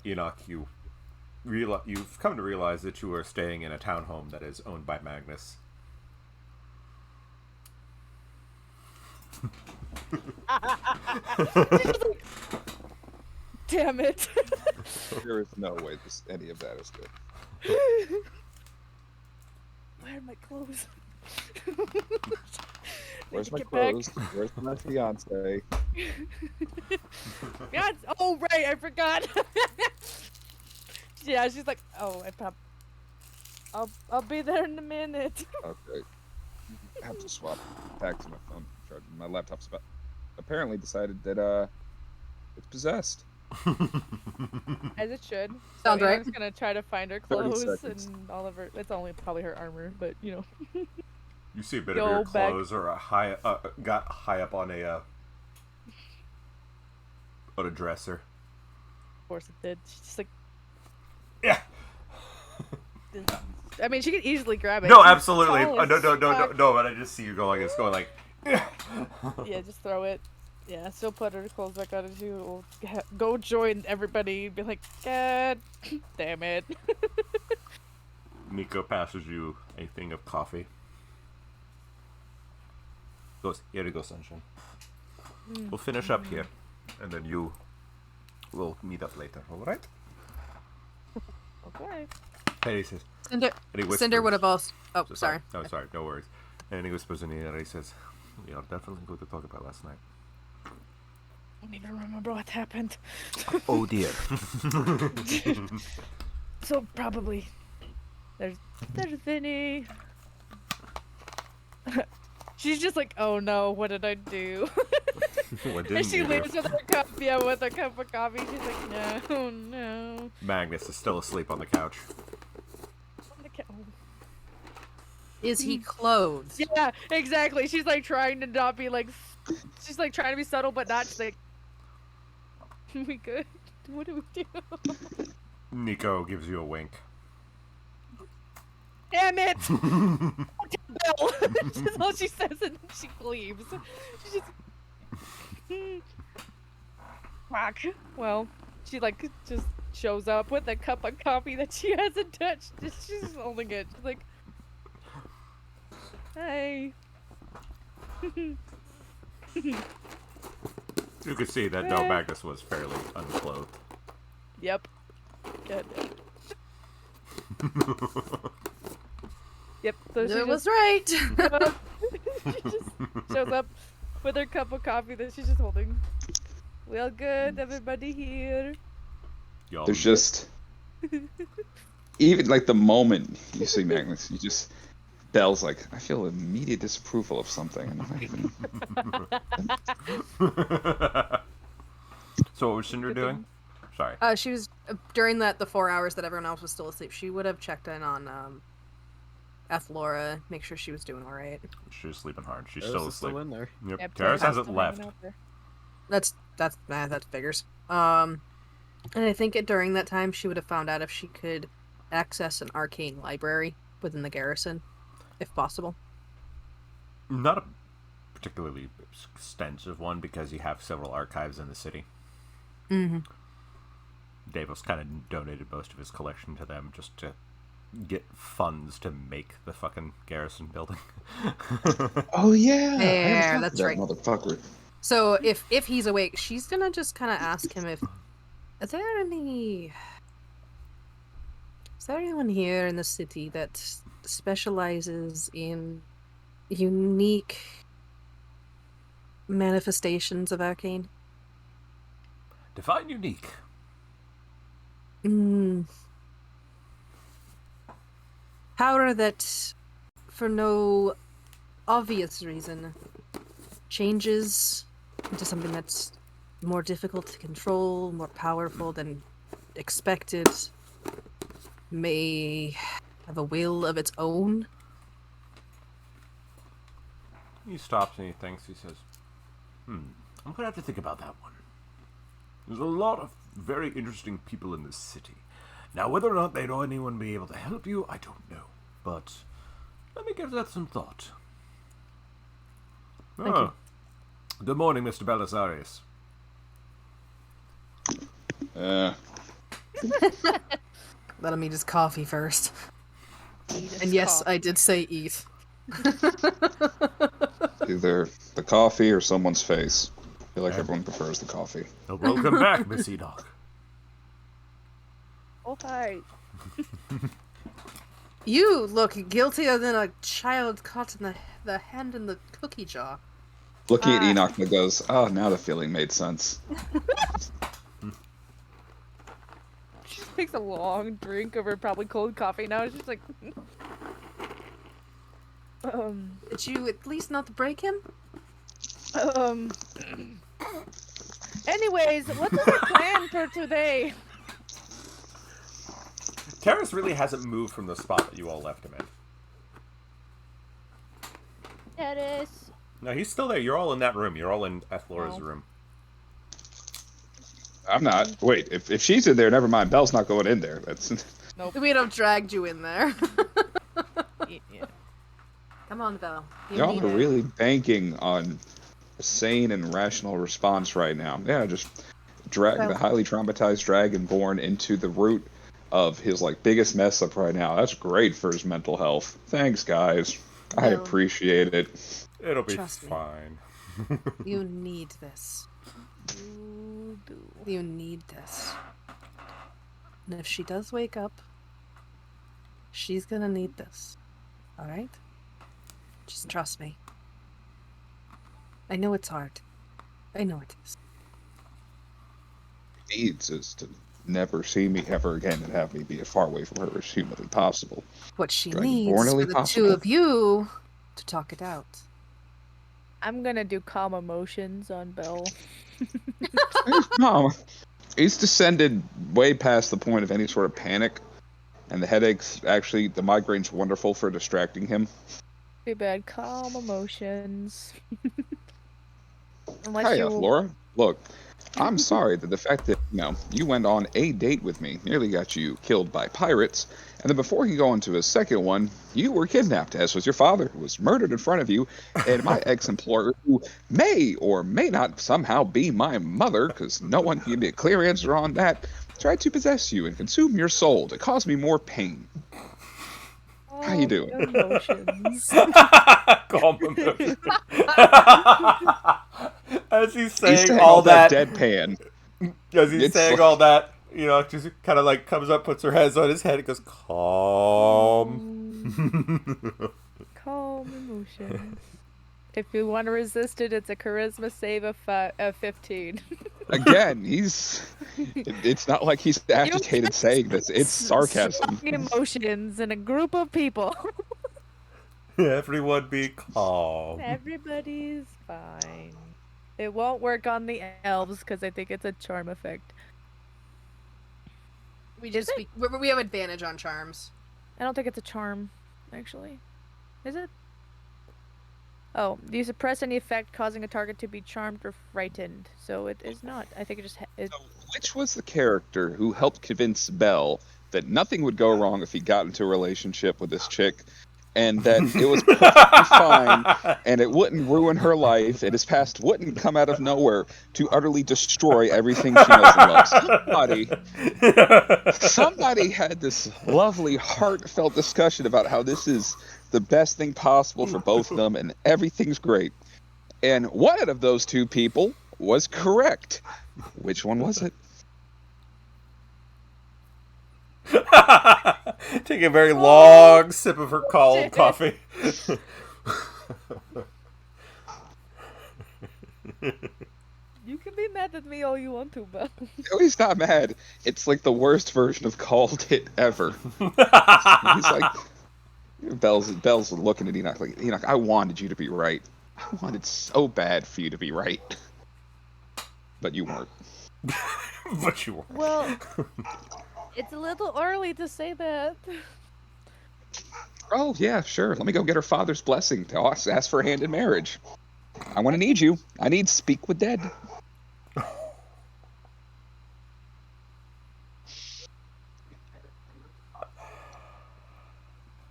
Enoch, you've come to realize that you are staying in a townhome that is owned by Magnus. Damn it. There is no way any of that is good. Where are my clothes? Where's my Get back. clothes? Where's my fiance? Yes. Oh, right. I forgot. Yeah, she's like, oh, I'll be there in a minute. Okay. I have to swap back to my phone charger. My laptop's apparently decided that it's possessed. As it should. Sounds right. Inok's gonna try to find her 30 clothes seconds. and all of her. It's only probably her armor, but you know. You see a bit Go of your back. clothes are got high up on a dresser. Of course it did. She's just like. Yeah. I mean, she could easily grab it. No, She's absolutely. tall No, as no, no, no, fuck. no. But I just see you going. It's going like. Yeah, just throw it. Yeah, she'll put her clothes back on and she will go join everybody and be like, God damn it. Nico passes you a thing of coffee. Goes, here you go, sunshine. We'll finish up here, and then you will meet up later. All right? Okay. And he says, Cinder, and he whispers, Cinder would have also. Oh, so sorry. No, sorry. No worries. And he whispers in the ear. And he says, "We are definitely going to talk about last night." I don't even remember what happened. Oh dear. So probably. There's Vinny. She's just like, oh no, what did I do? What And didn't she you do? leaves with her cup, yeah, with a cup of coffee. She's like, no, no. Magnus is still asleep on the couch. Is he clothed? Yeah, exactly. She's like trying to not be like, she's like trying to be subtle, but not. She's like, we good? What do we do? Nico gives you a wink. Damn it! Bill! That's all she says, and then she leaves. She just. Fuck. Well, she like just shows up with a cup of coffee that she hasn't touched. She's holding it. She's like, "Hey." You could see that no, Magnus was fairly unclothed. Yep. Good. Yep. So she It was just right. she just shows up with her cup of coffee that she's just holding. Well, good, everybody here. Y'all, There's just even like the moment you see Magnus, you just Belle's like, I feel immediate disapproval of something, and I'm not even. So what was Cinder doing? Sorry. She was during the 4 hours that everyone else was still asleep. She would have checked in on Ethlora, make sure she was doing all right. She's sleeping hard. She's Eris still is asleep. still in there. Yep. Yep, Karis Terrace hasn't still left. hanging out there. That figures. And I think during that time she would have found out if she could access an arcane library within the garrison, if possible. Not a particularly extensive one because you have several archives in the city. Mm-hmm. Davos kind of donated most of his collection to them just to get funds to make the fucking garrison building. Oh yeah, I There, haven't talked that's to that right. motherfucker. So if he's awake, she's gonna just kind of ask him if is there anyone here in the city that specializes in unique manifestations of arcane? Define unique. Power that, for no obvious reason, changes into something that's more difficult to control, more powerful than expected, may have a will of its own. He stops and he thinks. He says, I'm gonna have to think about that one. There's a lot of very interesting people in this city. Now, whether or not they know anyone be able to help you, I don't know. But let me give that some thought. Thank you. Good morning, Mr. Belisarius. Let me just coffee first. Eat his And yes, coffee. I did say eat. Either the coffee or someone's face. I feel like everyone prefers the coffee. Welcome back, Miss Enoch. Oh, hi. You look guiltier than a child caught in the hand in the cookie jar. Looking at Enoch and goes, oh, now the feeling made sense. She takes a long drink of her probably cold coffee now. She's like, Did you at least not break him? Anyways, what is our plan for today? Terrace really hasn't moved from the spot that you all left him in. Terrace. No, he's still there. You're all in that room. You're all in Ethlora's Oh. room. I'm not. Wait, if she's in there, never mind. Belle's not going in there. That's We'd have dragged you in there. Yeah. Come on, Belle. You y'all need are it. really banking on a sane and rational response right now. Yeah, just drag Well- the highly traumatized dragonborn into the root of his biggest mess up right now. That's great for his mental health. Thanks, guys. I Well- appreciate it. It'll be Trust me. fine. You need this. You do. You need this. And if she does wake up, she's gonna need this. Alright? Just trust me. I know it's hard. I know it is. Needs is to never see me ever again and have me be as far away from her as humanly possible. What she Dragonbornly needs is for the possible. two of you to talk it out. I'm gonna do calm emotions on Belle. No, he's descended way past the point of any sort of panic, and the headaches, actually, the migraine's wonderful for distracting him. Too bad. Calm emotions. Unless Hiya, you. Laura. Look, I'm sorry that the fact that, you went on a date with me nearly got you killed by pirates, and then before you go into a second one, you were kidnapped, as was your father, who was murdered in front of you, and my ex-employer, who may or may not somehow be my mother, because no one can give me a clear answer on that, tried to possess you and consume your soul to cause me more pain. How you doing? Emotions. Calm emotion. As he's He's saying saying all that, deadpan. as he's It's saying like- all that, just kind of comes up, puts her hands on his head, and goes, calm. Calm emotions. If you want to resist it, it's a charisma save of 15. Again, it's not like he's agitated saying this. It's sarcasm. Strong emotions in a group of people. Everyone be calm. Everybody's fine. It won't work on the elves because I think it's a charm effect. We we have advantage on charms. I don't think it's a charm, actually. Is it? Oh, you suppress any effect causing a target to be charmed or frightened. So it is not. I think it just. Which was the character who helped convince Belle that nothing would go wrong if he got into a relationship with this chick, and that it was perfectly fine, and it wouldn't ruin her life, and his past wouldn't come out of nowhere to utterly destroy everything she knows and loves. Somebody had this lovely, heartfelt discussion about how this is the best thing possible for both of them, and everything's great. And one out of those two people was correct. Which one was it? Take a very long sip of her cold coffee. You can be mad at me all you want to, but No, he's not mad. It's like the worst version of called it ever. He's like, Belle's looking at Enoch like, Enoch, I wanted you to be right. I wanted so bad for you to be right. But you weren't. But you were. well, it's a little early to say that. Oh, yeah, sure. Let me go get her father's blessing to ask for a hand in marriage. I want to need you. I need speak with dead.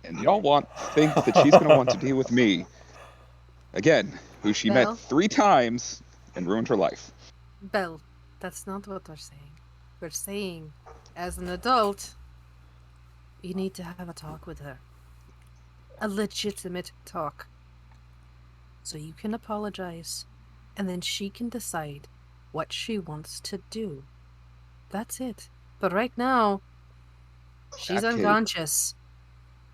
And y'all think that she's going to want to deal with me. Again, who she Well. met 3 times and ruined her life. Belle, that's not what we're saying. We're saying, as an adult, you need to have a talk with her. A legitimate talk. So you can apologize, and then she can decide what she wants to do. That's it. But right now, she's Okay. unconscious.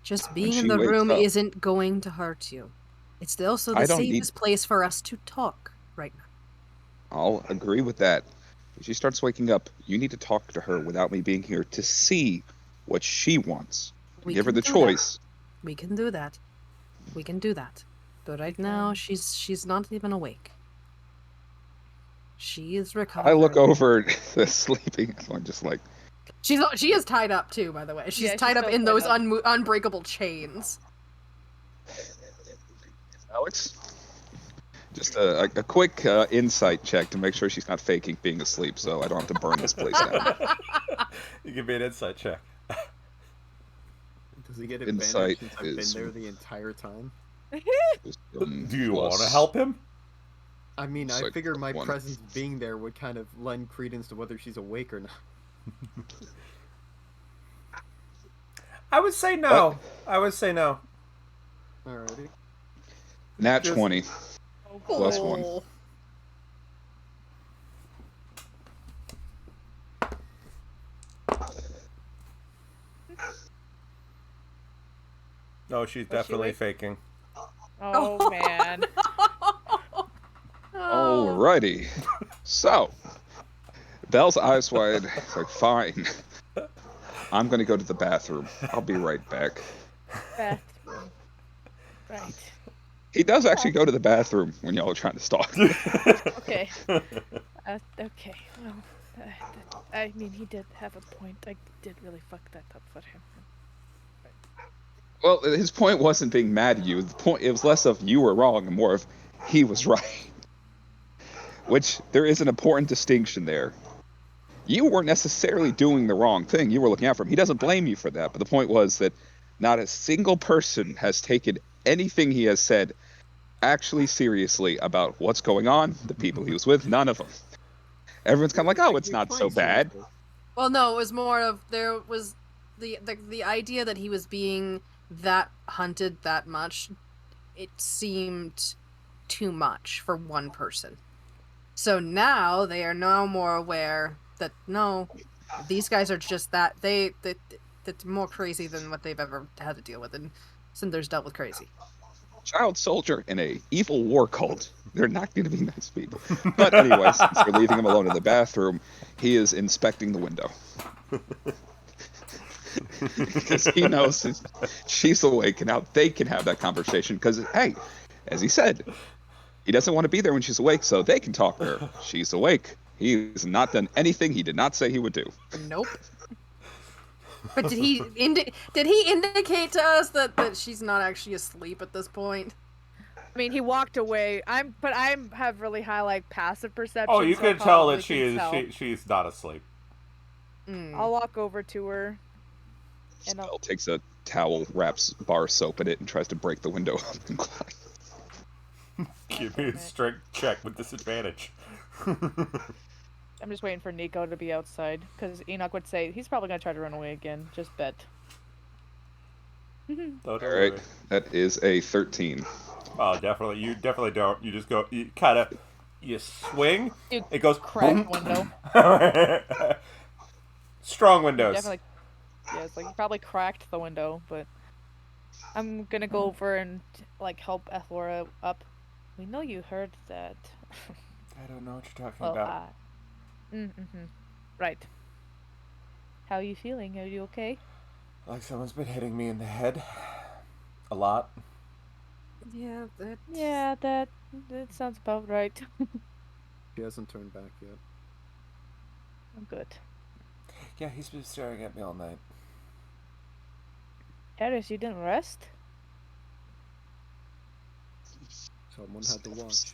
Just being in she the wakes room up- isn't going to hurt you. It's also I the don't need- safest place for us to talk right now. I'll agree with that. If she starts waking up, you need to talk to her without me being here to see what she wants. We Give her can the do that. choice. We can do that. We can do that. But right now, she's not even awake. She is recovering. I look over the sleeping. I'm just like, She is tied up too, by the way. She's Yeah, tied she's up still in tied those up. unbreakable chains. Alex, just a quick insight check to make sure she's not faking being asleep, so I don't have to burn this place down. You give me an insight check. Does he get Insight advantage since I've been is- there the entire time? Do you Plus- want to help him? I mean, It's I like figure my one. presence being there would kind of lend credence to whether she's awake or not. I would say no. I would say no. Alrighty. Nat Just- 20. Plus one. Oh. No, she's definitely awake? faking. Oh man. Alrighty. So, Belle's eyes wide. It's like, fine. I'm gonna go to the bathroom. I'll be right back. Bathroom. Right. He does actually go to the bathroom when y'all are trying to stalk. Okay. Okay. Well, I mean, he did have a point. I did really fuck that up for him. Well, his point wasn't being mad at you. The point, it was less of you were wrong and more of he was right. Which there is an important distinction there. You weren't necessarily doing the wrong thing. You were looking out for him. He doesn't blame you for that. But the point was that not a single person has taken anything he has said actually seriously about what's going on, the people he was with. None of them. Everyone's kind of like, oh, it's not so bad. Well, no, it was more of there was the idea that he was being that hunted that much. It seemed too much for one person. So now they are now more aware that no, these guys are just that that's more crazy than what they've ever had to deal with, and Cinder's dealt with crazy. Child soldier in a evil war cult. They're not going to be nice people. But anyway, since we're leaving him alone in the bathroom, he is inspecting the window. Because he knows she's awake, and now they can have that conversation. Because, hey, as he said, he doesn't want to be there when she's awake, so they can talk to her. She's awake. He's not done anything he did not say he would do. Nope. But did he indicate to us that she's not actually asleep at this point? I mean, he walked away. I have really high like passive perception. Oh, you so I can tell probably that she can is tell. she's not asleep. Mm. I'll walk over to her. And Spell takes a towel, wraps bar soap in it, and tries to break the window open. Give me a strength check with disadvantage. I'm just waiting for Nico to be outside because Enoch would say he's probably gonna try to run away again. Just bet. Don't All worry. right, that is a 13. Oh, definitely. You definitely don't. You just go. You kind of. You swing. You It goes. crack window. Strong windows. Definitely. Yeah, it's like you probably cracked the window, but I'm gonna go over and like help Ethlora up. We know you heard that. I don't know what you're talking Well, about. right. How are you feeling? Are you okay? Like someone's been hitting me in the head. A lot. Yeah, Yeah, that sounds about right. She hasn't turned back yet. I'm good. Yeah, he's been staring at me all night. Harris, you didn't rest? Someone had to watch.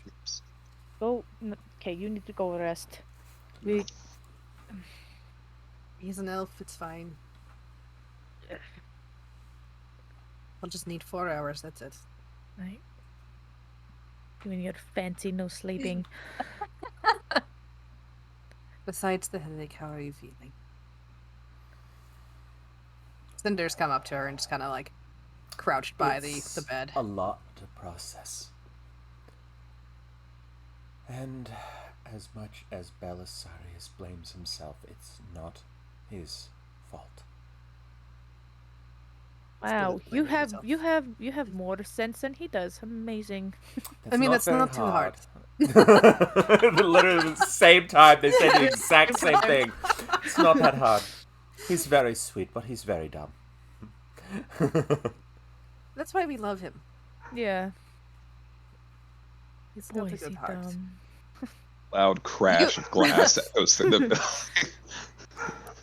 Go. Okay, you need to go rest. We. he's an elf. It's fine. I'll just need 4 hours. That's it. Right. Doing your fancy no sleeping. Besides the headache, how are you feeling? Cinder's come up to her and just kind of like crouched by the bed. A lot to process. And as much as Belisarius blames himself, it's not his fault. Wow, Still you blaming have himself. you have more sense than he does. Amazing. I mean, that's very not too hard. Literally the same time they said the exact same thing. It's not that hard. He's very sweet, but he's very dumb. That's why we love him. Yeah. He's Boy, got a is good he heart. dumb. Loud crash of glass echoes through the building.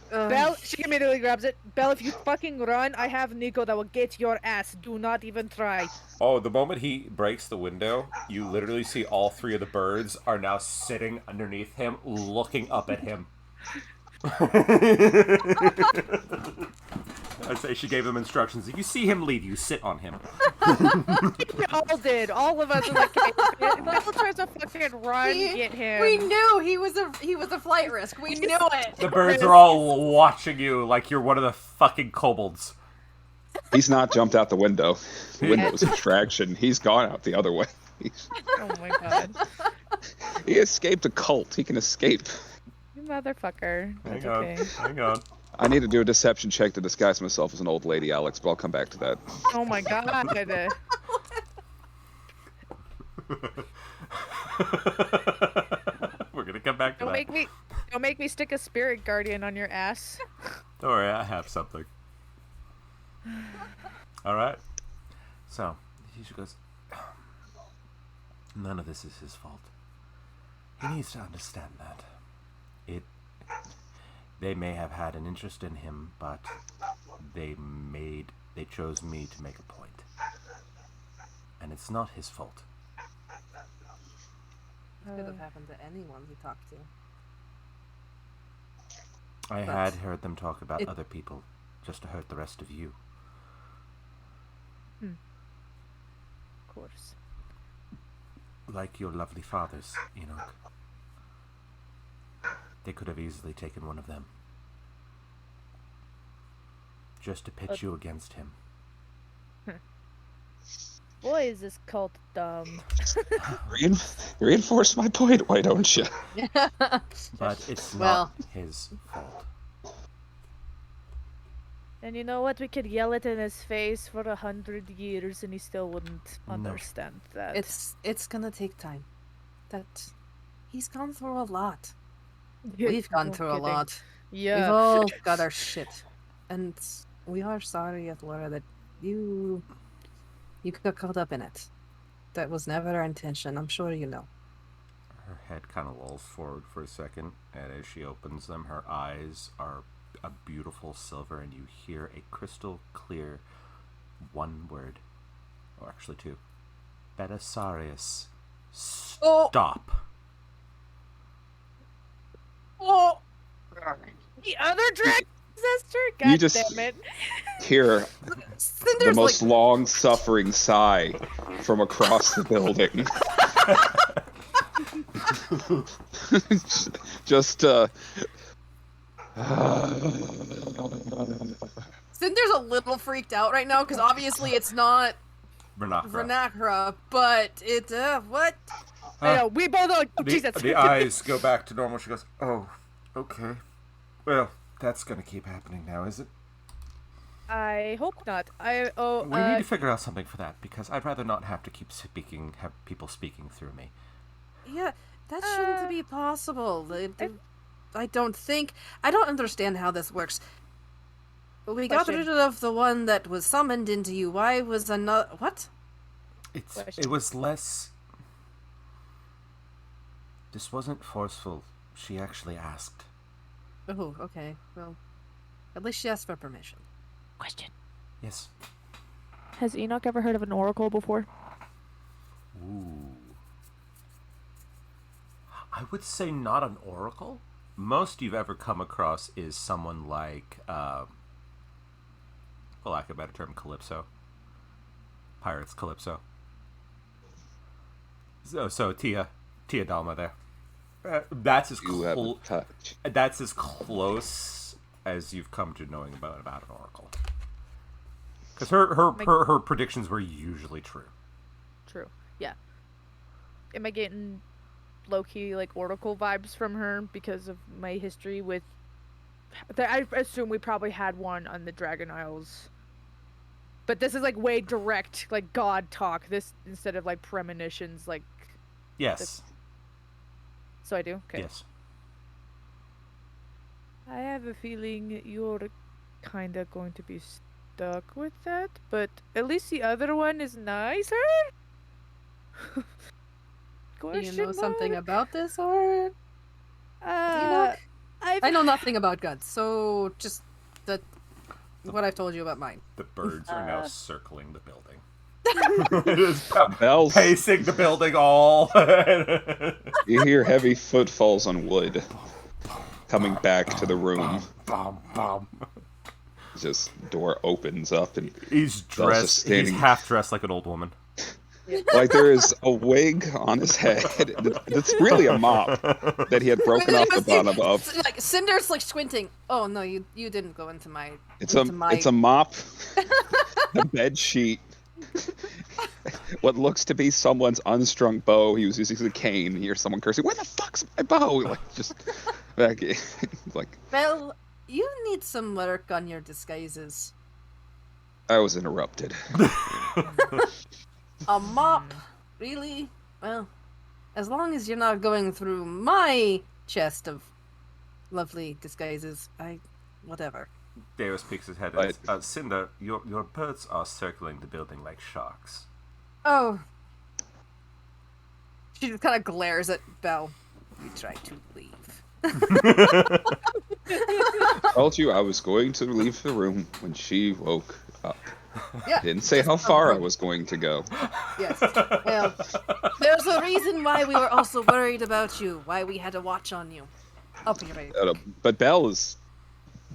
Belle, she immediately grabs it. Belle, if you fucking run, I have Nico that will get your ass. Do not even try. Oh, the moment he breaks the window, you literally see all three of the birds are now sitting underneath him, looking up at him. I say she gave them instructions. If you see him leave, you sit on him. We all did. All of us were like, if Belle tries to fucking run, get him. We knew he was a flight risk. We knew it. The birds are all watching you like you're one of the fucking kobolds. He's not jumped out the window. The window was a distraction. He's gone out the other way. Oh my god. He escaped a cult. He can escape. You motherfucker. That's Hang on. okay. Hang on. I need to do a deception check to disguise myself as an old lady, Alex, but I'll come back to that. Oh my god. We're gonna come back to Don't that. make me stick a spirit guardian on your ass. Don't worry, I have something. Alright. So, he goes, none of this is his fault. He needs to understand that. They may have had an interest in him, but they chose me to make a point. And it's not his fault. Could have happened to anyone he talked to. I had heard them talk about other people, just to hurt the rest of you. Of course. Like your lovely fathers, Enoch. They could have easily taken one of them. Just to pit you against him. Boy, is this cult dumb. Reinforce my point, why don't you? But it's Well. not his fault. And you know what? We could yell it in his face for 100 years and he still wouldn't understand that. It's gonna take time. That he's gone through a lot. Yeah, We've gone no through a kidding. lot. We've Yeah. all got our shit, and we are sorry, Laura, that you got caught up in it. That was never our intention. I'm sure you know. Her head kind of lolls forward for a second, and as she opens them, her eyes are a beautiful silver, and you hear a crystal clear one word, or actually two. Belisarius. Stop. Oh, The other dragon sister? God You just- damn it. Hear the Cinder's most like, long-suffering sigh from across the building. Just, Cinder's a little freaked out right now because obviously it's not Vernakra. Vernakra, but it what? I know, we both are. Oh, Jesus. The eyes go back to normal. She goes, oh, okay. Well, that's gonna keep happening now, is it? I hope not. We need to figure out something for that, because I'd rather not have to have people speaking through me. Yeah, that shouldn't be possible. I don't understand how this works. We got Question. rid of the one that was summoned into you. Why was another what? It was less... This wasn't forceful. She actually asked. Oh, okay. Well, at least she asked for permission. Question. Yes. Has Enoch ever heard of an oracle before? Ooh. I would say not an oracle. Most you've ever come across is someone like, for lack of a better term, Calypso. Pirates Calypso. So Tia Dalma there. That's as you have a touch. That's as close as you've come to knowing about an oracle. Because her predictions were usually true. True. Yeah. Am I getting low-key, like, oracle vibes from her because of my history with... I assume we probably had one on the Dragon Isles. But this is, like, way direct, like, God talk. This, instead of, like, premonitions, like... Yes. So I do? Okay. Yes. I have a feeling you're kinda going to be stuck with that, but at least the other one is nicer? Do you Question know something mark? about this, or I've I know nothing about guns, so just what I've told you about mine. The birds are now Uh. circling the building. Just Bells. pacing the building all. You hear heavy footfalls on wood coming back to the room. Bum, bum. Just door opens up and He's just dressed. He's standing- half dressed like an old woman. like there is a wig on his head. It's really a mop that he had broken off the bottom of. Like Cinder's like squinting. Oh no, you didn't go into my. It's into a mop, a bed sheet. What looks to be someone's unstrung bow. He was using a cane. You hear someone cursing, "Where the fuck's my bow?" Like just like Well, you need some work on your disguises. I was interrupted. A mop, really? Well, as long as you're not going through my chest of lovely disguises, whatever. Davis peeks his head. Right. Cinder, your birds are circling the building like sharks. Oh. She just kind of glares at Belle. You tried to leave. I told you I was going to leave the room when she woke up. Yeah. Didn't say how far I was going to go. Yes. Well, there's a reason why we were also worried about you. Why we had to watch on you. I'll be right back. But Belle is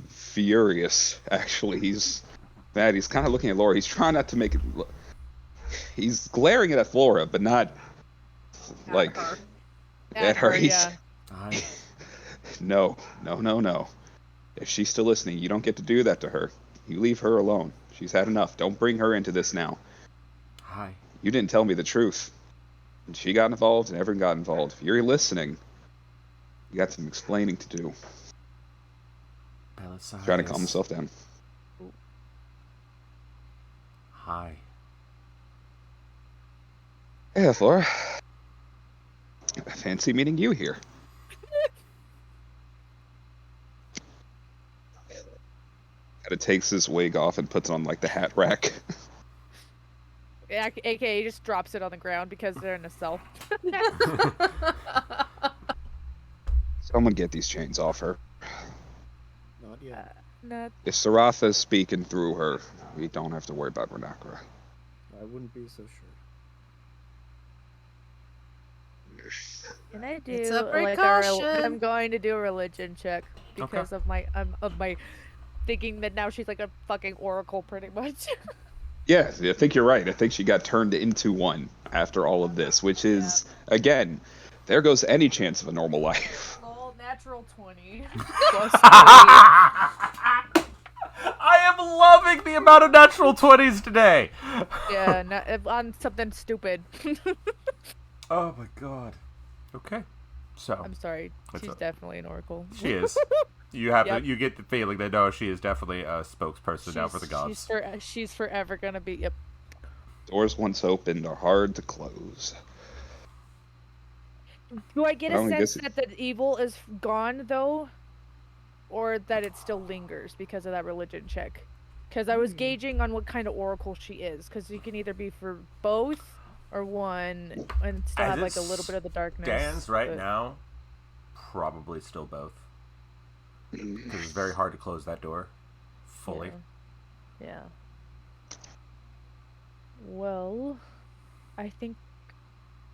furious. Actually, he's mad. He's kind of looking at Laura. He's trying not to make it. He's glaring at Flora, but not like at her. He's yeah. no. If she's still listening, you don't get to do that to her. You leave her alone. She's had enough. Don't bring her into this now. Hi. You didn't tell me the truth. And she got involved, and everyone got involved. If you're listening, you got some explaining to do. Belisarius. Trying to calm himself down. Hi. Yeah, Flora. I fancy meeting you here. Kind of takes his wig off and puts it on like the hat rack. AKA he just drops it on the ground because they're in a cell. Someone get these chains off her. Not yet. Not If Saratha is speaking through her, we don't have to worry about Renakra. I wouldn't be so sure. Can I do It's a like precaution. I'm going to do a religion check because of my thinking that now she's like a fucking oracle pretty much. Yeah, I think you're right. I think she got turned into one after all of this, which is, again, there goes any chance of a normal life. Well, natural 20. I am loving the amount of natural 20s today. Yeah, on something stupid. Oh my god. Okay. So I'm sorry. What's She's up? definitely an oracle. she is. You have Yep. you get the feeling that no, she is definitely a spokesperson now for the gods. She's forever gonna be. Yep. Doors once opened are hard to close. Do I get Well, a I sense guess that the evil is gone though, or that it still lingers because of that religion check? Because I was gauging on what kind of oracle she is. Because you can either be for both or one, and still As have it like a little bit of the darkness. Stands right but- now, probably still both. Because it's very hard to close that door fully. Yeah. Well, I think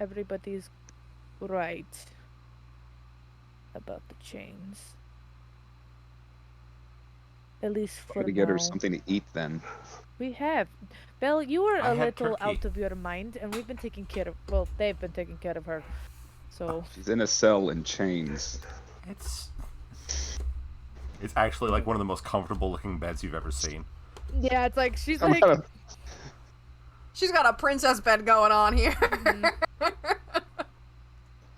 everybody's right about the chains. At least for Try to get her now. something to eat then. We have. Belle, you were I a had little turkey. out of your mind, and we've been taking care of. Well, they've been taking care of her. So She's in a cell in chains. It's actually like one of the most comfortable looking beds you've ever seen. yeah, it's like she's I'm like. not a- She's got a princess bed going on here.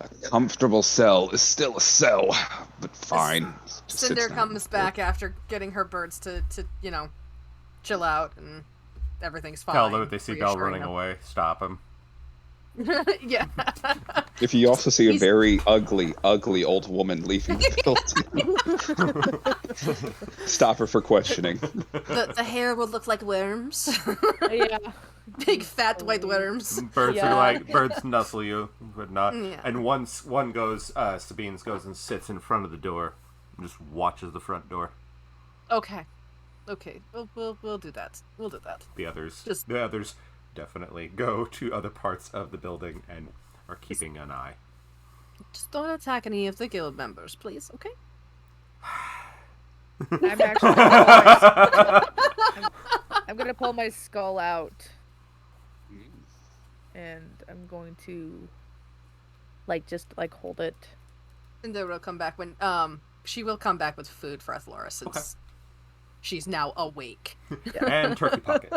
A comfortable cell is still a cell, but fine. Just Cinder sits down. comes back after getting her birds to chill out, and everything's fine. Tell them if they see Belle reassuring running away, stop him. them. Yeah. If you also see a He's- very ugly, ugly old woman leaving the building, stop her for questioning. The hair will look like worms. Yeah. Big fat white worms. Birds Yeah. are like birds nuzzle you, but not. Yeah. And one goes, Sabine's goes and sits in front of the door, and just watches the front door. Okay. Okay. We'll do that. We'll do that. The others Just- definitely go to other parts of the building and are keeping an eye. Just don't attack any of the guild members, please. Okay. I'm actually gonna I'm gonna pull my skull out. And I'm going to just hold it. Cinder will come back when she will come back with food for Athlora since she's now awake. And turkey pocket.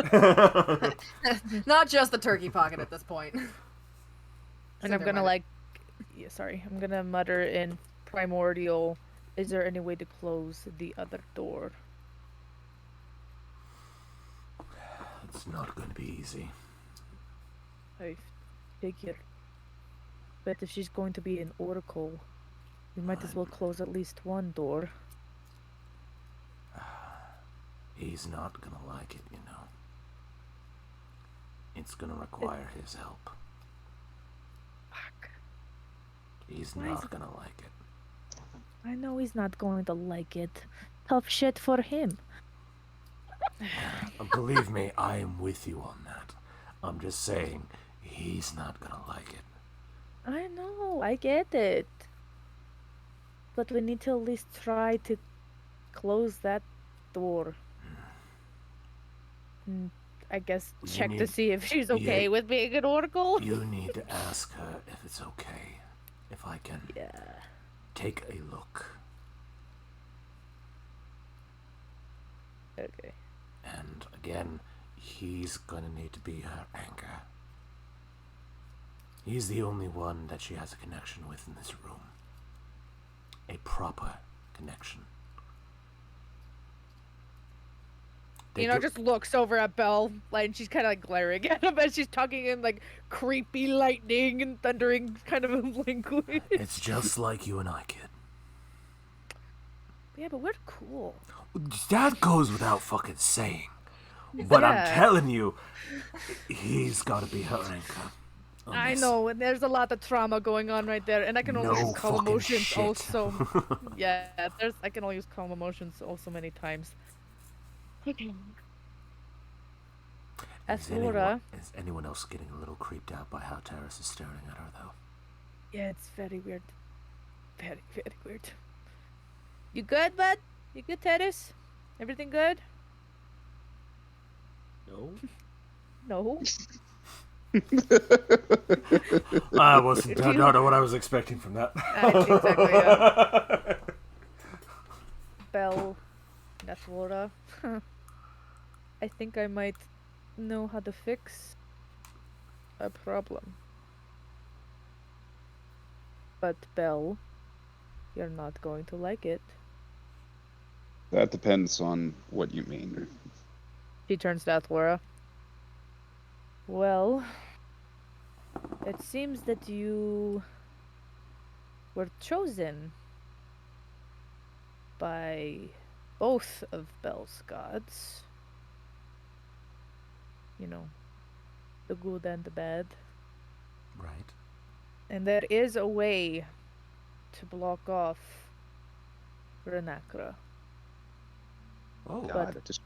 Not just the turkey pocket at this point. And I'm Cinder gonna might- I'm gonna mutter in primordial, is there any way to close the other door? It's not going to be easy. I figure. But if she's going to be an oracle, we might as well close at least one door. He's not going to like it, you know. It's going to require his help. Fuck. He's Why is not it- going to like it. I know he's not going to like it. Tough shit for him. Believe me, I am with you on that. I'm just saying, he's not going to like it. I know, I get it. But we need to at least try to close that door. And I guess You check to need- see if she's okay yeah. with being an oracle. You need to ask her if it's okay. If I can Yeah. take a look. Okay. And again, he's gonna need to be her anchor. He's the only one that she has a connection with in this room. A proper connection. They do- just looks over at Belle, and she's kind of glaring at him as she's talking in creepy lightning and thundering kind of language. It's just like you and I, kid. Yeah, but we're cool. That goes without fucking saying. But I'm Yeah. telling you, he's gotta be her anchor. on I this. know, and there's a lot of trauma going on right there, and I can only No use calm fucking emotions shit. also. Yeah, I can only use calm emotions also many times. Okay. Aslora, Is anyone else getting a little creeped out by how Terrace is staring at her, though? yeah, it's very weird. Very, very weird. You good, bud? You good, Terrace? Everything good? No. No. I wasn't. If I you- don't know what I was expecting from that. Exactly, yeah. Belle, Aslora. I think I might know how to fix a problem. But Belle, you're not going to like it. That depends on what you mean. She turns to Athora. Well, it seems that you were chosen by both of Belle's gods. You know, the good and the bad. Right. And there is a way to block off Renacra. Oh, God, it just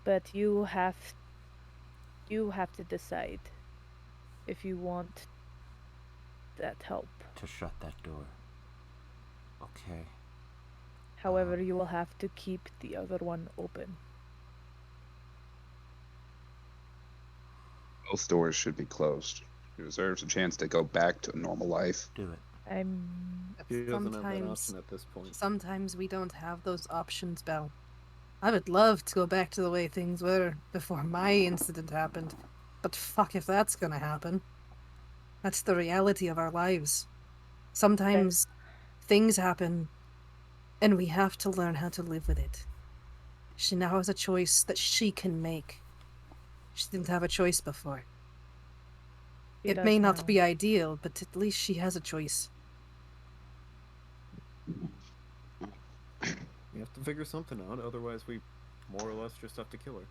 But you have to decide if you want that help. to shut that door. Okay. However, you will have to keep the other one open. both doors should be closed. He deserves a chance to go back to normal life. Do it. He doesn't have that Sometimes, option at this point. sometimes we don't have those options, Belle. I would love to go back to the way things were before my incident happened, but fuck if that's gonna happen. That's the reality of our lives. Sometimes things happen, and we have to learn how to live with it. She now has a choice that she can make. She didn't have a choice before. It may not be ideal, but at least she has a choice. We have to figure something out, otherwise we more or less just have to kill her.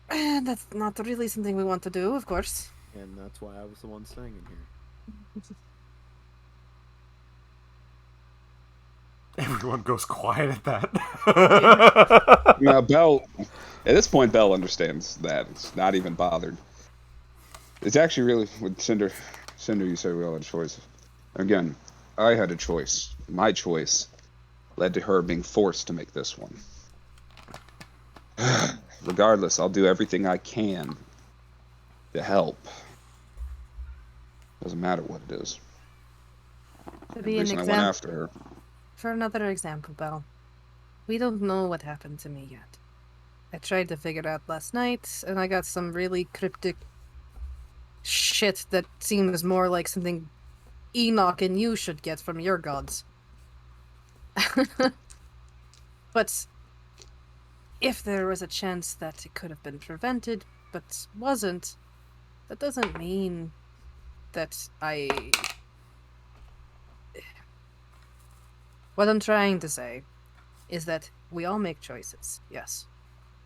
And that's not really something we want to do, of course. And that's why I was the one staying in here. Everyone goes quiet at that. Now, Belle, at this point, Belle understands that. It's not even bothered. It's actually really, with Cinder, you say we all had a choice. Again, I had a choice. My choice led to her being forced to make this one. Regardless, I'll do everything I can to help. Doesn't matter what it is. To The be an reason I went example, after her. for another example, Belle, we don't know what happened to me yet. I tried to figure it out last night, and I got some really cryptic shit that seems more like something Enoch and you should get from your gods. But if there was a chance that it could have been prevented, but wasn't, that doesn't mean that I... What I'm trying to say is that we all make choices, yes.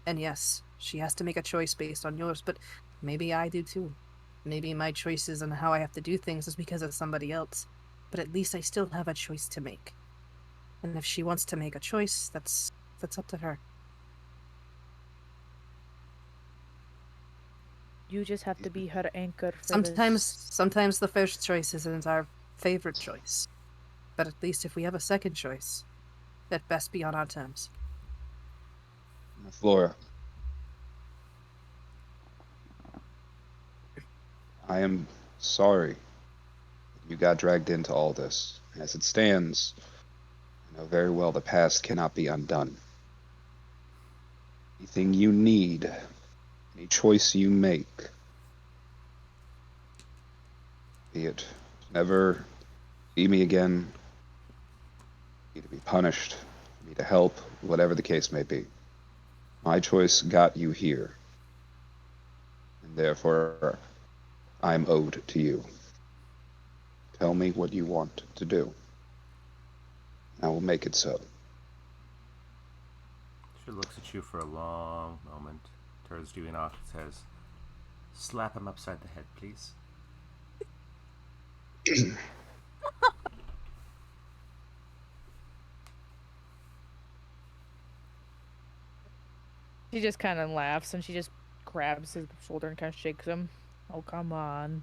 And yes, she has to make a choice based on yours, but maybe I do too. Maybe my choices and how I have to do things is because of somebody else, but at least I still have a choice to make. And if she wants to make a choice, that's up to her. You just have to be her anchor for Sometimes the first choice isn't our favorite choice. But at least if we have a second choice, that best be on our terms. Flora. I am sorry you got dragged into all this. As it stands, I know very well the past cannot be undone. Anything you need, any choice you make, be it never see me again, be to be punished, be to help, whatever the case may be. My choice got you here, and therefore I am owed to you. Tell me what you want to do. I will make it so. She looks at you for a long moment, turns to Enoch and says, "Slap him upside the head, please." She just kind of laughs and she just grabs his shoulder and kind of shakes him. Oh, come on.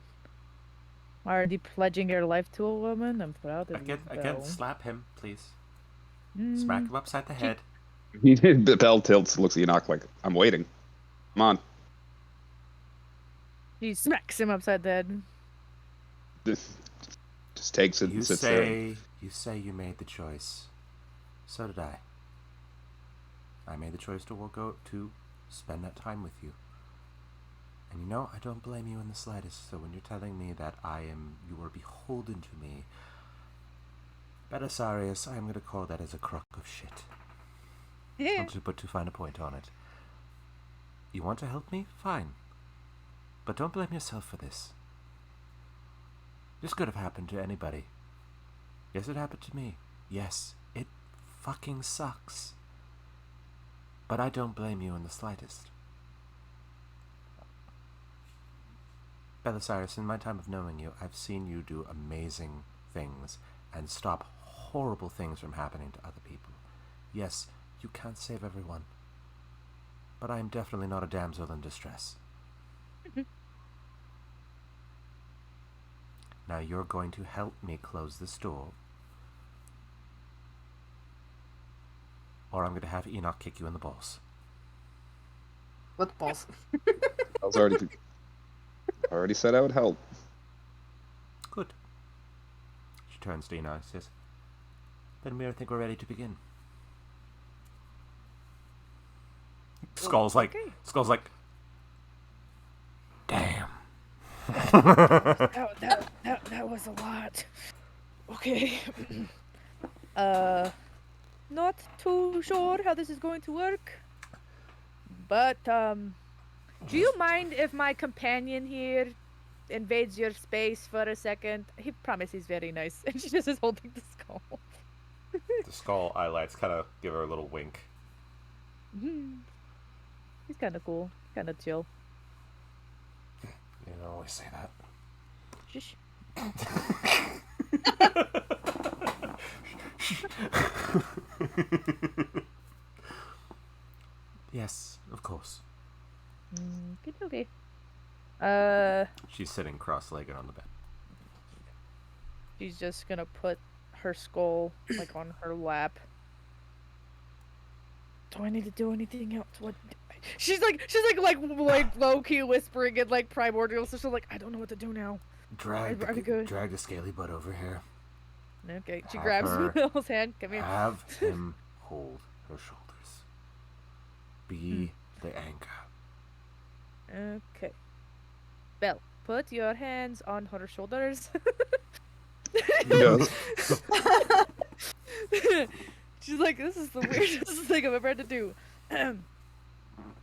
Already pledging your life to a woman? I'm proud of you. Again, slap him, please. Smack him upside the head. Belle tilts, looks at Enoch like, I'm waiting. Come on. She smacks him upside the head. Just takes it and sits there. You say you made the choice. So did I. I made the choice to spend that time with you. And you know, I don't blame you in the slightest, so when you're telling me that you are beholden to me, Belisarius, I'm going to call that as a crock of shit. But to find a point on it. You want to help me? Fine. But don't blame yourself for this. This could have happened to anybody. Yes, it happened to me. Yes, it fucking sucks. But I don't blame you in the slightest. Belisarius, in my time of knowing you, I've seen you do amazing things and stop horrible things from happening to other people. Yes, you can't save everyone. But I am definitely not a damsel in distress. Now you're going to help me close this door, or I'm going to have Enoch kick you in the balls. What balls? I was already said I would help. Good. She turns to Enoch and says, "Then I think we're ready to begin." Skull's like, damn. That was a lot. Okay. Not too sure how this is going to work. But, do you mind if my companion here invades your space for a second. He promises he's very nice, and she just is holding the skull. The skull highlights kind of give her a little wink. He's kind of cool, kind of chill. You don't always say that. Shush. Yes, of course. Okay. She's sitting cross-legged on the bed. She's just gonna put her skull like on her lap. Do I need to do anything else? What? She's like low key whispering in like primordial. So she's like, I don't know what to do now. Drag Are we good? drag the scaly butt over here. Okay. She Have grabs her- Will's hand. Come here. Have him hold her shoulders. Be the anchor. Okay. Belle, put your hands on her shoulders. Yes. She's like, this is the weirdest thing I've ever had to do.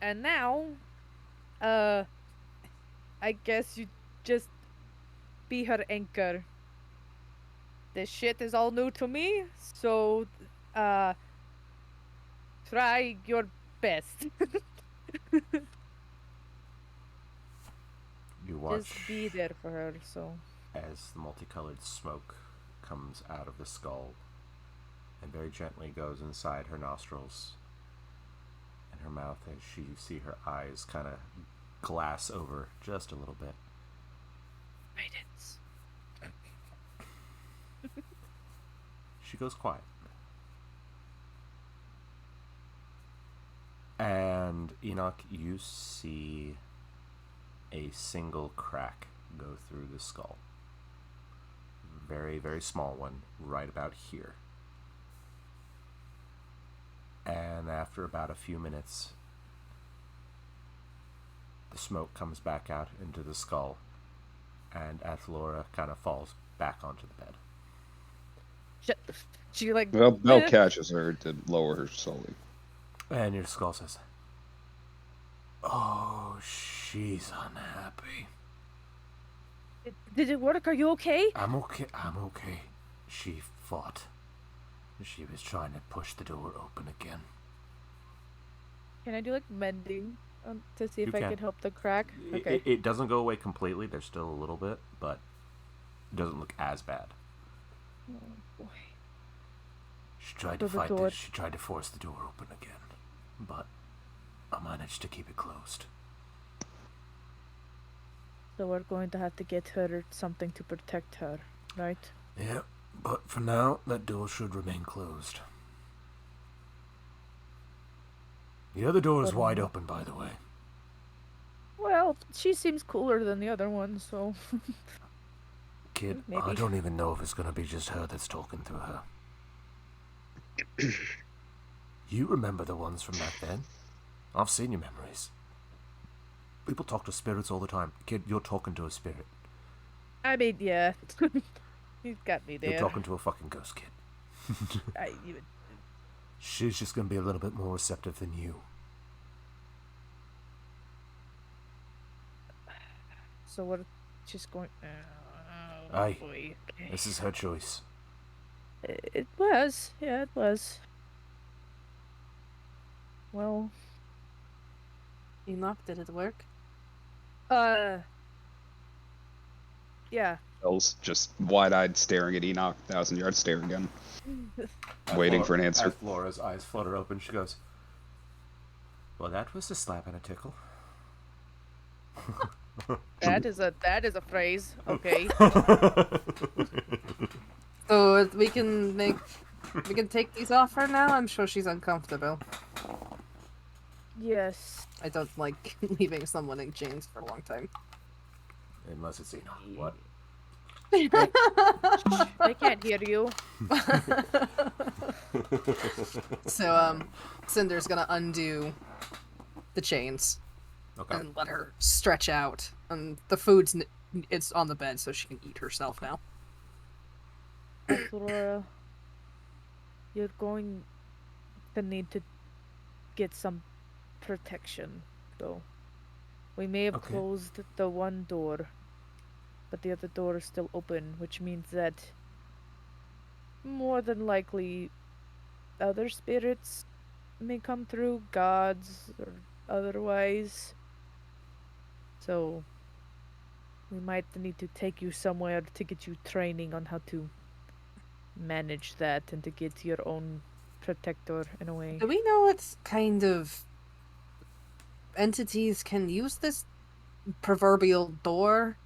And now, I guess you just be her anchor. This shit is all new to me, so, try your best. You watch Just be there for her, so. as the multicolored smoke comes out of the skull and very gently goes inside her nostrils and her mouth as you see her eyes kind of glass over just a little bit. Guidance. She goes quiet. And Enoch, you see a single crack go through the skull. Very, very small one, right about here. And after about a few minutes, the smoke comes back out into the skull, and Athlora kind of falls back onto the bed. She like. Well, Bell catches her to lower her slowly. And your skull says, "Oh, she's unhappy. Did it work? Are you okay? I'm okay. I'm okay. She fought. She was trying to push the door open again." Can I do like mending to see if You I can. can help the crack? It- Okay. It doesn't go away completely. There's still a little bit, but it doesn't look as bad. Oh, boy. She tried So to the fight door- this. She tried to force the door open again, but I managed to keep it closed. So we're going to have to get her something to protect her, right? Yeah, but for now, that door should remain closed. The other door is But, wide open, by the way. Well, she seems cooler than the other one, so. Kid, I Maybe. don't even know if it's gonna be just her that's talking through her. You remember the ones from back then? I've seen your memories. People talk to spirits all the time. Kid, you're talking to a spirit. I mean, yeah. He's got me there. You're talking to a fucking ghost, kid. She's just gonna be a little bit more receptive than you. So we're just going. Aye. Boy. Okay. This is her choice. It was. Yeah, it was. Well. Enoch, did it work? Yeah. Bell's just wide-eyed staring at Enoch, 1,000-yard stare again, waiting for an answer. As Laura's eyes flutter open, she goes, "Well, that was a slap and a tickle." That is a phrase. Okay. So we can take these off her now. I'm sure she's uncomfortable. Yes. I don't like leaving someone in chains for a long time. Unless it's Enoch. What? I can't hear you. So Cinder's gonna undo the chains Okay. and let her stretch out. And the food's it's on the bed, so she can eat herself now. Laura, you're going to need to get some protection, though. We may have Okay. closed the one door, but the other door is still open, which means that more than likely other spirits may come through, gods or otherwise. So we might need to take you somewhere to get you training on how to manage that and to get your own protector in a way. Do we know what kind of entities can use this proverbial door?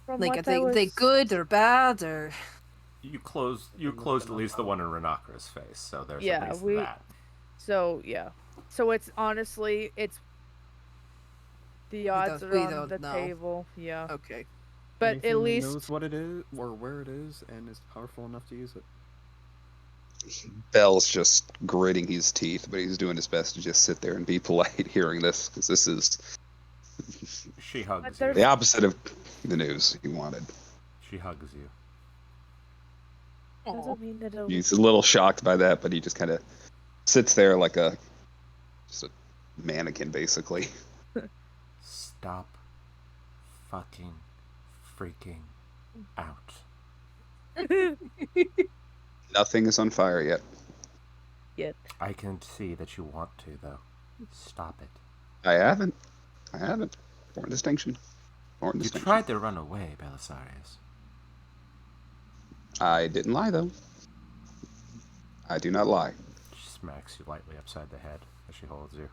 From Like, what are they good or bad or? You closed at least the one in Renacra's face, so there's Yeah, at least we- that. So yeah. So it's honestly the odds are we on don't the know. table. Yeah. Okay. But Anything at that least knows what it is or where it is and is powerful enough to use it. Bell's just gritting his teeth, but he's doing his best to just sit there and be polite hearing this, because this is She hugs you. there's- the opposite of the news he wanted. She hugs you. doesn't mean that it'll He's a little shocked by that, but he just kind of sits there like just a mannequin, basically. Stop fucking freaking out. Nothing is on fire yet. yet. I can see that you want to, though. Stop it. I haven't. Important distinction. Important You distinction. tried to run away, Belisarius. I didn't lie, though. I do not lie. She smacks you lightly upside the head as she holds you.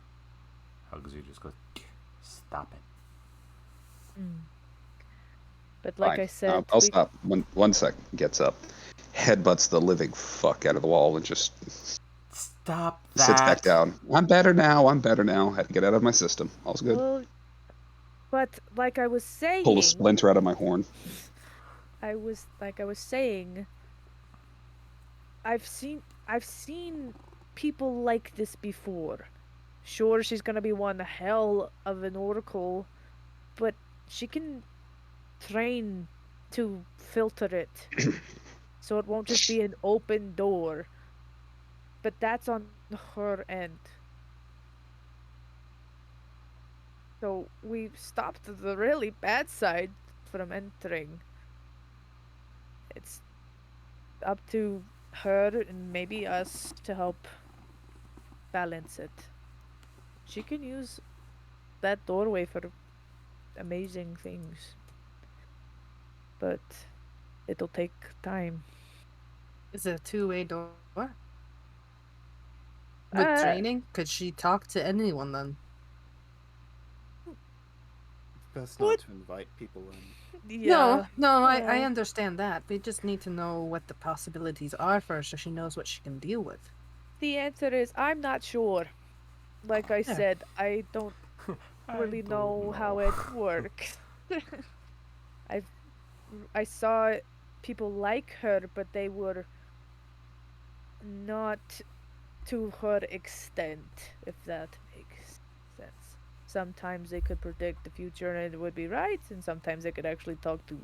Hugs you, just goes, stop it. But like Fine. I said, I'll we- stop. One second. Gets up, headbutts the living fuck out of the wall, and just Stop that. sits back down. I'm better now. Had to get out of my system. All's good. Well, but like I was saying, Pull a splinter out of my horn. I was saying, I've seen people like this before. Sure, she's gonna be one hell of an oracle, but she can train to filter it, so it won't just be an open door. But that's on her end. So we've stopped the really bad side from entering. It's up to her and maybe us to help balance it. She can use that doorway for amazing things. But it'll take time. Is it a two-way door? With Uh, training? Could she talk to anyone then? Best What? not to invite people in. Yeah. No, I Yeah. understand that. We just need to know what the possibilities are first so she knows what she can deal with. The answer is I'm not sure. Like I Yeah. said, I don't really know how it works. I saw people like her, but they were not to her extent, if that makes sense. Sometimes they could predict the future and it would be right, and sometimes they could actually talk to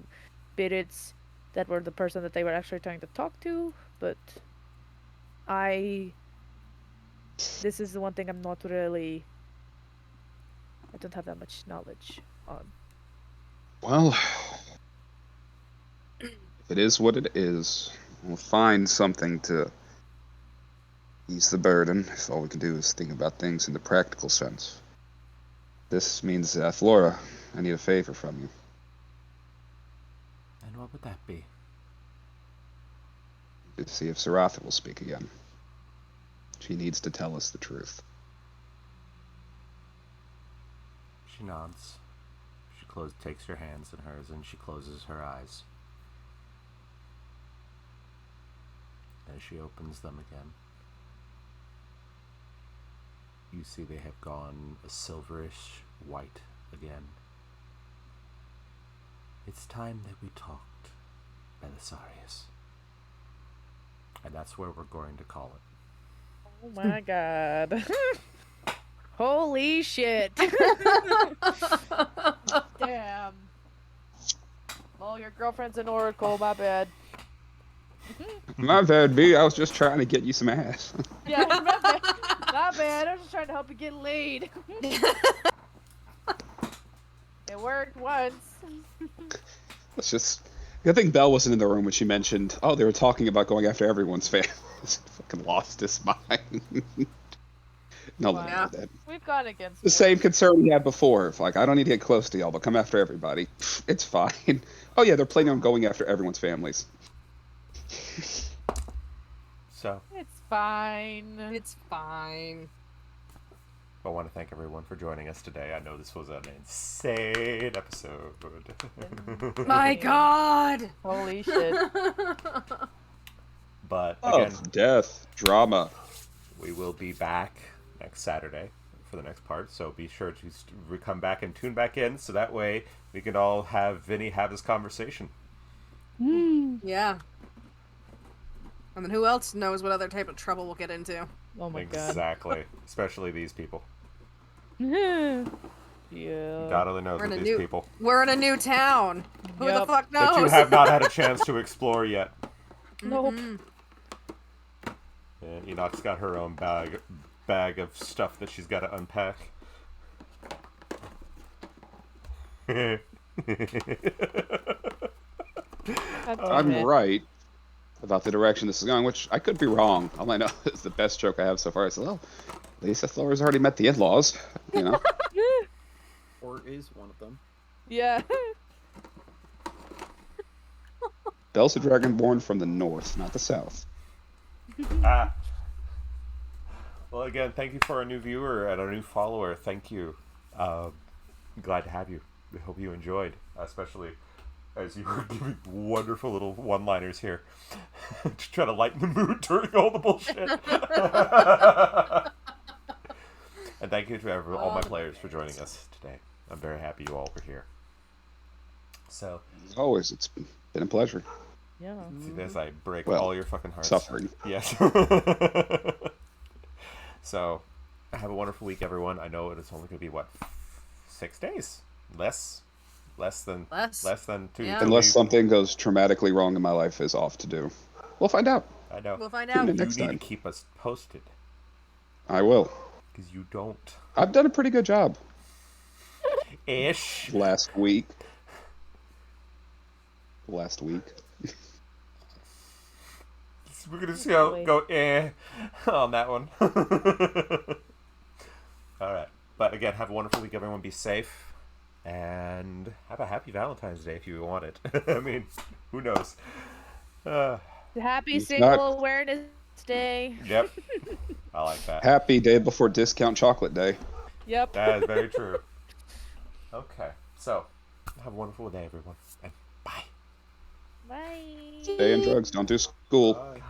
spirits that were the person that they were actually trying to talk to, but this is the one thing I don't have that much knowledge on. Well, if it is what it is, we'll find something to ease the burden. If all we can do is think about things in the practical sense. This means, Flora, I need a favor from you. And what would that be? To see if Saratha will speak again. She needs to tell us the truth. She nods. She takes your hands in hers and she closes her eyes. As she opens them again, you see they have gone a silverish white again. It's time that we talked, Belisarius. And that's where we're going to call it. Oh my god. Holy shit. Damn. Well, your girlfriend's an oracle, my bad. My bad, B. I was just trying to get you some ass. Yeah, my bad. My bad. I was just trying to help you get laid. It worked once. Let's just. I think Belle wasn't in the room when she mentioned, oh, they were talking about going after everyone's family. Fucking lost his mind. No, Wow. Yeah. that. We've gone against The same concern he had before. Like, I don't need to get close to y'all, but come after everybody. It's fine. Oh yeah, they're planning on going after everyone's families. So, It's fine. It's fine. I want to thank everyone for joining us today. I know this was an insane episode. My God. Holy shit. But again, Death, drama. we will be back next Saturday for the next part. So be sure to come back and tune back in, so that way we can all have Vinny have this conversation. Yeah. And then who else knows what other type of trouble we'll get into? Oh my god. Exactly. Especially these people. Yeah. God only knows We're in with a these new- people We're in a new town. Who the Yup. fuck knows? that you have not had a chance to explore yet. Nope. And Enoch's got her own bag of stuff that she's got to unpack. God damn I'm it. right about the direction this is going, which I could be wrong. All I know is the best joke I have so far is, well, Lisa Thor's already met the in-laws, you know? Or is one of them. Yeah. Belle's a dragonborn from the north, not the south. Ah. Well, again, thank you for our new viewer and our new follower. Thank you. Glad to have you. We hope you enjoyed, especially as you were giving wonderful little one-liners here to try to lighten the mood during all the bullshit. And thank you to all my players for joining us today. I'm very happy you all were here. So, As always, it's been a pleasure. Yeah. see this, I break Well, all your fucking hearts. Suffering. Yes. So, have a wonderful week, everyone. I know it's only going to be, what, 6 days? Less than Less. 2. Yeah. Unless something goes traumatically wrong in my life is off to do. We'll find out. I know. We'll find Tune out. in You next need time. to keep us posted, I will. because you don't. I've done a pretty good job Ish. last week. Last week. We're going to see how go on that one. Alright. But again, have a wonderful week, everyone. Be safe. And have a happy Valentine's Day if you want it. I mean, who knows? Happy It's Single not- Awareness Day. Yep. I like that. Happy day before discount chocolate day. Yep. That is very true. Okay. So, have a wonderful day, everyone. And bye. Bye. Stay in drugs, don't do school. Bye.